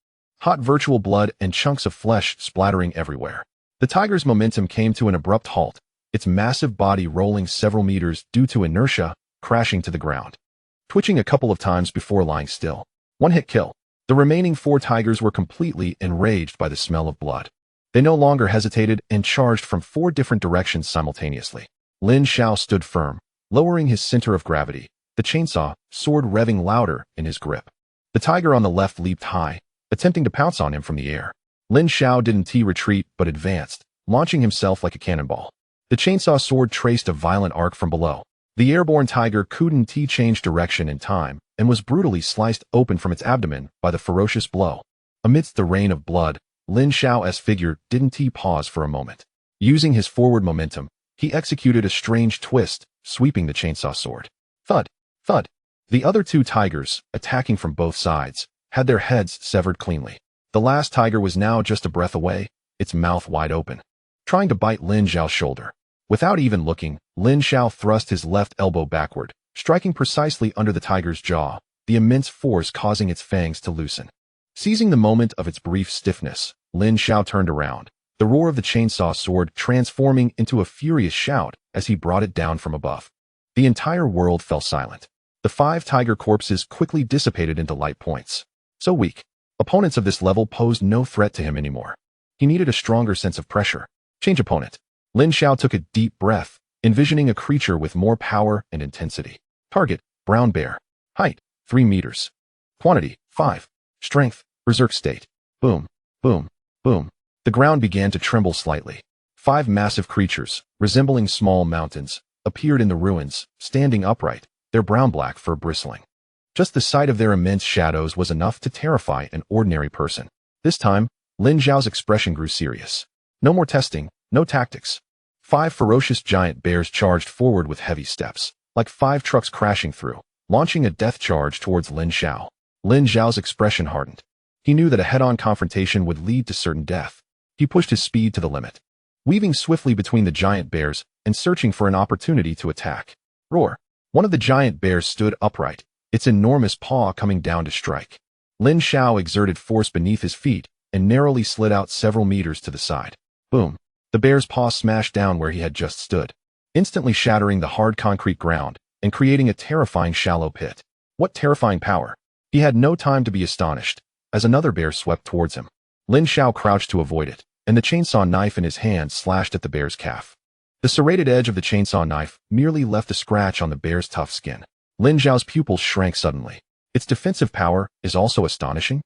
Hot virtual blood and chunks of flesh splattering everywhere. The tiger's momentum came to an abrupt halt, its massive body rolling several meters due to inertia, crashing to the ground. Twitching a couple of times before lying still. One-hit kill. The remaining 4 tigers were completely enraged by the smell of blood. They no longer hesitated and charged from 4 different directions simultaneously. Lin Xiao stood firm, lowering his center of gravity, the chainsaw, sword revving louder in his grip. The tiger on the left leaped high, attempting to pounce on him from the air. Lin Xiao didn't retreat but advanced, launching himself like a cannonball. The chainsaw sword traced a violent arc from below. The airborne tiger couldn't change direction in time and was brutally sliced open from its abdomen by the ferocious blow. Amidst the rain of blood, Lin Xiao's figure didn't pause for a moment. Using his forward momentum, he executed a strange twist, sweeping the chainsaw sword. Thud, thud. The other 2 tigers, attacking from both sides, had their heads severed cleanly. The last tiger was now just a breath away, its mouth wide open, trying to bite Lin Xiao's shoulder. Without even looking, Lin Xiao thrust his left elbow backward, striking precisely under the tiger's jaw, the immense force causing its fangs to loosen. Seizing the moment of its brief stiffness, Lin Xiao turned around, the roar of the chainsaw sword transforming into a furious shout as he brought it down from above. The entire world fell silent. The 5 tiger corpses quickly dissipated into light points. So weak, opponents of this level posed no threat to him anymore. He needed a stronger sense of pressure. Change opponent. Lin Xiao took a deep breath, envisioning a creature with more power and intensity. Target, brown bear. Height, 3 meters. Quantity, 5. Strength, berserk state. Boom, boom, boom. The ground began to tremble slightly. 5 massive creatures, resembling small mountains, appeared in the ruins, standing upright, their brown-black fur bristling. Just the sight of their immense shadows was enough to terrify an ordinary person. This time, Lin Xiao's expression grew serious. No more testing, no tactics. 5 ferocious giant bears charged forward with heavy steps, like 5 trucks crashing through, launching a death charge towards Lin Xiao. Lin Xiao's expression hardened. He knew that a head-on confrontation would lead to certain death. He pushed his speed to the limit, weaving swiftly between the giant bears and searching for an opportunity to attack. Roar. One of the giant bears stood upright, its enormous paw coming down to strike. Lin Xiao exerted force beneath his feet and narrowly slid out several meters to the side. Boom. The bear's paw smashed down where he had just stood, instantly shattering the hard concrete ground and creating a terrifying shallow pit. What terrifying power! He had no time to be astonished, as another bear swept towards him. Lin Xiao crouched to avoid it, and the chainsaw knife in his hand slashed at the bear's calf. The serrated edge of the chainsaw knife merely left a scratch on the bear's tough skin. Lin Xiao's pupils shrank suddenly. Its defensive power is also astonishing.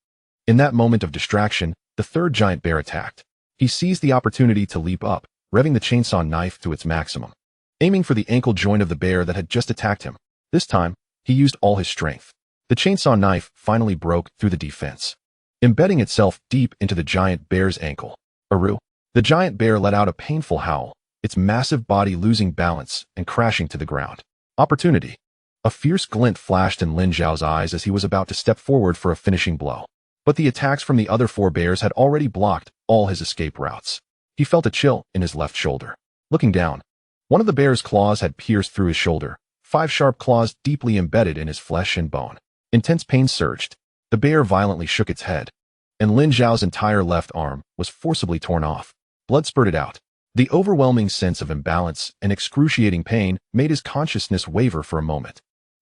In that moment of distraction, the 3rd giant bear attacked. He seized the opportunity to leap up, revving the chainsaw knife to its maximum, aiming for the ankle joint of the bear that had just attacked him. This time, he used all his strength. The chainsaw knife finally broke through the defense, embedding itself deep into the giant bear's ankle. Aru! The giant bear let out a painful howl, its massive body losing balance and crashing to the ground. Opportunity. A fierce glint flashed in Lin Xiao's eyes as he was about to step forward for a finishing blow. But the attacks from the other 4 bears had already blocked all his escape routes. He felt a chill in his left shoulder. Looking down, one of the bear's claws had pierced through his shoulder, 5 sharp claws deeply embedded in his flesh and bone. Intense pain surged. The bear violently shook its head. and Lin Xiao's entire left arm was forcibly torn off. Blood spurted out. The overwhelming sense of imbalance and excruciating pain made his consciousness waver for a moment.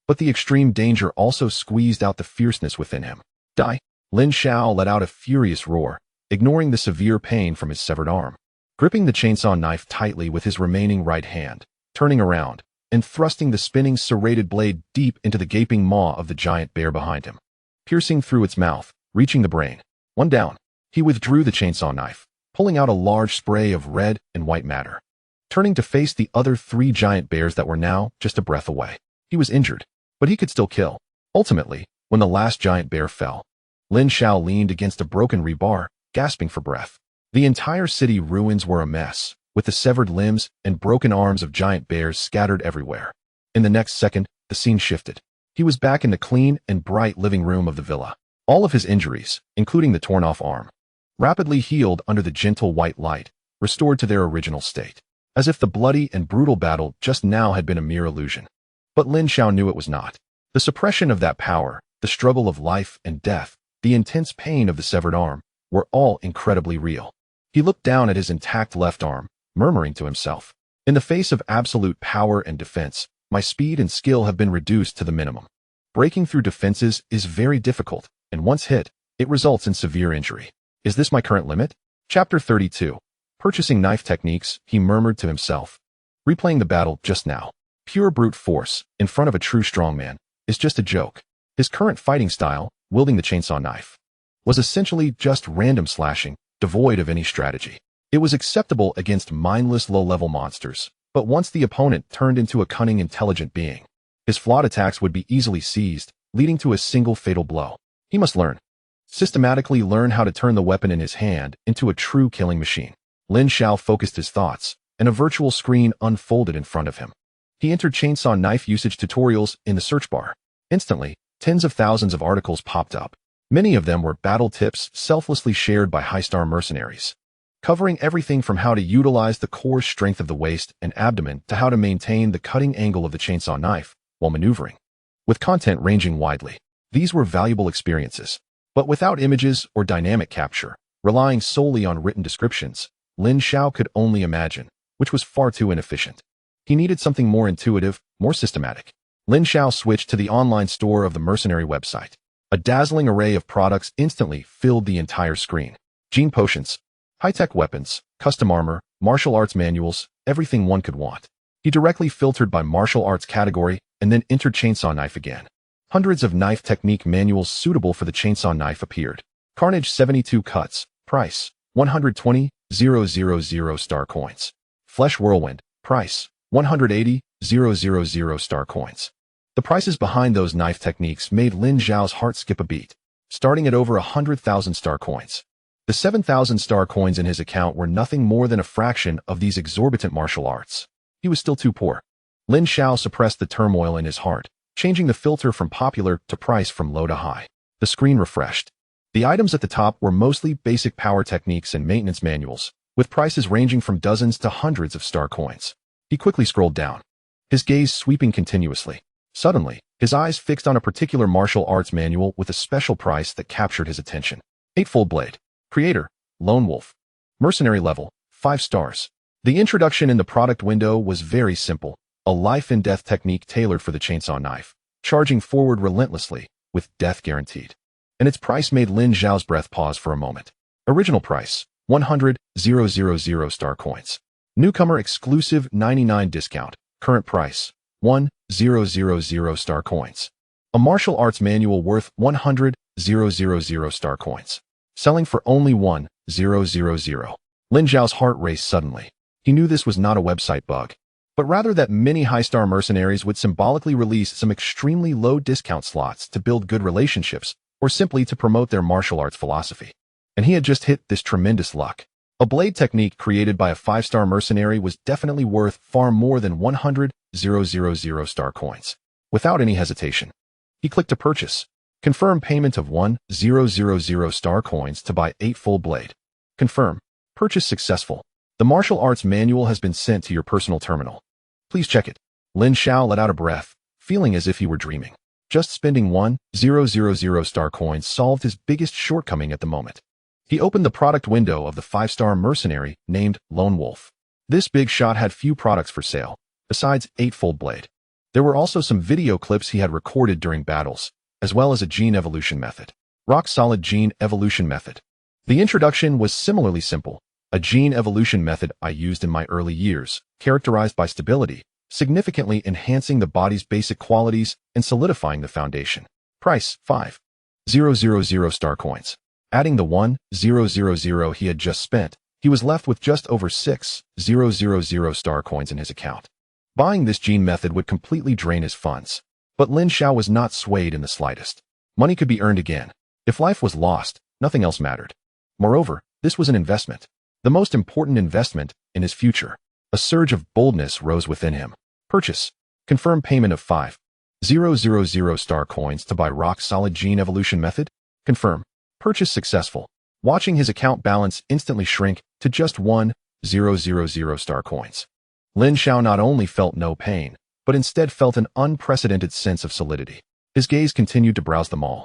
But the extreme danger also squeezed out the fierceness within him. Die! Lin Xiao let out a furious roar, ignoring the severe pain from his severed arm. Gripping the chainsaw knife tightly with his remaining right hand, turning around, and thrusting the spinning serrated blade deep into the gaping maw of the giant bear behind him. Piercing through its mouth, reaching the brain. One down. He withdrew the chainsaw knife, pulling out a large spray of red and white matter. Turning to face the other 3 giant bears that were now just a breath away. He was injured, but he could still kill. Ultimately, when the last giant bear fell, Lin Xiao leaned against a broken rebar, gasping for breath. The entire city ruins were a mess, with the severed limbs and broken arms of giant bears scattered everywhere. In the next second, the scene shifted. He was back in the clean and bright living room of the villa. All of his injuries, including the torn-off arm, rapidly healed under the gentle white light, restored to their original state, as if the bloody and brutal battle just now had been a mere illusion. But Lin Xiao knew it was not. The suppression of that power, the struggle of life and death, the intense pain of the severed arm, were all incredibly real. He looked down at his intact left arm, murmuring to himself, "In the face of absolute power and defense, my speed and skill have been reduced to the minimum. Breaking through defenses is very difficult, and once hit, it results in severe injury. Is this my current limit?" Chapter 32. Purchasing knife techniques, he murmured to himself. Replaying the battle just now. Pure brute force, in front of a true strongman, is just a joke. His current fighting style, wielding the chainsaw knife, was essentially just random slashing, devoid of any strategy. It was acceptable against mindless low-level monsters, but once the opponent turned into a cunning, intelligent being, his flawed attacks would be easily seized, leading to a single fatal blow. He must systematically learn how to turn the weapon in his hand into a true killing machine. Lin Xiao focused his thoughts, and a virtual screen unfolded in front of him. He entered chainsaw knife usage tutorials in the search bar. Instantly, tens of thousands of articles popped up. Many of them were battle tips selflessly shared by high-star mercenaries, covering everything from how to utilize the core strength of the waist and abdomen to how to maintain the cutting angle of the chainsaw knife while maneuvering. With content ranging widely, these were valuable experiences. But without images or dynamic capture, relying solely on written descriptions, Lin Xiao could only imagine, which was far too inefficient. He needed something more intuitive, more systematic. Lin Xiao switched to the online store of the Mercenary website. A dazzling array of products instantly filled the entire screen. Gene potions, high-tech weapons, custom armor, martial arts manuals, everything one could want. He directly filtered by martial arts category and then entered chainsaw knife again. Hundreds of knife technique manuals suitable for the chainsaw knife appeared. Carnage 72 cuts, price, 120,000 star coins. Flesh Whirlwind, price, 180,000 star coins. The prices behind those knife techniques made Lin Xiao's heart skip a beat, starting at over 100,000 star coins. The 7,000 star coins in his account were nothing more than a fraction of these exorbitant martial arts. He was still too poor. Lin Xiao suppressed the turmoil in his heart, changing the filter from popular to price from low to high. The screen refreshed. The items at the top were mostly basic power techniques and maintenance manuals, with prices ranging from dozens to hundreds of star coins. He quickly scrolled down, his gaze sweeping continuously. Suddenly, his eyes fixed on a particular martial arts manual with a special price that captured his attention. Eightfold Blade. Creator, Lone Wolf. Mercenary level, 5 stars. The introduction in the product window was very simple, a life-and-death technique tailored for the chainsaw knife, charging forward relentlessly, with death guaranteed. And its price made Lin Xiao's breath pause for a moment. Original price, 100,000 star coins. Newcomer exclusive 99 discount. Current price, 1,000 star coins. A martial arts manual worth 100,000 star coins. Selling for only 1,000. Lin Xiao's heart raced suddenly. He knew this was not a website bug, but rather that many high-star mercenaries would symbolically release some extremely low discount slots to build good relationships or simply to promote their martial arts philosophy. And he had just hit this tremendous luck. A blade technique created by a 5-star mercenary was definitely worth far more than 100,000 star coins. Without any hesitation, he clicked to purchase. Confirm payment of 1,000 star coins to buy Eightfold Blade. Confirm. Purchase successful. The martial arts manual has been sent to your personal terminal. Please check it. Lin Xiao let out a breath, feeling as if he were dreaming. Just spending 1,000 star coins solved his biggest shortcoming at the moment. He opened the product window of the 5-star mercenary named Lone Wolf. This big shot had few products for sale, besides 8-fold blade. There were also some video clips he had recorded during battles, as well as a gene evolution method. Rock-solid gene evolution method. The introduction was similarly simple. A gene evolution method I used in my early years, characterized by stability, significantly enhancing the body's basic qualities and solidifying the foundation. Price, 5,000 star coins. Adding the 1,000 he had just spent, he was left with just over 6,000 star coins in his account. Buying this gene method would completely drain his funds. But Lin Xiao was not swayed in the slightest. Money could be earned again. If life was lost, nothing else mattered. Moreover, this was an investment. The most important investment in his future. A surge of boldness rose within him. Purchase. Confirm payment of 5,000 star coins to buy rock-solid gene evolution method. Confirm. Purchase successful. Watching his account balance instantly shrink to just 1,000 star coins. Lin Xiao not only felt no pain, but instead felt an unprecedented sense of solidity. His gaze continued to browse them all.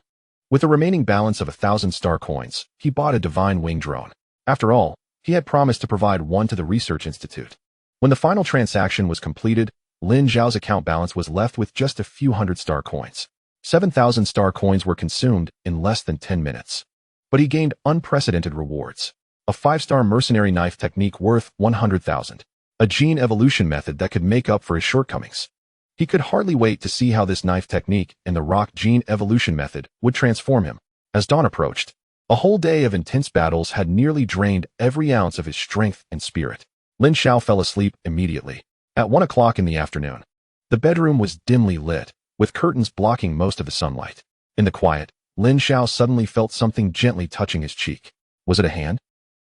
With a remaining balance of 1,000 star coins, he bought a divine wing drone. After all, he had promised to provide one to the research institute. When the final transaction was completed, Lin Xiao's account balance was left with just a few hundred star coins. 7,000 star coins were consumed in less than 10 minutes. But he gained unprecedented rewards. A 5-star mercenary knife technique worth 100,000. A gene evolution method that could make up for his shortcomings. He could hardly wait to see how this knife technique and the rock gene evolution method would transform him. As dawn approached, a whole day of intense battles had nearly drained every ounce of his strength and spirit. Lin Xiao fell asleep immediately. At 1 o'clock in the afternoon, the bedroom was dimly lit, with curtains blocking most of the sunlight. In the quiet, Lin Xiao suddenly felt something gently touching his cheek. Was it a hand?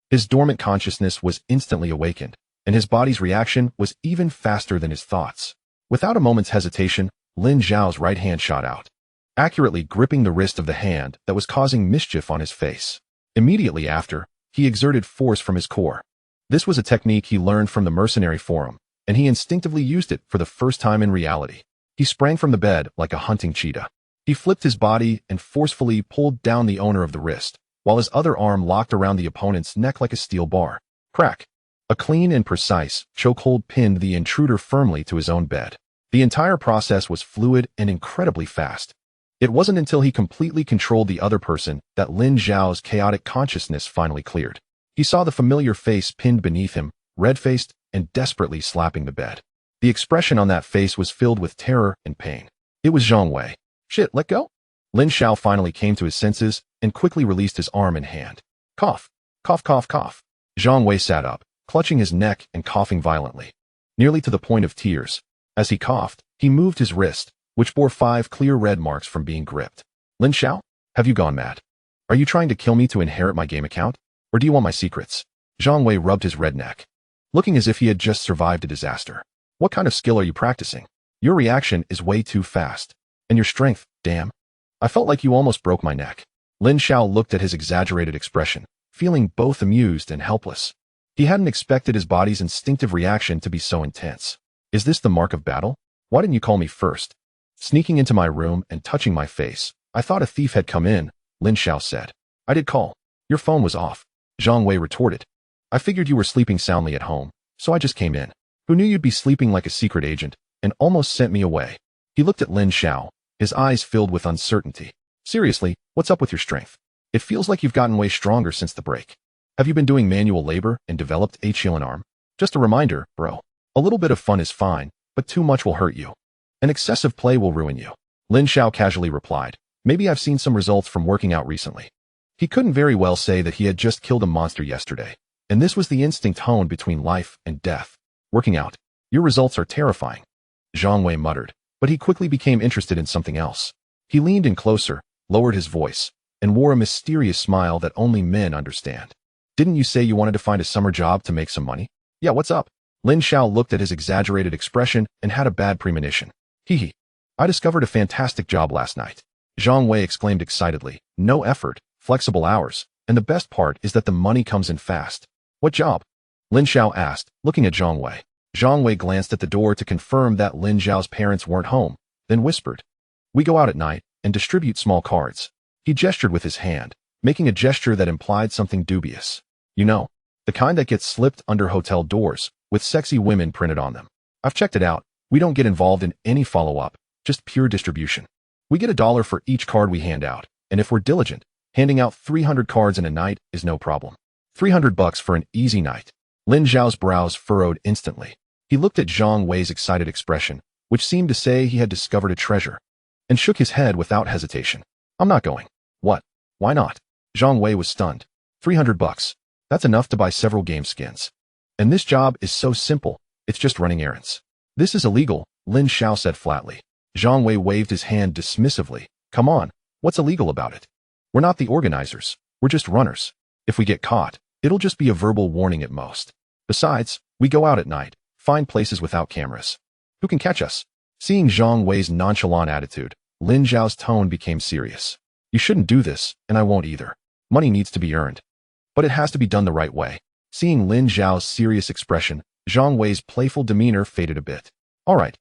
His dormant consciousness was instantly awakened, and his body's reaction was even faster than his thoughts. Without a moment's hesitation, Lin Xiao's right hand shot out, accurately gripping the wrist of the hand that was causing mischief on his face. Immediately after, he exerted force from his core. This was a technique he learned from the Mercenary Forum, and he instinctively used it for the first time in reality. He sprang from the bed like a hunting cheetah. He flipped his body and forcefully pulled down the owner of the wrist, while his other arm locked around the opponent's neck like a steel bar. Crack! A clean and precise chokehold pinned the intruder firmly to his own bed. The entire process was fluid and incredibly fast. It wasn't until he completely controlled the other person that Lin Xiao's chaotic consciousness finally cleared. He saw the familiar face pinned beneath him, red-faced and desperately slapping the bed. The expression on that face was filled with terror and pain. It was Zhang Wei. Shit, let go? Lin Xiao finally came to his senses and quickly released his arm and hand. Cough. Cough, cough, cough. Zhang Wei sat up, clutching his neck and coughing violently, nearly to the point of tears. As he coughed, he moved his wrist, which bore 5 clear red marks from being gripped. Lin Xiao, have you gone mad? Are you trying to kill me to inherit my game account? Or do you want my secrets? Zhang Wei rubbed his red neck, looking as if he had just survived a disaster. What kind of skill are you practicing? Your reaction is way too fast. And your strength, damn. I felt like you almost broke my neck. Lin Xiao looked at his exaggerated expression, feeling both amused and helpless. He hadn't expected his body's instinctive reaction to be so intense. Is this the mark of battle? Why didn't you call me first? Sneaking into my room and touching my face, I thought a thief had come in, Lin Xiao said. I did call. Your phone was off. Zhang Wei retorted. I figured you were sleeping soundly at home, so I just came in. Who knew you'd be sleeping like a secret agent, and almost sent me away? He looked at Lin Xiao, his eyes filled with uncertainty. Seriously, what's up with your strength? It feels like you've gotten way stronger since the break. Have you been doing manual labor and developed a chillin' arm? Just a reminder, bro. A little bit of fun is fine, but too much will hurt you. And excessive play will ruin you. Lin Xiao casually replied, maybe I've seen some results from working out recently. He couldn't very well say that he had just killed a monster yesterday, and this was the instinct honed between life and death. Working out. Your results are terrifying. Zhang Wei muttered, but he quickly became interested in something else. He leaned in closer, lowered his voice, and wore a mysterious smile that only men understand. Didn't you say you wanted to find a summer job to make some money? Yeah, what's up? Lin Xiao looked at his exaggerated expression and had a bad premonition. Hee. I discovered a fantastic job last night. Zhang Wei exclaimed excitedly. No effort, flexible hours, and the best part is that the money comes in fast. What job? Lin Xiao asked, looking at Zhang Wei. Zhang Wei glanced at the door to confirm that Lin Xiao's parents weren't home, then whispered. We go out at night and distribute small cards. He gestured with his hand, making a gesture that implied something dubious. You know, the kind that gets slipped under hotel doors, with sexy women printed on them. I've checked it out. We don't get involved in any follow-up, just pure distribution. We get $1 for each card we hand out, and if we're diligent, handing out 300 cards in a night is no problem. $300 for an easy night. Lin Xiao's brows furrowed instantly. He looked at Zhang Wei's excited expression, which seemed to say he had discovered a treasure, and shook his head without hesitation. I'm not going. What? Why not? Zhang Wei was stunned. $300. That's enough to buy several game skins. And this job is so simple, it's just running errands. This is illegal, Lin Xiao said flatly. Zhang Wei waved his hand dismissively. Come on, what's illegal about it? We're not the organizers, we're just runners. If we get caught, it'll just be a verbal warning at most. Besides, we go out at night, find places without cameras. Who can catch us? Seeing Zhang Wei's nonchalant attitude, Lin Xiao's tone became serious. You shouldn't do this, and I won't either. Money needs to be earned. But it has to be done the right way. Seeing Lin Xiao's serious expression, Zhang Wei's playful demeanor faded a bit. All right,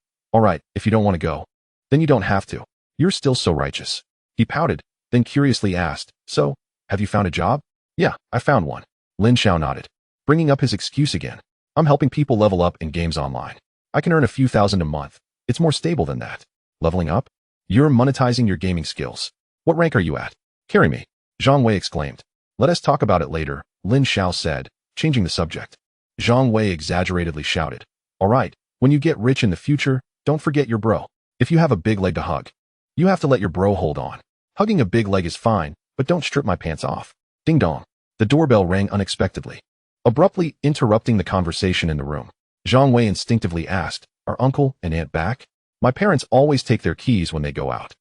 if you don't want to go, then you don't have to. You're still so righteous. He pouted, then curiously asked, so, have you found a job? Yeah, I found one. Lin Xiao nodded, bringing up his excuse again. I'm helping people level up in games online. I can earn a few thousand a month. It's more stable than that. Leveling up? You're monetizing your gaming skills. What rank are you at? Carry me. Zhang Wei exclaimed. Let us talk about it later, Lin Xiao said, changing the subject. Zhang Wei exaggeratedly shouted. All right, when you get rich in the future, don't forget your bro. If you have a big leg to hug, you have to let your bro hold on. Hugging a big leg is fine, but don't strip my pants off. Ding dong. The doorbell rang unexpectedly, abruptly interrupting the conversation in the room. Zhang Wei instinctively asked, Are uncle and aunt back? My parents always take their keys when they go out.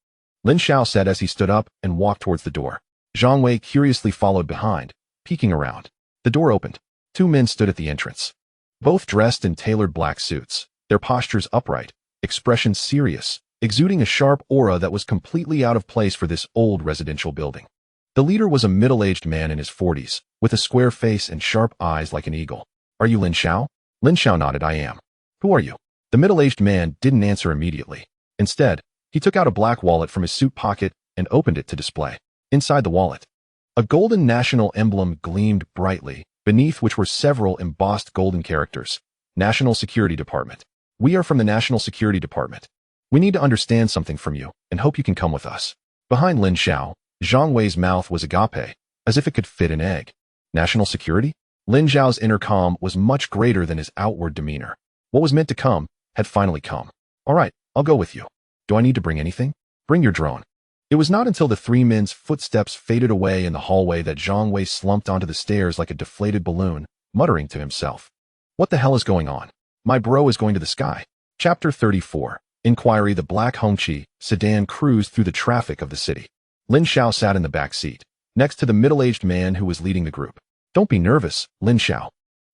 Lin Xiao said as he stood up and walked towards the door. Zhang Wei curiously followed behind, peeking around. The door opened. 2 men stood at the entrance, both dressed in tailored black suits, their postures upright, expressions serious, exuding a sharp aura that was completely out of place for this old residential building. The leader was a middle-aged man in his 40s, with a square face and sharp eyes like an eagle. Are you Lin Xiao? Lin Xiao nodded. I am. Who are you? The middle-aged man didn't answer immediately. Instead, he took out a black wallet from his suit pocket and opened it to display. Inside the wallet, a golden national emblem gleamed brightly, beneath which were several embossed golden characters. National Security Department. We are from the National Security Department. We need to understand something from you, and hope you can come with us. Behind Lin Xiao, Zhang Wei's mouth was agape, as if it could fit an egg. National security? Lin Xiao's inner calm was much greater than his outward demeanor. What was meant to come had finally come. All right, I'll go with you. Do I need to bring anything? Bring your drone. It was not until the 3 men's footsteps faded away in the hallway that Zhang Wei slumped onto the stairs like a deflated balloon, muttering to himself. What the hell is going on? My bro is going to the sky. Chapter 34. Inquiry. The black Hongqi sedan cruised through the traffic of the city. Lin Xiao sat in the back seat, next to the middle-aged man who was leading the group. Don't be nervous, Lin Xiao.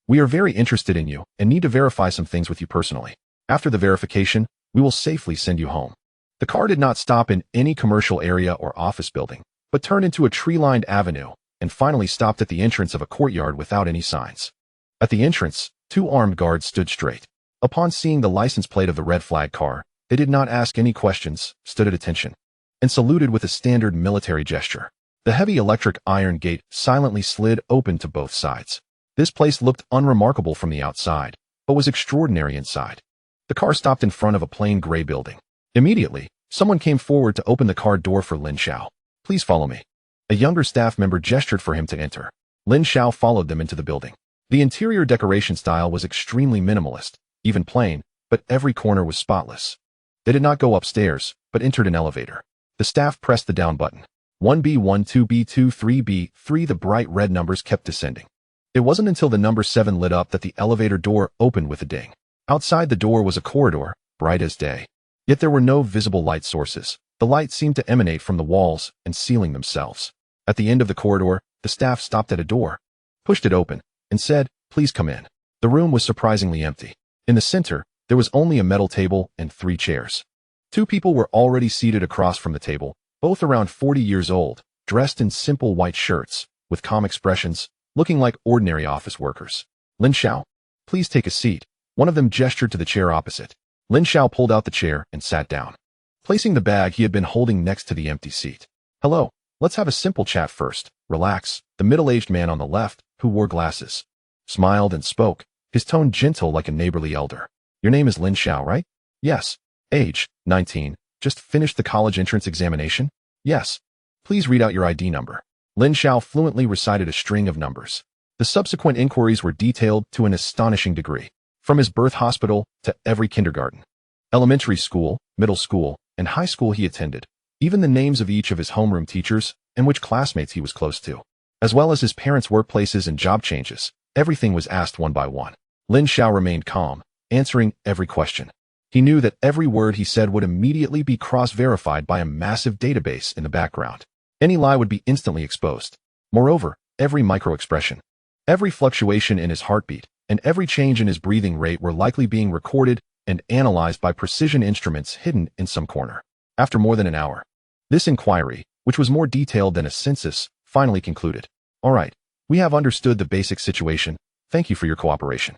We are very interested in you and need to verify some things with you personally. After the verification, we will safely send you home. The car did not stop in any commercial area or office building, but turned into a tree-lined avenue and finally stopped at the entrance of a courtyard without any signs. At the entrance, 2 armed guards stood straight. Upon seeing the license plate of the red flag car, they did not ask any questions, stood at attention, and saluted with a standard military gesture. The heavy electric iron gate silently slid open to both sides. This place looked unremarkable from the outside, but was extraordinary inside. The car stopped in front of a plain gray building. Immediately, someone came forward to open the car door for Lin Xiao. Please follow me. A younger staff member gestured for him to enter. Lin Xiao followed them into the building. The interior decoration style was extremely minimalist, even plain, but every corner was spotless. They did not go upstairs, but entered an elevator. The staff pressed the down button. 1B1, 2B2, 3B3. The bright red numbers kept descending. It wasn't until the number 7 lit up that the elevator door opened with a ding. Outside the door was a corridor, bright as day. Yet there were no visible light sources. The light seemed to emanate from the walls and ceiling themselves. At the end of the corridor, the staff stopped at a door, pushed it open, and said, Please come in. The room was surprisingly empty. In the center, there was only a metal table and 3 chairs. 2 people were already seated across from the table, both around 40 years old, dressed in simple white shirts, with calm expressions, looking like ordinary office workers. Lin Xiao, please take a seat. One of them gestured to the chair opposite. Lin Xiao pulled out the chair and sat down. placing the bag he had been holding next to the empty seat. "Hello, let's have a simple chat first. Relax." The middle-aged man on the left, who wore glasses, smiled and spoke, his tone gentle like a neighborly elder. "Your name is Lin Xiao, right?" "Yes." "Age, 19. Just finished the college entrance examination?" "Yes." "Please read out your ID number." Lin Xiao fluently recited a string of numbers. The subsequent inquiries were detailed to an astonishing degree, from his birth hospital to every kindergarten, elementary school, middle school, and high school he attended, even the names of each of his homeroom teachers and which classmates he was close to, as well as his parents' workplaces and job changes. Everything was asked one by one. Lin Xiao remained calm, answering every question. He knew that every word he said would immediately be cross-verified by a massive database in the background. Any lie would be instantly exposed. Moreover, every micro-expression, every fluctuation in his heartbeat, and every change in his breathing rate were likely being recorded and analyzed by precision instruments hidden in some corner. After more than an hour, this inquiry, which was more detailed than a census, finally concluded. "All right, we have understood the basic situation. Thank you for your cooperation."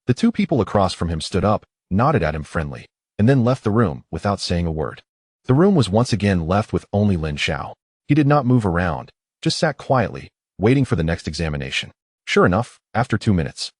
The two people across from him stood up, nodded at him friendly, and then left the room without saying a word. The room was once again left with only Lin Xiao. He did not move around, just sat quietly, waiting for the next examination. Sure enough, after 2 minutes,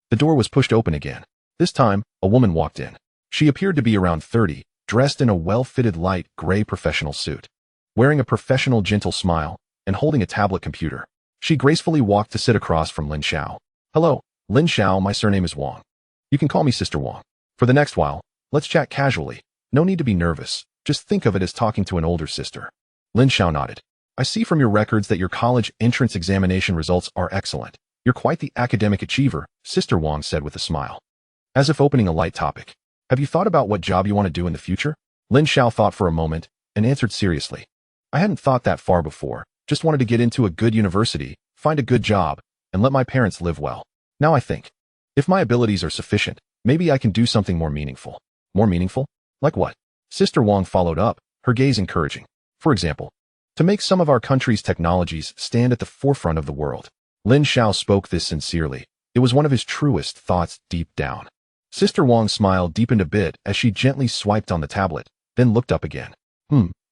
the door was pushed open again. This time, a woman walked in. She appeared to be around 30, dressed in a well-fitted light gray professional suit. Wearing a professional gentle smile and holding a tablet computer, she gracefully walked to sit across from Lin Xiao. "Hello, Lin Xiao, my surname is Wang. You can call me Sister Wang. For the next while, let's chat casually. No need to be nervous. Just think of it as talking to an older sister." Lin Xiao nodded. "I see from your records that your college entrance examination results are excellent. You're quite the academic achiever," Sister Wang said with a smile, as if opening a light topic. "Have you thought about what job you want to do in the future?" Lin Xiao thought for a moment and answered seriously. "I hadn't thought that far before. Just wanted to get into a good university, find a good job, and let my parents live well. Now I think, if my abilities are sufficient, maybe I can do something more meaningful." "More meaningful? Like what?" Sister Wang followed up, her gaze encouraging. "For example, to make some of our country's technologies stand at the forefront of the world." Lin Xiao spoke this sincerely. It was one of his truest thoughts deep down. Sister Wang's smile deepened a bit as she gently swiped on the tablet, then looked up again.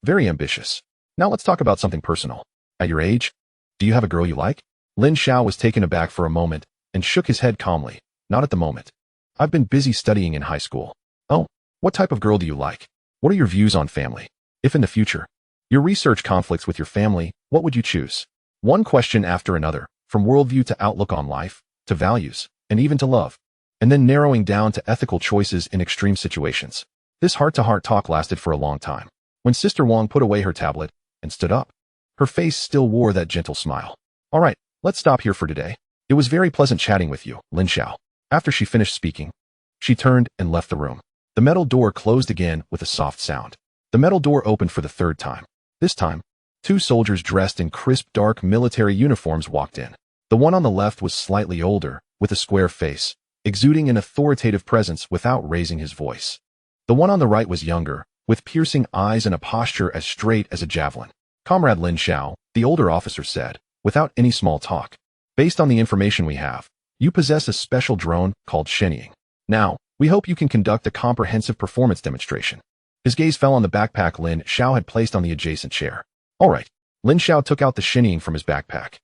Very ambitious. Now let's talk about something personal. At your age, do you have a girl you like?" Lin Xiao was taken aback for a moment and shook his head calmly. "Not at the moment. I've been busy studying in high school." "Oh, what type of girl do you like? What are your views on family? If in the future, your research conflicts with your family, what would you choose?" One question after another, from worldview to outlook on life, to values, and even to love, and then narrowing down to ethical choices in extreme situations. This heart-to-heart talk lasted for a long time. When Sister Wang put away her tablet and stood up, her face still wore that gentle smile. "All right, let's stop here for today. It was very pleasant chatting with you, Lin Xiao." After she finished speaking, she turned and left the room. The metal door closed again with a soft sound. The metal door opened for the third time. This time, 2 soldiers dressed in crisp dark military uniforms walked in. The one on the left was slightly older, with a square face, exuding an authoritative presence without raising his voice. The one on the right was younger, with piercing eyes and a posture as straight as a javelin. "Comrade Lin Xiao," the older officer said, without any small talk. "Based on the information we have, you possess a special drone called Shenying. Now, we hope you can conduct a comprehensive performance demonstration." His gaze fell on the backpack Lin Xiao had placed on the adjacent chair. "All right." Lin Xiao took out the Shenying from his backpack.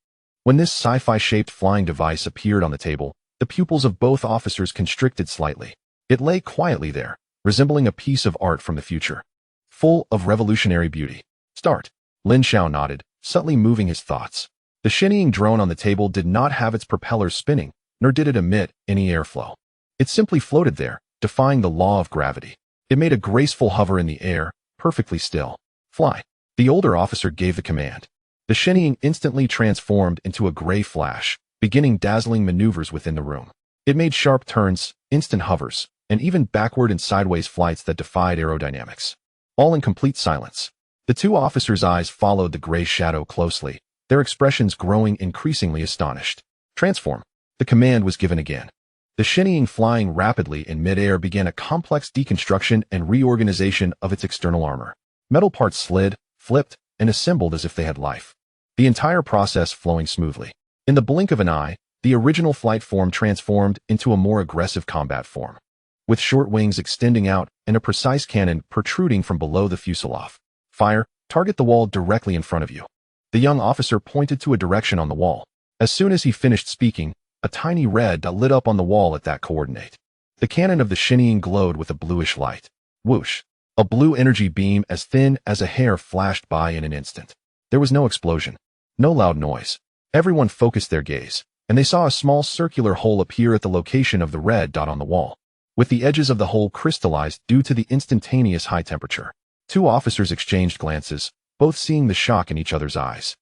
When this sci-fi-shaped flying device appeared on the table, the pupils of both officers constricted slightly. It lay quietly there, resembling a piece of art from the future, full of revolutionary beauty. "Start." Lin Xiao nodded, subtly moving his thoughts. The Shenying drone on the table did not have its propellers spinning, nor did it emit any airflow. It simply floated there, defying the law of gravity. It made a graceful hover in the air, perfectly still. "Fly." The older officer gave the command. The Shenying instantly transformed into a gray flash, beginning dazzling maneuvers within the room. It made sharp turns, instant hovers, and even backward and sideways flights that defied aerodynamics. All in complete silence. The 2 officers' eyes followed the gray shadow closely, their expressions growing increasingly astonished. "Transform." The command was given again. The Shenying, flying rapidly in midair, began a complex deconstruction and reorganization of its external armor. Metal parts slid, flipped, and assembled as if they had life. The entire process flowing smoothly. In the blink of an eye, the original flight form transformed into a more aggressive combat form. with short wings extending out and a precise cannon protruding from below the fuselage. Fire, target the wall directly in front of you. The young officer pointed to a direction on the wall. As soon as he finished speaking, a tiny red dot lit up on the wall at that coordinate. The cannon of the shinning glowed with a bluish light. Whoosh! A blue energy beam as thin as a hair flashed by in an instant. There was no explosion, no loud noise. Everyone focused their gaze, and they saw a small circular hole appear at the location of the red dot on the wall, with the edges of the hole crystallized due to the instantaneous high temperature. Two officers exchanged glances, both seeing the shock in each other's eyes.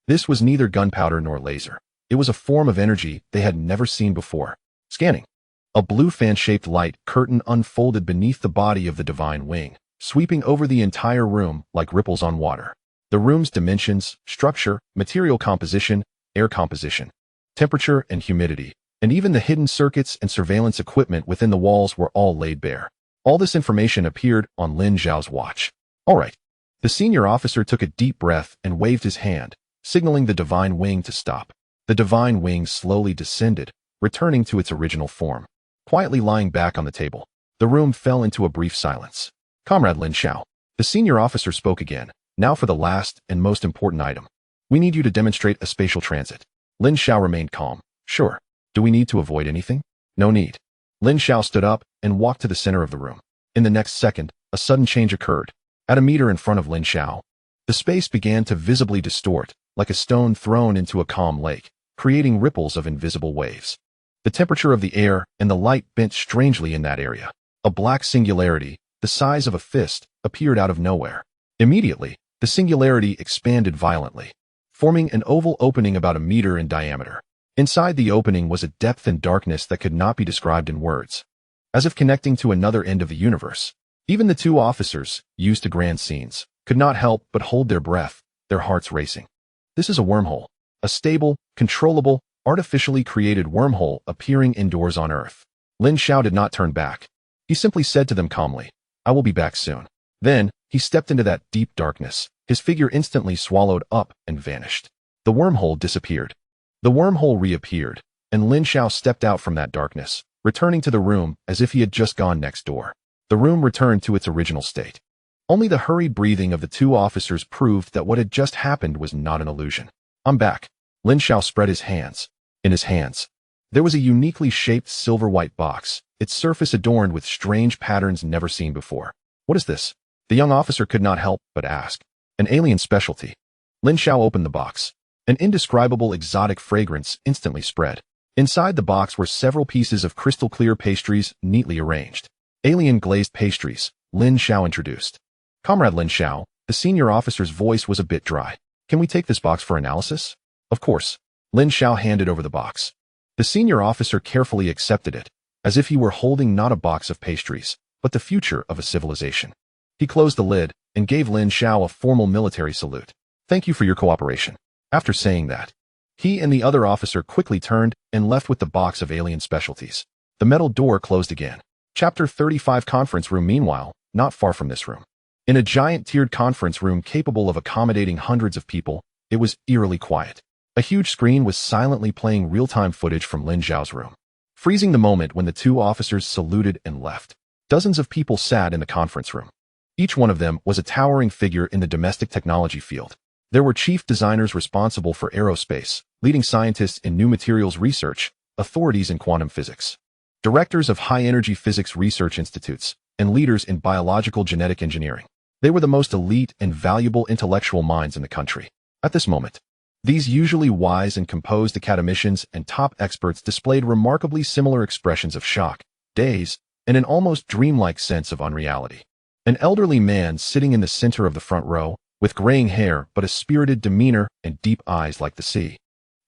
This was neither gunpowder nor laser. It was a form of energy they had never seen before. Scanning. A blue fan-shaped light curtain unfolded beneath the body of the divine wing, sweeping over the entire room like ripples on water. The room's dimensions, structure, material composition, air composition, temperature and humidity, and even the hidden circuits and surveillance equipment within the walls were all laid bare. All this information appeared on Lin Xiao's watch. All right. The senior officer took a deep breath and waved his hand, signaling the divine wing to stop. The divine wing slowly descended, returning to its original form. Quietly lying back on the table, the room fell into a brief silence. Comrade Lin Xiao, the senior officer spoke again, now for the last and most important item. We need you to demonstrate a spatial transit. Lin Xiao remained calm. Sure. Do we need to avoid anything? No need. Lin Xiao stood up and walked to the center of the room. In the next second, a sudden change occurred. At a meter in front of Lin Xiao, the space began to visibly distort, like a stone thrown into a calm lake, creating ripples of invisible waves. The temperature of the air and the light bent strangely in that area. A black singularity, the size of a fist, appeared out of nowhere. Immediately, the singularity expanded violently, forming an oval opening about a meter in diameter. Inside the opening was a depth and darkness that could not be described in words, as if connecting to another end of the universe. Even the two officers, used to grand scenes, could not help but hold their breath, their hearts racing. This is a wormhole, a stable, controllable, artificially created wormhole appearing indoors on Earth. Lin Xiao did not turn back. He simply said to them calmly, "I will be back soon." Then, he stepped into that deep darkness. His figure instantly swallowed up and vanished. The wormhole disappeared. The wormhole reappeared, and Lin Xiao stepped out from that darkness, returning to the room as if he had just gone next door. The room returned to its original state. Only the hurried breathing of the two officers proved that what had just happened was not an illusion. "I'm back." Lin Xiao spread his hands. In his hands, there was a uniquely shaped silver-white box, its surface adorned with strange patterns never seen before. "What is this?" The young officer could not help but ask. "An alien specialty." Lin Xiao opened the box. An indescribable exotic fragrance instantly spread. Inside the box were several pieces of crystal-clear pastries neatly arranged. "Alien glazed pastries," Lin Xiao introduced. "Comrade Lin Xiao," the senior officer's voice was a bit dry. "Can we take this box for analysis?" "Of course." Lin Xiao handed over the box. The senior officer carefully accepted it, as if he were holding not a box of pastries, but the future of a civilization. He closed the lid and gave Lin Xiao a formal military salute. "Thank you for your cooperation." After saying that, he and the other officer quickly turned and left with the box of alien specialties. The metal door closed again. Chapter 35 Conference Room. Meanwhile, not far from this room, in a giant tiered conference room capable of accommodating hundreds of people, it was eerily quiet. A huge screen was silently playing real-time footage from Lin Xiao's room, freezing the moment when the two officers saluted and left. Dozens of people sat in the conference room. Each one of them was a towering figure in the domestic technology field. There were chief designers responsible for aerospace, leading scientists in new materials research, authorities in quantum physics, directors of high-energy physics research institutes, and leaders in biological genetic engineering. They were the most elite and valuable intellectual minds in the country. At this moment, these usually wise and composed academicians and top experts displayed remarkably similar expressions of shock, daze, and an almost dreamlike sense of unreality. An elderly man sitting in the center of the front row, with graying hair but a spirited demeanor and deep eyes like the sea,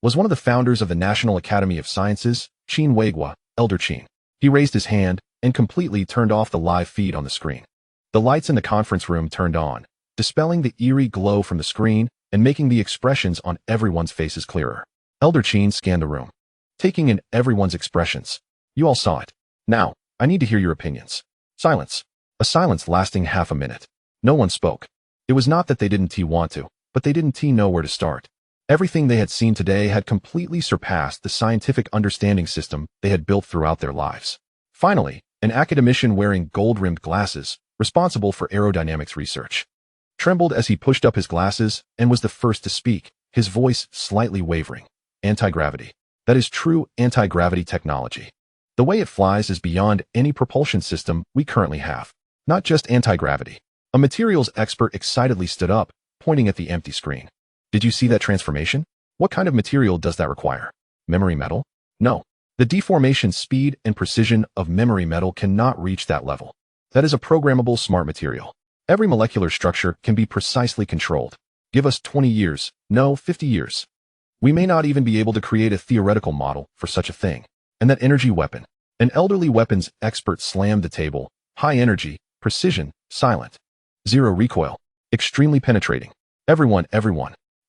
was one of the founders of the National Academy of Sciences, Qin Weigua, Elder Qin. He raised his hand and completely turned off the live feed on the screen. The lights in the conference room turned on, dispelling the eerie glow from the screen and making the expressions on everyone's faces clearer. Elder Qin scanned the room, taking in everyone's expressions. "You all saw it. Now, I need to hear your opinions." Silence. A silence lasting half a minute. No one spoke. It was not that they didn't want to, but they didn't know where to start. Everything they had seen today had completely surpassed the scientific understanding system they had built throughout their lives. Finally, an academician wearing gold-rimmed glasses, responsible for aerodynamics research. Trembled as he pushed up his glasses and was the first to speak, his voice slightly wavering. Anti-gravity. That is true anti-gravity technology. The way it flies is beyond any propulsion system we currently have. Not just anti-gravity. A materials expert excitedly stood up, pointing at the empty screen. Did you see that transformation? What kind of material does that require? Memory metal? No. The deformation speed and precision of memory metal cannot reach that level. That is a programmable smart material. Every molecular structure can be precisely controlled. Give us 20 years, no, 50 years. We may not even be able to create a theoretical model for such a thing. And that energy weapon. An elderly weapons expert slammed the table. High energy, precision, silent. Zero recoil. Extremely penetrating. Everyone.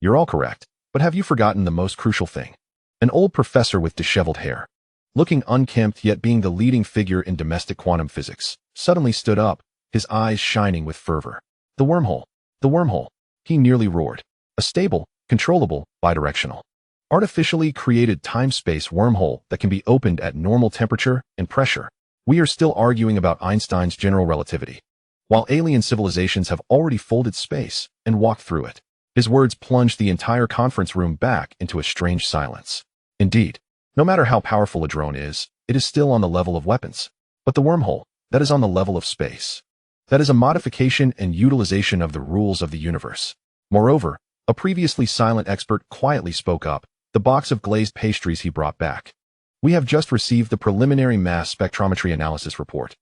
You're all correct. But have you forgotten the most crucial thing? An old professor with disheveled hair, looking unkempt yet being the leading figure in domestic quantum physics, suddenly stood up, his eyes shining with fervor. The wormhole. The wormhole. He nearly roared. A stable, controllable, bidirectional, artificially created time-space wormhole that can be opened at normal temperature and pressure. We are still arguing about Einstein's general relativity, while alien civilizations have already folded space and walked through it. His words plunged the entire conference room back into a strange silence. Indeed, no matter how powerful a drone is, it is still on the level of weapons. But the wormhole, that is on the level of space. That is a modification and utilization of the rules of the universe. Moreover, a previously silent expert quietly spoke up, the box of glazed pastries he brought back. We have just received the preliminary mass spectrometry analysis report.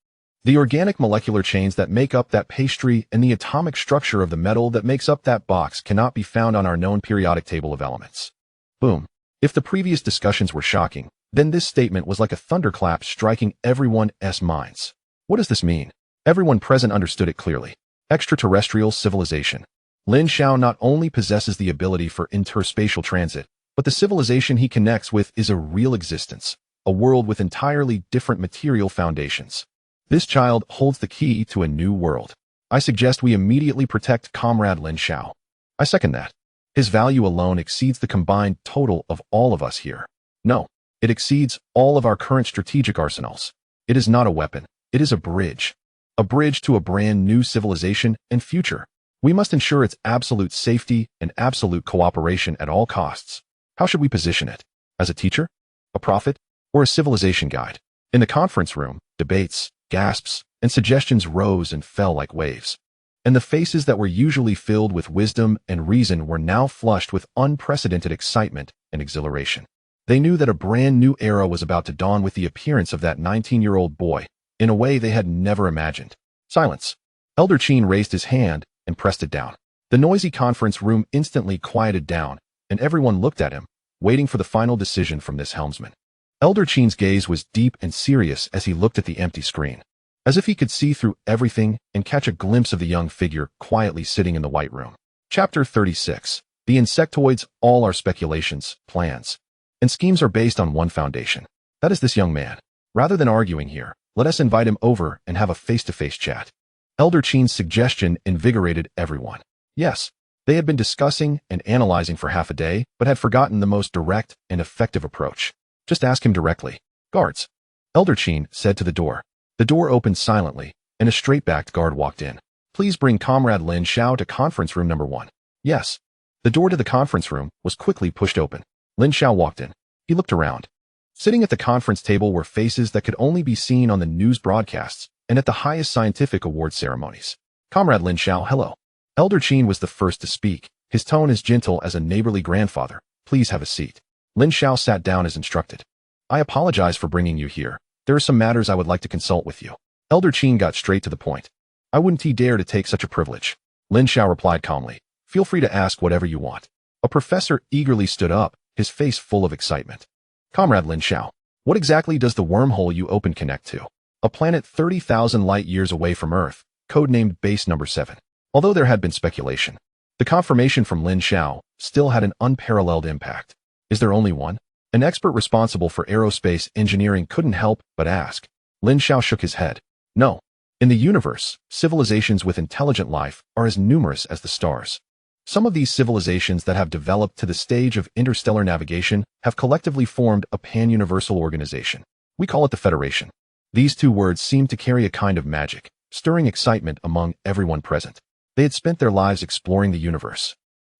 The organic molecular chains that make up that pastry and the atomic structure of the metal that makes up that box cannot be found on our known periodic table of elements. Boom. If the previous discussions were shocking, then this statement was like a thunderclap striking everyone's minds. What does this mean? Everyone present understood it clearly. Extraterrestrial civilization. Lin Xiao not only possesses the ability for interspatial transit, but the civilization he connects with is a real existence, a world with entirely different material foundations. This child holds the key to a new world. I suggest we immediately protect Comrade Lin Xiao. I second that. His value alone exceeds the combined total of all of us here. No, it exceeds all of our current strategic arsenals. It is not a weapon. It is a bridge. A bridge to a brand new civilization and future. We must ensure its absolute safety and absolute cooperation at all costs. How should we position it? As a teacher? A prophet? Or a civilization guide? In the conference room, debates, gasps, and suggestions rose and fell like waves. And the faces that were usually filled with wisdom and reason were now flushed with unprecedented excitement and exhilaration. They knew that a brand new era was about to dawn with the appearance of that 19-year-old boy, in a way they had never imagined. Silence. Elder Qin raised his hand and pressed it down. The noisy conference room instantly quieted down, and everyone looked at him, waiting for the final decision from this helmsman. Elder Qin's gaze was deep and serious as he looked at the empty screen, as if he could see through everything and catch a glimpse of the young figure quietly sitting in the white room. Chapter 36. The insectoids. All our speculations, plans, and schemes are based on one foundation. That is this young man. Rather than arguing here, let us invite him over and have a face-to-face chat. Elder Qin's suggestion invigorated everyone. Yes, they had been discussing and analyzing for half a day, but had forgotten the most direct and effective approach. Just ask him directly. Guards. Elder Qin said to the door. The door opened silently, and a straight-backed guard walked in. Please bring Comrade Lin Xiao to conference room number 1. Yes. The door to the conference room was quickly pushed open. Lin Xiao walked in. He looked around. Sitting at the conference table were faces that could only be seen on the news broadcasts and at the highest scientific award ceremonies. Comrade Lin Xiao, hello. Elder Qin was the first to speak, his tone as gentle as a neighborly grandfather. Please have a seat. Lin Xiao sat down as instructed. I apologize for bringing you here. There are some matters I would like to consult with you. Elder Qin got straight to the point. I wouldn't dare to take such a privilege. Lin Xiao replied calmly. Feel free to ask whatever you want. A professor eagerly stood up, his face full of excitement. Comrade Lin Xiao, what exactly does the wormhole you opened connect to? A planet 30,000 light-years away from Earth, codenamed Base Number 7. Although there had been speculation, the confirmation from Lin Xiao still had an unparalleled impact. Is there only one? An expert responsible for aerospace engineering couldn't help but ask. Lin Xiao shook his head. No. In the universe, civilizations with intelligent life are as numerous as the stars. Some of these civilizations that have developed to the stage of interstellar navigation have collectively formed a pan-universal organization. We call it the Federation. These two words seemed to carry a kind of magic, stirring excitement among everyone present. They had spent their lives exploring the universe,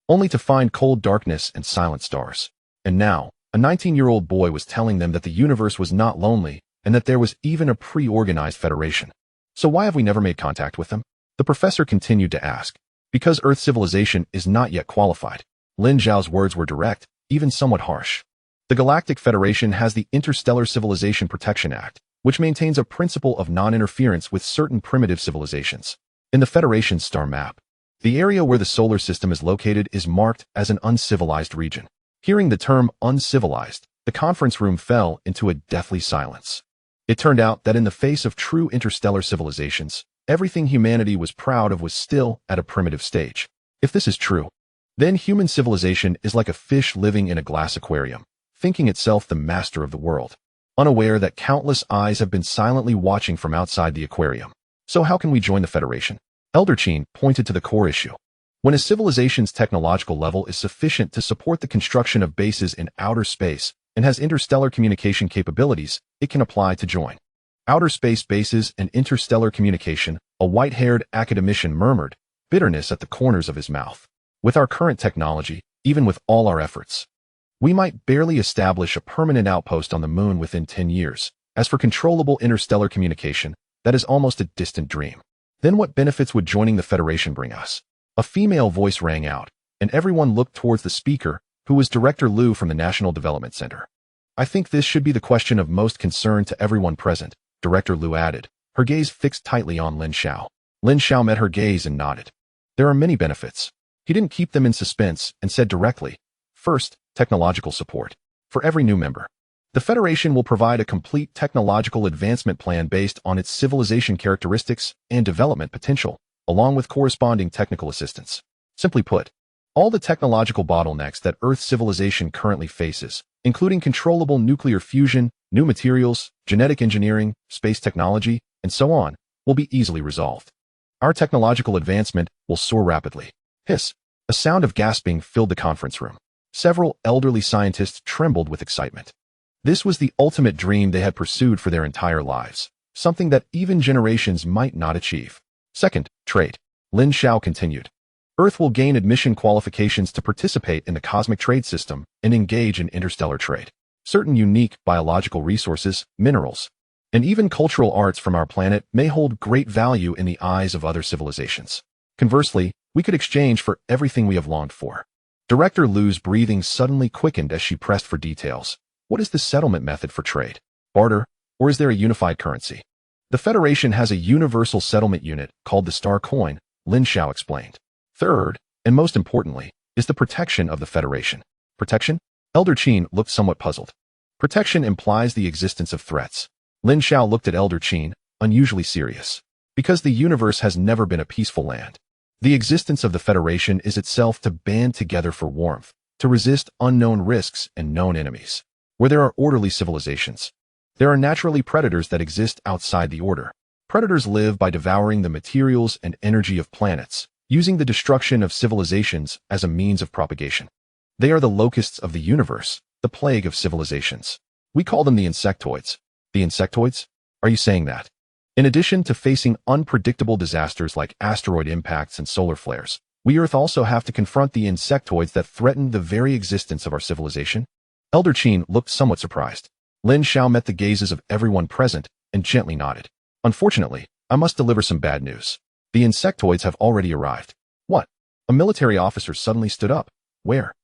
only to find cold darkness and silent stars. And now, a 19-year-old boy was telling them that the universe was not lonely and that there was even a pre-organized federation. So why have we never made contact with them? The professor continued to ask. Because Earth civilization is not yet qualified. Lin Xiao's words were direct, even somewhat harsh. The Galactic Federation has the Interstellar Civilization Protection Act, which maintains a principle of non-interference with certain primitive civilizations. In the Federation's star map, the area where the solar system is located is marked as an uncivilized region. Hearing the term uncivilized, the conference room fell into a deathly silence. It turned out that in the face of true interstellar civilizations, everything humanity was proud of was still at a primitive stage. If this is true, then human civilization is like a fish living in a glass aquarium, thinking itself the master of the world, unaware that countless eyes have been silently watching from outside the aquarium. So how can we join the Federation? Elder Qin pointed to the core issue. When a civilization's technological level is sufficient to support the construction of bases in outer space and has interstellar communication capabilities, it can apply to join. Outer space bases and interstellar communication, a white-haired academician murmured, bitterness at the corners of his mouth. With our current technology, even with all our efforts, we might barely establish a permanent outpost on the moon within 10 years. As for controllable interstellar communication, that is almost a distant dream. Then what benefits would joining the Federation bring us? A female voice rang out, and everyone looked towards the speaker, who was Director Liu from the National Development Center. I think this should be the question of most concern to everyone present, Director Liu added, her gaze fixed tightly on Lin Xiao. Lin Xiao met her gaze and nodded. There are many benefits. He didn't keep them in suspense and said directly, first, technological support. For every new member, the Federation will provide a complete technological advancement plan based on its civilization characteristics and development potential, along with corresponding technical assistance. Simply put, all the technological bottlenecks that Earth civilization currently faces, including controllable nuclear fusion, new materials, genetic engineering, space technology, and so on, will be easily resolved. Our technological advancement will soar rapidly. Hiss. A sound of gasping filled the conference room. Several elderly scientists trembled with excitement. This was the ultimate dream they had pursued for their entire lives, something that even generations might not achieve. Second, trade. Lin Xiao continued. Earth will gain admission qualifications to participate in the cosmic trade system and engage in interstellar trade. Certain unique biological resources, minerals, and even cultural arts from our planet may hold great value in the eyes of other civilizations. Conversely, we could exchange for everything we have longed for. Director Liu's breathing suddenly quickened as she pressed for details. What is the settlement method for trade? Barter, or is there a unified currency? The Federation has a universal settlement unit called the Star Coin, Lin Xiao explained. Third, and most importantly, is the protection of the Federation. Protection? Elder Qin looked somewhat puzzled. Protection implies the existence of threats. Lin Xiao looked at Elder Qin, unusually serious. Because the universe has never been a peaceful land. The existence of the Federation is itself to band together for warmth, to resist unknown risks and known enemies. Where there are orderly civilizations, there are naturally predators that exist outside the order. Predators live by devouring the materials and energy of planets, using the destruction of civilizations as a means of propagation. They are the locusts of the universe, the plague of civilizations. We call them the insectoids. The insectoids? Are you saying that? In addition to facing unpredictable disasters like asteroid impacts and solar flares, we Earth also have to confront the insectoids that threaten the very existence of our civilization? Elder Qin looked somewhat surprised. Lin Xiao met the gazes of everyone present and gently nodded. Unfortunately, I must deliver some bad news. The insectoids have already arrived. What? A military officer suddenly stood up. Where?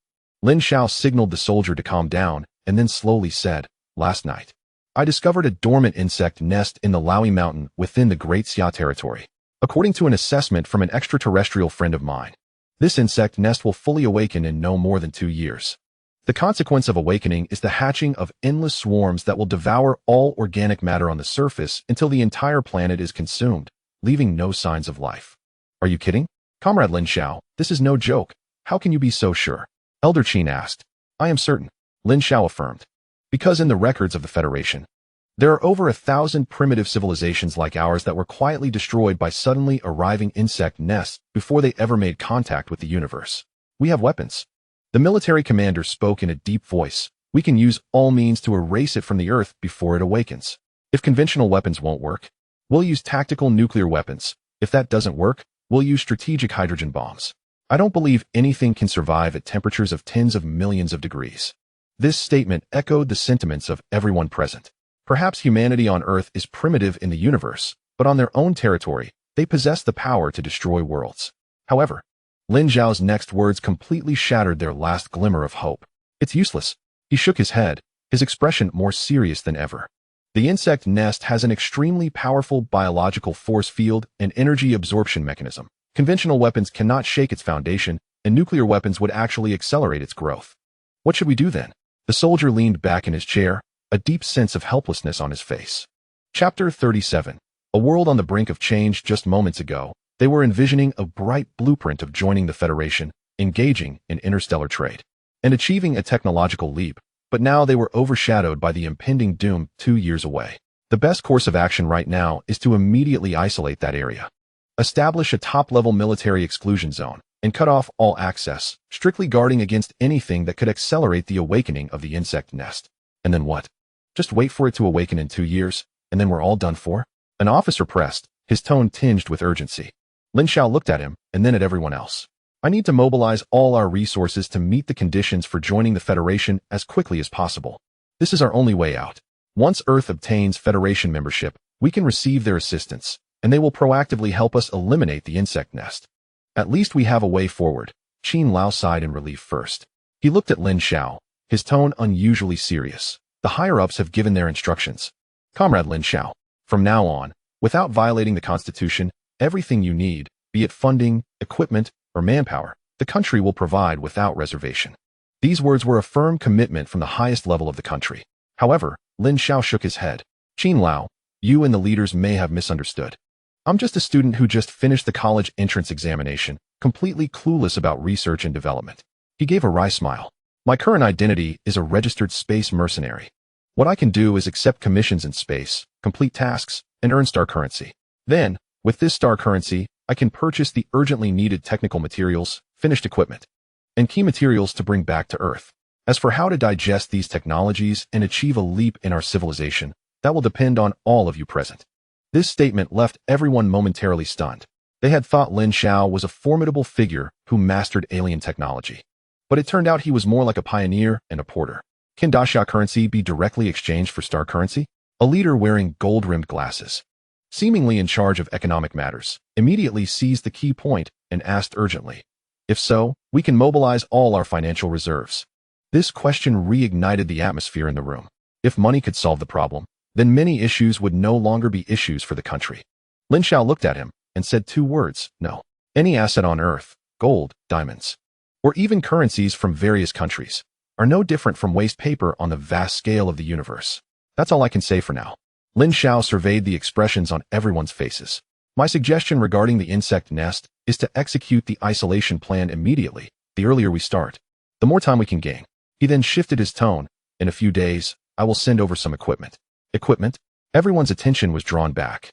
Lin Xiao signaled the soldier to calm down and then slowly said, last night, I discovered a dormant insect nest in the Laui Mountain within the Great Xia territory. According to an assessment from an extraterrestrial friend of mine, this insect nest will fully awaken in no more than 2 years. The consequence of awakening is the hatching of endless swarms that will devour all organic matter on the surface until the entire planet is consumed, leaving no signs of life. Are you kidding? Comrade Lin Xiao, this is no joke. How can you be so sure? Elder Qin asked. I am certain, Lin Xiao affirmed. Because in the records of the Federation, there are over 1,000 primitive civilizations like ours that were quietly destroyed by suddenly arriving insect nests before they ever made contact with the universe. We have weapons. The military commander spoke in a deep voice. We can use all means to erase it from the Earth before it awakens. If conventional weapons won't work, we'll use tactical nuclear weapons. If that doesn't work, we'll use strategic hydrogen bombs. I don't believe anything can survive at temperatures of tens of millions of degrees. This statement echoed the sentiments of everyone present. Perhaps humanity on Earth is primitive in the universe, but on their own territory, they possess the power to destroy worlds. However, Lin Xiao's next words completely shattered their last glimmer of hope. It's useless. He shook his head, his expression more serious than ever. The insect nest has an extremely powerful biological force field and energy absorption mechanism. Conventional weapons cannot shake its foundation, and nuclear weapons would actually accelerate its growth. What should we do then? The soldier leaned back in his chair, a deep sense of helplessness on his face. Chapter 37. A world on the brink of change. Just moments ago, they were envisioning a bright blueprint of joining the Federation, engaging in interstellar trade, and achieving a technological leap, but now they were overshadowed by the impending doom 2 years away. The best course of action right now is to immediately isolate that area. Establish a top-level military exclusion zone, and cut off all access, strictly guarding against anything that could accelerate the awakening of the insect nest. And then what? Just wait for it to awaken in 2 years, and then we're all done for? An officer pressed, his tone tinged with urgency. Lin Xiao looked at him, and then at everyone else. I need to mobilize all our resources to meet the conditions for joining the Federation as quickly as possible. This is our only way out. Once Earth obtains Federation membership, we can receive their assistance, and they will proactively help us eliminate the insect nest. At least we have a way forward. Qin Lao sighed in relief first. He looked at Lin Xiao, his tone unusually serious. The higher-ups have given their instructions. Comrade Lin Xiao, from now on, without violating the Constitution, everything you need, be it funding, equipment, or manpower, the country will provide without reservation. These words were a firm commitment from the highest level of the country. However, Lin Xiao shook his head. Qin Lao, you and the leaders may have misunderstood. I'm just a student who just finished the college entrance examination, completely clueless about research and development. He gave a wry smile. My current identity is a registered space mercenary. What I can do is accept commissions in space, complete tasks, and earn star currency. Then, with this star currency, I can purchase the urgently needed technical materials, finished equipment, and key materials to bring back to Earth. As for how to digest these technologies and achieve a leap in our civilization, that will depend on all of you present. This statement left everyone momentarily stunned. They had thought Lin Xiao was a formidable figure who mastered alien technology. But it turned out he was more like a pioneer and a porter. Can Daxia currency be directly exchanged for star currency? A leader wearing gold-rimmed glasses, seemingly in charge of economic matters, immediately seized the key point and asked urgently, if so, we can mobilize all our financial reserves. This question reignited the atmosphere in the room. If money could solve the problem, then many issues would no longer be issues for the country. Lin Xiao looked at him and said 2 words, no. Any asset on Earth, gold, diamonds, or even currencies from various countries, are no different from waste paper on the vast scale of the universe. That's all I can say for now. Lin Xiao surveyed the expressions on everyone's faces. My suggestion regarding the insect nest is to execute the isolation plan immediately. The earlier we start, the more time we can gain. He then shifted his tone. In a few days, I will send over some equipment. Equipment? Everyone's attention was drawn back.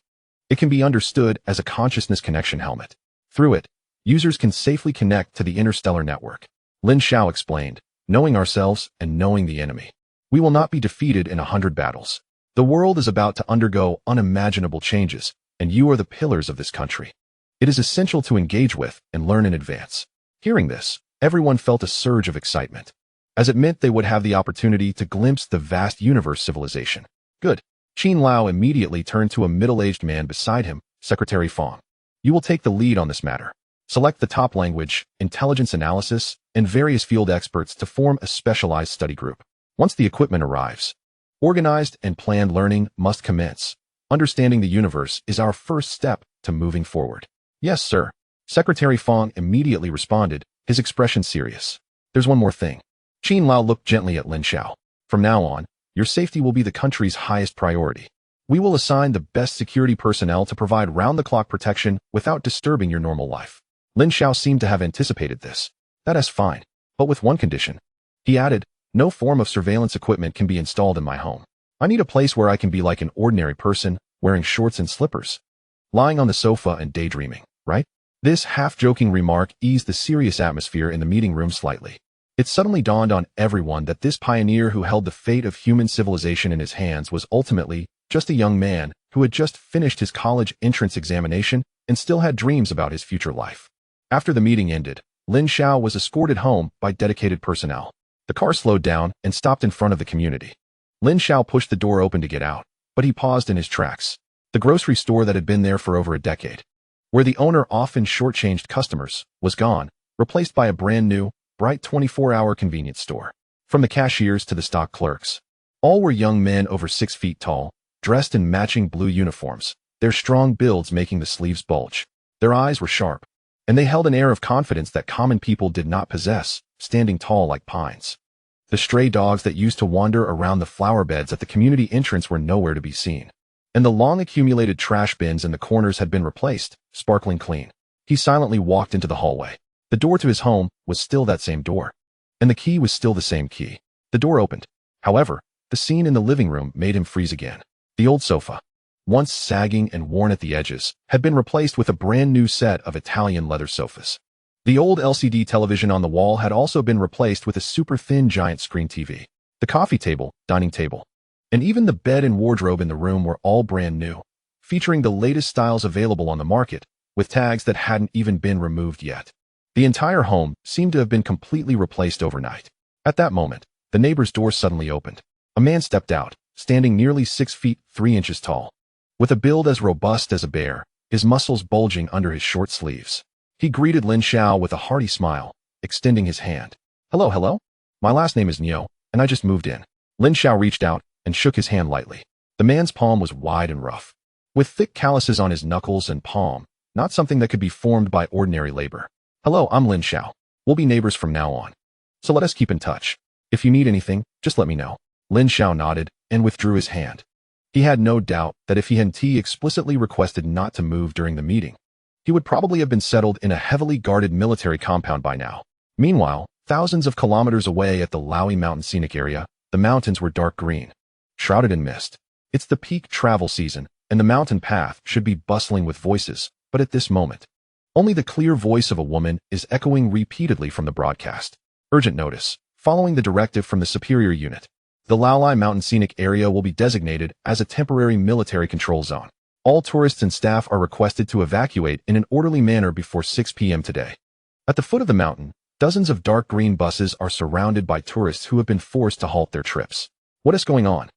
It can be understood as a consciousness connection helmet. Through it, users can safely connect to the interstellar network. Lin Xiao explained, knowing ourselves and knowing the enemy, we will not be defeated in 100 battles. The world is about to undergo unimaginable changes, and you are the pillars of this country. It is essential to engage with and learn in advance. Hearing this, everyone felt a surge of excitement, as it meant they would have the opportunity to glimpse the vast universe civilization. Good. Qin Lao immediately turned to a middle-aged man beside him, Secretary Fong. You will take the lead on this matter. Select the top language, intelligence analysis, and various field experts to form a specialized study group. Once the equipment arrives, organized and planned learning must commence. Understanding the universe is our first step to moving forward. Yes, sir. Secretary Fong immediately responded, his expression serious. There's one more thing. Qin Lao looked gently at Lin Xiao. From now on, your safety will be the country's highest priority. We will assign the best security personnel to provide round-the-clock protection without disturbing your normal life. Lin Xiao seemed to have anticipated this. That is fine, but with one condition. He added, no form of surveillance equipment can be installed in my home. I need a place where I can be like an ordinary person, wearing shorts and slippers, lying on the sofa and daydreaming, right? This half-joking remark eased the serious atmosphere in the meeting room slightly. It suddenly dawned on everyone that this pioneer who held the fate of human civilization in his hands was ultimately just a young man who had just finished his college entrance examination and still had dreams about his future life. After the meeting ended, Lin Xiao was escorted home by dedicated personnel. The car slowed down and stopped in front of the community. Lin Xiao pushed the door open to get out, but he paused in his tracks. The grocery store that had been there for over a decade, where the owner often shortchanged customers, was gone, replaced by a brand new, bright 24-hour convenience store. From the cashiers to the stock clerks, all were young men over 6 feet tall, dressed in matching blue uniforms, their strong builds making the sleeves bulge. Their eyes were sharp, and they held an air of confidence that common people did not possess, standing tall like pines. The stray dogs that used to wander around the flower beds at the community entrance were nowhere to be seen, and the long-accumulated trash bins in the corners had been replaced, sparkling clean. He silently walked into the hallway. The door to his home was still that same door, and the key was still the same key. The door opened. However, the scene in the living room made him freeze again. The old sofa, once sagging and worn at the edges, had been replaced with a brand new set of Italian leather sofas. The old LCD television on the wall had also been replaced with a super thin giant screen TV. The coffee table, dining table, and even the bed and wardrobe in the room were all brand new, featuring the latest styles available on the market, with tags that hadn't even been removed yet. The entire home seemed to have been completely replaced overnight. At that moment, the neighbor's door suddenly opened. A man stepped out, standing nearly 6 feet 3 inches tall. With a build as robust as a bear, his muscles bulging under his short sleeves. He greeted Lin Xiao with a hearty smile, extending his hand. Hello. My last name is Niu, and I just moved in. Lin Xiao reached out and shook his hand lightly. The man's palm was wide and rough, with thick calluses on his knuckles and palm, not something that could be formed by ordinary labor. Hello, I'm Lin Xiao. We'll be neighbors from now on, so let us keep in touch. If you need anything, just let me know. Lin Xiao nodded and withdrew his hand. He had no doubt that if he had explicitly requested not to move during the meeting, he would probably have been settled in a heavily guarded military compound by now. Meanwhile, thousands of kilometers away at the Laui Mountain Scenic Area, the mountains were dark green, shrouded in mist. It's the peak travel season, and the mountain path should be bustling with voices, but at this moment, only the clear voice of a woman is echoing repeatedly from the broadcast. Urgent notice. Following the directive from the superior unit, the Laui Mountain Scenic Area will be designated as a temporary military control zone. All tourists and staff are requested to evacuate in an orderly manner before 6 p.m. today. At the foot of the mountain, dozens of dark green buses are surrounded by tourists who have been forced to halt their trips. What is going on?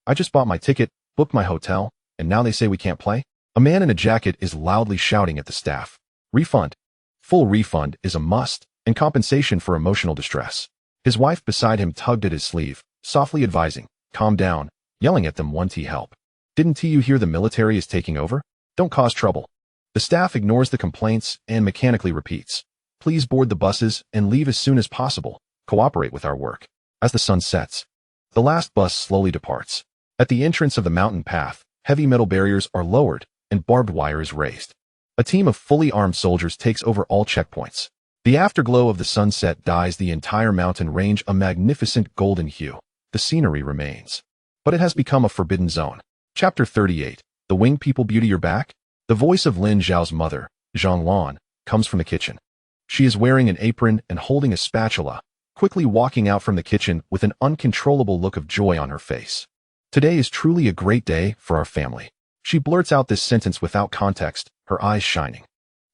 I just bought my ticket, booked my hotel, and now they say we can't play? A man in a jacket is loudly shouting at the staff. Refund. Full refund is a must, and compensation for emotional distress. His wife beside him tugged at his sleeve, softly advising, calm down, yelling at them to help. Didn't you hear the military is taking over? Don't cause trouble. The staff ignores the complaints and mechanically repeats. Please board the buses and leave as soon as possible. Cooperate with our work. As the sun sets, the last bus slowly departs. At the entrance of the mountain path, heavy metal barriers are lowered and barbed wire is raised. A team of fully armed soldiers takes over all checkpoints. The afterglow of the sunset dyes the entire mountain range a magnificent golden hue. The scenery remains, but it has become a forbidden zone. Chapter 38. The Winged People Beauty Your Back? The voice of Lin Xiao's mother, Zhang Lan, comes from the kitchen. She is wearing an apron and holding a spatula, quickly walking out from the kitchen with an uncontrollable look of joy on her face. Today is truly a great day for our family. She blurts out this sentence without context, her eyes shining.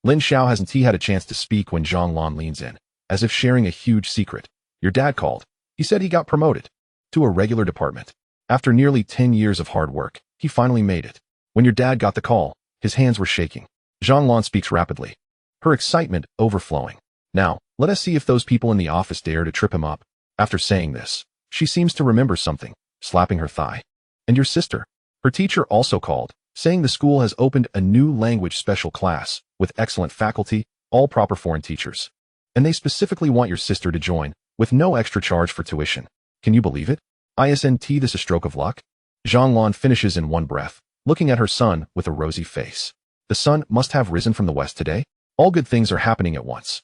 Lin Xiao hasn't had a chance to speak when Zhang Lan leans in, as if sharing a huge secret. Your dad called. He said he got promoted to a regular department. After nearly 10 years of hard work, he finally made it. When your dad got the call, his hands were shaking. Zhang Lan speaks rapidly, her excitement overflowing. Now, let us see if those people in the office dare to trip him up. After saying this, she seems to remember something, slapping her thigh. And your sister? Her teacher also called, saying the school has opened a new language special class, with excellent faculty, all proper foreign teachers. And they specifically want your sister to join, with no extra charge for tuition. Can you believe it? Isn't this a stroke of luck? Zhang Lan finishes in one breath, looking at her son with a rosy face. The sun must have risen from the west today. All good things are happening at once.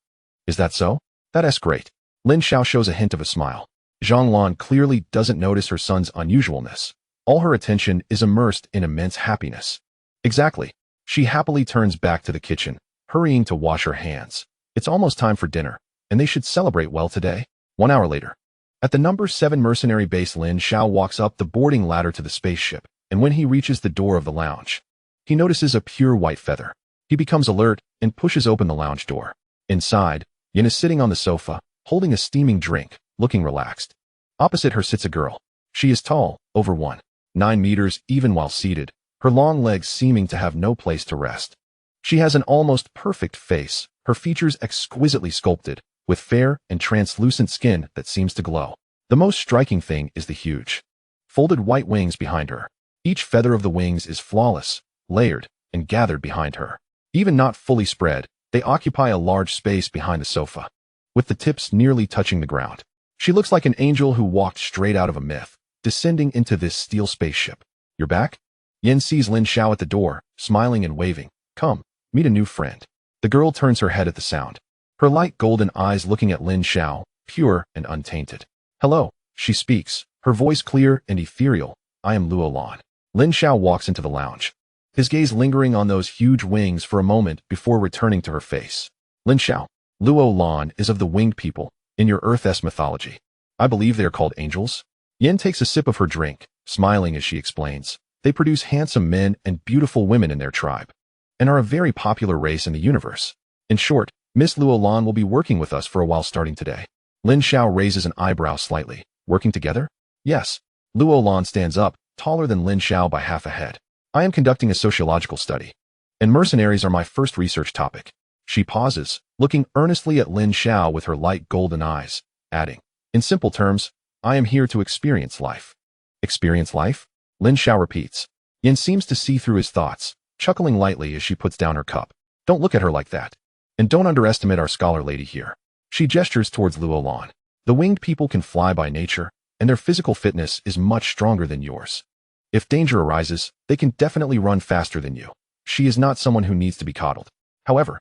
Is that so? That's great. Lin Xiao shows a hint of a smile. Zhang Lan clearly doesn't notice her son's unusualness. All her attention is immersed in immense happiness. Exactly. She happily turns back to the kitchen, hurrying to wash her hands. It's almost time for dinner, and they should celebrate well today. 1 hour later. At the number 7 Mercenary base, Lin Xiao walks up the boarding ladder to the spaceship, and when he reaches the door of the lounge, he notices a pure white feather. He becomes alert and pushes open the lounge door. Inside, Yin is sitting on the sofa, holding a steaming drink, looking relaxed. Opposite her sits a girl. She is tall, over 1.9 meters even while seated, her long legs seeming to have no place to rest. She has an almost perfect face, her features exquisitely sculpted, with fair and translucent skin that seems to glow. The most striking thing is the huge, folded white wings behind her. Each feather of the wings is flawless, layered, and gathered behind her. Even not fully spread, they occupy a large space behind the sofa, with the tips nearly touching the ground. She looks like an angel who walked straight out of a myth, descending into this steel spaceship. You're back? Yin sees Lin Xiao at the door, smiling and waving. Come, meet a new friend. The girl turns her head at the sound, her light golden eyes looking at Lin Xiao, pure and untainted. Hello, she speaks, her voice clear and ethereal. I am Luo Lan. Lin Xiao walks into the lounge, his gaze lingering on those huge wings for a moment before returning to her face. Lin Xiao, Luo Lan is of the winged people, in your Earth's mythology. I believe they are called angels. Yin takes a sip of her drink, smiling as she explains. They produce handsome men and beautiful women in their tribe, and are a very popular race in the universe. In short, Miss Luo Lan will be working with us for a while starting today. Lin Xiao raises an eyebrow slightly. Working together? Yes. Luo Lan stands up, taller than Lin Xiao by half a head. I am conducting a sociological study, and mercenaries are my first research topic. She pauses, looking earnestly at Lin Xiao with her light golden eyes, adding, in simple terms, I am here to experience life. Experience life? Lin Xiao repeats. Yin seems to see through his thoughts, chuckling lightly as she puts down her cup. Don't look at her like that. And don't underestimate our scholar lady here. She gestures towards Luo Lan. The winged people can fly by nature, and their physical fitness is much stronger than yours. If danger arises, they can definitely run faster than you. She is not someone who needs to be coddled. However,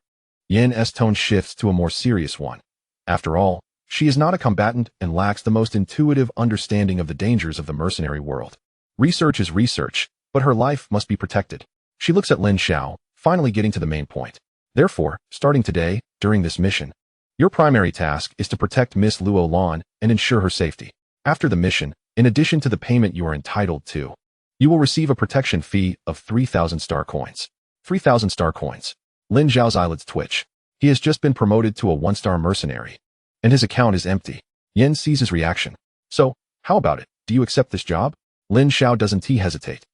Yin's tone shifts to a more serious one. After all, she is not a combatant and lacks the most intuitive understanding of the dangers of the mercenary world. Research is research, but her life must be protected. She looks at Lin Xiao, finally getting to the main point. Therefore, starting today, during this mission, your primary task is to protect Miss Luo Lan and ensure her safety. After the mission, in addition to the payment you are entitled to, you will receive a protection fee of 3,000 star coins. 3,000 star coins. Lin Xiao's eyelids twitch. He has just been promoted to a 1-star mercenary, and his account is empty. Yin sees his reaction. So, how about it? Do you accept this job? Lin Xiao doesn't hesitate.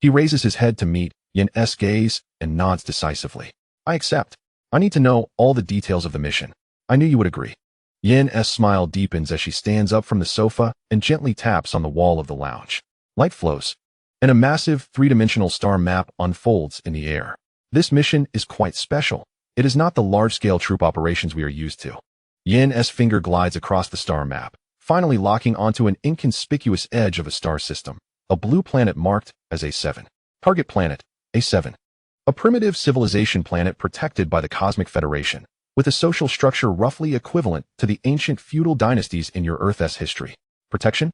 He raises his head to meet Yin's gaze and nods decisively. I accept. I need to know all the details of the mission. I knew you would agree. Yin's smile deepens as she stands up from the sofa and gently taps on the wall of the lounge. Light flows, and a massive three-dimensional star map unfolds in the air. This mission is quite special. It is not the large-scale troop operations we are used to. Yin's finger glides across the star map, finally locking onto an inconspicuous edge of a star system, a blue planet marked as A7. Target planet, A7. A primitive civilization planet protected by the Cosmic Federation, with a social structure roughly equivalent to the ancient feudal dynasties in your Earth's history. Protection?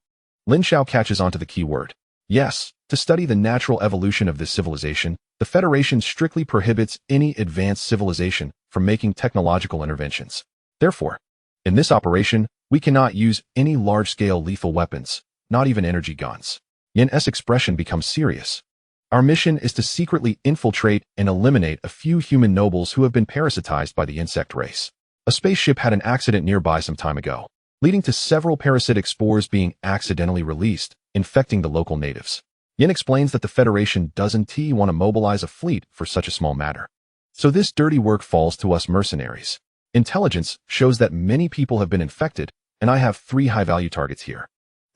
Lin Xiao catches onto the key word. Yes, to study the natural evolution of this civilization, the Federation strictly prohibits any advanced civilization from making technological interventions. Therefore, in this operation, we cannot use any large-scale lethal weapons, not even energy guns. Yin's expression becomes serious. Our mission is to secretly infiltrate and eliminate a few human nobles who have been parasitized by the insect race. A spaceship had an accident nearby some time ago, leading to several parasitic spores being accidentally released, infecting the local natives. Yin explains that the Federation doesn't want to mobilize a fleet for such a small matter. So this dirty work falls to us mercenaries. Intelligence shows that many people have been infected, and I have 3 high-value targets here.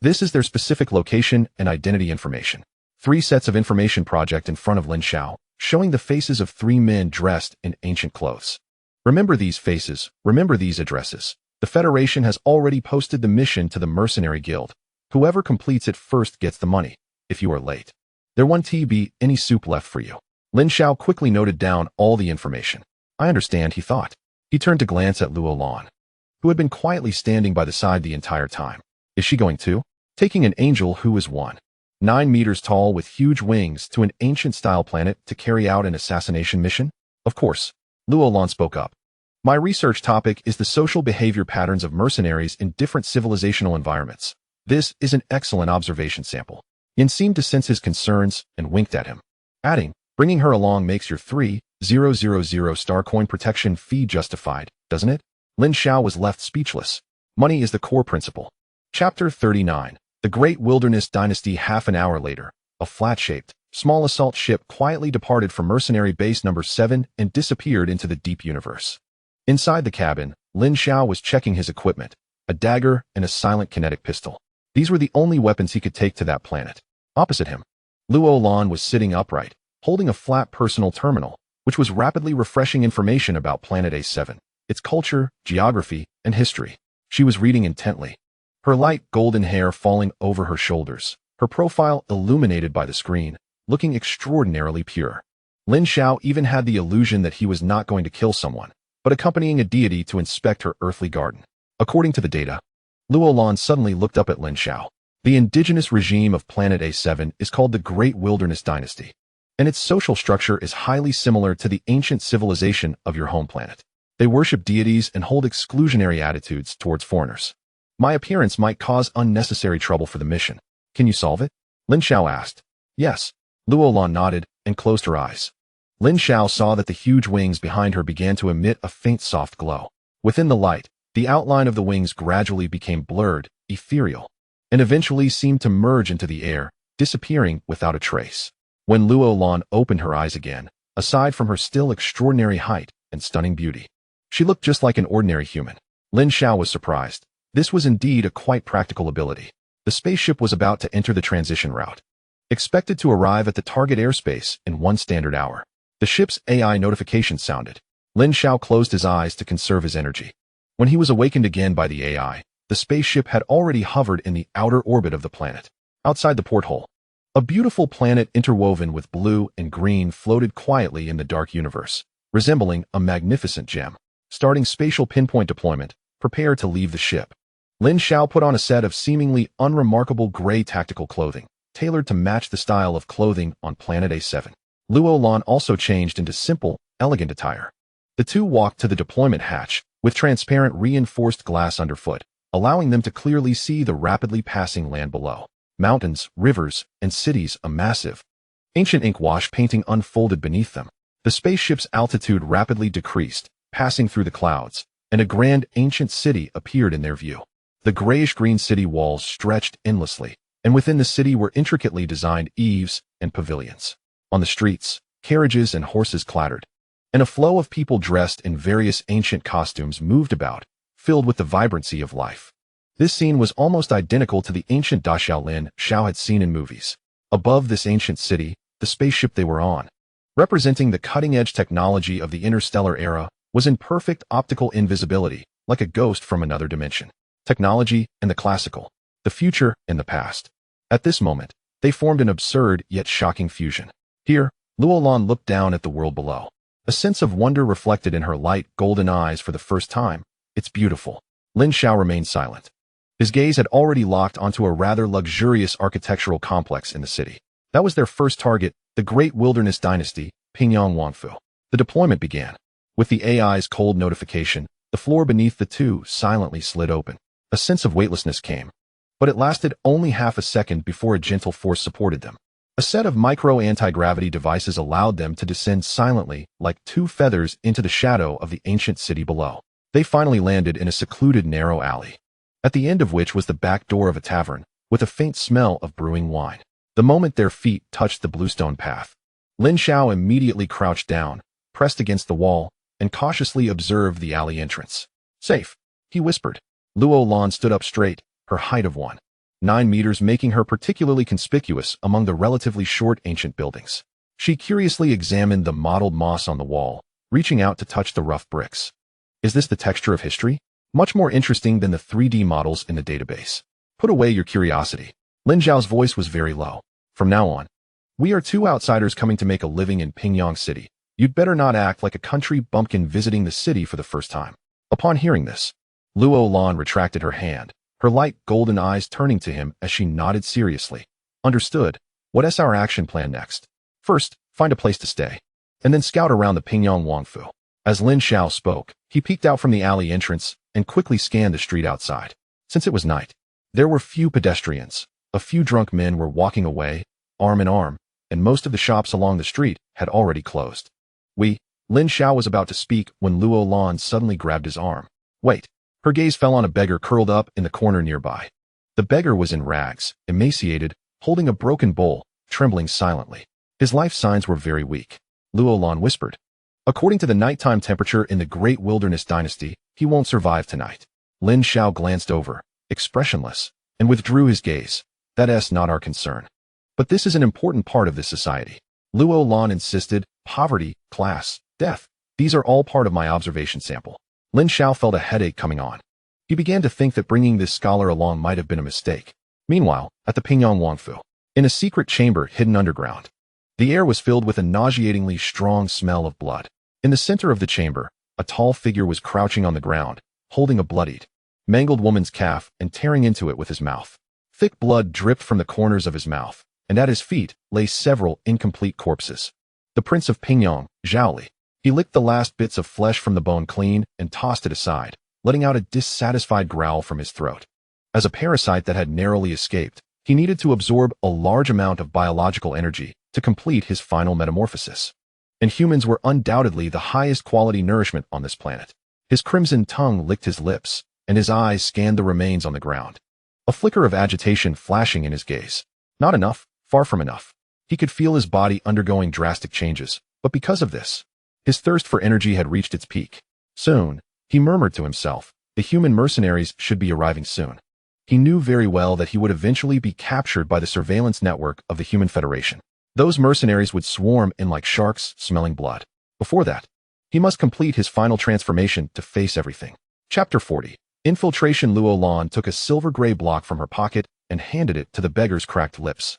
This is their specific location and identity information. 3 sets of information project in front of Lin Xiao, showing the faces of 3 men dressed in ancient clothes. Remember these faces, remember these addresses. The Federation has already posted the mission to the Mercenary Guild. Whoever completes it first gets the money. If you are late, there won't be any soup left for you. Lin Xiao quickly noted down all the information. I understand, he thought. He turned to glance at Luo Lan, who had been quietly standing by the side the entire time. Is she going to? Taking an angel who is 1.9 meters tall with huge wings to an ancient-style planet to carry out an assassination mission? Of course. Luo Lan spoke up. My research topic is the social behavior patterns of mercenaries in different civilizational environments. This is an excellent observation sample. Yin seemed to sense his concerns and winked at him, adding, "Bringing her along makes your 3,000 star coin protection fee justified, doesn't it?" Lin Xiao was left speechless. Money is the core principle. Chapter 39. The Great Wilderness Dynasty. Half an hour later, a flat-shaped, small assault ship quietly departed from Mercenary Base Number 7 and disappeared into the deep universe. Inside the cabin, Lin Xiao was checking his equipment, a dagger and a silent kinetic pistol. These were the only weapons he could take to that planet. Opposite him, Luo Lan was sitting upright, holding a flat personal terminal, which was rapidly refreshing information about Planet A7, its culture, geography, and history. She was reading intently, her light golden hair falling over her shoulders, her profile illuminated by the screen, looking extraordinarily pure. Lin Xiao even had the illusion that he was not going to kill someone, but accompanying a deity to inspect her earthly garden. According to the data, Luo Lan suddenly looked up at Lin Xiao. The indigenous regime of Planet A7 is called the Great Wilderness Dynasty, and its social structure is highly similar to the ancient civilization of your home planet. They worship deities and hold exclusionary attitudes towards foreigners. My appearance might cause unnecessary trouble for the mission. Can you solve it? Lin Xiao asked. Yes. Luo Lan nodded and closed her eyes. Lin Xiao saw that the huge wings behind her began to emit a faint soft glow. Within the light, the outline of the wings gradually became blurred, ethereal, and eventually seemed to merge into the air, disappearing without a trace. When Luo Lan opened her eyes again, aside from her still extraordinary height and stunning beauty, she looked just like an ordinary human. Lin Xiao was surprised. This was indeed a quite practical ability. The spaceship was about to enter the transition route, expected to arrive at the target airspace in 1 standard hour. The ship's AI notification sounded. Lin Xiao closed his eyes to conserve his energy. When he was awakened again by the AI, the spaceship had already hovered in the outer orbit of the planet. Outside the porthole, a beautiful planet interwoven with blue and green floated quietly in the dark universe, resembling a magnificent gem. Starting spatial pinpoint deployment, prepare to leave the ship. Lin Xiao put on a set of seemingly unremarkable gray tactical clothing, tailored to match the style of clothing on Planet A7. Luo Lan also changed into simple, elegant attire. The two walked to the deployment hatch, with transparent reinforced glass underfoot, allowing them to clearly see the rapidly passing land below. Mountains, rivers, and cities, a massive, ancient ink wash painting unfolded beneath them. The spaceship's altitude rapidly decreased, passing through the clouds, and a grand ancient city appeared in their view. The grayish-green city walls stretched endlessly, and within the city were intricately designed eaves and pavilions. On the streets, carriages and horses clattered, and a flow of people dressed in various ancient costumes moved about, filled with the vibrancy of life. This scene was almost identical to the ancient daxiao Lin Xiao had seen in movies. Above this ancient city, the spaceship they were on, representing the cutting-edge technology of the interstellar era, was in perfect optical invisibility, like a ghost from another dimension. Technology and the classical, the future and the past. At this moment, they formed an absurd yet shocking fusion. Here, Luo Lan looked down at the world below. A sense of wonder reflected in her light, golden eyes for the first time. It's beautiful. Lin Xiao remained silent. His gaze had already locked onto a rather luxurious architectural complex in the city. That was their first target, the Great Wilderness Dynasty, Pingyang Wangfu. The deployment began. With the AI's cold notification, the floor beneath the two silently slid open. A sense of weightlessness came, but it lasted only half a second before a gentle force supported them. A set of micro-anti-gravity devices allowed them to descend silently like two feathers into the shadow of the ancient city below. They finally landed in a secluded narrow alley, at the end of which was the back door of a tavern, with a faint smell of brewing wine. The moment their feet touched the bluestone path, Lin Xiao immediately crouched down, pressed against the wall, and cautiously observed the alley entrance. Safe, he whispered. Luo Lan stood up straight, her height of 1.9 meters making her particularly conspicuous among the relatively short ancient buildings. She curiously examined the mottled moss on the wall, reaching out to touch the rough bricks. Is this the texture of history? Much more interesting than the 3D models in the database. Put away your curiosity. Lin Xiao's voice was very low. From now on, we are two outsiders coming to make a living in Pingyang City. You'd better not act like a country bumpkin visiting the city for the first time. Upon hearing this, Luo Lan retracted her hand, her light golden eyes turning to him as she nodded seriously. Understood. What's our action plan next? First, find a place to stay, and then scout around the Pingyang Wangfu. As Lin Xiao spoke, he peeked out from the alley entrance and quickly scanned the street outside. Since it was night, there were few pedestrians, A few drunk men were walking away, arm in arm, and most of the shops along the street had already closed. Lin Xiao was about to speak when Luo Lan suddenly grabbed his arm. Wait. Her gaze fell on a beggar curled up in the corner nearby. The beggar was in rags, emaciated, holding a broken bowl, trembling silently. His life signs were very weak. Luo Lan whispered. According to the nighttime temperature in the Great Wilderness Dynasty, he won't survive tonight. Lin Xiao glanced over, expressionless, and withdrew his gaze. That's not our concern. But this is an important part of this society. Luo Lan insisted. Poverty, class, death. These are all part of my observation sample. Lin Xiao felt a headache coming on. He began to think that bringing this scholar along might have been a mistake. Meanwhile, at the Pingyang Wangfu, in a secret chamber hidden underground, the air was filled with a nauseatingly strong smell of blood. In the center of the chamber, a tall figure was crouching on the ground, holding a bloodied, mangled woman's calf and tearing into it with his mouth. Thick blood dripped from the corners of his mouth, and at his feet lay several incomplete corpses. The Prince of Pingyang, Zhaoli. He licked the last bits of flesh from the bone clean and tossed it aside, letting out a dissatisfied growl from his throat. As a parasite that had narrowly escaped, he needed to absorb a large amount of biological energy to complete his final metamorphosis. And humans were undoubtedly the highest quality nourishment on this planet. His crimson tongue licked his lips, and his eyes scanned the remains on the ground. A flicker of agitation flashing in his gaze. Not enough, far from enough. He could feel his body undergoing drastic changes, but because of this, his thirst for energy had reached its peak. Soon, he murmured to himself, the human mercenaries should be arriving soon. He knew very well that he would eventually be captured by the surveillance network of the Human Federation. Those mercenaries would swarm in like sharks smelling blood. Before that, he must complete his final transformation to face everything. Chapter 40. Infiltration. Luo Lan took a silver-gray block from her pocket and handed it to the beggar's cracked lips.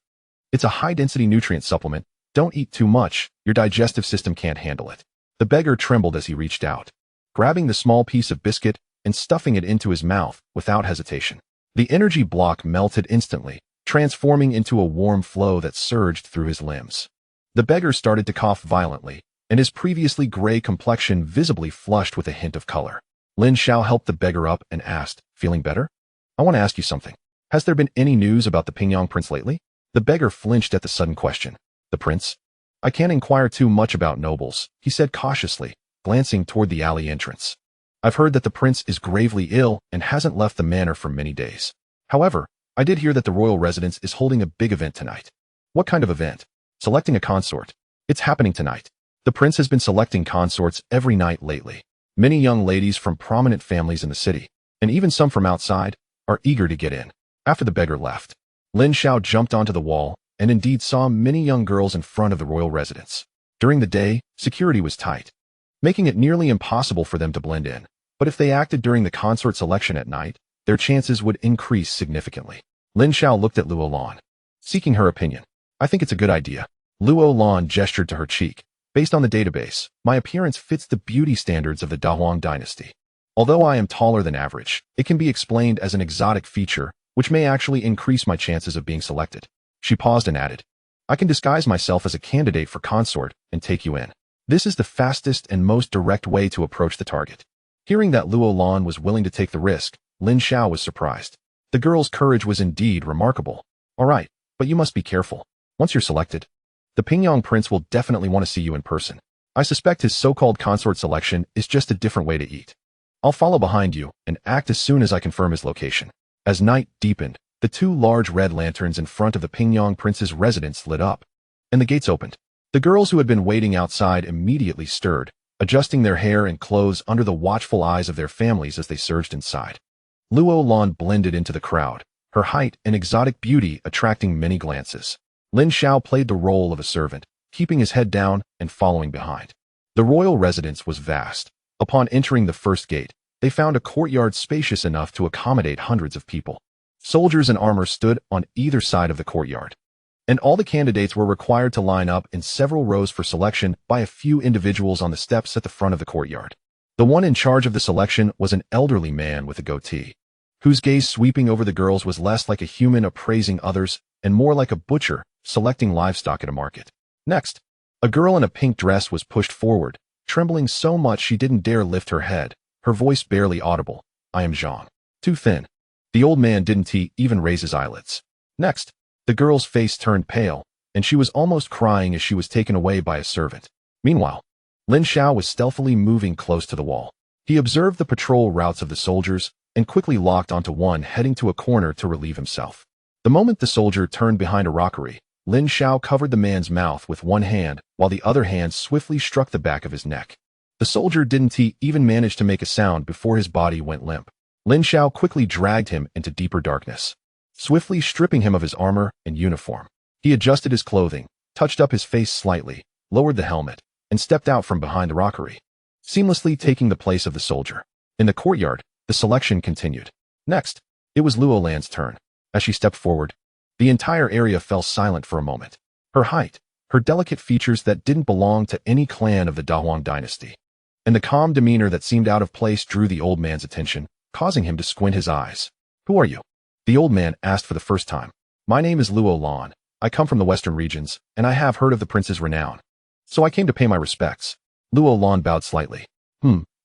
It's a high-density nutrient supplement. Don't eat too much, your digestive system can't handle it. The beggar trembled as he reached out, grabbing the small piece of biscuit and stuffing it into his mouth without hesitation. The energy block melted instantly, transforming into a warm flow that surged through his limbs. The beggar started to cough violently, and his previously gray complexion visibly flushed with a hint of color. Lin Xiao helped the beggar up and asked, feeling better? I want to ask you something. Has there been any news about the Pingyang prince lately? The beggar flinched at the sudden question. The prince? I can't inquire too much about nobles, he said cautiously, glancing toward the alley entrance. I've heard that the prince is gravely ill and hasn't left the manor for many days. However, I did hear that the royal residence is holding a big event tonight. What kind of event? Selecting a consort. It's happening tonight. The prince has been selecting consorts every night lately. Many young ladies from prominent families in the city, and even some from outside, are eager to get in. After the beggar left, Lin Xiao jumped onto the wall and indeed saw many young girls in front of the royal residence. During the day, security was tight, making it nearly impossible for them to blend in. But if they acted during the consort selection at night, their chances would increase significantly. Lin Xiao looked at Luo Lan, seeking her opinion. I think it's a good idea. Luo Lan gestured to her cheek. Based on the database, my appearance fits the beauty standards of the Dahuang dynasty. Although I am taller than average, it can be explained as an exotic feature, which may actually increase my chances of being selected. She paused and added, I can disguise myself as a candidate for consort and take you in. This is the fastest and most direct way to approach the target. Hearing that Luo Lan was willing to take the risk, Lin Xiao was surprised. The girl's courage was indeed remarkable. All right, but you must be careful. Once you're selected, the Pingyang prince will definitely want to see you in person. I suspect his so-called consort selection is just a different way to eat. I'll follow behind you and act as soon as I confirm his location. As night deepened, the two large red lanterns in front of the Pingyang prince's residence lit up, and the gates opened. The girls who had been waiting outside immediately stirred, adjusting their hair and clothes under the watchful eyes of their families as they surged inside. Luo Lan blended into the crowd, her height and exotic beauty attracting many glances. Lin Xiao played the role of a servant, keeping his head down and following behind. The royal residence was vast. Upon entering the first gate, they found a courtyard spacious enough to accommodate hundreds of people. Soldiers in armor stood on either side of the courtyard, and all the candidates were required to line up in several rows for selection by a few individuals on the steps at the front of the courtyard. The one in charge of the selection was an elderly man with a goatee, whose gaze sweeping over the girls was less like a human appraising others and more like a butcher selecting livestock at a market. Next, a girl in a pink dress was pushed forward, trembling so much she didn't dare lift her head, her voice barely audible. I am Zhang. Too thin. The old man didn't even raise his eyelids. Next, the girl's face turned pale, and she was almost crying as she was taken away by a servant. Meanwhile, Lin Xiao was stealthily moving close to the wall. He observed the patrol routes of the soldiers and quickly locked onto one heading to a corner to relieve himself. The moment the soldier turned behind a rockery, Lin Xiao covered the man's mouth with one hand while the other hand swiftly struck the back of his neck. The soldier didn't even manage to make a sound before his body went limp. Lin Xiao quickly dragged him into deeper darkness, swiftly stripping him of his armor and uniform. He adjusted his clothing, touched up his face slightly, lowered the helmet, and stepped out from behind the rockery, seamlessly taking the place of the soldier. In the courtyard, the selection continued. Next, it was Luo Lan's turn. As she stepped forward, the entire area fell silent for a moment. Her height, her delicate features that didn't belong to any clan of the Dahuang dynasty, and the calm demeanor that seemed out of place drew the old man's attention, causing him to squint his eyes. "Who are you?" the old man asked for the first time. "My name is Luo Lan. I come from the western regions, and I have heard of the prince's renown. So I came to pay my respects." Luo Lan bowed slightly.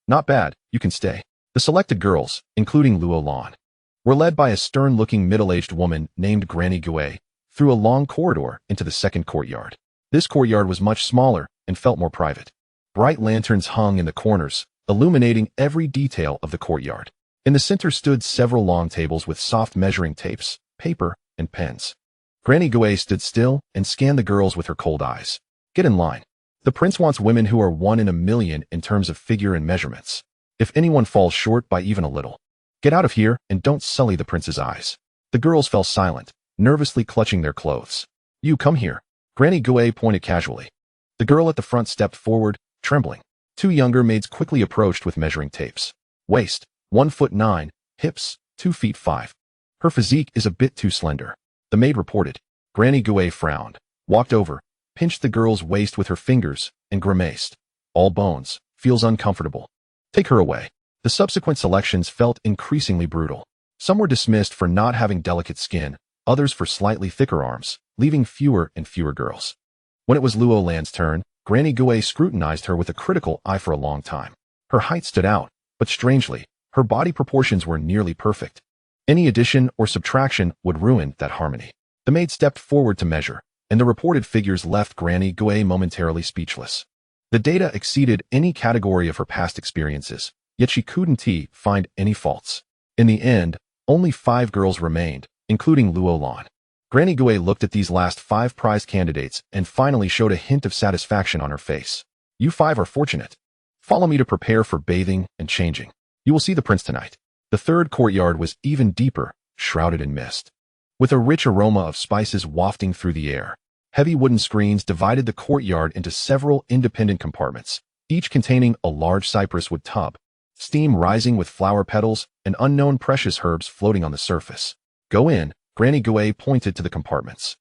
Not bad, you can stay." The selected girls, including Luo Lan, were led by a stern-looking middle-aged woman named Granny Gui through a long corridor into the second courtyard. This courtyard was much smaller and felt more private. Bright lanterns hung in the corners, illuminating every detail of the courtyard. In the center stood several long tables with soft measuring tapes, paper, and pens. Granny Gui stood still and scanned the girls with her cold eyes. "Get in line. The prince wants women who are 1 in a million in terms of figure and measurements. If anyone falls short by even a little, get out of here and don't sully the prince's eyes." The girls fell silent, nervously clutching their clothes. "You come here." Granny Gui pointed casually. The girl at the front stepped forward, trembling. 2 younger maids quickly approached with measuring tapes. Waist, 1'9", hips, 2'5". "Her physique is a bit too slender," the maid reported. Granny Gui frowned, walked over, pinched the girl's waist with her fingers, and grimaced. "All bones, feels uncomfortable. Take her away." The subsequent selections felt increasingly brutal. Some were dismissed for not having delicate skin, others for slightly thicker arms, leaving fewer and fewer girls. When it was Luo Lan's turn, Granny Gui scrutinized her with a critical eye for a long time. Her height stood out, but strangely, her body proportions were nearly perfect. Any addition or subtraction would ruin that harmony. The maid stepped forward to measure, and the reported figures left Granny Gui momentarily speechless. The data exceeded any category of her past experiences, yet she couldn't find any faults. In the end, only 5 girls remained, including Luo Lan. Granny Gui looked at these last 5 prize candidates and finally showed a hint of satisfaction on her face. "You 5 are fortunate. Follow me to prepare for bathing and changing. You will see the prince tonight." The third courtyard was even deeper, shrouded in mist, with a rich aroma of spices wafting through the air. Heavy wooden screens divided the courtyard into several independent compartments, each containing a large cypress wood tub, steam rising with flower petals and unknown precious herbs floating on the surface. "Go in," Granny Gui pointed to the compartments.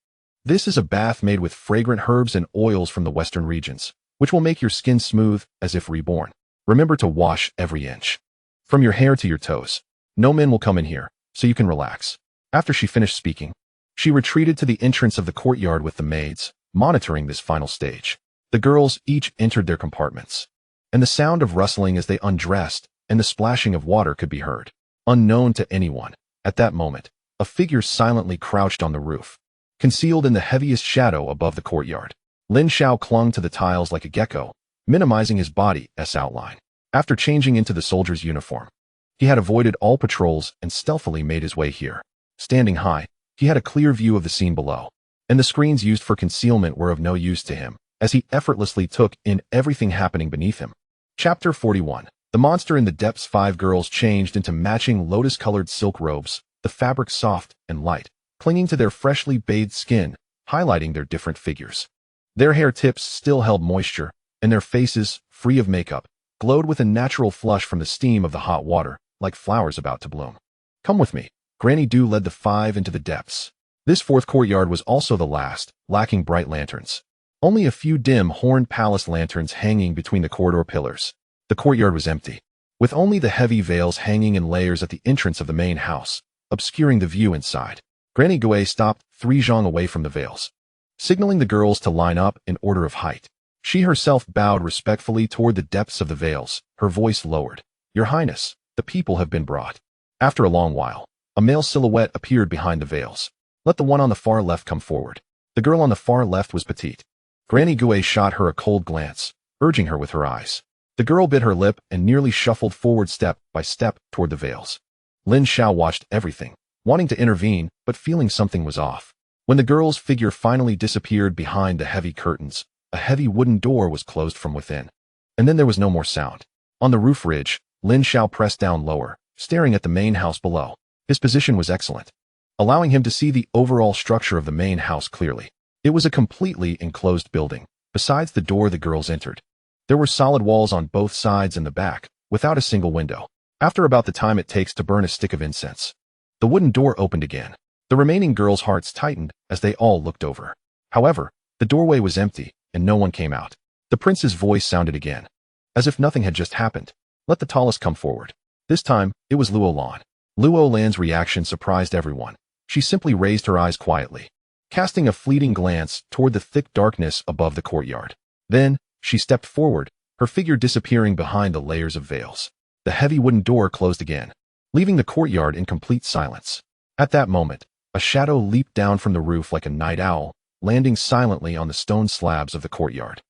"This is a bath made with fragrant herbs and oils from the western regions, which will make your skin smooth as if reborn. Remember to wash every inch, from your hair to your toes. No men will come in here, so you can relax." After she finished speaking, she retreated to the entrance of the courtyard with the maids, monitoring this final stage. The girls each entered their compartments, and the sound of rustling as they undressed and the splashing of water could be heard. Unknown to anyone, at that moment, a figure silently crouched on the roof, concealed in the heaviest shadow above the courtyard. Lin Xiao clung to the tiles like a gecko, minimizing his body's outline. After changing into the soldier's uniform, he had avoided all patrols and stealthily made his way here. Standing high, he had a clear view of the scene below, and the screens used for concealment were of no use to him, as he effortlessly took in everything happening beneath him. Chapter 41. The monster in the depths. 5 girls changed into matching lotus-colored silk robes, the fabric soft and light, clinging to their freshly bathed skin, highlighting their different figures. Their hair tips still held moisture, and their faces, free of makeup, glowed with a natural flush from the steam of the hot water, like flowers about to bloom. "Come with me." Granny Du led the 5 into the depths. This fourth courtyard was also the last, lacking bright lanterns. Only a few dim horned palace lanterns hanging between the corridor pillars. The courtyard was empty, with only the heavy veils hanging in layers at the entrance of the main house, obscuring the view inside. Granny Gui stopped 3 zhang away from the veils, signaling the girls to line up in order of height. She herself bowed respectfully toward the depths of the veils, her voice lowered. "Your Highness, the people have been brought." After a long while, a male silhouette appeared behind the veils. Let the one on the far left come forward. The girl on the far left was petite. Granny Gue shot her a cold glance, urging her with her eyes. The girl bit her lip and nearly shuffled forward step by step toward the veils. Lin Xiao watched everything, wanting to intervene, but feeling something was off. When the girl's figure finally disappeared behind the heavy curtains, a heavy wooden door was closed from within. And then there was no more sound. On the roof ridge, Lin Xiao pressed down lower, staring at the main house below. His position was excellent, allowing him to see the overall structure of the main house clearly. It was a completely enclosed building, besides the door the girls entered. There were solid walls on both sides and the back, without a single window. After about the time it takes to burn a stick of incense, the wooden door opened again. The remaining girls' hearts tightened as they all looked over. However, the doorway was empty, and no one came out. The prince's voice sounded again, as if nothing had just happened. Let the tallest come forward. This time, it was Luo Lan. Luo Lan's reaction surprised everyone. She simply raised her eyes quietly, casting a fleeting glance toward the thick darkness above the courtyard. Then, she stepped forward, her figure disappearing behind the layers of veils. The heavy wooden door closed again, leaving the courtyard in complete silence. At that moment, a shadow leaped down from the roof like a night owl, landing silently on the stone slabs of the courtyard.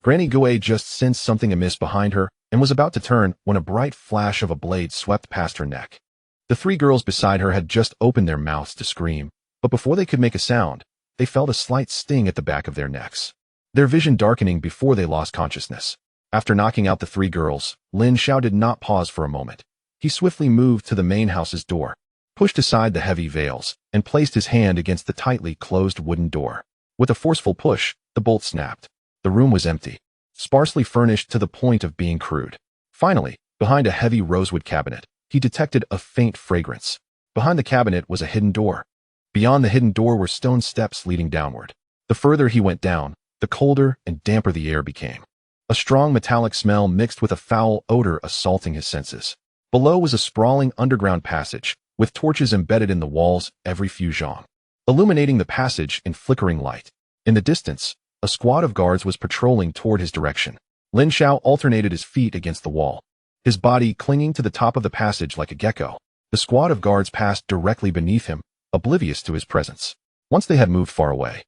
Granny Gue just sensed something amiss behind her and was about to turn when a bright flash of a blade swept past her neck. The three girls beside her had just opened their mouths to scream, but before they could make a sound, they felt a slight sting at the back of their necks, their vision darkening before they lost consciousness. After knocking out the three girls, Lin Xiao did not pause for a moment. He swiftly moved to the main house's door, pushed aside the heavy veils, and placed his hand against the tightly closed wooden door. With a forceful push, the bolt snapped. The room was empty, sparsely furnished to the point of being crude. Finally, behind a heavy rosewood cabinet, he detected a faint fragrance. Behind the cabinet was a hidden door. Beyond the hidden door were stone steps leading downward. The further he went down, the colder and damper the air became. A strong metallic smell mixed with a foul odor assaulting his senses. Below was a sprawling underground passage, with torches embedded in the walls every few zhang, illuminating the passage in flickering light. In the distance, a squad of guards was patrolling toward his direction. Lin Xiao alternated his feet against the wall, his body clinging to the top of the passage like a gecko. The squad of guards passed directly beneath him, oblivious to his presence. Once they had moved far away,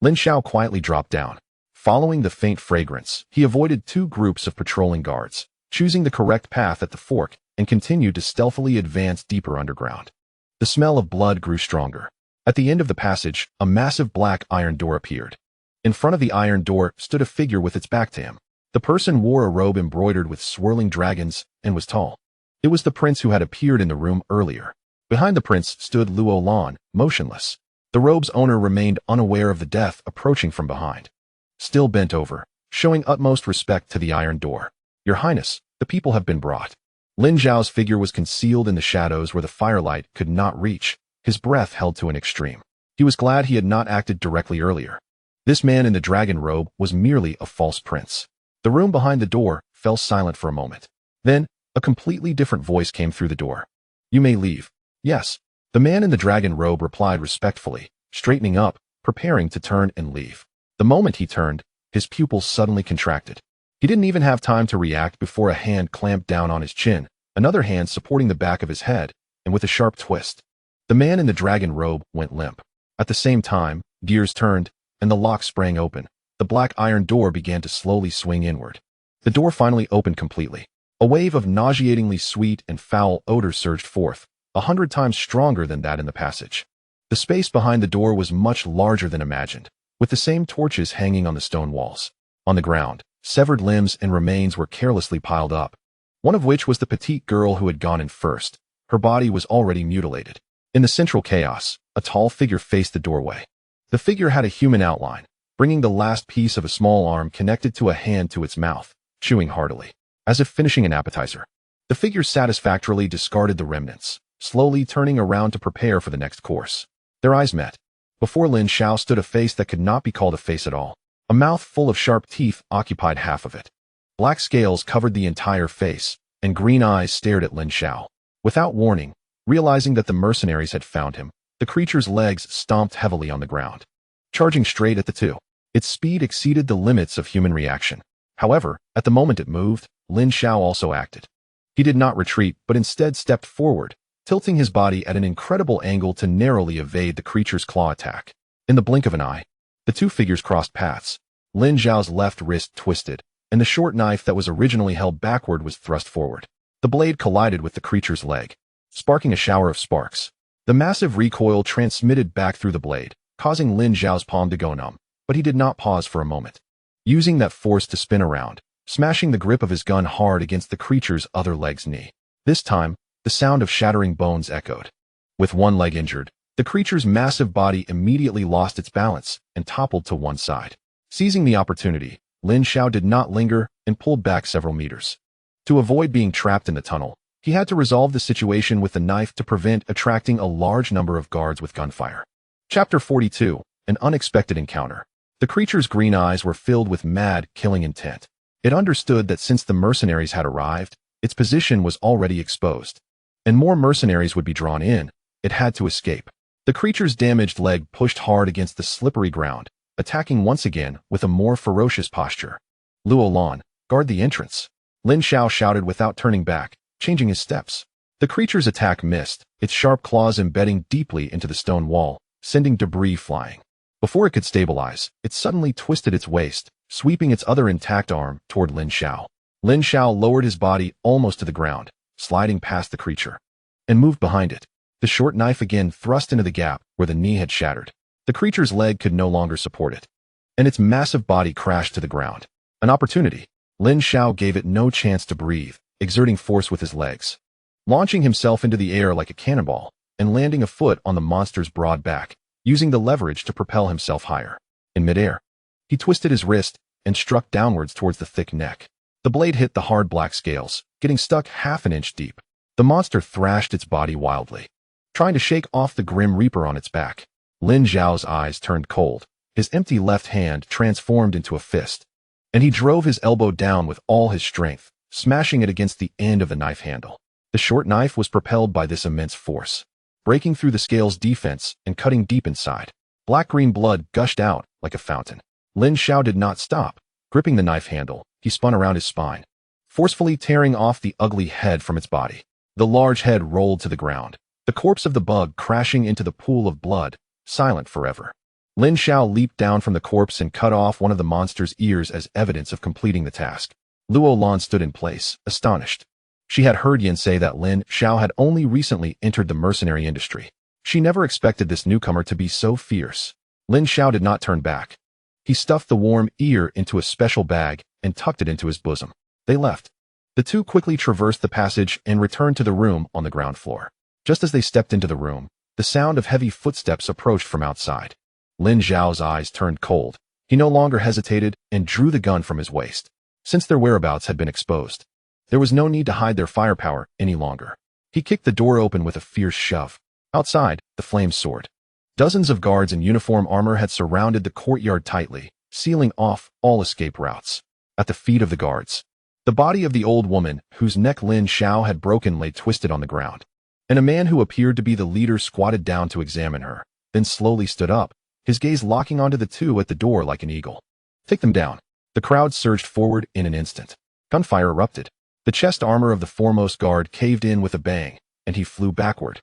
Lin Xiao quietly dropped down. Following the faint fragrance, he avoided two groups of patrolling guards, choosing the correct path at the fork, and continued to stealthily advance deeper underground. The smell of blood grew stronger. At the end of the passage, a massive black iron door appeared. In front of the iron door stood a figure with its back to him. The person wore a robe embroidered with swirling dragons and was tall. It was the prince who had appeared in the room earlier. Behind the prince stood Luo Lan, motionless. The robe's owner remained unaware of the death approaching from behind, still bent over, showing utmost respect to the iron door. Your Highness, the people have been brought. Lin Xiao's figure was concealed in the shadows where the firelight could not reach, his breath held to an extreme. He was glad he had not acted directly earlier. This man in the dragon robe was merely a false prince. The room behind the door fell silent for a moment. Then, a completely different voice came through the door. You may leave. Yes. The man in the dragon robe replied respectfully, straightening up, preparing to turn and leave. The moment he turned, his pupils suddenly contracted. He didn't even have time to react before a hand clamped down on his chin, another hand supporting the back of his head, and with a sharp twist, the man in the dragon robe went limp. At the same time, gears turned, and the lock sprang open. The black iron door began to slowly swing inward. The door finally opened completely. A wave of nauseatingly sweet and foul odor surged forth, 100 times stronger than that in the passage. The space behind the door was much larger than imagined, with the same torches hanging on the stone walls. On the ground, severed limbs and remains were carelessly piled up, one of which was the petite girl who had gone in first. Her body was already mutilated. In the central chaos, a tall figure faced the doorway. The figure had a human outline, bringing the last piece of a small arm connected to a hand to its mouth, chewing heartily, as if finishing an appetizer. The figure satisfactorily discarded the remnants, slowly turning around to prepare for the next course. Their eyes met. Before Lin Xiao stood a face that could not be called a face at all. A mouth full of sharp teeth occupied half of it. Black scales covered the entire face, and green eyes stared at Lin Xiao. Without warning, realizing that the mercenaries had found him, the creature's legs stomped heavily on the ground, charging straight at the two. Its speed exceeded the limits of human reaction. However, at the moment it moved, Lin Xiao also acted. He did not retreat, but instead stepped forward, tilting his body at an incredible angle to narrowly evade the creature's claw attack. In the blink of an eye, the two figures crossed paths. Lin Xiao's left wrist twisted, and the short knife that was originally held backward was thrust forward. The blade collided with the creature's leg, sparking a shower of sparks. The massive recoil transmitted back through the blade, causing Lin Xiao's palm to go numb, but he did not pause for a moment, using that force to spin around, smashing the grip of his gun hard against the creature's other leg's knee. This time, the sound of shattering bones echoed. With one leg injured, the creature's massive body immediately lost its balance and toppled to one side. Seizing the opportunity, Lin Xiao did not linger and pulled back several meters. To avoid being trapped in the tunnel, he had to resolve the situation with the knife to prevent attracting a large number of guards with gunfire. Chapter 42. An unexpected encounter. The creature's green eyes were filled with mad, killing intent. It understood that since the mercenaries had arrived, its position was already exposed, and more mercenaries would be drawn in. It had to escape. The creature's damaged leg pushed hard against the slippery ground, attacking once again with a more ferocious posture. Luo Lan, guard the entrance. Lin Xiao shouted without turning back, changing his steps. The creature's attack missed, its sharp claws embedding deeply into the stone wall, sending debris flying. Before it could stabilize, it suddenly twisted its waist, sweeping its other intact arm toward Lin Xiao. Lin Xiao lowered his body almost to the ground, sliding past the creature, and moved behind it. The short knife again thrust into the gap where the knee had shattered. The creature's leg could no longer support it, and its massive body crashed to the ground. An opportunity. Lin Xiao gave it no chance to breathe, exerting force with his legs, launching himself into the air like a cannonball, and landing a foot on the monster's broad back, using the leverage to propel himself higher. In midair, he twisted his wrist and struck downwards towards the thick neck. The blade hit the hard black scales, getting stuck half an inch deep. The monster thrashed its body wildly, trying to shake off the grim reaper on its back. Lin Xiao's eyes turned cold. His empty left hand transformed into a fist, and he drove his elbow down with all his strength, smashing it against the end of the knife handle. The short knife was propelled by this immense force, breaking through the scale's defense and cutting deep inside. Black-green blood gushed out like a fountain. Lin Xiao did not stop. Gripping the knife handle, he spun around his spine, forcefully tearing off the ugly head from its body. The large head rolled to the ground, the corpse of the bug crashing into the pool of blood, silent forever. Lin Xiao leaped down from the corpse and cut off one of the monster's ears as evidence of completing the task. Luo Lan stood in place, astonished. She had heard Yin say that Lin Xiao had only recently entered the mercenary industry. She never expected this newcomer to be so fierce. Lin Xiao did not turn back. He stuffed the warm ear into a special bag and tucked it into his bosom. They left. The two quickly traversed the passage and returned to the room on the ground floor. Just as they stepped into the room, the sound of heavy footsteps approached from outside. Lin Xiao's eyes turned cold. He no longer hesitated and drew the gun from his waist. Since their whereabouts had been exposed, there was no need to hide their firepower any longer. He kicked the door open with a fierce shove. Outside, the flames soared. Dozens of guards in uniform armor had surrounded the courtyard tightly, sealing off all escape routes. At the feet of the guards, the body of the old woman, whose neck Lin Xiao had broken, lay twisted on the ground, and a man who appeared to be the leader squatted down to examine her, then slowly stood up, his gaze locking onto the two at the door like an eagle. Take them down. The crowd surged forward in an instant. Gunfire erupted. The chest armor of the foremost guard caved in with a bang, and he flew backward,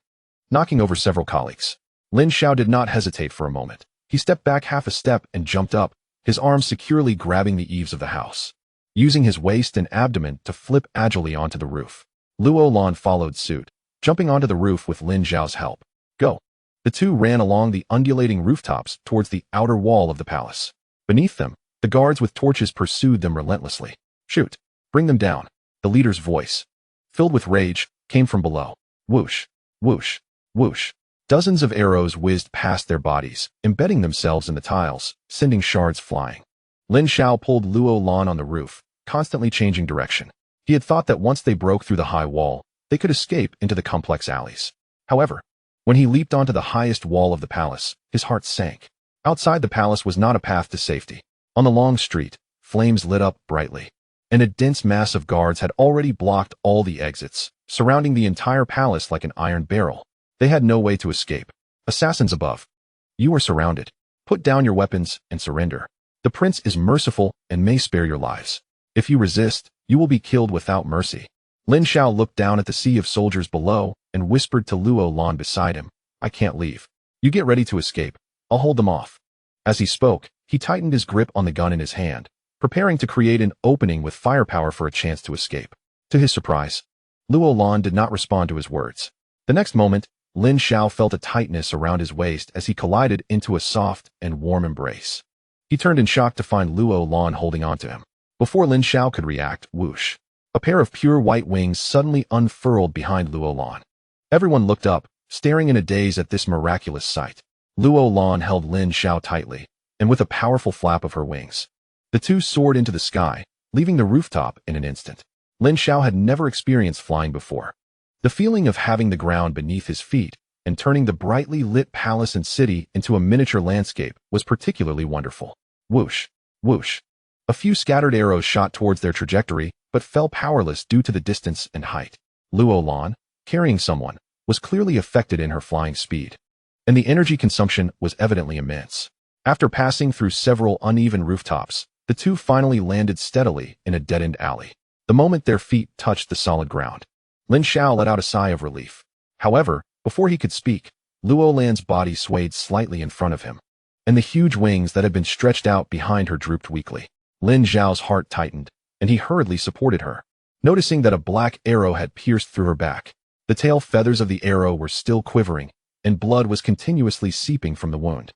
knocking over several colleagues. Lin Xiao did not hesitate for a moment. He stepped back half a step and jumped up, his arms securely grabbing the eaves of the house, using his waist and abdomen to flip agilely onto the roof. Luo Lan followed suit, jumping onto the roof with Lin Xiao's help. Go. The two ran along the undulating rooftops towards the outer wall of the palace. Beneath them, the guards with torches pursued them relentlessly. Shoot. Bring them down. The leader's voice, filled with rage, came from below. Whoosh, whoosh, whoosh. Dozens of arrows whizzed past their bodies, embedding themselves in the tiles, sending shards flying. Lin Xiao pulled Luo Lan on the roof, constantly changing direction. He had thought that once they broke through the high wall, they could escape into the complex alleys. However, when he leaped onto the highest wall of the palace, his heart sank. Outside the palace was not a path to safety. On the long street, flames lit up brightly, and a dense mass of guards had already blocked all the exits, surrounding the entire palace like an iron barrel. They had no way to escape. Assassins above. You are surrounded. Put down your weapons and surrender. The prince is merciful and may spare your lives. If you resist, you will be killed without mercy. Lin Xiao looked down at the sea of soldiers below and whispered to Luo Lan beside him, I can't leave. You get ready to escape. I'll hold them off. As he spoke, he tightened his grip on the gun in his hand, preparing to create an opening with firepower for a chance to escape. To his surprise, Luo Lan did not respond to his words. The next moment, Lin Xiao felt a tightness around his waist as he collided into a soft and warm embrace. He turned in shock to find Luo Lan holding on to him. Before Lin Xiao could react, whoosh, a pair of pure white wings suddenly unfurled behind Luo Lan. Everyone looked up, staring in a daze at this miraculous sight. Luo Lan held Lin Xiao tightly, and with a powerful flap of her wings, the two soared into the sky, leaving the rooftop in an instant. Lin Xiao had never experienced flying before. The feeling of having the ground beneath his feet and turning the brightly lit palace and city into a miniature landscape was particularly wonderful. Whoosh, whoosh. A few scattered arrows shot towards their trajectory, but fell powerless due to the distance and height. Luo Lan, carrying someone, was clearly affected in her flying speed, and the energy consumption was evidently immense. After passing through several uneven rooftops, the two finally landed steadily in a dead-end alley. The moment their feet touched the solid ground, Lin Xiao let out a sigh of relief. However, before he could speak, Luo Lan's body swayed slightly in front of him, and the huge wings that had been stretched out behind her drooped weakly. Lin Xiao's heart tightened, and he hurriedly supported her. Noticing that a black arrow had pierced through her back, the tail feathers of the arrow were still quivering, and blood was continuously seeping from the wound,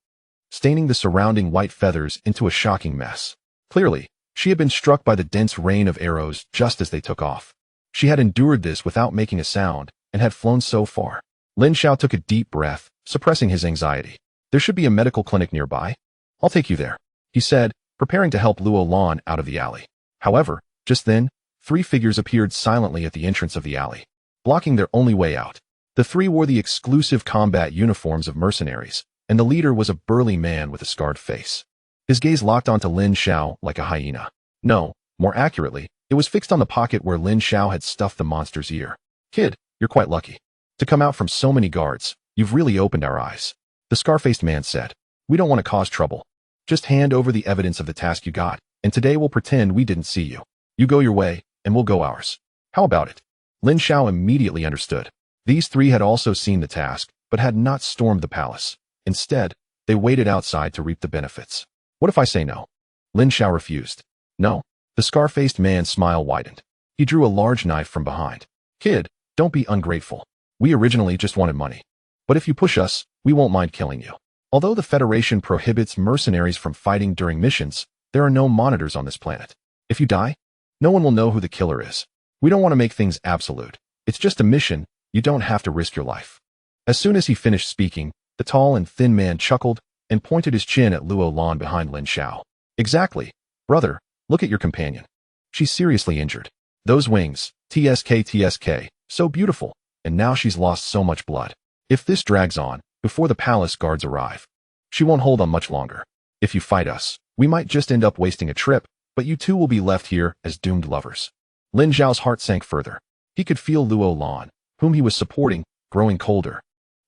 staining the surrounding white feathers into a shocking mess. Clearly, she had been struck by the dense rain of arrows just as they took off. She had endured this without making a sound and had flown so far. Lin Xiao took a deep breath, suppressing his anxiety. There should be a medical clinic nearby. I'll take you there, he said, preparing to help Luo Lan out of the alley. However, just then, three figures appeared silently at the entrance of the alley, blocking their only way out. The three wore the exclusive combat uniforms of mercenaries, and the leader was a burly man with a scarred face. His gaze locked onto Lin Xiao like a hyena. No, more accurately, it was fixed on the pocket where Lin Xiao had stuffed the monster's ear. Kid, you're quite lucky to come out from so many guards. You've really opened our eyes, the scar-faced man said. We don't want to cause trouble. Just hand over the evidence of the task you got, and today we'll pretend we didn't see you. You go your way, and we'll go ours. How about it? Lin Xiao immediately understood. These three had also seen the task, but had not stormed the palace. Instead, they waited outside to reap the benefits. What if I say no? Lin Xiao refused. No. The scar-faced man's smile widened. He drew a large knife from behind. Kid, don't be ungrateful. We originally just wanted money. But if you push us, we won't mind killing you. Although the Federation prohibits mercenaries from fighting during missions, there are no monitors on this planet. If you die, no one will know who the killer is. We don't want to make things absolute. It's just a mission. You don't have to risk your life. As soon as he finished speaking, the tall and thin man chuckled and pointed his chin at Luo Lan behind Lin Xiao. Exactly. Brother, look at your companion. She's seriously injured. Those wings, TSK, so beautiful, and now she's lost so much blood. If this drags on, before the palace guards arrive, she won't hold on much longer. If you fight us, we might just end up wasting a trip, but you two will be left here as doomed lovers. Lin Xiao's heart sank further. He could feel Luo Lan, whom he was supporting, growing colder,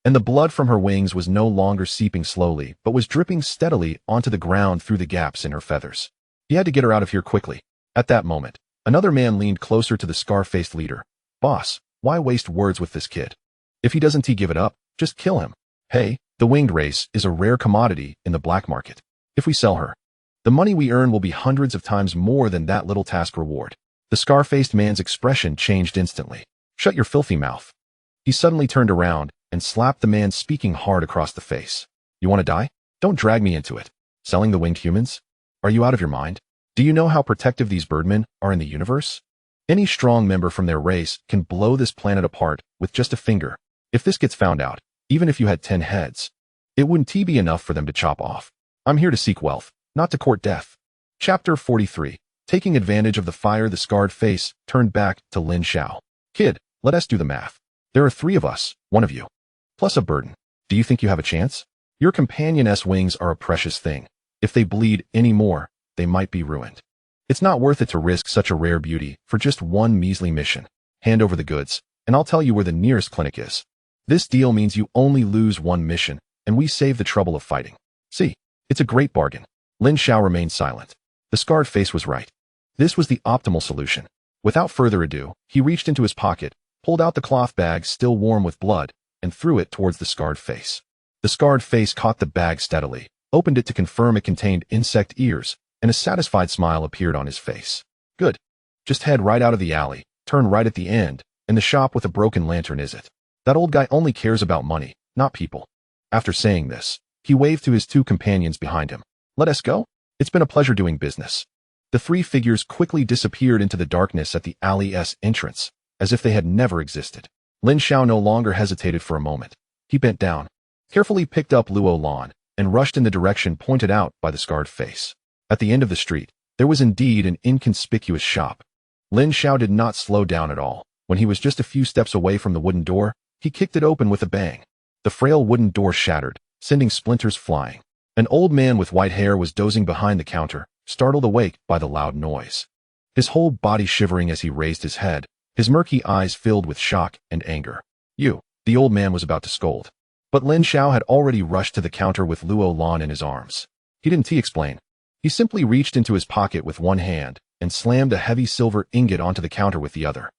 and the blood from her wings was no longer seeping slowly but was dripping steadily onto the ground through the gaps in her feathers. He had to get her out of here quickly. At that moment, another man leaned closer to the scar-faced leader. Boss, why waste words with this kid? If he doesn't give it up, just kill him. Hey, the winged race is a rare commodity in the black market. If we sell her, the money we earn will be hundreds of times more than that little task reward. The scar-faced man's expression changed instantly. Shut your filthy mouth. He suddenly turned around and slapped the man speaking hard across the face. You want to die? Don't drag me into it. Selling the winged humans? Are you out of your mind? Do you know how protective these birdmen are in the universe? Any strong member from their race can blow this planet apart with just a finger. If this gets found out, even if you had 10 heads, it wouldn't be enough for them to chop off. I'm here to seek wealth, not to court death. Chapter 43. Taking advantage of the fire, the scarred face turned back to Lin Xiao. Kid, let us do the math. There are 3 of us, one of you, plus a burden. Do you think you have a chance? Your companion's wings are a precious thing. If they bleed any more, they might be ruined. It's not worth it to risk such a rare beauty for just one measly mission. Hand over the goods, and I'll tell you where the nearest clinic is. This deal means you only lose one mission, and we save the trouble of fighting. See, it's a great bargain. Lin Xiao remained silent. The scarred face was right. This was the optimal solution. Without further ado, he reached into his pocket, pulled out the cloth bag still warm with blood, and threw it towards the scarred face. The scarred face caught the bag steadily, opened it to confirm it contained insect ears, and a satisfied smile appeared on his face. Good. Just head right out of the alley, turn right at the end, and the shop with a broken lantern is it. That old guy only cares about money, not people. After saying this, he waved to his two companions behind him. Let us go? It's been a pleasure doing business. The three figures quickly disappeared into the darkness at the alley's entrance, as if they had never existed. Lin Xiao no longer hesitated for a moment. He bent down, carefully picked up Luo Lan, and rushed in the direction pointed out by the scarred face. At the end of the street, there was indeed an inconspicuous shop. Lin Xiao did not slow down at all. When he was just a few steps away from the wooden door, he kicked it open with a bang. The frail wooden door shattered, sending splinters flying. An old man with white hair was dozing behind the counter, startled awake by the loud noise. His whole body shivering as he raised his head, his murky eyes filled with shock and anger. You, the old man was about to scold. But Lin Xiao had already rushed to the counter with Luo Lan in his arms. He didn't explain. He simply reached into his pocket with one hand and slammed a heavy silver ingot onto the counter with the other.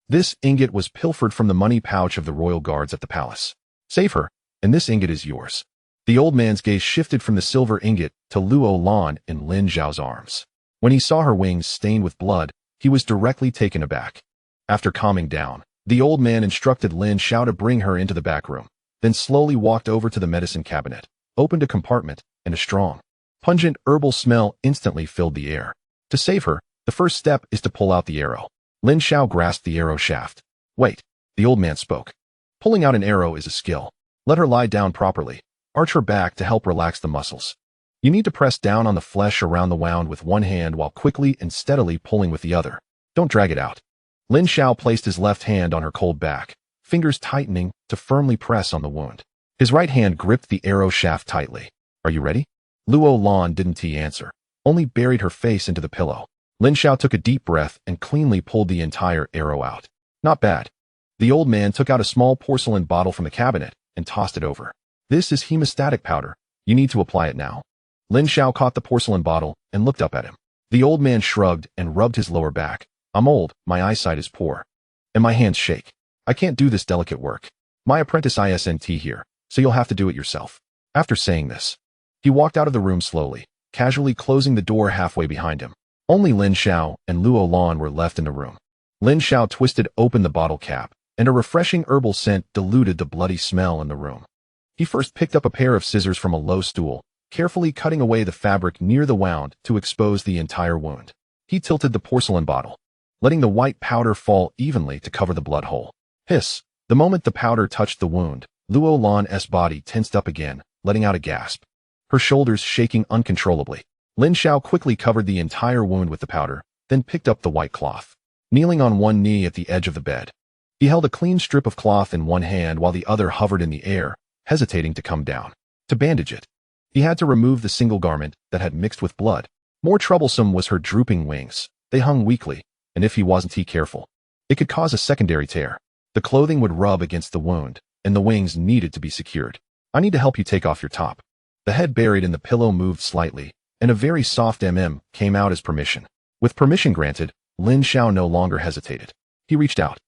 This ingot was pilfered from the money pouch of the royal guards at the palace. Save her, and this ingot is yours. The old man's gaze shifted from the silver ingot to Luo Lan in Lin Xiao's arms. When he saw her wings stained with blood, he was directly taken aback. After calming down, the old man instructed Lin Xiao to bring her into the back room, then slowly walked over to the medicine cabinet, opened a compartment, and a strong, pungent herbal smell instantly filled the air. To save her, the first step is to pull out the arrow. Lin Xiao grasped the arrow shaft. Wait, the old man spoke. Pulling out an arrow is a skill. Let her lie down properly. Arch her back to help relax the muscles. You need to press down on the flesh around the wound with one hand while quickly and steadily pulling with the other. Don't drag it out. Lin Xiao placed his left hand on her cold back, fingers tightening to firmly press on the wound. His right hand gripped the arrow shaft tightly. Are you ready? Luo Lan didn't answer, only buried her face into the pillow. Lin Xiao took a deep breath and cleanly pulled the entire arrow out. Not bad. The old man took out a small porcelain bottle from the cabinet and tossed it over. This is hemostatic powder. You need to apply it now. Lin Xiao caught the porcelain bottle and looked up at him. The old man shrugged and rubbed his lower back. I'm old, my eyesight is poor, and my hands shake. I can't do this delicate work. My apprentice isn't here, so you'll have to do it yourself. After saying this, he walked out of the room slowly, casually closing the door halfway behind him. Only Lin Xiao and Luo Lan were left in the room. Lin Xiao twisted open the bottle cap, and a refreshing herbal scent diluted the bloody smell in the room. He first picked up a pair of scissors from a low stool, carefully cutting away the fabric near the wound to expose the entire wound. He tilted the porcelain bottle, letting the white powder fall evenly to cover the blood hole. Hiss! The moment the powder touched the wound, Luo Lan's body tensed up again, letting out a gasp. Her shoulders shaking uncontrollably. Lin Xiao quickly covered the entire wound with the powder, then picked up the white cloth. Kneeling on one knee at the edge of the bed, he held a clean strip of cloth in one hand while the other hovered in the air, hesitating to come down. To bandage it, he had to remove the single garment that had mixed with blood. More troublesome was her drooping wings. They hung weakly, and if he wasn't careful, it could cause a secondary tear. The clothing would rub against the wound, and the wings needed to be secured. I need to help you take off your top. The head buried in the pillow moved slightly, and a very soft came out as permission. With permission granted, Lin Xiao no longer hesitated. He reached out,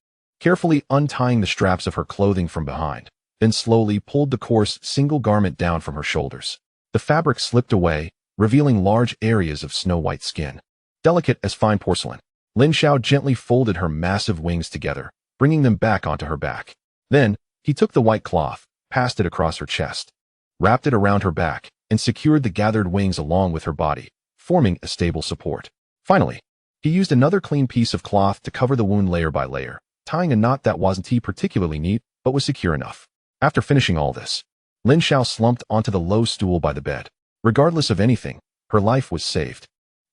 carefully untying the straps of her clothing from behind, then slowly pulled the coarse single garment down from her shoulders. The fabric slipped away, revealing large areas of snow-white skin. Delicate as fine porcelain, Lin Xiao gently folded her massive wings together, bringing them back onto her back. Then, he took the white cloth, passed it across her chest, wrapped it around her back, and secured the gathered wings along with her body, forming a stable support. Finally, he used another clean piece of cloth to cover the wound layer by layer, tying a knot that wasn't particularly neat, but was secure enough. After finishing all this, Lin Xiao slumped onto the low stool by the bed. Regardless of anything, her life was saved.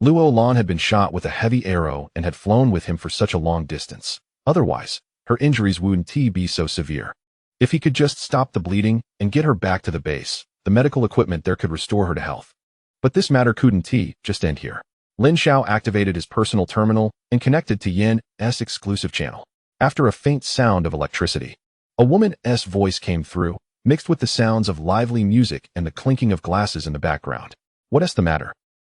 Luo Lan had been shot with a heavy arrow and had flown with him for such a long distance. Otherwise, her injuries wouldn't be so severe. If he could just stop the bleeding and get her back to the base, the medical equipment there could restore her to health. But this matter couldn't just end here. Lin Xiao activated his personal terminal and connected to Yin's exclusive channel. After a faint sound of electricity, a woman's voice came through, mixed with the sounds of lively music and the clinking of glasses in the background. What's the matter?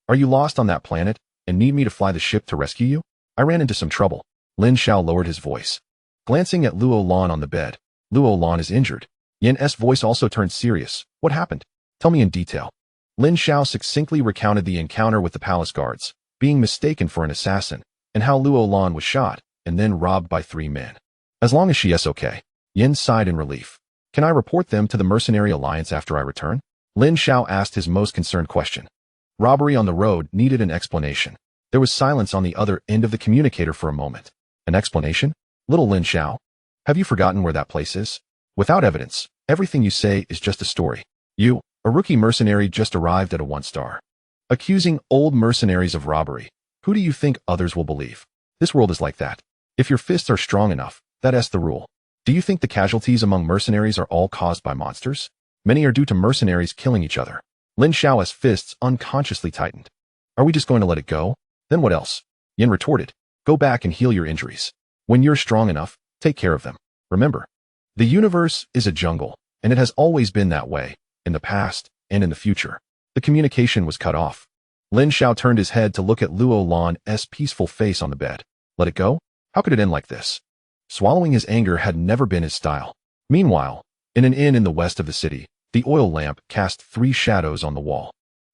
Are you lost on that planet and need me to fly the ship to rescue you? I ran into some trouble. Lin Xiao lowered his voice. Glancing at Luo Lan on the bed, Luo Lan is injured. Yan's voice also turned serious. What happened? Tell me in detail. Lin Xiao succinctly recounted the encounter with the palace guards, being mistaken for an assassin, and how Luo Lan was shot and then robbed by 3 men. As long as she is okay. Yin sighed in relief. Can I report them to the Mercenary Alliance after I return? Lin Xiao asked his most concerned question. Robbery on the road needed an explanation. There was silence on the other end of the communicator for a moment. An explanation? Little Lin Xiao, have you forgotten where that place is? Without evidence, everything you say is just a story. You, a rookie mercenary, just arrived at a 1-star. Accusing old mercenaries of robbery. Who do you think others will believe? This world is like that. If your fists are strong enough, that's the rule. Do you think the casualties among mercenaries are all caused by monsters? Many are due to mercenaries killing each other. Lin Xiao's fists unconsciously tightened. Are we just going to let it go? Then what else? Yin retorted. Go back and heal your injuries. When you're strong enough, take care of them. Remember, the universe is a jungle, and it has always been that way, in the past and in the future. The communication was cut off. Lin Xiao turned his head to look at Luo Lan's peaceful face on the bed. Let it go? How could it end like this? Swallowing his anger had never been his style. Meanwhile, in an inn in the west of the city, the oil lamp cast 3 shadows on the wall.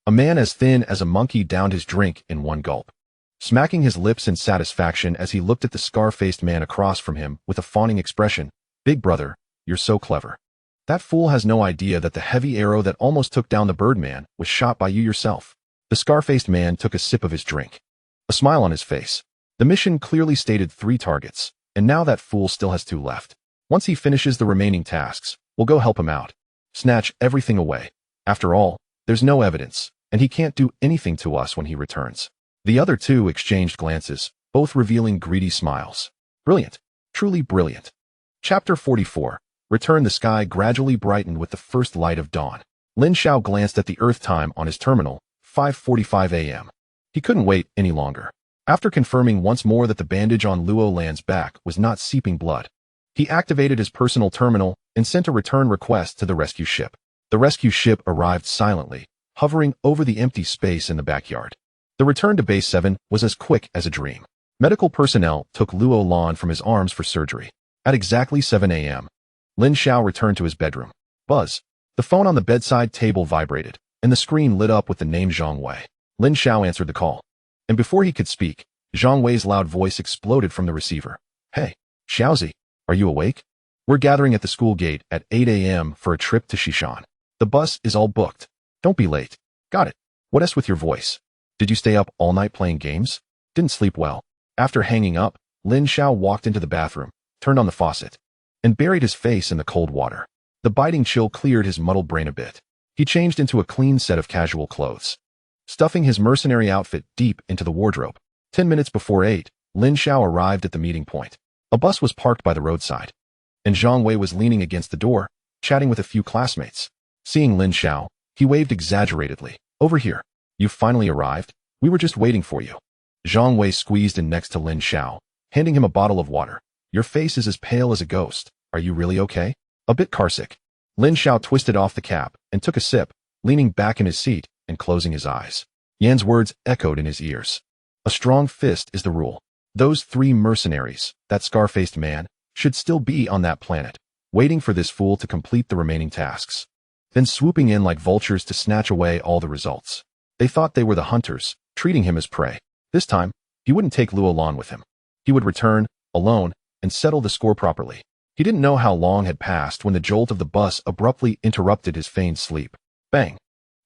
A man as thin as a monkey downed his drink in one gulp, smacking his lips in satisfaction as he looked at the scar-faced man across from him with a fawning expression. Big brother, you're so clever. That fool has no idea that the heavy arrow that almost took down the Birdman was shot by you yourself. The scar-faced man took a sip of his drink, a smile on his face. The mission clearly stated 3 targets, and now that fool still has 2 left. Once he finishes the remaining tasks, we'll go help him out. Snatch everything away. After all, there's no evidence, and he can't do anything to us when he returns. The other 2 exchanged glances, both revealing greedy smiles. Brilliant. Truly brilliant. Chapter 44. Return. The sky gradually brightened with the first light of dawn. Lin Xiao glanced at the Earth time on his terminal, 5:45 a.m. He couldn't wait any longer. After confirming once more that the bandage on Luo Lan's back was not seeping blood, he activated his personal terminal and sent a return request to the rescue ship. The rescue ship arrived silently, hovering over the empty space in the backyard. The return to Base 7 was as quick as a dream. Medical personnel took Luo Lan from his arms for surgery. At exactly 7 a.m., Lin Xiao returned to his bedroom. Buzz. The phone on the bedside table vibrated, and the screen lit up with the name Zhang Wei. Lin Xiao answered the call, and before he could speak, Zhang Wei's loud voice exploded from the receiver. Hey, Xiaozi, are you awake? We're gathering at the school gate at 8 a.m. for a trip to Xishan. The bus is all booked. Don't be late. Got it. What else with your voice? Did you stay up all night playing games? Didn't sleep well. After hanging up, Lin Xiao walked into the bathroom, turned on the faucet, and buried his face in the cold water. The biting chill cleared his muddled brain a bit. He changed into a clean set of casual clothes, stuffing his mercenary outfit deep into the wardrobe. 10 minutes before 8, Lin Xiao arrived at the meeting point. A bus was parked by the roadside, and Zhang Wei was leaning against the door, chatting with a few classmates. Seeing Lin Xiao, he waved exaggeratedly. Over here. You've finally arrived. We were just waiting for you. Zhang Wei squeezed in next to Lin Xiao, handing him a bottle of water. Your face is as pale as a ghost. Are you really okay? A bit carsick. Lin Xiao twisted off the cap and took a sip, leaning back in his seat and closing his eyes. Yan's words echoed in his ears. A strong fist is the rule. Those 3 mercenaries, that scar-faced man, should still be on that planet, waiting for this fool to complete the remaining tasks, then swooping in like vultures to snatch away all the results. They thought they were the hunters, treating him as prey. This time, he wouldn't take Luo Lan with him. He would return, alone, and settle the score properly. He didn't know how long had passed when the jolt of the bus abruptly interrupted his feigned sleep. Bang!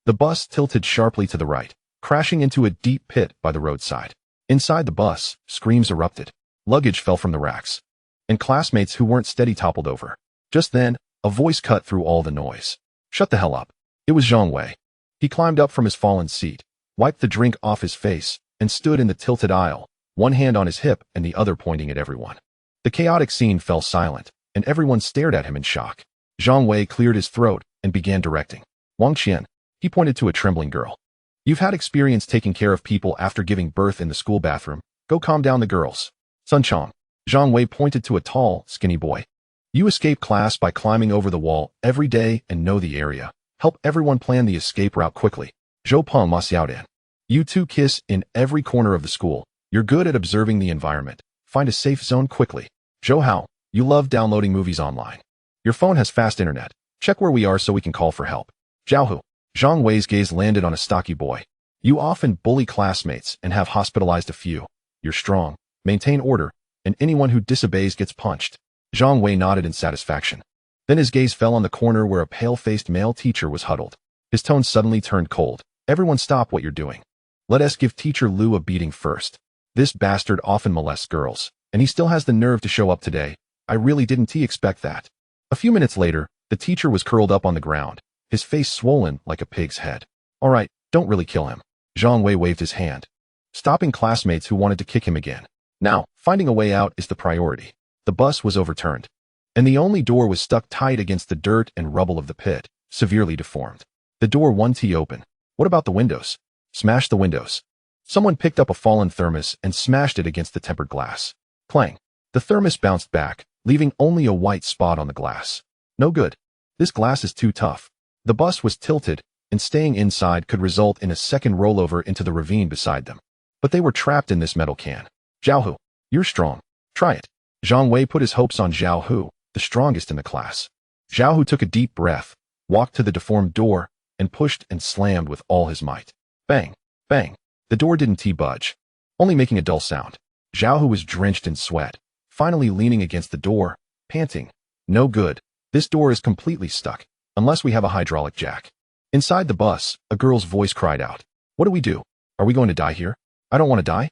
The bus tilted sharply to the right, crashing into a deep pit by the roadside. Inside the bus, screams erupted. Luggage fell from the racks, and classmates who weren't steady toppled over. Just then, a voice cut through all the noise. Shut the hell up. It was Zhang Wei. He climbed up from his fallen seat, wiped the drink off his face, and stood in the tilted aisle, one hand on his hip and the other pointing at everyone. The chaotic scene fell silent, and everyone stared at him in shock. Zhang Wei cleared his throat and began directing. Wang Qian. He pointed to a trembling girl. You've had experience taking care of people after giving birth in the school bathroom. Go calm down the girls. Sun Chong. Zhang Wei pointed to a tall, skinny boy. You escape class by climbing over the wall every day and know the area. Help everyone plan the escape route quickly. Zhou Peng Ma Xiaodian. You 2 kiss in every corner of the school. You're good at observing the environment. Find a safe zone quickly. Zhou Hao, you love downloading movies online. Your phone has fast internet. Check where we are so we can call for help. Zhao Hu. Zhang Wei's gaze landed on a stocky boy. You often bully classmates and have hospitalized a few. You're strong, maintain order, and anyone who disobeys gets punched. Zhang Wei nodded in satisfaction. Then his gaze fell on the corner where a pale-faced male teacher was huddled. His tone suddenly turned cold. Everyone stop what you're doing. Let us give teacher Lu a beating first. This bastard often molests girls, and he still has the nerve to show up today. I really didn't expect that. A few minutes later, the teacher was curled up on the ground, his face swollen like a pig's head. All right, don't really kill him. Zhang Wei waved his hand, stopping classmates who wanted to kick him again. Now, finding a way out is the priority. The bus was overturned, and the only door was stuck tight against the dirt and rubble of the pit, severely deformed. The door won't open. What about the windows? Smash the windows. Someone picked up a fallen thermos and smashed it against the tempered glass. Clang. The thermos bounced back, leaving only a white spot on the glass. No good. This glass is too tough. The bus was tilted, and staying inside could result in a second rollover into the ravine beside them. But they were trapped in this metal can. Zhao Hu, you're strong. Try it. Zhang Wei put his hopes on Zhao Hu, the strongest in the class. Zhao Hu took a deep breath, walked to the deformed door, and pushed and slammed with all his might. Bang, bang. The door didn't budge, only making a dull sound. Zhao Hu was drenched in sweat, finally leaning against the door, panting. No good. This door is completely stuck, unless we have a hydraulic jack. Inside the bus, a girl's voice cried out. What do we do? Are we going to die here? I don't want to die.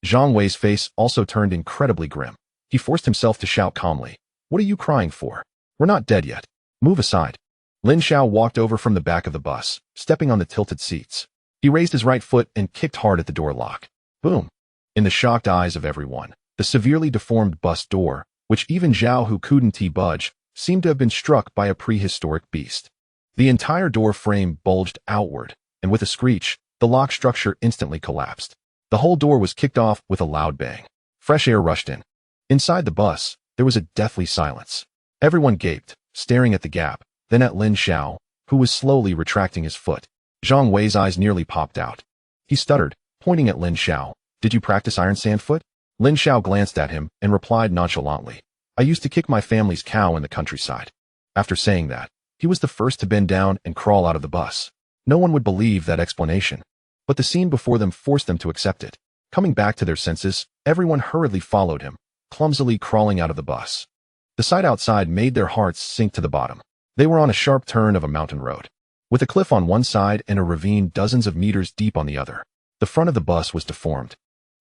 Zhang Wei's face also turned incredibly grim. He forced himself to shout calmly. What are you crying for? We're not dead yet. Move aside. Lin Xiao walked over from the back of the bus, stepping on the tilted seats. He raised his right foot and kicked hard at the door lock. Boom. In the shocked eyes of everyone, the severely deformed bus door, which even Zhao Hu couldn't budge, seemed to have been struck by a prehistoric beast. The entire door frame bulged outward, and with a screech, the lock structure instantly collapsed. The whole door was kicked off with a loud bang. Fresh air rushed in. Inside the bus, there was a deathly silence. Everyone gaped, staring at the gap, then at Lin Xiao, who was slowly retracting his foot. Zhang Wei's eyes nearly popped out. He stuttered, pointing at Lin Xiao. Did you practice iron sand foot? Lin Xiao glanced at him and replied nonchalantly. I used to kick my family's cow in the countryside. After saying that, he was the first to bend down and crawl out of the bus. No one would believe that explanation, but the scene before them forced them to accept it. Coming back to their senses, everyone hurriedly followed him, clumsily crawling out of the bus. The sight outside made their hearts sink to the bottom. They were on a sharp turn of a mountain road, with a cliff on one side and a ravine dozens of meters deep on the other. The front of the bus was deformed,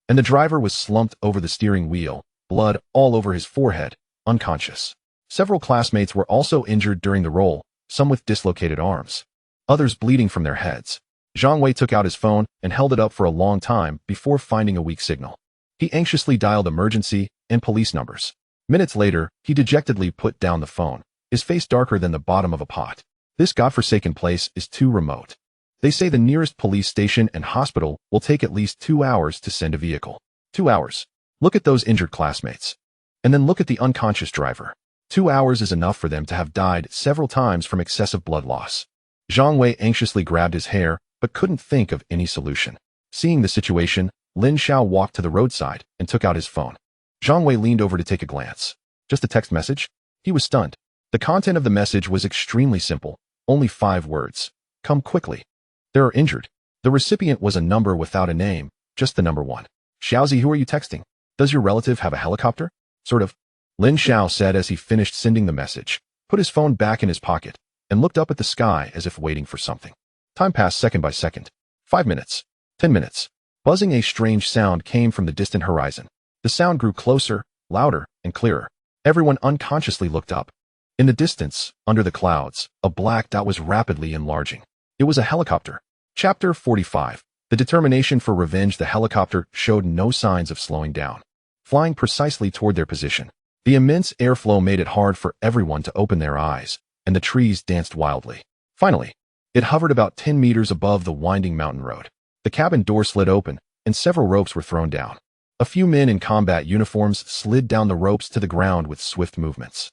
and the driver was slumped over the steering wheel, blood all over his forehead, unconscious. Several classmates were also injured during the roll, some with dislocated arms, others bleeding from their heads. Zhang Wei took out his phone and held it up for a long time before finding a weak signal. He anxiously dialed emergency and police numbers. Minutes later, he dejectedly put down the phone, his face darker than the bottom of a pot. This godforsaken place is too remote. They say the nearest police station and hospital will take at least 2 hours to send a vehicle. 2 hours. Look at those injured classmates. And then look at the unconscious driver. 2 hours is enough for them to have died several times from excessive blood loss. Zhang Wei anxiously grabbed his hair, but couldn't think of any solution. Seeing the situation, Lin Xiao walked to the roadside and took out his phone. Zhang Wei leaned over to take a glance. Just a text message? He was stunned. The content of the message was extremely simple, only 5 words. Come quickly. They are injured. The recipient was a number without a name, just the number 1. Xiaozi, who are you texting? Does your relative have a helicopter? Sort of. Lin Xiao said as he finished sending the message, put his phone back in his pocket, and looked up at the sky as if waiting for something. Time passed second by second. 5 minutes. 10 minutes. Buzzing, a strange sound came from the distant horizon. The sound grew closer, louder, and clearer. Everyone unconsciously looked up. In the distance, under the clouds, a black dot was rapidly enlarging. It was a helicopter. Chapter 45. The determination for revenge. The helicopter showed no signs of slowing down, flying precisely toward their position. The immense airflow made it hard for everyone to open their eyes, and the trees danced wildly. Finally, it hovered about 10 meters above the winding mountain road. The cabin door slid open, and several ropes were thrown down. A few men in combat uniforms slid down the ropes to the ground with swift movements.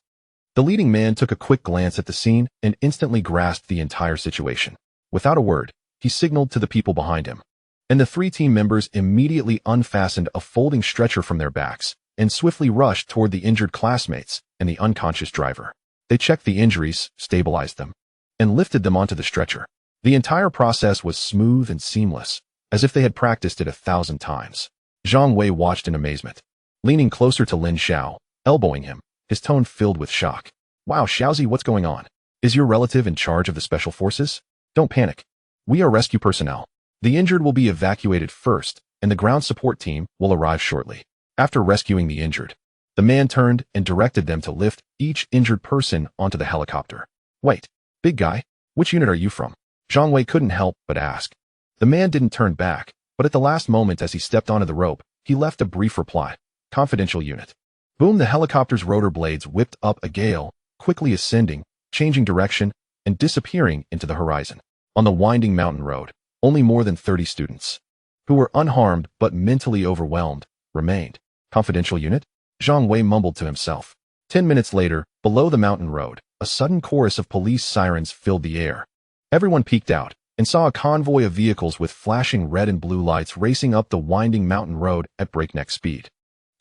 The leading man took a quick glance at the scene and instantly grasped the entire situation. Without a word, he signaled to the people behind him, and the 3 team members immediately unfastened a folding stretcher from their backs and swiftly rushed toward the injured classmates and the unconscious driver. They checked the injuries, stabilized them, and lifted them onto the stretcher. The entire process was smooth and seamless, as if they had practiced it 1,000 times. Zhang Wei watched in amazement, leaning closer to Lin Xiao, elbowing him, his tone filled with shock. Wow, Xiaozi, what's going on? Is your relative in charge of the special forces? Don't panic. We are rescue personnel. The injured will be evacuated first, and the ground support team will arrive shortly. After rescuing the injured, the man turned and directed them to lift each injured person onto the helicopter. Wait, big guy, which unit are you from? Zhang Wei couldn't help but ask. The man didn't turn back, but at the last moment as he stepped onto the rope, he left a brief reply. Confidential unit. Boom, the helicopter's rotor blades whipped up a gale, quickly ascending, changing direction, and disappearing into the horizon. On the winding mountain road, only more than 30 students, who were unharmed but mentally overwhelmed, remained. Confidential unit? Zhang Wei mumbled to himself. 10 minutes later, below the mountain road, a sudden chorus of police sirens filled the air. Everyone peeked out and saw a convoy of vehicles with flashing red and blue lights racing up the winding mountain road at breakneck speed.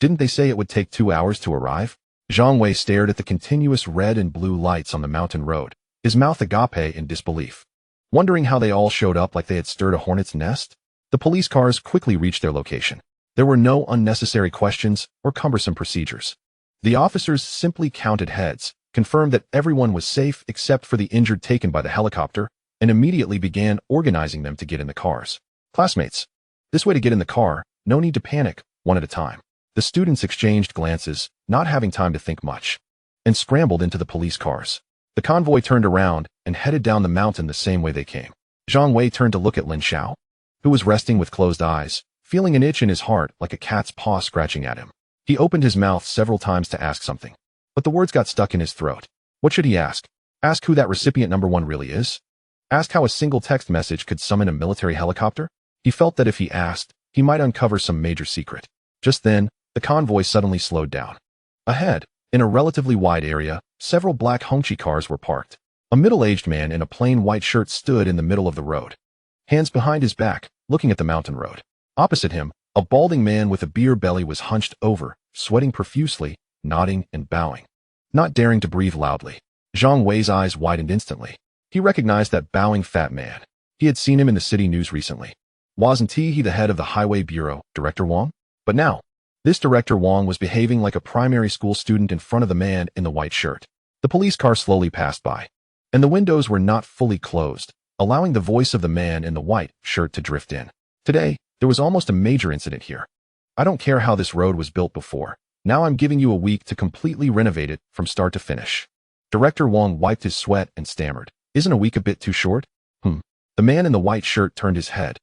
Didn't they say it would take 2 hours to arrive? Zhang Wei stared at the continuous red and blue lights on the mountain road, his mouth agape in disbelief, wondering how they all showed up like they had stirred a hornet's nest. The police cars quickly reached their location. There were no unnecessary questions or cumbersome procedures. The officers simply counted heads, confirmed that everyone was safe except for the injured taken by the helicopter, and immediately began organizing them to get in the cars. Classmates, this way to get in the car, no need to panic, one at a time. The students exchanged glances, not having time to think much, and scrambled into the police cars. The convoy turned around and headed down the mountain the same way they came. Zhang Wei turned to look at Lin Xiao, who was resting with closed eyes, feeling an itch in his heart like a cat's paw scratching at him. He opened his mouth several times to ask something, but the words got stuck in his throat. What should he ask? Ask who that recipient number 1 really is? Ask how a single text message could summon a military helicopter? He felt that if he asked, he might uncover some major secret. Just then, the convoy suddenly slowed down. Ahead, in a relatively wide area, several black Hongqi cars were parked. A middle-aged man in a plain white shirt stood in the middle of the road, hands behind his back, looking at the mountain road. Opposite him, a balding man with a beer belly was hunched over, sweating profusely, nodding and bowing, not daring to breathe loudly. Zhang Wei's eyes widened instantly. He recognized that bowing fat man. He had seen him in the city news recently. Wasn't he the head of the Highway Bureau, Director Wang? But now, this Director Wang was behaving like a primary school student in front of the man in the white shirt. The police car slowly passed by, and the windows were not fully closed, allowing the voice of the man in the white shirt to drift in. Today, there was almost a major incident here. I don't care how this road was built before. Now I'm giving you a week to completely renovate it from start to finish. Director Wang wiped his sweat and stammered. Isn't a week a bit too short? The man in the white shirt turned his head,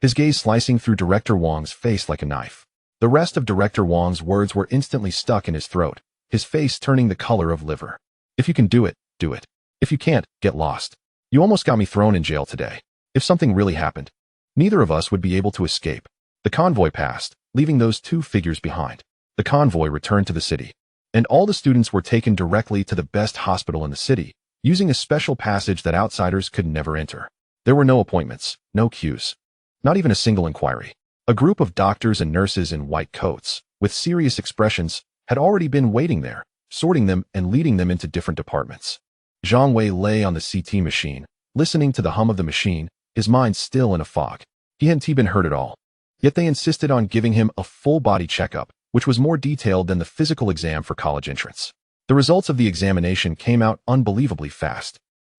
his gaze slicing through Director Wang's face like a knife. The rest of Director Wang's words were instantly stuck in his throat, his face turning the color of liver. If you can do it, do it. If you can't, get lost. You almost got me thrown in jail today. If something really happened, neither of us would be able to escape. The convoy passed, leaving those 2 figures behind. The convoy returned to the city, and all the students were taken directly to the best hospital in the city, using a special passage that outsiders could never enter. There were no appointments, no queues, not even a single inquiry. A group of doctors and nurses in white coats, with serious expressions, had already been waiting there, sorting them and leading them into different departments. Zhang Wei lay on the CT machine, listening to the hum of the machine, his mind still in a fog. He hadn't been hurt at all. Yet they insisted on giving him a full-body checkup, which was more detailed than the physical exam for college entrance. The results of the examination came out unbelievably fast.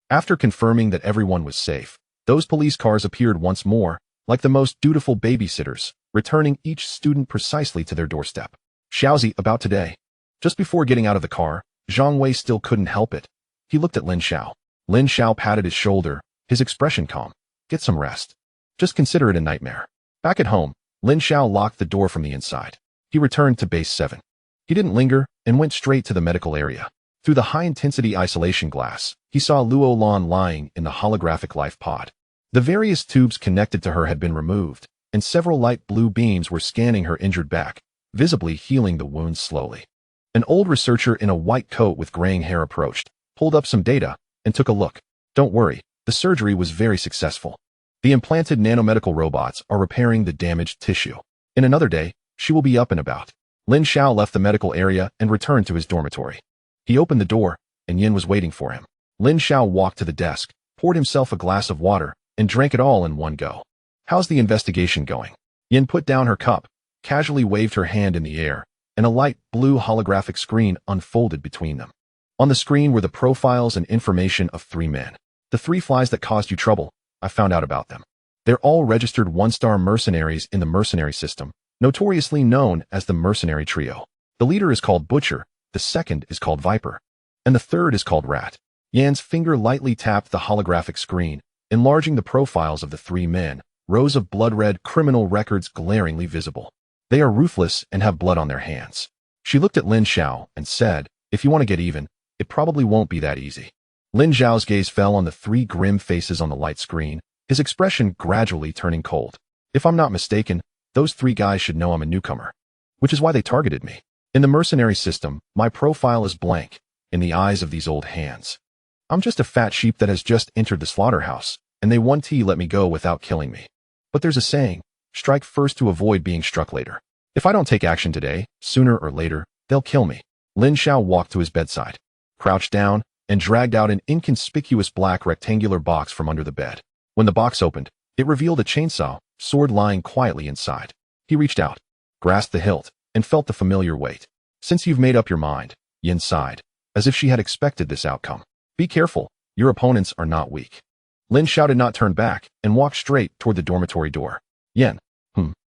After confirming that everyone was safe, those police cars appeared once more, like the most dutiful babysitters, returning each student precisely to their doorstep. Xiaozi, about today. Just before getting out of the car, Zhang Wei still couldn't help it. He looked at Lin Xiao. Lin Xiao patted his shoulder, his expression calm. Get some rest. Just consider it a nightmare. Back at home, Lin Xiao locked the door from the inside. He returned to Base 7. He didn't linger and went straight to the medical area. Through the high-intensity isolation glass, he saw Luo Lan lying in the holographic life pod. The various tubes connected to her had been removed, and several light blue beams were scanning her injured back, visibly healing the wounds slowly. An old researcher in a white coat with graying hair approached, pulled up some data, and took a look. Don't worry, the surgery was very successful. The implanted nanomedical robots are repairing the damaged tissue. In another day, she will be up and about. Lin Xiao left the medical area and returned to his dormitory. He opened the door, and Yin was waiting for him. Lin Xiao walked to the desk, poured himself a glass of water, and drank it all in one go. How's the investigation going? Yin put down her cup, casually waved her hand in the air, and a light blue holographic screen unfolded between them. On the screen were the profiles and information of 3 men. The 3 flies that caused you trouble, I found out about them. They're all registered 1-star mercenaries in the Mercenary system, notoriously known as the Mercenary Trio. The leader is called Butcher, the second is called Viper, and the third is called Rat. Yan's finger lightly tapped the holographic screen, enlarging the profiles of the 3 men, rows of blood-red criminal records glaringly visible. They are ruthless and have blood on their hands. She looked at Lin Xiao and said, if you want to get even, it probably won't be that easy. Lin Xiao's gaze fell on the 3 grim faces on the light screen, his expression gradually turning cold. If I'm not mistaken, those 3 guys should know I'm a newcomer, which is why they targeted me. In the mercenary system, my profile is blank, in the eyes of these old hands. I'm just a fat sheep that has just entered the slaughterhouse, and they want to let me go without killing me. But there's a saying, strike first to avoid being struck later. If I don't take action today, sooner or later, they'll kill me. Lin Xiao walked to his bedside, crouched down, and dragged out an inconspicuous black rectangular box from under the bed. When the box opened, it revealed a chainsaw, sword lying quietly inside. He reached out, grasped the hilt, and felt the familiar weight. Since you've made up your mind, Yin sighed, as if she had expected this outcome. Be careful, your opponents are not weak. Lin Xiao did not turn back and walked straight toward the dormitory door. Yin,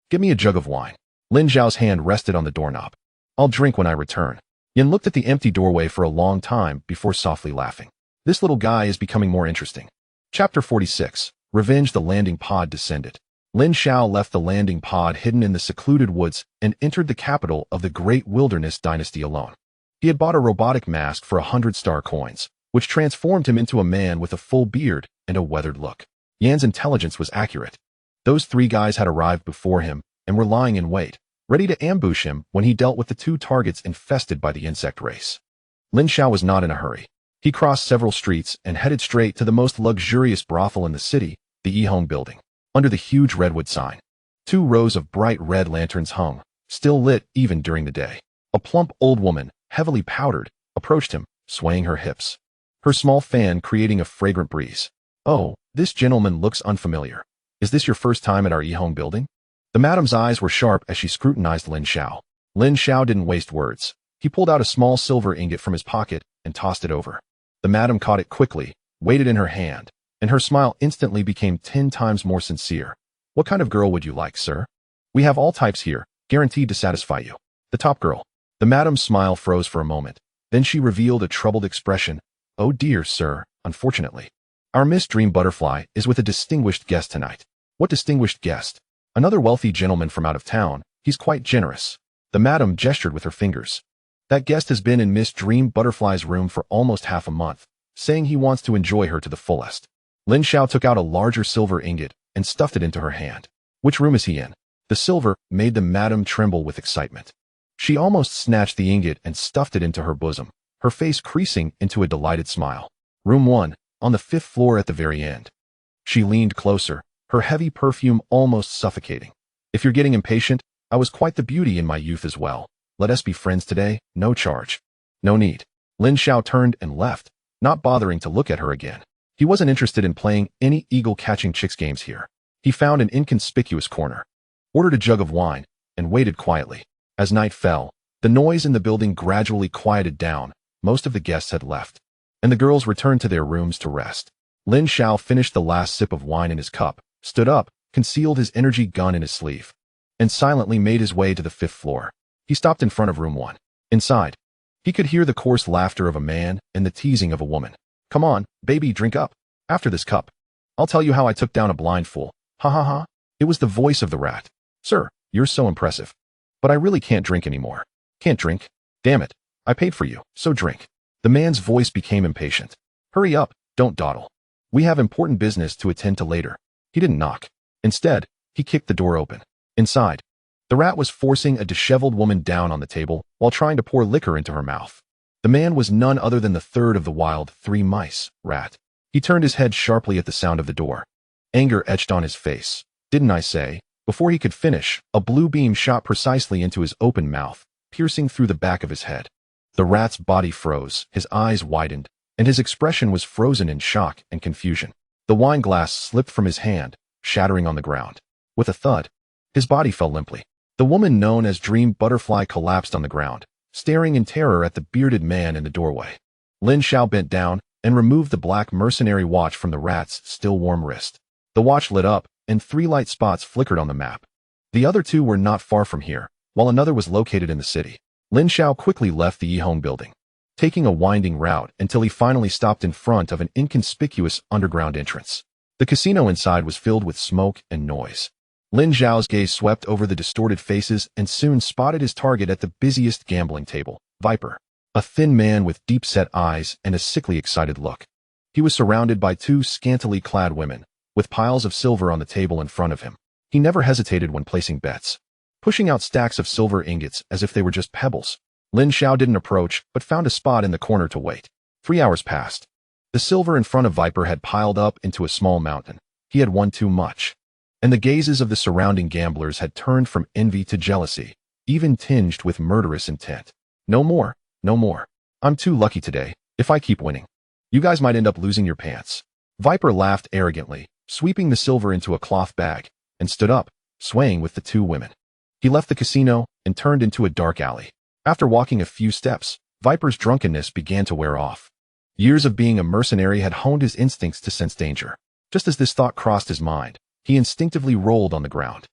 give me a jug of wine. Lin Xiao's hand rested on the doorknob. I'll drink when I return. Yin looked at the empty doorway for a long time before softly laughing. This little guy is becoming more interesting. Chapter 46, Revenge. The landing pod descended. Lin Xiao left the landing pod hidden in the secluded woods and entered the capital of the Great Wilderness Dynasty alone. He had bought a robotic mask for 100-star coins, which transformed him into a man with a full beard and a weathered look. Yan's intelligence was accurate. Those 3 guys had arrived before him and were lying in wait, ready to ambush him when he dealt with the 2 targets infested by the insect race. Lin Xiao was not in a hurry. He crossed several streets and headed straight to the most luxurious brothel in the city, the Yi-Hong building. Under the huge redwood sign, 2 rows of bright red lanterns hung, still lit even during the day. A plump old woman, heavily powdered, approached him, swaying her hips, her small fan creating a fragrant breeze. Oh, this gentleman looks unfamiliar. Is this your first time at our Yi-Hong building? The madam's eyes were sharp as she scrutinized Lin Xiao. Lin Xiao didn't waste words. He pulled out a small silver ingot from his pocket and tossed it over. The madam caught it quickly, weighed it in her hand, and her smile instantly became 10 times more sincere. What kind of girl would you like, sir? We have all types here, guaranteed to satisfy you. The top girl. The madam's smile froze for a moment. Then she revealed a troubled expression. Oh dear, sir, unfortunately. Our Miss Dream Butterfly is with a distinguished guest tonight. What distinguished guest? Another wealthy gentleman from out of town. He's quite generous. The madam gestured with her fingers. That guest has been in Miss Dream Butterfly's room for almost half a month, saying he wants to enjoy her to the fullest. Lin Xiao took out a larger silver ingot and stuffed it into her hand. Which room is he in? The silver made the madam tremble with excitement. She almost snatched the ingot and stuffed it into her bosom, her face creasing into a delighted smile. Room 1, on the 5th floor at the very end. She leaned closer, her heavy perfume almost suffocating. If you're getting impatient, I was quite the beauty in my youth as well. Let us be friends today, no charge. No need. Lin Xiao turned and left, not bothering to look at her again. He wasn't interested in playing any eagle-catching chicks games here. He found an inconspicuous corner, ordered a jug of wine, and waited quietly. As night fell, the noise in the building gradually quieted down. Most of the guests had left, and the girls returned to their rooms to rest. Lin Xiao finished the last sip of wine in his cup, stood up, concealed his energy gun in his sleeve, and silently made his way to the 5th floor. He stopped in front of room 1. Inside, he could hear the coarse laughter of a man and the teasing of a woman. Come on, baby, drink up. After this cup, I'll tell you how I took down a blind fool. Ha ha ha. It was the voice of the rat. Sir, you're so impressive. But I really can't drink anymore. Can't drink? Damn it. I paid for you, so drink. The man's voice became impatient. Hurry up, don't dawdle. We have important business to attend to later. He didn't knock. Instead, he kicked the door open. Inside, the rat was forcing a disheveled woman down on the table while trying to pour liquor into her mouth. The man was none other than the third of the wild 3 mice, Rat. He turned his head sharply at the sound of the door. Anger etched on his face. Didn't I say? Before he could finish, a blue beam shot precisely into his open mouth, piercing through the back of his head. The rat's body froze, his eyes widened, and his expression was frozen in shock and confusion. The wine glass slipped from his hand, shattering on the ground. With a thud, his body fell limply. The woman known as Dream Butterfly collapsed on the ground, staring in terror at the bearded man in the doorway. Lin Xiao bent down and removed the black mercenary watch from the rat's still warm wrist. The watch lit up, and 3 light spots flickered on the map. The other 2 were not far from here, while another was located in the city. Lin Xiao quickly left the Yihong building, taking a winding route until he finally stopped in front of an inconspicuous underground entrance. The casino inside was filled with smoke and noise. Lin Xiao's gaze swept over the distorted faces and soon spotted his target at the busiest gambling table, Viper, a thin man with deep-set eyes and a sickly excited look. He was surrounded by 2 scantily clad women, with piles of silver on the table in front of him. He never hesitated when placing bets, pushing out stacks of silver ingots as if they were just pebbles. Lin Xiao didn't approach, but found a spot in the corner to wait. 3 hours passed. The silver in front of Viper had piled up into a small mountain. He had won too much, and the gazes of the surrounding gamblers had turned from envy to jealousy, even tinged with murderous intent. No more, no more. I'm too lucky today. If I keep winning, you guys might end up losing your pants. Viper laughed arrogantly, sweeping the silver into a cloth bag, and stood up, swaying with the 2 women. He left the casino and turned into a dark alley. After walking a few steps, Viper's drunkenness began to wear off. Years of being a mercenary had honed his instincts to sense danger. Just as this thought crossed his mind, he instinctively rolled on the ground.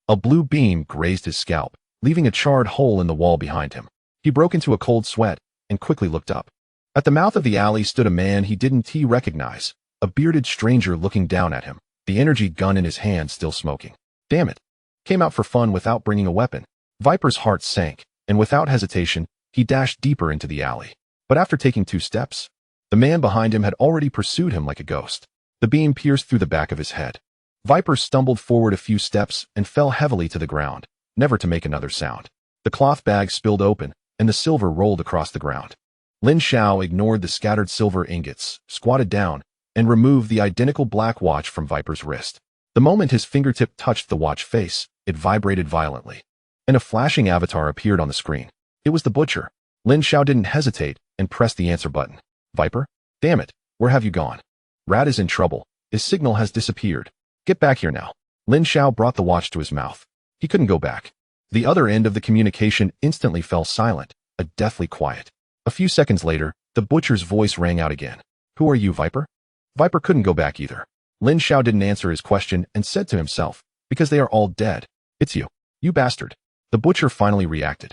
A blue beam grazed his scalp, leaving a charred hole in the wall behind him. He broke into a cold sweat and quickly looked up. At the mouth of the alley stood a man he didn't recognize, a bearded stranger looking down at him, the energy gun in his hand still smoking. Damn it. Came out for fun without bringing a weapon. Viper's heart sank, and without hesitation, he dashed deeper into the alley. But after taking 2 steps, the man behind him had already pursued him like a ghost. The beam pierced through the back of his head. Viper stumbled forward a few steps and fell heavily to the ground, never to make another sound. The cloth bag spilled open, and the silver rolled across the ground. Lin Xiao ignored the scattered silver ingots, squatted down, and removed the identical black watch from Viper's wrist. The moment his fingertip touched the watch face, it vibrated violently, and a flashing avatar appeared on the screen. It was the butcher. Lin Xiao didn't hesitate and pressed the answer button. Viper? Damn it, where have you gone? Rat is in trouble. His signal has disappeared. Get back here now. Lin Xiao brought the watch to his mouth. He couldn't go back. The other end of the communication instantly fell silent, a deathly quiet. A few seconds later, the butcher's voice rang out again. Who are you, Viper? Viper couldn't go back either. Lin Xiao didn't answer his question and said to himself, because they are all dead. It's you. You bastard. The butcher finally reacted,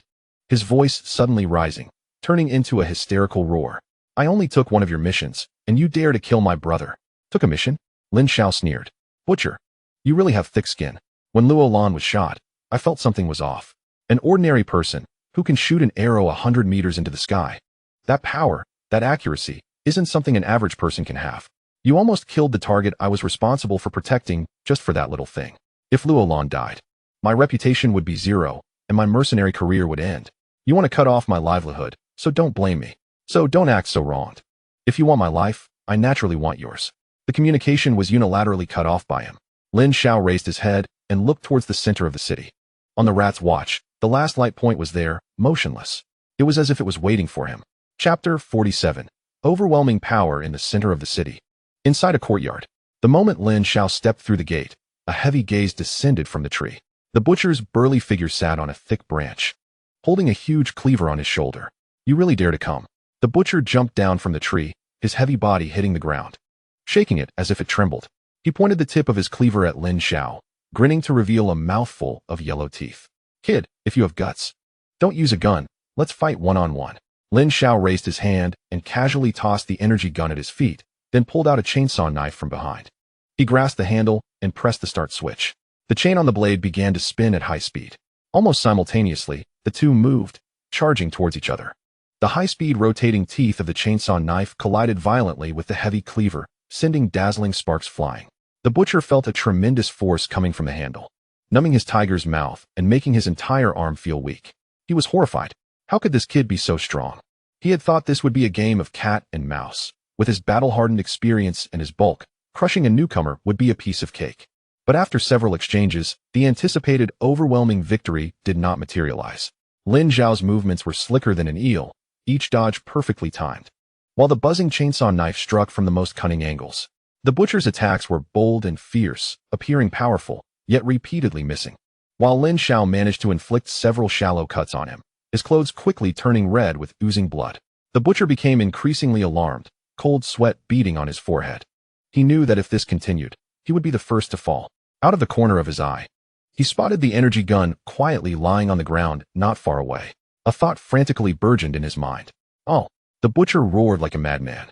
his voice suddenly rising, turning into a hysterical roar. I only took one of your missions, and you dare to kill my brother. Took a mission? Lin Xiao sneered. Butcher, you really have thick skin. When Luolan was shot, I felt something was off. An ordinary person, who can shoot an arrow 100 meters into the sky. That power, that accuracy, isn't something an average person can have. You almost killed the target I was responsible for protecting just for that little thing. If Luolan died, my reputation would be zero, and my mercenary career would end. You want to cut off my livelihood, so don't blame me. So don't act so wronged. If you want my life, I naturally want yours. The communication was unilaterally cut off by him. Lin Xiao raised his head and looked towards the center of the city. On the rat's watch, the last light point was there, motionless. It was as if it was waiting for him. Chapter 47. Overwhelming power in the center of the city. Inside a courtyard, the moment Lin Xiao stepped through the gate, a heavy gaze descended from the tree. The butcher's burly figure sat on a thick branch, holding a huge cleaver on his shoulder. You really dare to come. The butcher jumped down from the tree, his heavy body hitting the ground, shaking it as if it trembled. He pointed the tip of his cleaver at Lin Xiao, grinning to reveal a mouthful of yellow teeth. Kid, if you have guts, don't use a gun. Let's fight one-on-one. Lin Xiao raised his hand and casually tossed the energy gun at his feet, then pulled out a chainsaw knife from behind. He grasped the handle and pressed the start switch. The chain on the blade began to spin at high speed. Almost simultaneously, the two moved, charging towards each other. The high-speed rotating teeth of the chainsaw knife collided violently with the heavy cleaver, sending dazzling sparks flying. The butcher felt a tremendous force coming from the handle, numbing his tiger's mouth and making his entire arm feel weak. He was horrified. How could this kid be so strong? He had thought this would be a game of cat and mouse. With his battle-hardened experience and his bulk, crushing a newcomer would be a piece of cake. But after several exchanges, the anticipated overwhelming victory did not materialize. Lin Xiao's movements were slicker than an eel, each dodge perfectly timed, while the buzzing chainsaw knife struck from the most cunning angles. The butcher's attacks were bold and fierce, appearing powerful, yet repeatedly missing. While Lin Xiao managed to inflict several shallow cuts on him, his clothes quickly turning red with oozing blood. The butcher became increasingly alarmed, cold sweat beading on his forehead. He knew that if this continued, he would be the first to fall. Out of the corner of his eye, he spotted the energy gun quietly lying on the ground not far away. A thought frantically burgeoned in his mind. Oh! The butcher roared like a madman,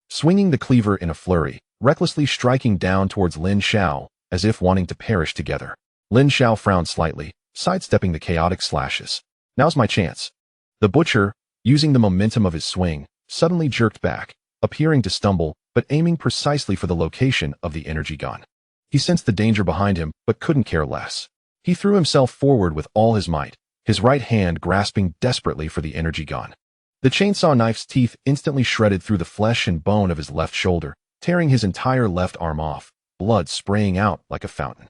swinging the cleaver in a flurry, recklessly striking down towards Lin Xiao, as if wanting to perish together. Lin Xiao frowned slightly, sidestepping the chaotic slashes. Now's my chance. The butcher, using the momentum of his swing, suddenly jerked back, appearing to stumble, but aiming precisely for the location of the energy gun. He sensed the danger behind him, but couldn't care less. He threw himself forward with all his might, his right hand grasping desperately for the energy gun. The chainsaw knife's teeth instantly shredded through the flesh and bone of his left shoulder, tearing his entire left arm off, blood spraying out like a fountain.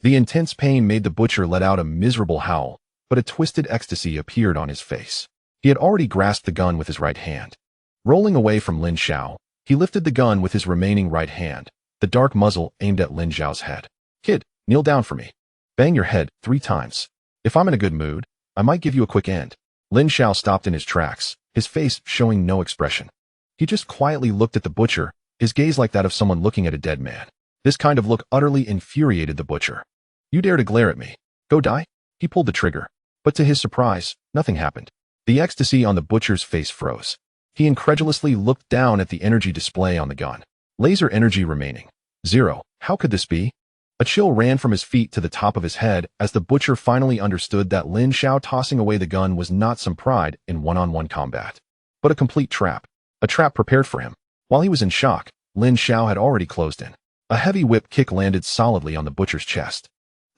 The intense pain made the butcher let out a miserable howl, but a twisted ecstasy appeared on his face. He had already grasped the gun with his right hand. Rolling away from Lin Xiao, he lifted the gun with his remaining right hand, the dark muzzle aimed at Lin Xiao's head. Kid, kneel down for me. Bang your head 3 times. If I'm in a good mood, I might give you a quick end. Lin Xiao stopped in his tracks, his face showing no expression. He just quietly looked at the butcher, his gaze like that of someone looking at a dead man. This kind of look utterly infuriated the butcher. You dare to glare at me? Go die? He pulled the trigger. But to his surprise, nothing happened. The ecstasy on the butcher's face froze. He incredulously looked down at the energy display on the gun. Laser energy remaining. 0. How could this be? A chill ran from his feet to the top of his head as the butcher finally understood that Lin Xiao tossing away the gun was not some pride in one-on-one combat, but a complete trap. A trap prepared for him. While he was in shock, Lin Xiao had already closed in. A heavy whip kick landed solidly on the butcher's chest.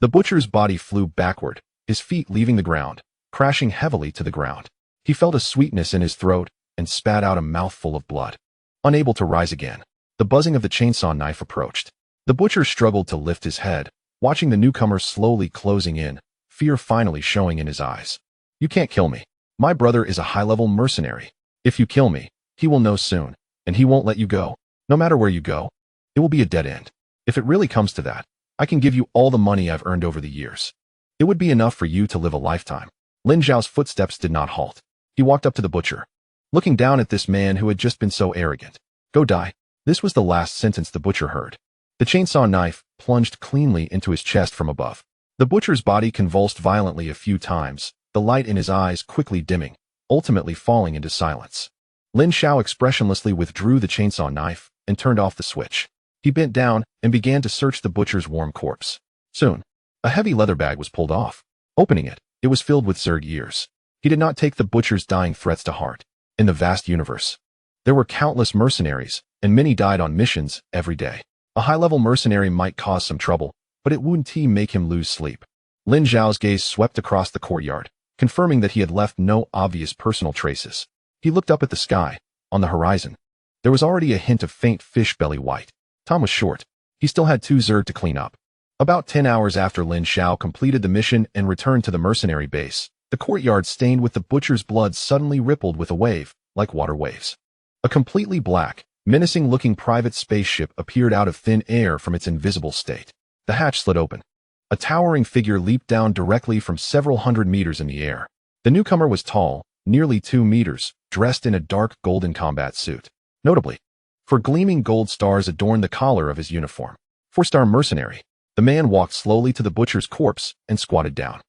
The butcher's body flew backward, his feet leaving the ground, crashing heavily to the ground. He felt a sweetness in his throat and spat out a mouthful of blood. Unable to rise again, the buzzing of the chainsaw knife approached. The butcher struggled to lift his head, watching the newcomer slowly closing in, fear finally showing in his eyes. You can't kill me. My brother is a high-level mercenary. If you kill me, he will know soon, and he won't let you go. No matter where you go, it will be a dead end. If it really comes to that, I can give you all the money I've earned over the years. It would be enough for you to live a lifetime. Lin Xiao's footsteps did not halt. He walked up to the butcher, looking down at this man who had just been so arrogant. Go die. This was the last sentence the butcher heard. The chainsaw knife plunged cleanly into his chest from above. The butcher's body convulsed violently a few times, the light in his eyes quickly dimming, ultimately falling into silence. Lin Xiao expressionlessly withdrew the chainsaw knife and turned off the switch. He bent down and began to search the butcher's warm corpse. Soon, a heavy leather bag was pulled off. Opening it, it was filled with Zerg ears. He did not take the butcher's dying threats to heart. In the vast universe, there were countless mercenaries, and many died on missions every day. A high-level mercenary might cause some trouble, but it wouldn't make him lose sleep. Lin Xiao's gaze swept across the courtyard, confirming that he had left no obvious personal traces. He looked up at the sky. On the horizon, there was already a hint of faint fish belly white. Time was short. He still had 2 Zerg to clean up. About 10 hours after Lin Xiao completed the mission and returned to the mercenary base, the courtyard stained with the butcher's blood suddenly rippled with a wave, like water waves. A completely black, menacing-looking private spaceship appeared out of thin air from its invisible state. The hatch slid open. A towering figure leaped down directly from several hundred meters in the air. The newcomer was tall, nearly 2 meters, dressed in a dark golden combat suit. Notably, for gleaming gold stars adorned the collar of his uniform. 4-star mercenary. The man walked slowly to the butcher's corpse and squatted down.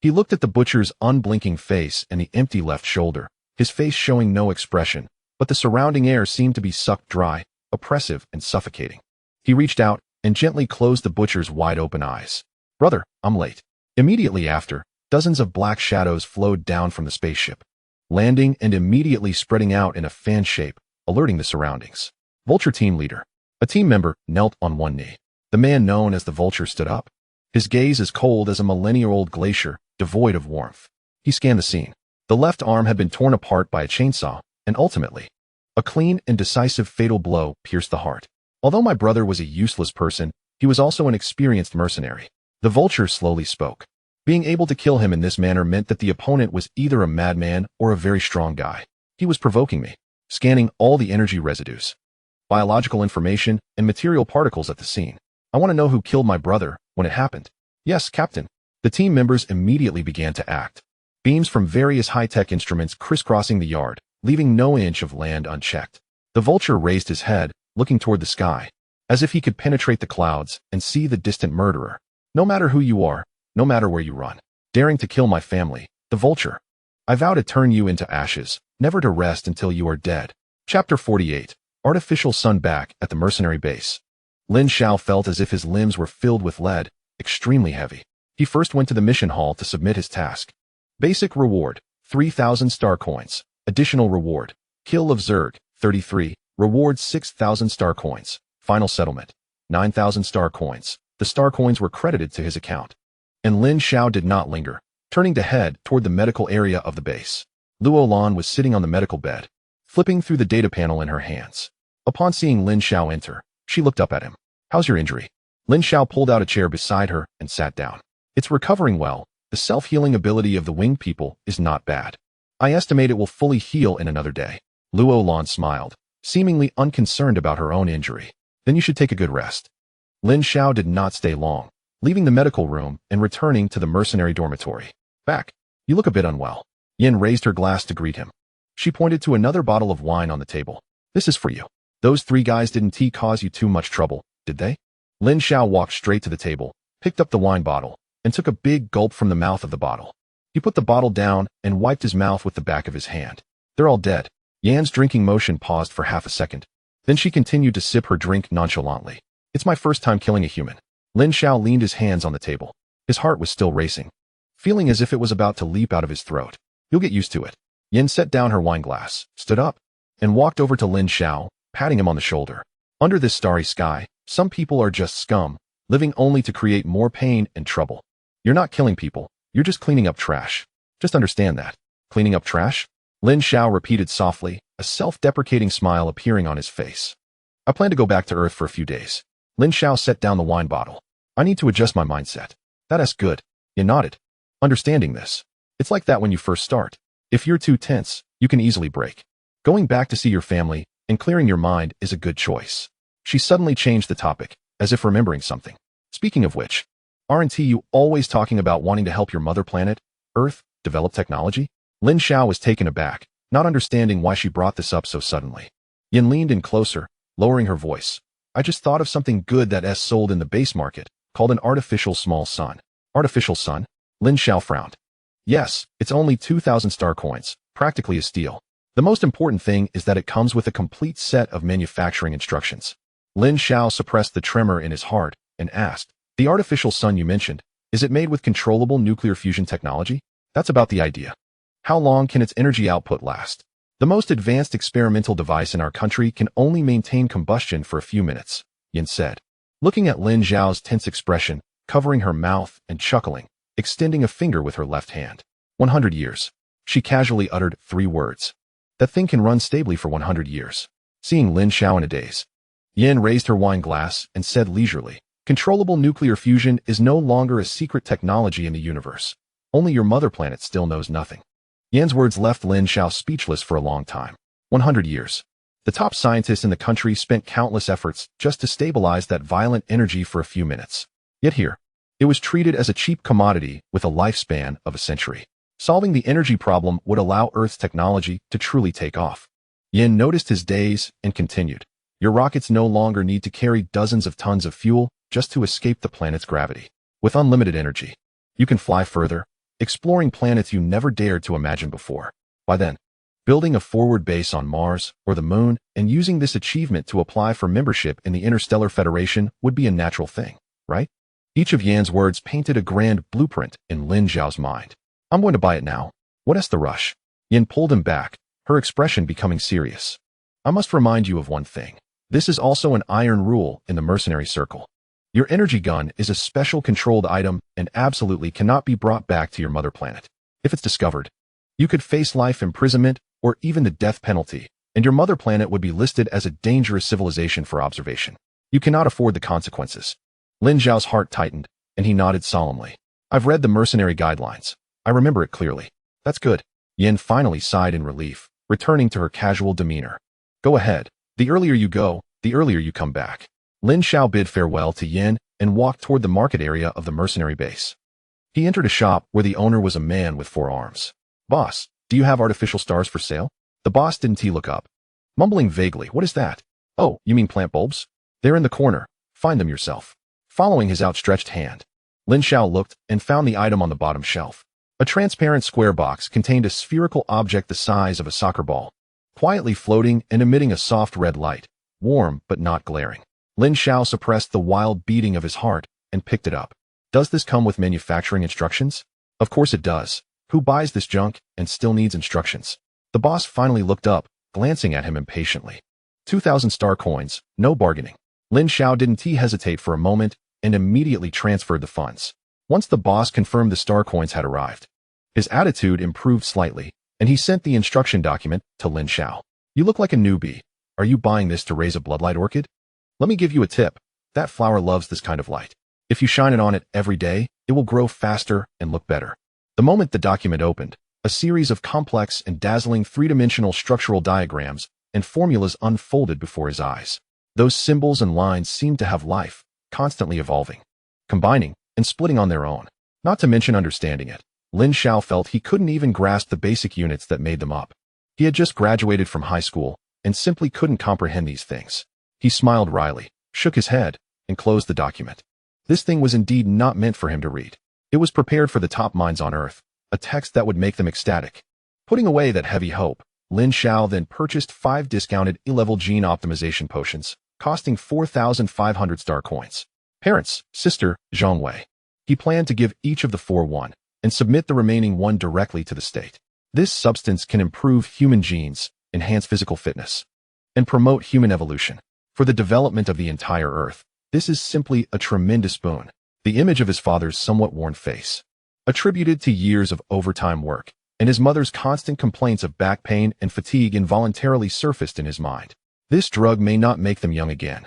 He looked at the butcher's unblinking face and the empty left shoulder, his face showing no expression, but the surrounding air seemed to be sucked dry, oppressive and suffocating. He reached out and gently closed the butcher's wide-open eyes. Brother, I'm late. Immediately after, dozens of black shadows flowed down from the spaceship, landing and immediately spreading out in a fan shape, alerting the surroundings. Vulture team leader. A team member knelt on one knee. The man known as the Vulture stood up, his gaze as cold as a millennia-old glacier, devoid of warmth. He scanned the scene. The left arm had been torn apart by a chainsaw, and ultimately, a clean and decisive fatal blow pierced the heart. Although my brother was a useless person, he was also an experienced mercenary. The Vulture slowly spoke. Being able to kill him in this manner meant that the opponent was either a madman or a very strong guy. He was provoking me, scanning all the energy residues, biological information, and material particles at the scene. I want to know who killed my brother when it happened. Yes, Captain. The team members immediately began to act. Beams from various high-tech instruments crisscrossing the yard, leaving no inch of land unchecked. The vulture raised his head, looking toward the sky, as if he could penetrate the clouds and see the distant murderer. No matter who you are, no matter where you run, daring to kill my family, the vulture. I vow to turn you into ashes, never to rest until you are dead. Chapter 48. Artificial sun back at the mercenary base. Lin Xiao felt as if his limbs were filled with lead, extremely heavy. He first went to the mission hall to submit his task. Basic reward, 3,000 star coins. Additional reward, kill of Zerg, 33. Reward 6,000 star coins. Final settlement, 9,000 star coins. The star coins were credited to his account. And Lin Xiao did not linger, turning to head toward the medical area of the base. Luo Lan was sitting on the medical bed, flipping through the data panel in her hands. Upon seeing Lin Xiao enter, she looked up at him. How's your injury? Lin Xiao pulled out a chair beside her and sat down. It's recovering well. The self-healing ability of the winged people is not bad. I estimate it will fully heal in another day. Luo Lan smiled, seemingly unconcerned about her own injury. Then you should take a good rest. Lin Xiao did not stay long, leaving the medical room and returning to the mercenary dormitory. Back. You look a bit unwell. Yin raised her glass to greet him. She pointed to another bottle of wine on the table. This is for you. Those three guys didn't cause you too much trouble, did they? Lin Xiao walked straight to the table, picked up the wine bottle, and took a big gulp from the mouth of the bottle. He put the bottle down and wiped his mouth with the back of his hand. They're all dead. Yan's drinking motion paused for half a second. Then she continued to sip her drink nonchalantly. It's my first time killing a human. Lin Xiao leaned his hands on the table. His heart was still racing, feeling as if it was about to leap out of his throat. You'll get used to it. Yin set down her wine glass, stood up, and walked over to Lin Xiao, patting him on the shoulder. Under this starry sky, some people are just scum, living only to create more pain and trouble. You're not killing people, you're just cleaning up trash. Just understand that. Cleaning up trash? Lin Xiao repeated softly, a self-deprecating smile appearing on his face. I plan to go back to Earth for a few days. Lin Xiao set down the wine bottle. I need to adjust my mindset. That's good. Yin nodded, understanding this. It's like that when you first start. If you're too tense, you can easily break. Going back to see your family and clearing your mind is a good choice. She suddenly changed the topic, as if remembering something. Speaking of which, aren't you always talking about wanting to help your mother planet, Earth, develop technology? Lin Xiao was taken aback, not understanding why she brought this up so suddenly. Yin leaned in closer, lowering her voice. I just thought of something good that's sold in the base market, called an artificial small sun. Artificial sun? Lin Xiao frowned. Yes, it's only 2,000 star coins, practically a steal. The most important thing is that it comes with a complete set of manufacturing instructions. Lin Xiao suppressed the tremor in his heart and asked, the artificial sun you mentioned, is it made with controllable nuclear fusion technology? That's about the idea. How long can its energy output last? The most advanced experimental device in our country can only maintain combustion for a few minutes, Yin said, looking at Lin Xiao's tense expression, covering her mouth and chuckling, extending a finger with her left hand. 100 years. She casually uttered 3 words. That thing can run stably for 100 years. Seeing Lin Xiao in a daze, Yin raised her wine glass and said leisurely, controllable nuclear fusion is no longer a secret technology in the universe. Only your mother planet still knows nothing. Yin's words left Lin Xiao speechless for a long time. 100 years. The top scientists in the country spent countless efforts just to stabilize that violent energy for a few minutes. Yet here, it was treated as a cheap commodity with a lifespan of a century. Solving the energy problem would allow Earth's technology to truly take off. Yin noticed his daze and continued. Your rockets no longer need to carry dozens of tons of fuel just to escape the planet's gravity. With unlimited energy, you can fly further, exploring planets you never dared to imagine before. By then, building a forward base on Mars or the Moon and using this achievement to apply for membership in the Interstellar Federation would be a natural thing, right? Each of Yan's words painted a grand blueprint in Lin Xiao's mind. I'm going to buy it now. What's the rush? Yin pulled him back, her expression becoming serious. I must remind you of one thing. This is also an iron rule in the mercenary circle. Your energy gun is a special controlled item and absolutely cannot be brought back to your mother planet. If it's discovered, you could face life imprisonment or even the death penalty, and your mother planet would be listed as a dangerous civilization for observation. You cannot afford the consequences. Lin Xiao's heart tightened, and he nodded solemnly. I've read the Mercenary guidelines. I remember it clearly. That's good. Yin finally sighed in relief, returning to her casual demeanor. Go ahead. The earlier you go, the earlier you come back. Lin Xiao bid farewell to Yin and walked toward the market area of the mercenary base. He entered a shop where the owner was a man with 4 arms. Boss, do you have artificial stars for sale? The boss didn't look up. Mumbling vaguely, what is that? Oh, you mean plant bulbs? They're in the corner. Find them yourself. Following his outstretched hand, Lin Xiao looked and found the item on the bottom shelf. A transparent square box contained a spherical object the size of a soccer ball, quietly floating and emitting a soft red light, warm but not glaring. Lin Xiao suppressed the wild beating of his heart and picked it up. Does this come with manufacturing instructions? Of course it does. Who buys this junk and still needs instructions? The boss finally looked up, glancing at him impatiently. 2,000 star coins, no bargaining. Lin Xiao didn't hesitate for a moment and immediately transferred the funds. Once the boss confirmed the star coins had arrived, his attitude improved slightly, and he sent the instruction document to Lin Xiao. You look like a newbie. Are you buying this to raise a bloodlight orchid? Let me give you a tip. That flower loves this kind of light. If you shine it on it every day, it will grow faster and look better. The moment the document opened, a series of complex and dazzling 3-dimensional structural diagrams and formulas unfolded before his eyes. Those symbols and lines seemed to have life, constantly evolving, combining, and splitting on their own. Not to mention understanding it, Lin Xiao felt he couldn't even grasp the basic units that made them up. He had just graduated from high school and simply couldn't comprehend these things. He smiled wryly, shook his head, and closed the document. This thing was indeed not meant for him to read. It was prepared for the top minds on Earth, a text that would make them ecstatic. Putting away that heavy hope, Lin Xiao then purchased 5 discounted E-level gene optimization potions, costing 4,500 star coins. Parents, sister, Zhang Wei. He planned to give each of the 4 one, and submit the remaining 1 directly to the state. This substance can improve human genes, enhance physical fitness, and promote human evolution. For the development of the entire Earth, this is simply a tremendous boon. The image of his father's somewhat worn face, attributed to years of overtime work, and his mother's constant complaints of back pain and fatigue involuntarily surfaced in his mind. This drug may not make them young again,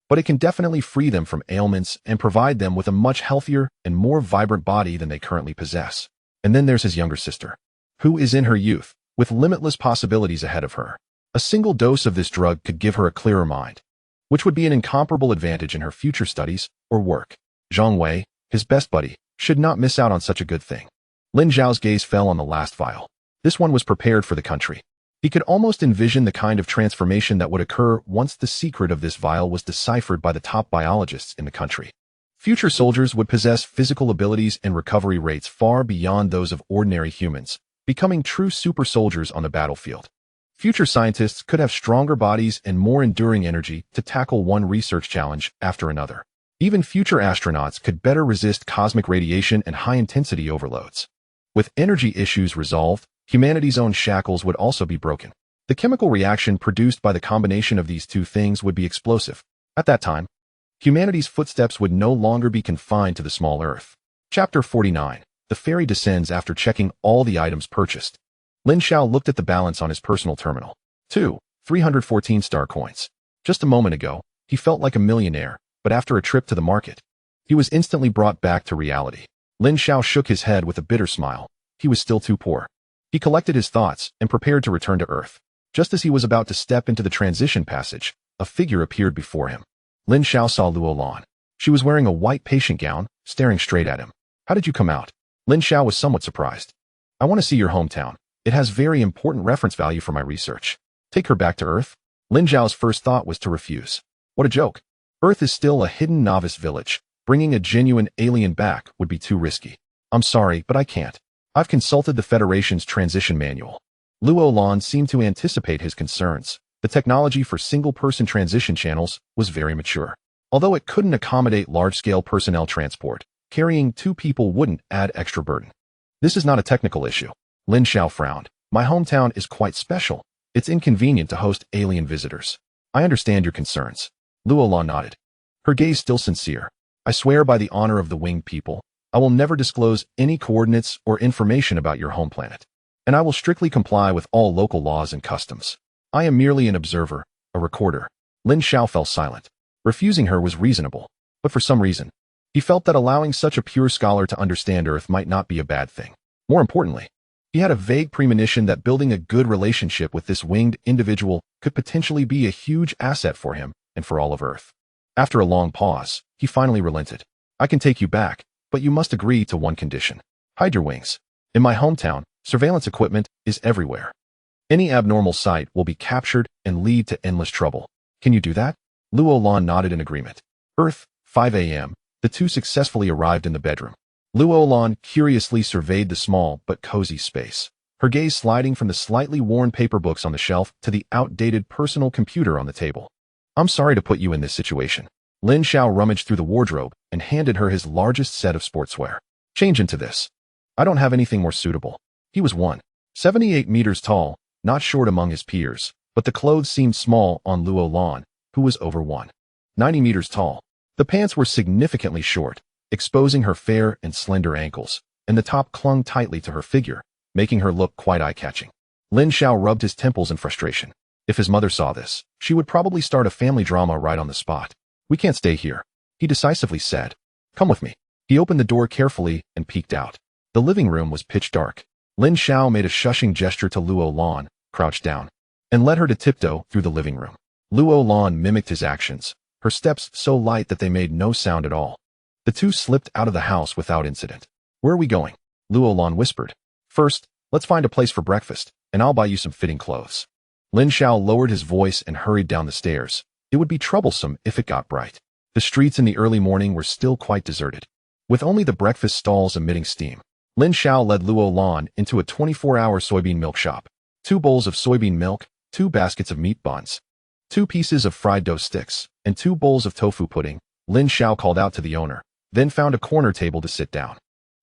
but it can definitely free them from ailments and provide them with a much healthier and more vibrant body than they currently possess. And then there's his younger sister, who is in her youth, with limitless possibilities ahead of her. A single dose of this drug could give her a clearer mind, which would be an incomparable advantage in her future studies or work. Zhang Wei, his best buddy, should not miss out on such a good thing. Lin Xiao's gaze fell on the last vial. This one was prepared for the country. He could almost envision the kind of transformation that would occur once the secret of this vial was deciphered by the top biologists in the country. Future soldiers would possess physical abilities and recovery rates far beyond those of ordinary humans, becoming true super soldiers on the battlefield. Future scientists could have stronger bodies and more enduring energy to tackle one research challenge after another. Even future astronauts could better resist cosmic radiation and high-intensity overloads. With energy issues resolved, humanity's own shackles would also be broken. The chemical reaction produced by the combination of these 2 things would be explosive. At that time, humanity's footsteps would no longer be confined to the small Earth. Chapter 49. The Fairy descends after checking all the items purchased. Lin Xiao looked at the balance on his personal terminal. 314 star coins. Just a moment ago, he felt like a millionaire, but after a trip to the market, he was instantly brought back to reality. Lin Xiao shook his head with a bitter smile. He was still too poor. He collected his thoughts and prepared to return to Earth. Just as he was about to step into the transition passage, a figure appeared before him. Lin Xiao saw Luo Lan. She was wearing a white patient gown, staring straight at him. How did you come out? Lin Xiao was somewhat surprised. I want to see your hometown. It has very important reference value for my research. Take her back to Earth? Lin Xiao's first thought was to refuse. What a joke. Earth is still a hidden novice village. Bringing a genuine alien back would be too risky. I'm sorry, but I can't. I've consulted the Federation's transition manual. Luo Lan seemed to anticipate his concerns. The technology for single-person transition channels was very mature. Although it couldn't accommodate large-scale personnel transport, carrying 2 people wouldn't add extra burden. This is not a technical issue. Lin Xiao frowned. My hometown is quite special. It's inconvenient to host alien visitors. I understand your concerns. Luo Lan nodded, her gaze still sincere. I swear by the honor of the winged people, I will never disclose any coordinates or information about your home planet, and I will strictly comply with all local laws and customs. I am merely an observer, a recorder. Lin Xiao fell silent. Refusing her was reasonable, but for some reason, He felt that allowing such a pure scholar to understand Earth might not be a bad thing. More importantly, he had a vague premonition that building a good relationship with this winged individual could potentially be a huge asset for him and for all of Earth. After a long pause, he finally relented. I can take you back, but you must agree to one condition. Hide your wings. In my hometown, surveillance equipment is everywhere. Any abnormal sight will be captured and lead to endless trouble. Can you do that? Luo Lan nodded in agreement. Earth, 5 a.m. The two successfully arrived in the bedroom. Luo Lan curiously surveyed the small but cozy space, her gaze sliding from the slightly worn paper books on the shelf to the outdated personal computer on the table. I'm sorry to put you in this situation. Lin Xiao rummaged through the wardrobe and handed her his largest set of sportswear. Change into this. I don't have anything more suitable. He was 1.78 meters tall, not short among his peers, but the clothes seemed small on Luo Lan, who was over 1.90 meters tall. The pants were significantly short, exposing her fair and slender ankles, and the top clung tightly to her figure, making her look quite eye-catching. Lin Xiao rubbed his temples in frustration. If his mother saw this, she would probably start a family drama right on the spot. We can't stay here, he decisively said. Come with me. He opened the door carefully and peeked out. The living room was pitch dark. Lin Xiao made a shushing gesture to Luo Lan, crouched down, and led her to tiptoe through the living room. Luo Lan mimicked his actions, her steps so light that they made no sound at all. The two slipped out of the house without incident. Where are we going? Luo Lan whispered. First, let's find a place for breakfast, and I'll buy you some fitting clothes. Lin Xiao lowered his voice and hurried down the stairs. It would be troublesome if it got bright. The streets in the early morning were still quite deserted, with only the breakfast stalls emitting steam. Lin Xiao led Luo Lan into a 24-hour soybean milk shop. 2 bowls of soybean milk, 2 baskets of meat buns, 2 pieces of fried dough sticks, and 2 bowls of tofu pudding. Lin Xiao called out to the owner, then found a corner table to sit down.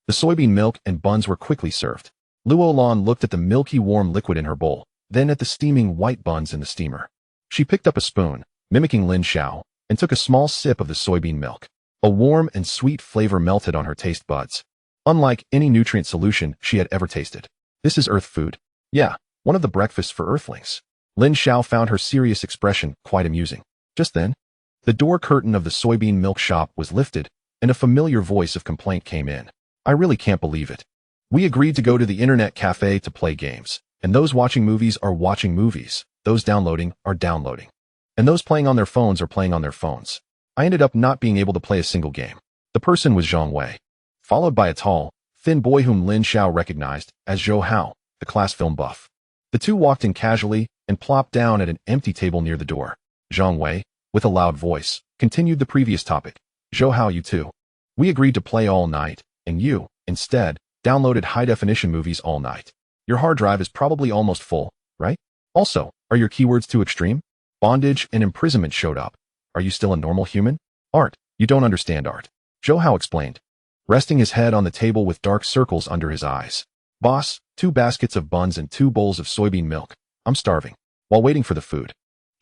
The soybean milk and buns were quickly served. Luo Lan looked at the milky warm liquid in her bowl, then at the steaming white buns in the steamer. She picked up a spoon, mimicking Lin Xiao, and took a small sip of the soybean milk. A warm and sweet flavor melted on her taste buds, unlike any nutrient solution she had ever tasted. This is Earth food. Yeah, one of the breakfasts for Earthlings. Lin Xiao found her serious expression quite amusing. Just then, the door curtain of the soybean milk shop was lifted, and a familiar voice of complaint came in. I really can't believe it. We agreed to go to the internet cafe to play games, and those watching movies are watching movies, those downloading are downloading, and those playing on their phones are playing on their phones. I ended up not being able to play a single game. The person was Zhang Wei, followed by a tall, thin boy whom Lin Xiao recognized as Zhou Hao, the class film buff. The two walked in casually and plopped down at an empty table near the door. Zhang Wei, with a loud voice, continued the previous topic. Zhou Hao, you too. We agreed to play all night, and you, instead, downloaded high-definition movies all night. Your hard drive is probably almost full, right? Also, are your keywords too extreme? Bondage and imprisonment showed up. Are you still a normal human? Art, you don't understand art. Zhou Hao explained, resting his head on the table with dark circles under his eyes. Boss, 2 baskets of buns and 2 bowls of soybean milk. I'm starving. While waiting for the food,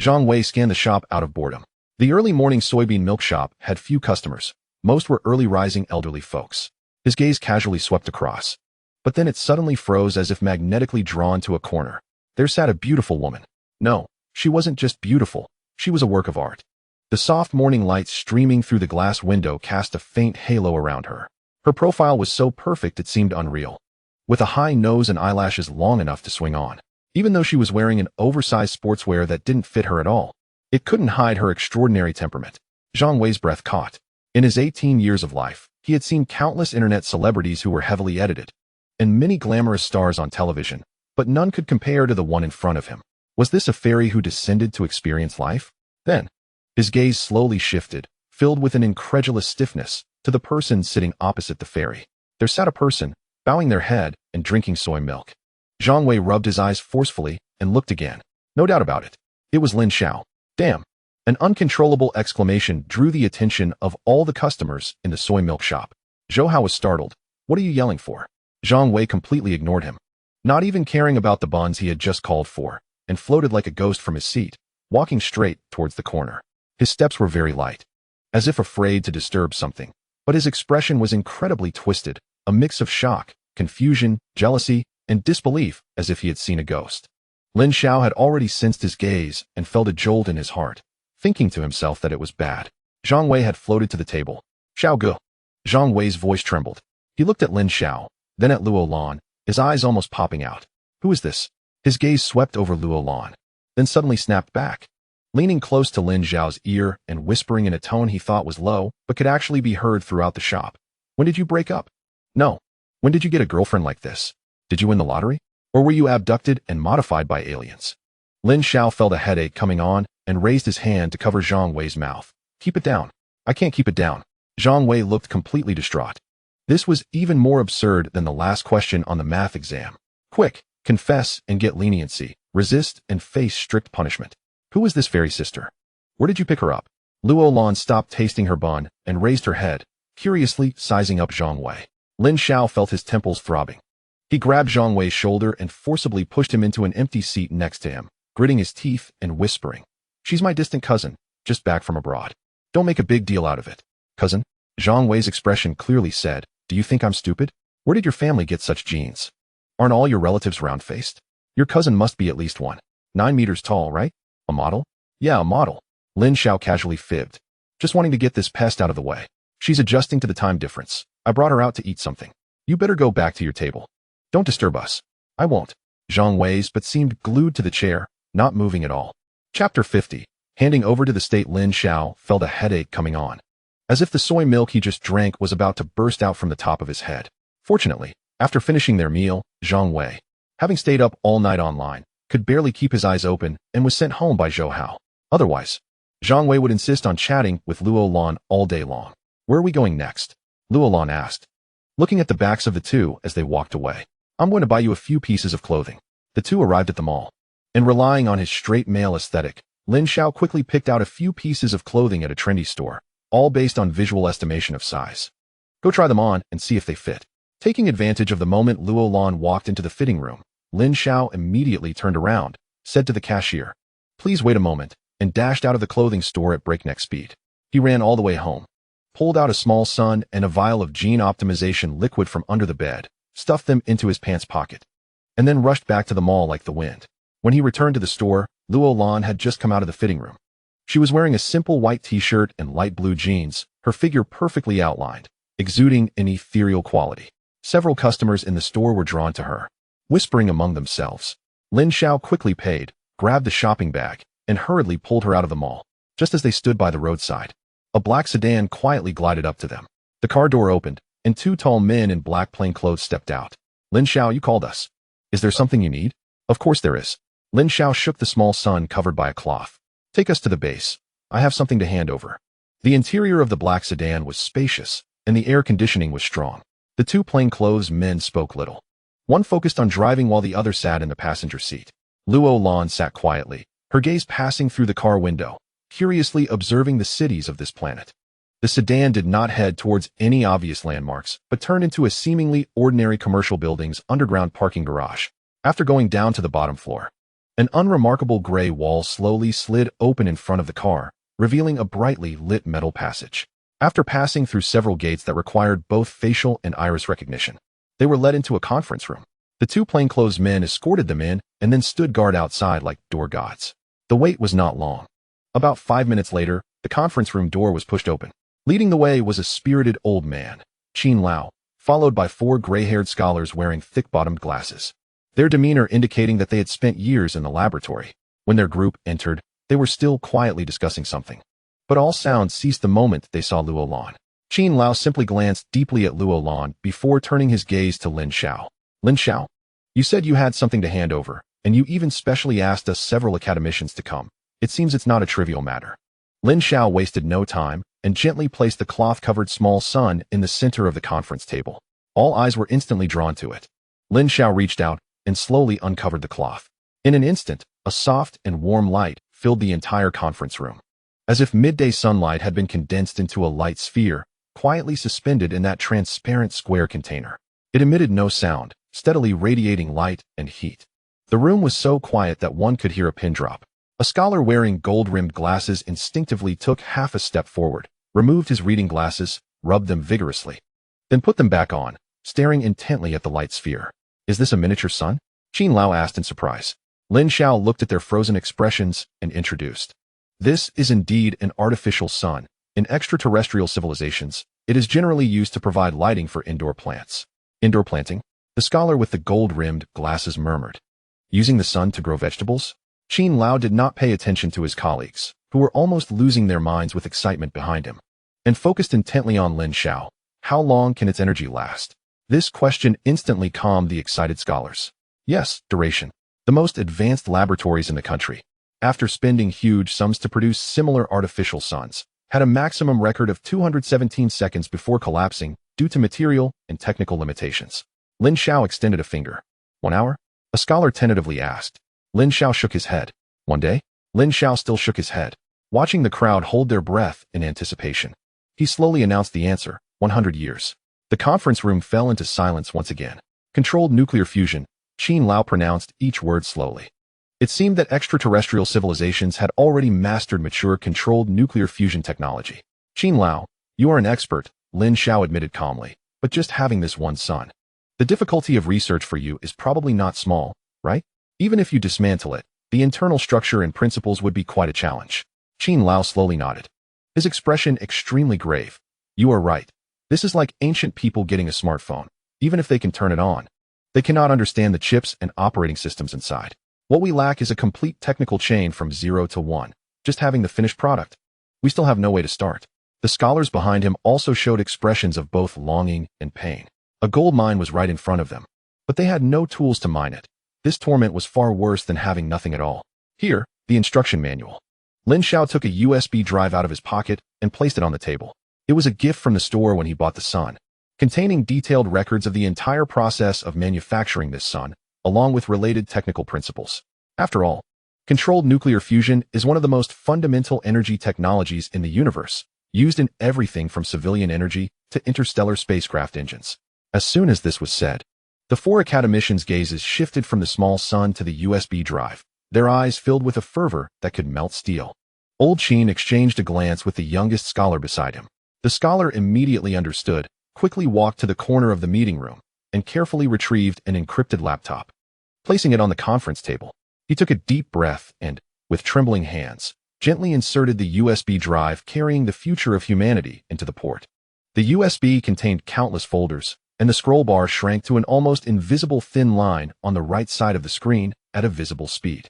Zhang Wei scanned the shop out of boredom. The early morning soybean milk shop had few customers. Most were early rising elderly folks. His gaze casually swept across, but then it suddenly froze as if magnetically drawn to a corner. There sat a beautiful woman. No, she wasn't just beautiful, she was a work of art. The soft morning light streaming through the glass window cast a faint halo around her. Her profile was so perfect it seemed unreal, with a high nose and eyelashes long enough to swing on. Even though she was wearing an oversized sportswear that didn't fit her at all, it couldn't hide her extraordinary temperament. Zhang Wei's breath caught. In his 18 years of life, he had seen countless internet celebrities who were heavily edited, and many glamorous stars on television, but none could compare to the one in front of him. Was this a fairy who descended to experience life? Then, his gaze slowly shifted, filled with an incredulous stiffness, to the person sitting opposite the fairy. There sat a person, bowing their head and drinking soy milk. Zhang Wei rubbed his eyes forcefully and looked again. No doubt about it. It was Lin Xiao. Damn. An uncontrollable exclamation drew the attention of all the customers in the soy milk shop. Zhou Hao was startled. What are you yelling for? Zhang Wei completely ignored him, not even caring about the buns he had just called for, and floated like a ghost from his seat, walking straight towards the corner. His steps were very light, as if afraid to disturb something, but his expression was incredibly twisted, a mix of shock, confusion, jealousy, and disbelief, as if he had seen a ghost. Lin Xiao had already sensed his gaze and felt a jolt in his heart, thinking to himself that it was bad. Zhang Wei had floated to the table. Xiao Ge. Zhang Wei's voice trembled. He looked at Lin Xiao, then at Luo Lan, his eyes almost popping out. Who is this? His gaze swept over Luo Lan, then suddenly snapped back. Leaning close to Lin Xiao's ear and whispering in a tone he thought was low, but could actually be heard throughout the shop. When did you break up? No. When did you get a girlfriend like this? Did you win the lottery? Or were you abducted and modified by aliens? Lin Xiao felt a headache coming on and raised his hand to cover Zhang Wei's mouth. Keep it down. I can't keep it down. Zhang Wei looked completely distraught. This was even more absurd than the last question on the math exam. Quick, confess and get leniency, resist and face strict punishment. Who is this fairy sister? Where did you pick her up? Luo Lan stopped tasting her bun and raised her head, curiously sizing up Zhang Wei. Lin Xiao felt his temples throbbing. He grabbed Zhang Wei's shoulder and forcibly pushed him into an empty seat next to him, gritting his teeth and whispering, "She's my distant cousin, just back from abroad. Don't make a big deal out of it." Cousin? Zhang Wei's expression clearly said, "Do you think I'm stupid? Where did your family get such genes? Aren't all your relatives round-faced? Your cousin must be at least 9 meters tall, right? A model?" "Yeah, a model." Lin Xiao casually fibbed. "Just wanting to get this pest out of the way. She's adjusting to the time difference. I brought her out to eat something. You better go back to your table. Don't disturb us." "I won't." Zhang Wei's but seemed glued to the chair, not moving at all. Chapter 50. Handing over to the state, Lin Xiao felt a headache coming on, as if the soy milk he just drank was about to burst out from the top of his head. Fortunately, after finishing their meal, Zhang Wei, having stayed up all night online, could barely keep his eyes open and was sent home by Zhou Hao. Otherwise, Zhang Wei would insist on chatting with Luo Lan all day long. "Where are we going next?" Luo Lan asked, looking at the backs of the two as they walked away. "I'm going to buy you a few pieces of clothing." The two arrived at the mall, and relying on his straight male aesthetic, Lin Xiao quickly picked out a few pieces of clothing at a trendy store, all based on visual estimation of size. "Go try them on and see if they fit." Taking advantage of the moment Luo Lan walked into the fitting room, Lin Xiao immediately turned around, said to the cashier, "Please wait a moment," and dashed out of the clothing store at breakneck speed. He ran all the way home, pulled out a small sun and a vial of gene optimization liquid from under the bed, stuffed them into his pants pocket, and then rushed back to the mall like the wind. When he returned to the store, Luo Lan had just come out of the fitting room. She was wearing a simple white t-shirt and light blue jeans, her figure perfectly outlined, exuding an ethereal quality. Several customers in the store were drawn to her, whispering among themselves. Lin Xiao quickly paid, grabbed the shopping bag, and hurriedly pulled her out of the mall. Just as they stood by the roadside, a black sedan quietly glided up to them. The car door opened, and two tall men in black plainclothes stepped out. "Lin Xiao, you called us. Is there something you need?" "Of course there is." Lin Xiao shook the small sun covered by a cloth. "Take us to the base. I have something to hand over." The interior of the black sedan was spacious, and the air conditioning was strong. The two plainclothes men spoke little. One focused on driving while the other sat in the passenger seat. Luo Lan sat quietly, her gaze passing through the car window, curiously observing the cities of this planet. The sedan did not head towards any obvious landmarks, but turned into a seemingly ordinary commercial building's underground parking garage. After going down to the bottom floor, an unremarkable gray wall slowly slid open in front of the car, revealing a brightly lit metal passage. After passing through several gates that required both facial and iris recognition, they were led into a conference room. The two plainclothes men escorted them in and then stood guard outside like door gods. The wait was not long. About 5 minutes later, the conference room door was pushed open. Leading the way was a spirited old man, Qin Lao, followed by 4 gray-haired scholars wearing thick-bottomed glasses, their demeanor indicating that they had spent years in the laboratory. When their group entered, they were still quietly discussing something. But all sound ceased the moment they saw Luo Lan. Qin Lao simply glanced deeply at Luo Lan before turning his gaze to Lin Xiao. "Lin Xiao, you said you had something to hand over, and you even specially asked us several academicians to come. It seems it's not a trivial matter." Lin Xiao wasted no time and gently placed the cloth-covered small sun in the center of the conference table. All eyes were instantly drawn to it. Lin Xiao reached out and slowly uncovered the cloth. In an instant, a soft and warm light filled the entire conference room, as if midday sunlight had been condensed into a light sphere, quietly suspended in that transparent square container. It emitted no sound, steadily radiating light and heat. The room was so quiet that one could hear a pin drop. A scholar wearing gold-rimmed glasses instinctively took half a step forward, removed his reading glasses, rubbed them vigorously, then put them back on, staring intently at the light sphere. "Is this a miniature sun?" Qin Lao asked in surprise. Lin Xiao looked at their frozen expressions and introduced. "This is indeed an artificial sun. In extraterrestrial civilizations, It is generally used to provide lighting for indoor plants. Indoor planting? The scholar with the gold-rimmed glasses murmured. Using the sun to grow vegetables? Qin Lao did not pay attention to his colleagues, who were almost losing their minds with excitement behind him, and focused intently on Lin Xiao. How long can its energy last? This question instantly calmed the excited scholars. Yes, duration. The most advanced laboratories in the country, after spending huge sums to produce similar artificial suns, had a maximum record of 217 seconds before collapsing due to material and technical limitations. Lin Xiao extended a finger. 1 hour? A scholar tentatively asked. Lin Xiao shook his head. 1 day? Lin Xiao still shook his head, watching the crowd hold their breath in anticipation. He slowly announced the answer, 100 years. The conference room fell into silence once again. Controlled nuclear fusion, Qin Lao pronounced each word slowly. It seemed that extraterrestrial civilizations had already mastered mature controlled nuclear fusion technology. Qin Lao, you are an expert, Lin Xiao admitted calmly, but just having this one sun. The difficulty of research for you is probably not small, right? Even if you dismantle it, the internal structure and principles would be quite a challenge. Qin Lao slowly nodded, his expression extremely grave. You are right. This is like ancient people getting a smartphone. Even if they can turn it on, they cannot understand the chips and operating systems inside. What we lack is a complete technical chain from 0 to 1, just having the finished product. We still have no way to start. The scholars behind him also showed expressions of both longing and pain. A gold mine was right in front of them, but they had no tools to mine it. This torment was far worse than having nothing at all. Here, the instruction manual. Lin Xiao took a USB drive out of his pocket and placed it on the table. It was a gift from the store when he bought the sun, containing detailed records of the entire process of manufacturing this sun, along with related technical principles. After all, controlled nuclear fusion is one of the most fundamental energy technologies in the universe, used in everything from civilian energy to interstellar spacecraft engines. As soon as this was said, the 4 academicians' gazes shifted from the small sun to the USB drive, their eyes filled with a fervor that could melt steel. Old Qin exchanged a glance with the youngest scholar beside him. The scholar immediately understood, quickly walked to the corner of the meeting room, and carefully retrieved an encrypted laptop. Placing it on the conference table, he took a deep breath and, with trembling hands, gently inserted the USB drive carrying the future of humanity into the port. The USB contained countless folders, and the scroll bar shrank to an almost invisible thin line on the right side of the screen at a visible speed.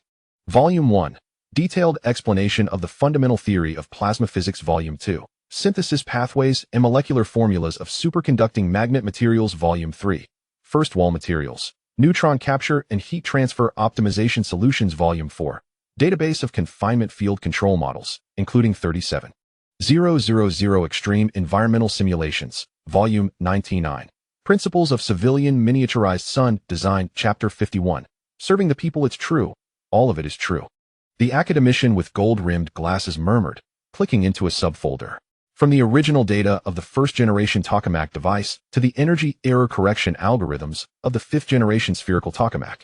Volume 1. Detailed Explanation of the Fundamental Theory of Plasma Physics Volume 2. Synthesis Pathways and Molecular Formulas of Superconducting Magnet Materials Volume 3. First Wall Materials. Neutron Capture and Heat Transfer Optimization Solutions Volume 4. Database of Confinement Field Control Models, including 37.000 Extreme Environmental Simulations, Volume 99. Principles of Civilian Miniaturized Sun Design, Chapter 51. Serving the people, it's true. All of it is true. The academician with gold-rimmed glasses murmured, clicking into a subfolder. From the original data of the first-generation tokamak device to the energy error correction algorithms of the fifth-generation spherical tokamak.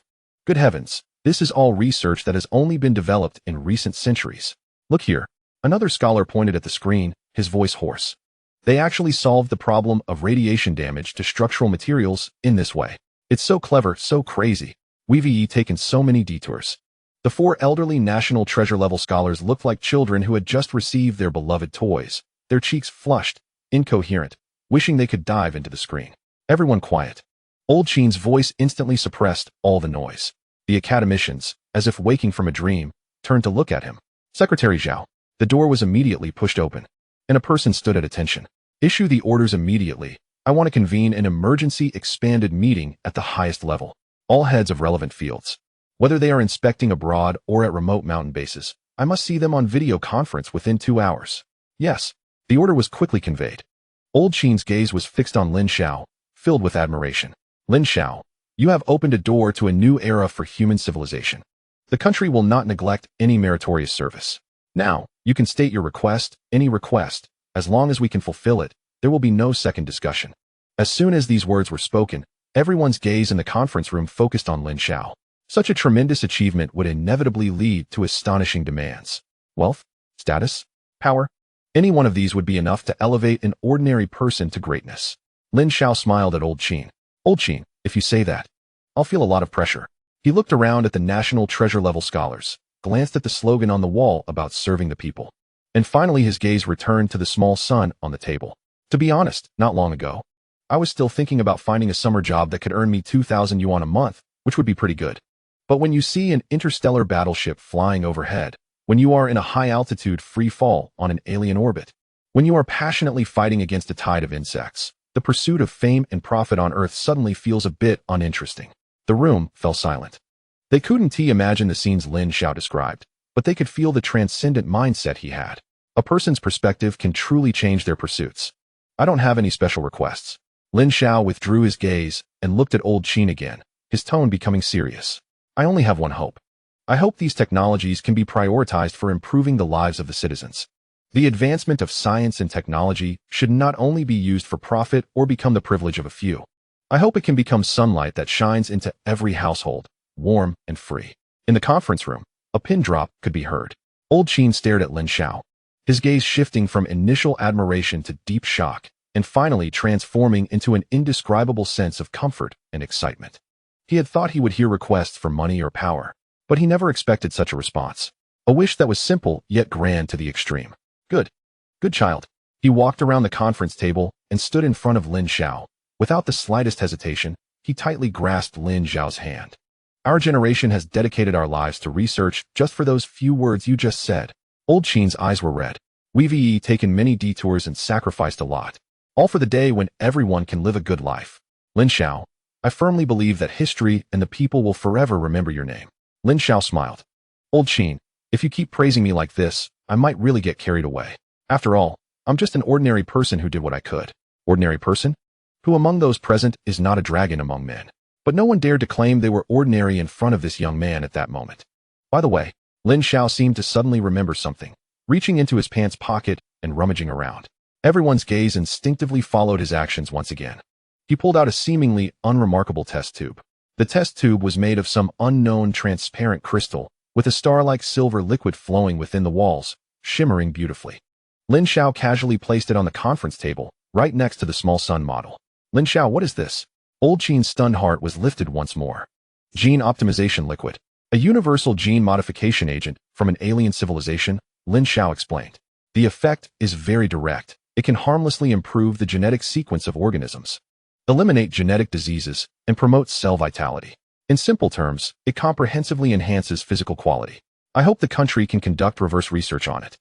Good heavens, this is all research that has only been developed in recent centuries. Look here. Another scholar pointed at the screen, his voice hoarse. They actually solved the problem of radiation damage to structural materials in this way. It's so clever, so crazy. We've taken so many detours. The 4 elderly National Treasure-level scholars looked like children who had just received their beloved toys. Their cheeks flushed, incoherent, wishing they could dive into the screen. Everyone quiet. Old Qin's voice instantly suppressed all the noise. The academicians, as if waking from a dream, turned to look at him. Secretary Zhao. The door was immediately pushed open, and a person stood at attention. Issue the orders immediately. I want to convene an emergency expanded meeting at the highest level. All heads of relevant fields. Whether they are inspecting abroad or at remote mountain bases, I must see them on video conference within 2 hours. Yes. The order was quickly conveyed. Old Qin's gaze was fixed on Lin Xiao, filled with admiration. Lin Xiao, you have opened a door to a new era for human civilization. The country will not neglect any meritorious service. Now, you can state your request, any request. As long as we can fulfill it, there will be no second discussion. As soon as these words were spoken, everyone's gaze in the conference room focused on Lin Xiao. Such a tremendous achievement would inevitably lead to astonishing demands. Wealth? Status? Power? Any one of these would be enough to elevate an ordinary person to greatness. Lin Xiao smiled at Old Qin. Old Qin, if you say that, I'll feel a lot of pressure. He looked around at the National Treasure-level scholars, glanced at the slogan on the wall about serving the people, and finally his gaze returned to the small sun on the table. To be honest, not long ago, I was still thinking about finding a summer job that could earn me 2,000 yuan a month, which would be pretty good. But when you see an interstellar battleship flying overhead, when you are in a high-altitude free fall on an alien orbit, when you are passionately fighting against a tide of insects, the pursuit of fame and profit on Earth suddenly feels a bit uninteresting. The room fell silent. They couldn't imagine the scenes Lin Xiao described, but they could feel the transcendent mindset he had. A person's perspective can truly change their pursuits. I don't have any special requests. Lin Xiao withdrew his gaze and looked at old Qin again, his tone becoming serious. I only have one hope. I hope these technologies can be prioritized for improving the lives of the citizens. The advancement of science and technology should not only be used for profit or become the privilege of a few. I hope it can become sunlight that shines into every household, warm and free. In the conference room, a pin drop could be heard. Old Qin stared at Lin Xiao, his gaze shifting from initial admiration to deep shock, and finally transforming into an indescribable sense of comfort and excitement. He had thought he would hear requests for money or power, but he never expected such a response. A wish that was simple yet grand to the extreme. Good. Good child. He walked around the conference table and stood in front of Lin Xiao. Without the slightest hesitation, he tightly grasped Lin Xiao's hand. Our generation has dedicated our lives to research just for those few words you just said. Old Qin's eyes were red. We've taken many detours and sacrificed a lot. All for the day when everyone can live a good life. Lin Xiao, I firmly believe that history and the people will forever remember your name. Lin Xiao smiled. Old Qin, if you keep praising me like this, I might really get carried away. After all, I'm just an ordinary person who did what I could. Ordinary person? Who among those present is not a dragon among men? But no one dared to claim they were ordinary in front of this young man at that moment. By the way, Lin Xiao seemed to suddenly remember something, reaching into his pants pocket and rummaging around. Everyone's gaze instinctively followed his actions once again. He pulled out a seemingly unremarkable test tube. The test tube was made of some unknown transparent crystal, with a star-like silver liquid flowing within the walls, shimmering beautifully. Lin Xiao casually placed it on the conference table, right next to the small sun model. Lin Xiao, what is this? Old Qin's stunned heart was lifted once more. Gene optimization liquid. A universal gene modification agent from an alien civilization, Lin Xiao explained. The effect is very direct. It can harmlessly improve the genetic sequence of organisms, eliminate genetic diseases, and promote cell vitality. In simple terms, it comprehensively enhances physical quality. I hope the country can conduct reverse research on it.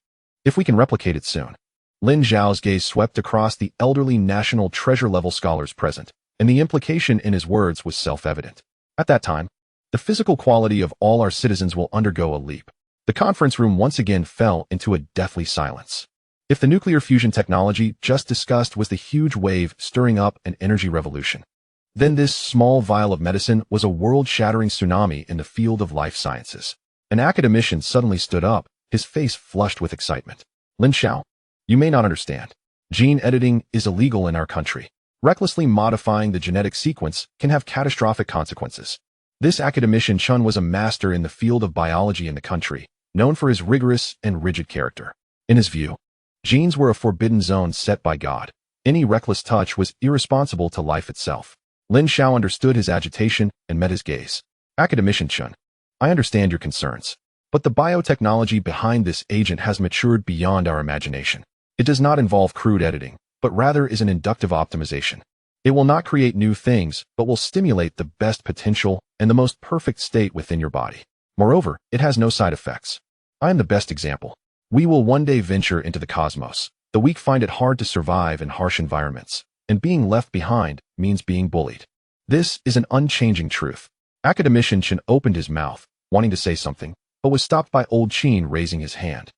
If we can replicate it soon. Lin Xiao's gaze swept across the elderly national treasure-level scholars present, and the implication in his words was self-evident. At that time, the physical quality of all our citizens will undergo a leap. The conference room once again fell into a deathly silence. If the nuclear fusion technology just discussed was the huge wave stirring up an energy revolution, then this small vial of medicine was a world-shattering tsunami in the field of life sciences. An academician suddenly stood up, his face flushed with excitement. Lin Xiao, you may not understand. Gene editing is illegal in our country. Recklessly modifying the genetic sequence can have catastrophic consequences. This academician Chun was a master in the field of biology in the country, known for his rigorous and rigid character. In his view, genes were a forbidden zone set by God. Any reckless touch was irresponsible to life itself. Lin Xiao understood his agitation and met his gaze. Academician Chun, I understand your concerns, but the biotechnology behind this agent has matured beyond our imagination. It does not involve crude editing, but rather is an inductive optimization. It will not create new things, but will stimulate the best potential and the most perfect state within your body. Moreover, it has no side effects. I am the best example. We will one day venture into the cosmos. The weak find it hard to survive in harsh environments, and being left behind means being bullied. This is an unchanging truth. Academician Chen opened his mouth, wanting to say something, but was stopped by Old Qin raising his hand.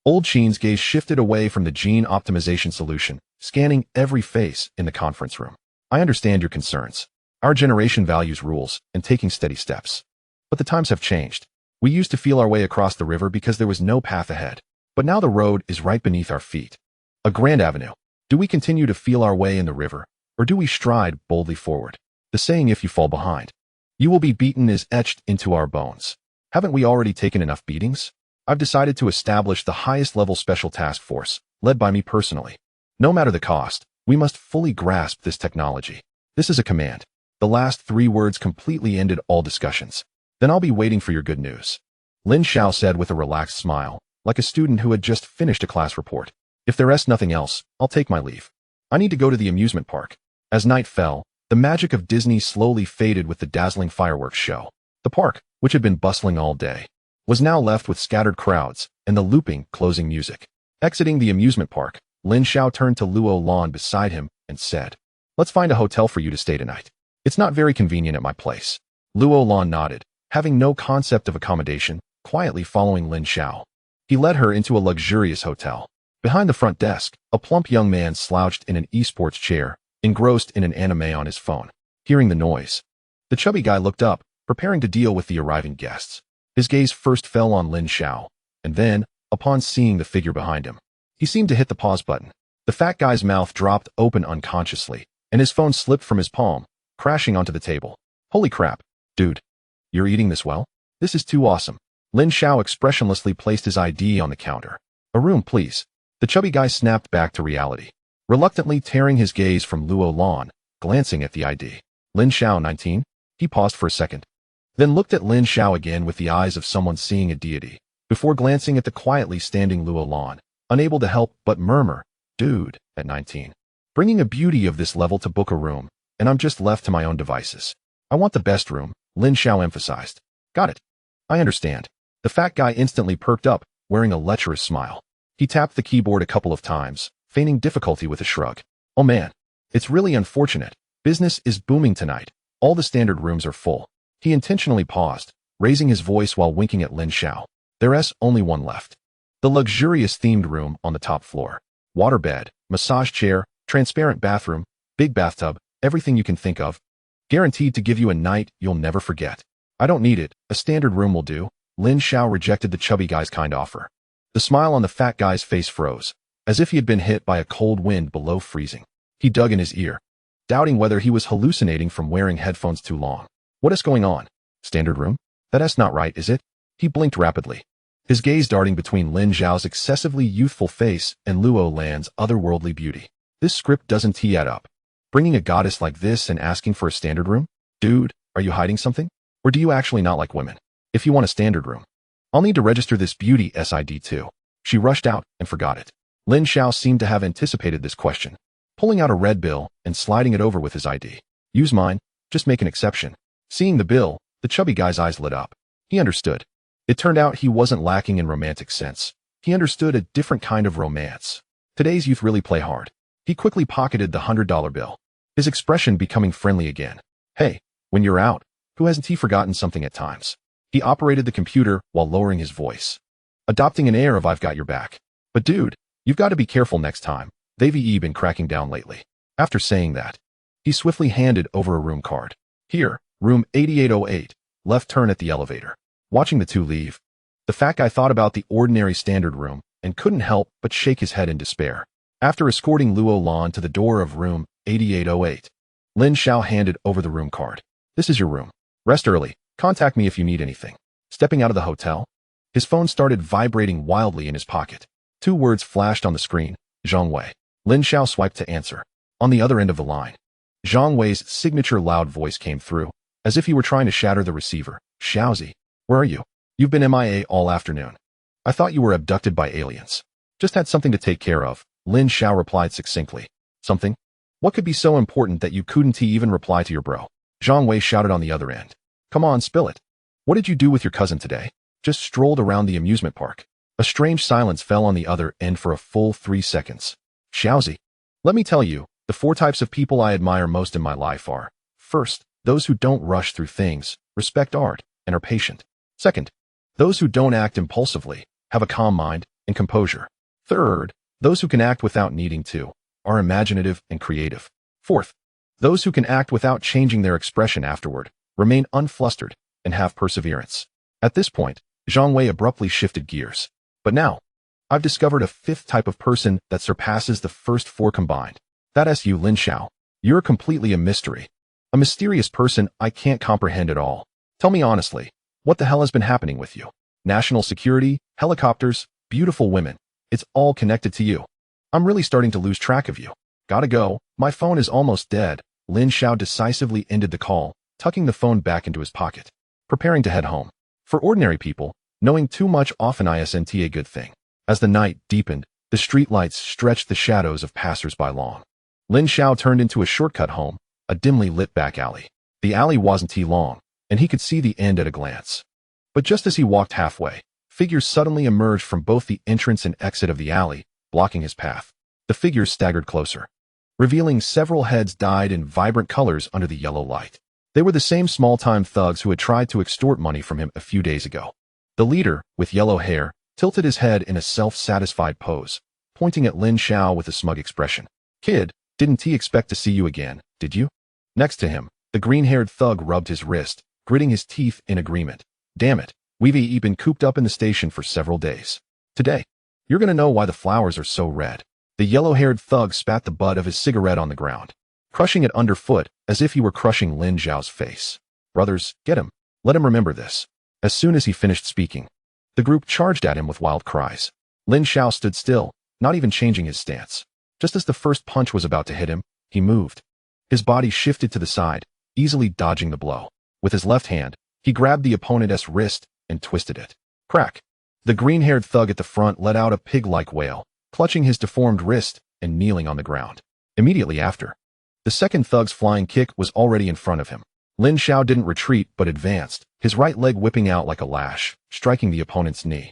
Old Qin's gaze shifted away from the gene optimization solution, scanning every face in the conference room. I understand your concerns. Our generation values rules and taking steady steps. But the times have changed. We used to feel our way across the river because there was no path ahead. But now the road is right beneath our feet. A grand avenue. Do we continue to feel our way in the river, or do we stride boldly forward? The saying, if you fall behind, you will be beaten, is etched into our bones. Haven't we already taken enough beatings? I've decided to establish the highest level special task force, led by me personally. No matter the cost, we must fully grasp this technology. This is a command. The last 3 words completely ended all discussions. Then I'll be waiting for your good news. Lin Xiao said with a relaxed smile, like a student who had just finished a class report. If there is nothing else, I'll take my leave. I need to go to the amusement park. As night fell, the magic of Disney slowly faded with the dazzling fireworks show. The park, which had been bustling all day, was now left with scattered crowds and the looping, closing music. Exiting the amusement park, Lin Xiao turned to Luo Lan beside him and said, "Let's find a hotel for you to stay tonight. It's not very convenient at my place." Luo Lan nodded, having no concept of accommodation, quietly following Lin Xiao. He led her into a luxurious hotel. Behind the front desk, a plump young man slouched in an esports chair, engrossed in an anime on his phone. Hearing the noise, the chubby guy looked up, preparing to deal with the arriving guests. His gaze first fell on Lin Xiao, and then, upon seeing the figure behind him, he seemed to hit the pause button. The fat guy's mouth dropped open unconsciously, and his phone slipped from his palm, crashing onto the table. "Holy crap, dude. You're eating this well? This is too awesome." Lin Xiao expressionlessly placed his ID on the counter. "A room, please." The chubby guy snapped back to reality, reluctantly tearing his gaze from Luo Lan, glancing at the ID. "Lin Xiao, 19? He paused for a second, then looked at Lin Xiao again with the eyes of someone seeing a deity, before glancing at the quietly standing Luo Lan, unable to help but murmur, "Dude, at 19. Bringing a beauty of this level to book a room, and I'm just left to my own devices. I want the best room," Lin Xiao emphasized. "Got it. I understand." The fat guy instantly perked up, wearing a lecherous smile. He tapped the keyboard a couple of times, feigning difficulty with a shrug. "Oh man, it's really unfortunate. Business is booming tonight. All the standard rooms are full." He intentionally paused, raising his voice while winking at Lin Xiao. "There's only one left. The luxurious themed room on the top floor. Waterbed, massage chair, transparent bathroom, big bathtub, everything you can think of. Guaranteed to give you a night you'll never forget." "I don't need it. A standard room will do." Lin Xiao rejected the chubby guy's kind offer. The smile on the fat guy's face froze, as if he had been hit by a cold wind below freezing. He dug in his ear, doubting whether he was hallucinating from wearing headphones too long. "What is going on? Standard room? That's not right, is it?" He blinked rapidly, his gaze darting between Lin Xiao's excessively youthful face and Luo Lan's otherworldly beauty. "This script doesn't add up. Bringing a goddess like this and asking for a standard room? Dude, are you hiding something? Or do you actually not like women? If you want a standard room, I'll need to register this beauty SID too." She rushed out and forgot it. Lin Xiao seemed to have anticipated this question, pulling out a red bill and sliding it over with his ID. "Use mine, just make an exception." Seeing the bill, the chubby guy's eyes lit up. He understood. It turned out he wasn't lacking in romantic sense. He understood a different kind of romance. Today's youth really play hard. He quickly pocketed the $100 bill, his expression becoming friendly again. "Hey, when you're out, who hasn't he forgotten something at times?" He operated the computer while lowering his voice, adopting an air of "I've got your back." "But dude, you've got to be careful next time. They've been cracking down lately." After saying that, he swiftly handed over a room card. "Here, room 8808, left turn at the elevator." Watching the two leave, the fat guy thought about the ordinary standard room and couldn't help but shake his head in despair. After escorting Luo Lan to the door of room 8808, Lin Xiao handed over the room card. "This is your room. Rest early. Contact me if you need anything." Stepping out of the hotel, his phone started vibrating wildly in his pocket. Two words flashed on the screen: Zhang Wei. Lin Xiao swiped to answer. On the other end of the line, Zhang Wei's signature loud voice came through, as if he were trying to shatter the receiver. "Xiaozi, where are you? You've been MIA all afternoon. I thought you were abducted by aliens." "Just had something to take care of," Lin Xiao replied succinctly. "Something? What could be so important that you couldn't even reply to your bro?" Zhang Wei shouted on the other end. "Come on, spill it. What did you do with your cousin today?" "Just strolled around the amusement park." A strange silence fell on the other end for a full 3 seconds. "Xiaozi, let me tell you, the 4 types of people I admire most in my life are: first, those who don't rush through things, respect art, and are patient. Second, those who don't act impulsively, have a calm mind and composure. Third, those who can act without needing to, are imaginative and creative. Fourth, those who can act without changing their expression afterward, remain unflustered, and have perseverance." At this point, Zhang Wei abruptly shifted gears. "But now, I've discovered a 5th type of person that surpasses the first 4 combined. That's you, Lin Xiao. You're completely a mystery. A mysterious person I can't comprehend at all. Tell me honestly, what the hell has been happening with you? National security, helicopters, beautiful women. It's all connected to you. I'm really starting to lose track of you. Gotta go, my phone is almost dead." Lin Xiao decisively ended the call, tucking the phone back into his pocket, preparing to head home. For ordinary people, knowing too much often isn't a good thing. As the night deepened, the streetlights stretched the shadows of passers-by long. Lin Xiao turned into a shortcut home, a dimly lit back alley. The alley wasn't too long, and he could see the end at a glance. But just as he walked halfway, figures suddenly emerged from both the entrance and exit of the alley, blocking his path. The figures staggered closer, revealing several heads dyed in vibrant colors under the yellow light. They were the same small-time thugs who had tried to extort money from him a few days ago. The leader, with yellow hair, tilted his head in a self-satisfied pose, pointing at Lin Xiao with a smug expression. "Kid, didn't he expect to see you again, did you?" Next to him, the green-haired thug rubbed his wrist, gritting his teeth in agreement. "Damn it, we've been cooped up in the station for several days. Today, you're gonna know why the flowers are so red." The yellow-haired thug spat the butt of his cigarette on the ground, crushing it underfoot as if he were crushing Lin Xiao's face. "Brothers, get him. Let him remember this." As soon as he finished speaking, the group charged at him with wild cries. Lin Xiao stood still, not even changing his stance. Just as the first punch was about to hit him, he moved. His body shifted to the side, easily dodging the blow. With his left hand, he grabbed the opponent's wrist and twisted it. Crack! The green-haired thug at the front let out a pig-like wail, clutching his deformed wrist and kneeling on the ground. Immediately after, the second thug's flying kick was already in front of him. Lin Xiao didn't retreat but advanced, his right leg whipping out like a lash, striking the opponent's knee.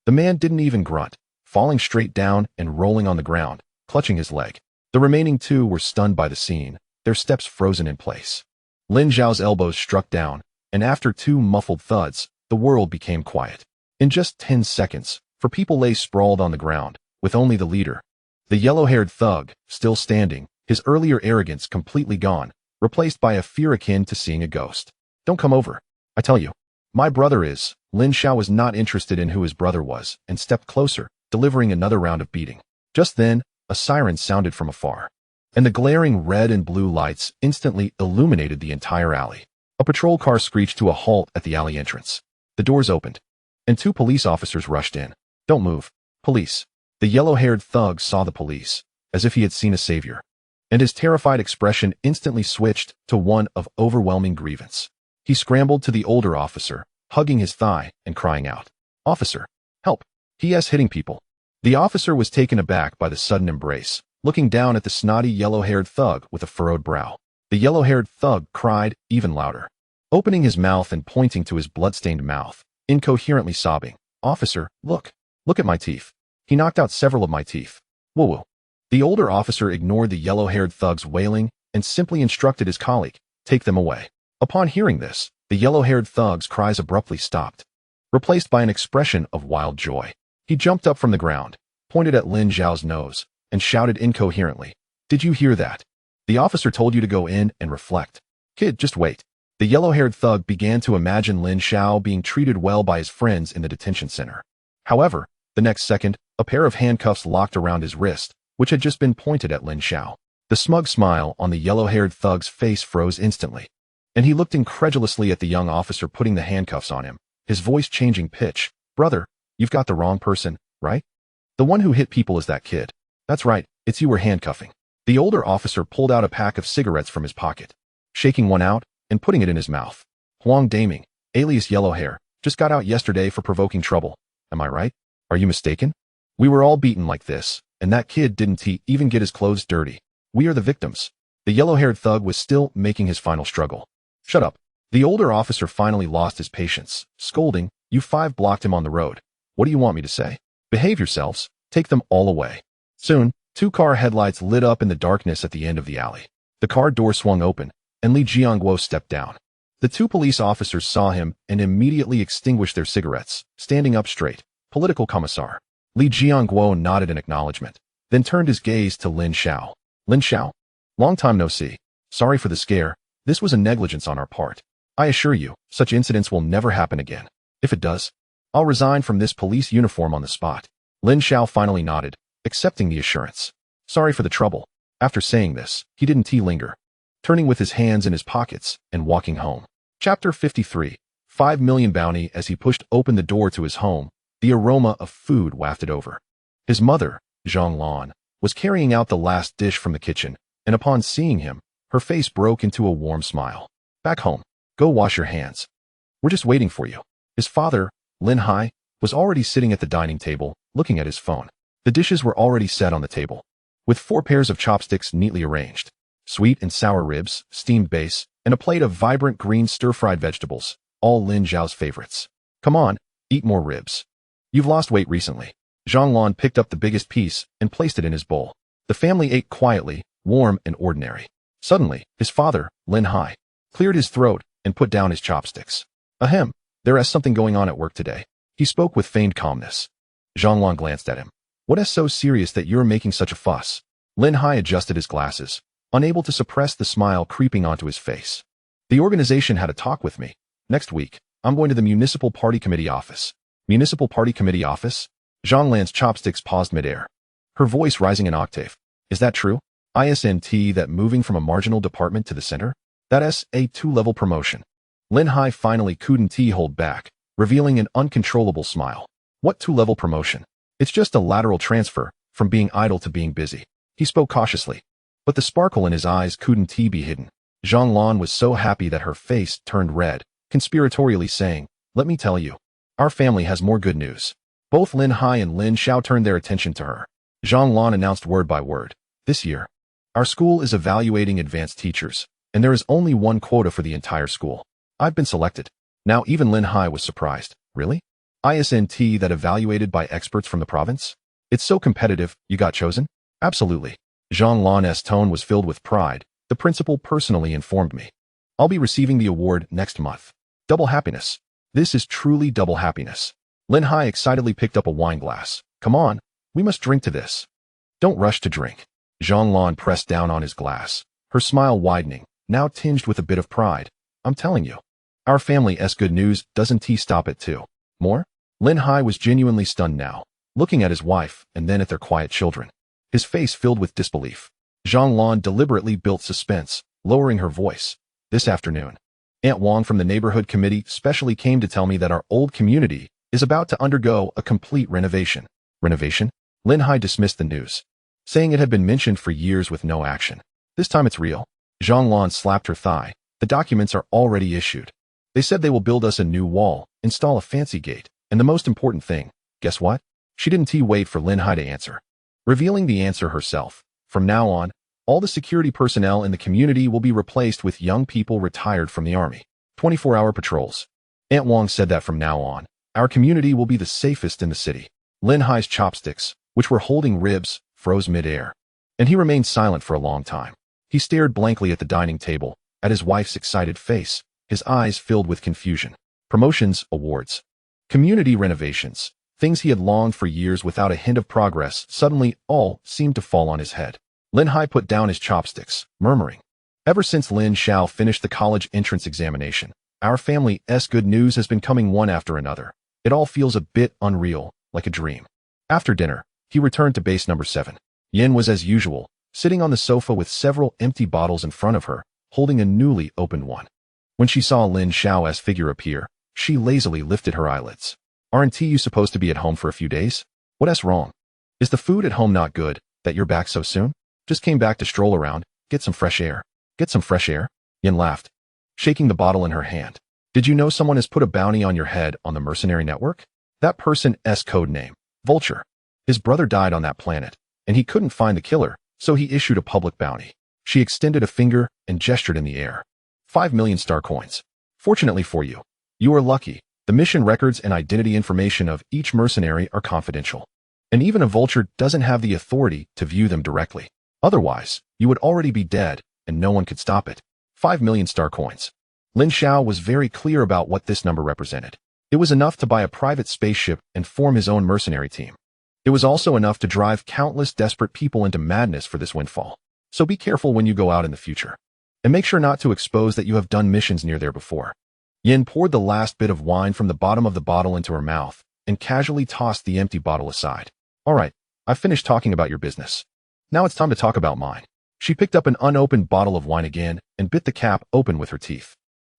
The man didn't even grunt, falling straight down and rolling on the ground, clutching his leg. The remaining two were stunned by the scene, their steps frozen in place. Lin Xiao's elbows struck down, and after two muffled thuds, the world became quiet. In just 10 seconds, four people lay sprawled on the ground, with only the leader, the yellow-haired thug, still standing, his earlier arrogance completely gone, replaced by a fear akin to seeing a ghost. "Don't come over. I tell you. My brother is." Lin Xiao was not interested in who his brother was, and stepped closer, delivering another round of beating. Just then, a siren sounded from afar, and the glaring red and blue lights instantly illuminated the entire alley. A patrol car screeched to a halt at the alley entrance. The doors opened, and two police officers rushed in. "Don't move. Police." The yellow-haired thug saw the police, as if he had seen a savior, and his terrified expression instantly switched to one of overwhelming grievance. He scrambled to the older officer, hugging his thigh and crying out, "Officer, help. He.s. hitting people." The officer was taken aback by the sudden embrace, looking down at the snotty yellow-haired thug with a furrowed brow. The yellow-haired thug cried even louder, opening his mouth and pointing to his blood-stained mouth, incoherently sobbing, "Officer, look. Look at my teeth. He knocked out several of my teeth. Woo-woo." The older officer ignored the yellow-haired thug's wailing and simply instructed his colleague, "Take them away." Upon hearing this, the yellow-haired thug's cries abruptly stopped, replaced by an expression of wild joy. He jumped up from the ground, pointed at Lin Xiao's nose, and shouted incoherently, "Did you hear that? The officer told you to go in and reflect. Kid, just wait." The yellow-haired thug began to imagine Lin Xiao being treated well by his friends in the detention center. However, the next second, a pair of handcuffs locked around his wrist, which had just been pointed at Lin Xiao. The smug smile on the yellow-haired thug's face froze instantly, and he looked incredulously at the young officer putting the handcuffs on him, his voice changing pitch. "Brother, you've got the wrong person, right? The one who hit people is that kid. That's right, it's you we're handcuffing." The older officer pulled out a pack of cigarettes from his pocket, shaking one out and putting it in his mouth. "Huang Daming, alias Yellow Hair, just got out yesterday for provoking trouble. Am I right? Are you mistaken? We were all beaten like this, and that kid didn't even get his clothes dirty. We are the victims." The yellow-haired thug was still making his final struggle. "Shut up." The older officer finally lost his patience, scolding, "You five blocked him on the road. What do you want me to say? Behave yourselves. Take them all away." Soon, two car headlights lit up in the darkness at the end of the alley. The car door swung open, and Li Jiangguo stepped down. The two police officers saw him and immediately extinguished their cigarettes, standing up straight. "Political commissar." Li Jiangguo nodded in acknowledgement, then turned his gaze to Lin Xiao. "Lin Xiao, long time no see. Sorry for the scare. This was a negligence on our part. I assure you, such incidents will never happen again. If it does, I'll resign from this police uniform on the spot." Lin Xiao finally nodded, accepting the assurance. Sorry for the trouble. After saying this, he didn't linger, turning with his hands in his pockets and walking home. Chapter 53. 5 million bounty. As he pushed open the door to his home, the aroma of food wafted over. His mother, Zhang Lan, was carrying out the last dish from the kitchen, and upon seeing him, her face broke into a warm smile. "Back home. Go wash your hands. We're just waiting for you." His father, Lin Hai, was already sitting at the dining table, looking at his phone. The dishes were already set on the table. with 4 pairs of chopsticks neatly arranged, sweet and sour ribs, steamed base, and a plate of vibrant green stir-fried vegetables, all Lin Xiao's favorites. Come on, eat more ribs. You've lost weight recently. Zhang picked up the biggest piece and placed it in his bowl. The family ate quietly, warm and ordinary. Suddenly, his father, Lin Hai, cleared his throat and put down his chopsticks. Ahem, there is something going on at work today. He spoke with feigned calmness. Zhang glanced at him. What is so serious that you're making such a fuss? Lin Hai adjusted his glasses, unable to suppress the smile creeping onto his face. The organization had a talk with me. Next week, I'm going to the Municipal Party Committee office. Municipal Party Committee office? Zhang chopsticks paused midair, her voice rising an octave. Is that true? Isn't that moving from a marginal department to the center? That's a 2-level promotion. Lin Hai finally couldn't hold back, revealing an uncontrollable smile. What 2-level promotion? It's just a lateral transfer, from being idle to being busy. He spoke cautiously, but the sparkle in his eyes couldn't be hidden. Zhang was so happy that her face turned red, conspiratorially saying, let me tell you, our family has more good news. Both Lin Hai and Lin Xiao turned their attention to her. Zhang announced word by word, this year, our school is evaluating advanced teachers, and there is only one quota for the entire school. I've been selected. Now even Lin Hai was surprised. Really? Isn't that evaluated by experts from the province? It's so competitive, you got chosen? Absolutely. Zhang tone was filled with pride. The principal personally informed me. I'll be receiving the award next month. Double happiness. This is truly double happiness. Lin Hai excitedly picked up a wine glass. Come on, we must drink to this. Don't rush to drink. Zhang pressed down on his glass, her smile widening, now tinged with a bit of pride. I'm telling you, our family's good news doesn't stop at 2. More? Lin Hai was genuinely stunned now, looking at his wife and then at their quiet children. His face filled with disbelief. Zhang deliberately built suspense, lowering her voice. This afternoon, Aunt Wang from the neighborhood committee specially came to tell me that our old community is about to undergo a complete renovation. Renovation? Lin Hai dismissed the news, saying it had been mentioned for years with no action. This time it's real. Zhang slapped her thigh. The documents are already issued. They said they will build us a new wall, install a fancy gate, and the most important thing, guess what? She didn't wait for Lin Hai to answer, revealing the answer herself. From now on, all the security personnel in the community will be replaced with young people retired from the army. 24-hour patrols. Aunt Wang said that from now on, our community will be the safest in the city. Lin Hai's chopsticks, which were holding ribs, froze mid-air, and he remained silent for a long time. He stared blankly at the dining table, at his wife's excited face, his eyes filled with confusion. Promotions, awards, community renovations, things he had longed for years without a hint of progress, suddenly all seemed to fall on his head. Lin Hai put down his chopsticks, murmuring, ever since Lin Xiao finished the college entrance examination, our family's good news has been coming one after another. It all feels a bit unreal, like a dream. After dinner, he returned to base number 7. Yin was as usual, sitting on the sofa with several empty bottles in front of her, holding a newly opened one. When she saw Lin Xiao's figure appear, she lazily lifted her eyelids. Aren't you supposed to be at home for a few days? What's wrong? Is the food at home not good, that you're back so soon? Just came back to stroll around, get some fresh air. Get some fresh air? Yin laughed, shaking the bottle in her hand. Did you know someone has put a bounty on your head on the Mercenary network? That person's code name, Vulture. His brother died on that planet, and he couldn't find the killer, so he issued a public bounty. She extended a finger and gestured in the air. 5 million star coins. Fortunately for you, you are lucky. The mission records and identity information of each mercenary are confidential, and even a vulture doesn't have the authority to view them directly. Otherwise, you would already be dead, and no one could stop it. 5 million star coins. Lin Xiao was very clear about what this number represented. It was enough to buy a private spaceship and form his own mercenary team. It was also enough to drive countless desperate people into madness for this windfall. So be careful when you go out in the future. And make sure not to expose that you have done missions near there before. Yin poured the last bit of wine from the bottom of the bottle into her mouth and casually tossed the empty bottle aside. All right, I've finished talking about your business. Now it's time to talk about mine. She picked up an unopened bottle of wine again and bit the cap open with her teeth.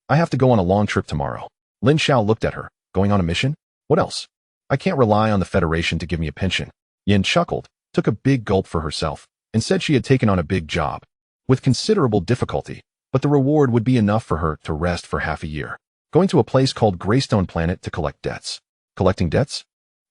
I have to go on a long trip tomorrow. Lin Xiao looked at her. Going on a mission? What else? I can't rely on the Federation to give me a pension. Yin chuckled, took a big gulp for herself, and said she had taken on a big job, with considerable difficulty, but the reward would be enough for her to rest for half a year. Going to a place called Greystone Planet to collect debts. Collecting debts?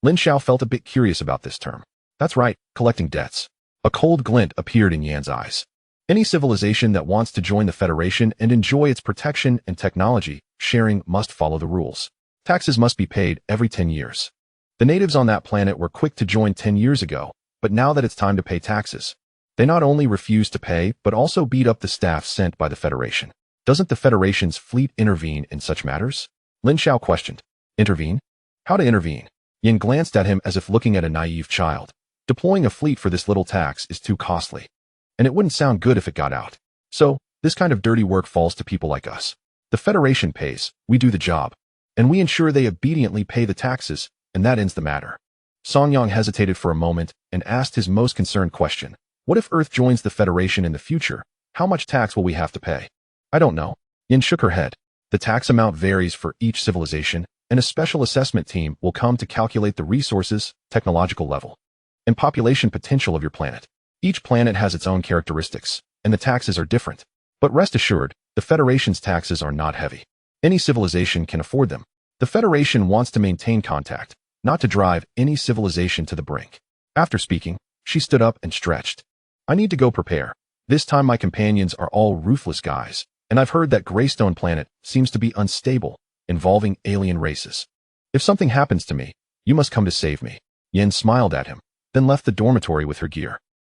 Lin Xiao felt a bit curious about this term. That's right, collecting debts. A cold glint appeared in Yan's eyes. Any civilization that wants to join the Federation and enjoy its protection and technology sharing must follow the rules. Taxes must be paid every 10 years. The natives on that planet were quick to join 10 years ago, but now that it's time to pay taxes, they not only refuse to pay, but also beat up the staff sent by the Federation. Doesn't the Federation's fleet intervene in such matters? Lin Xiao questioned. Intervene? How to intervene? Yin glanced at him as if looking at a naive child. Deploying a fleet for this little tax is too costly. And it wouldn't sound good if it got out. So, this kind of dirty work falls to people like us. The Federation pays, we do the job. And we ensure they obediently pay the taxes, and that ends the matter. Songyang hesitated for a moment and asked his most concerned question. What if Earth joins the Federation in the future? How much tax will we have to pay? I don't know. Yin shook her head. The tax amount varies for each civilization, and a special assessment team will come to calculate the resources, technological level, and population potential of your planet. Each planet has its own characteristics, and the taxes are different. But rest assured, the Federation's taxes are not heavy. Any civilization can afford them. The Federation wants to maintain contact, not to drive any civilization to the brink. After speaking, she stood up and stretched. I need to go prepare. This time my companions are all ruthless guys, and I've heard that Greystone planet seems to be unstable, involving alien races. If something happens to me, you must come to save me. Yin smiled at him, then left the dormitory with her gear.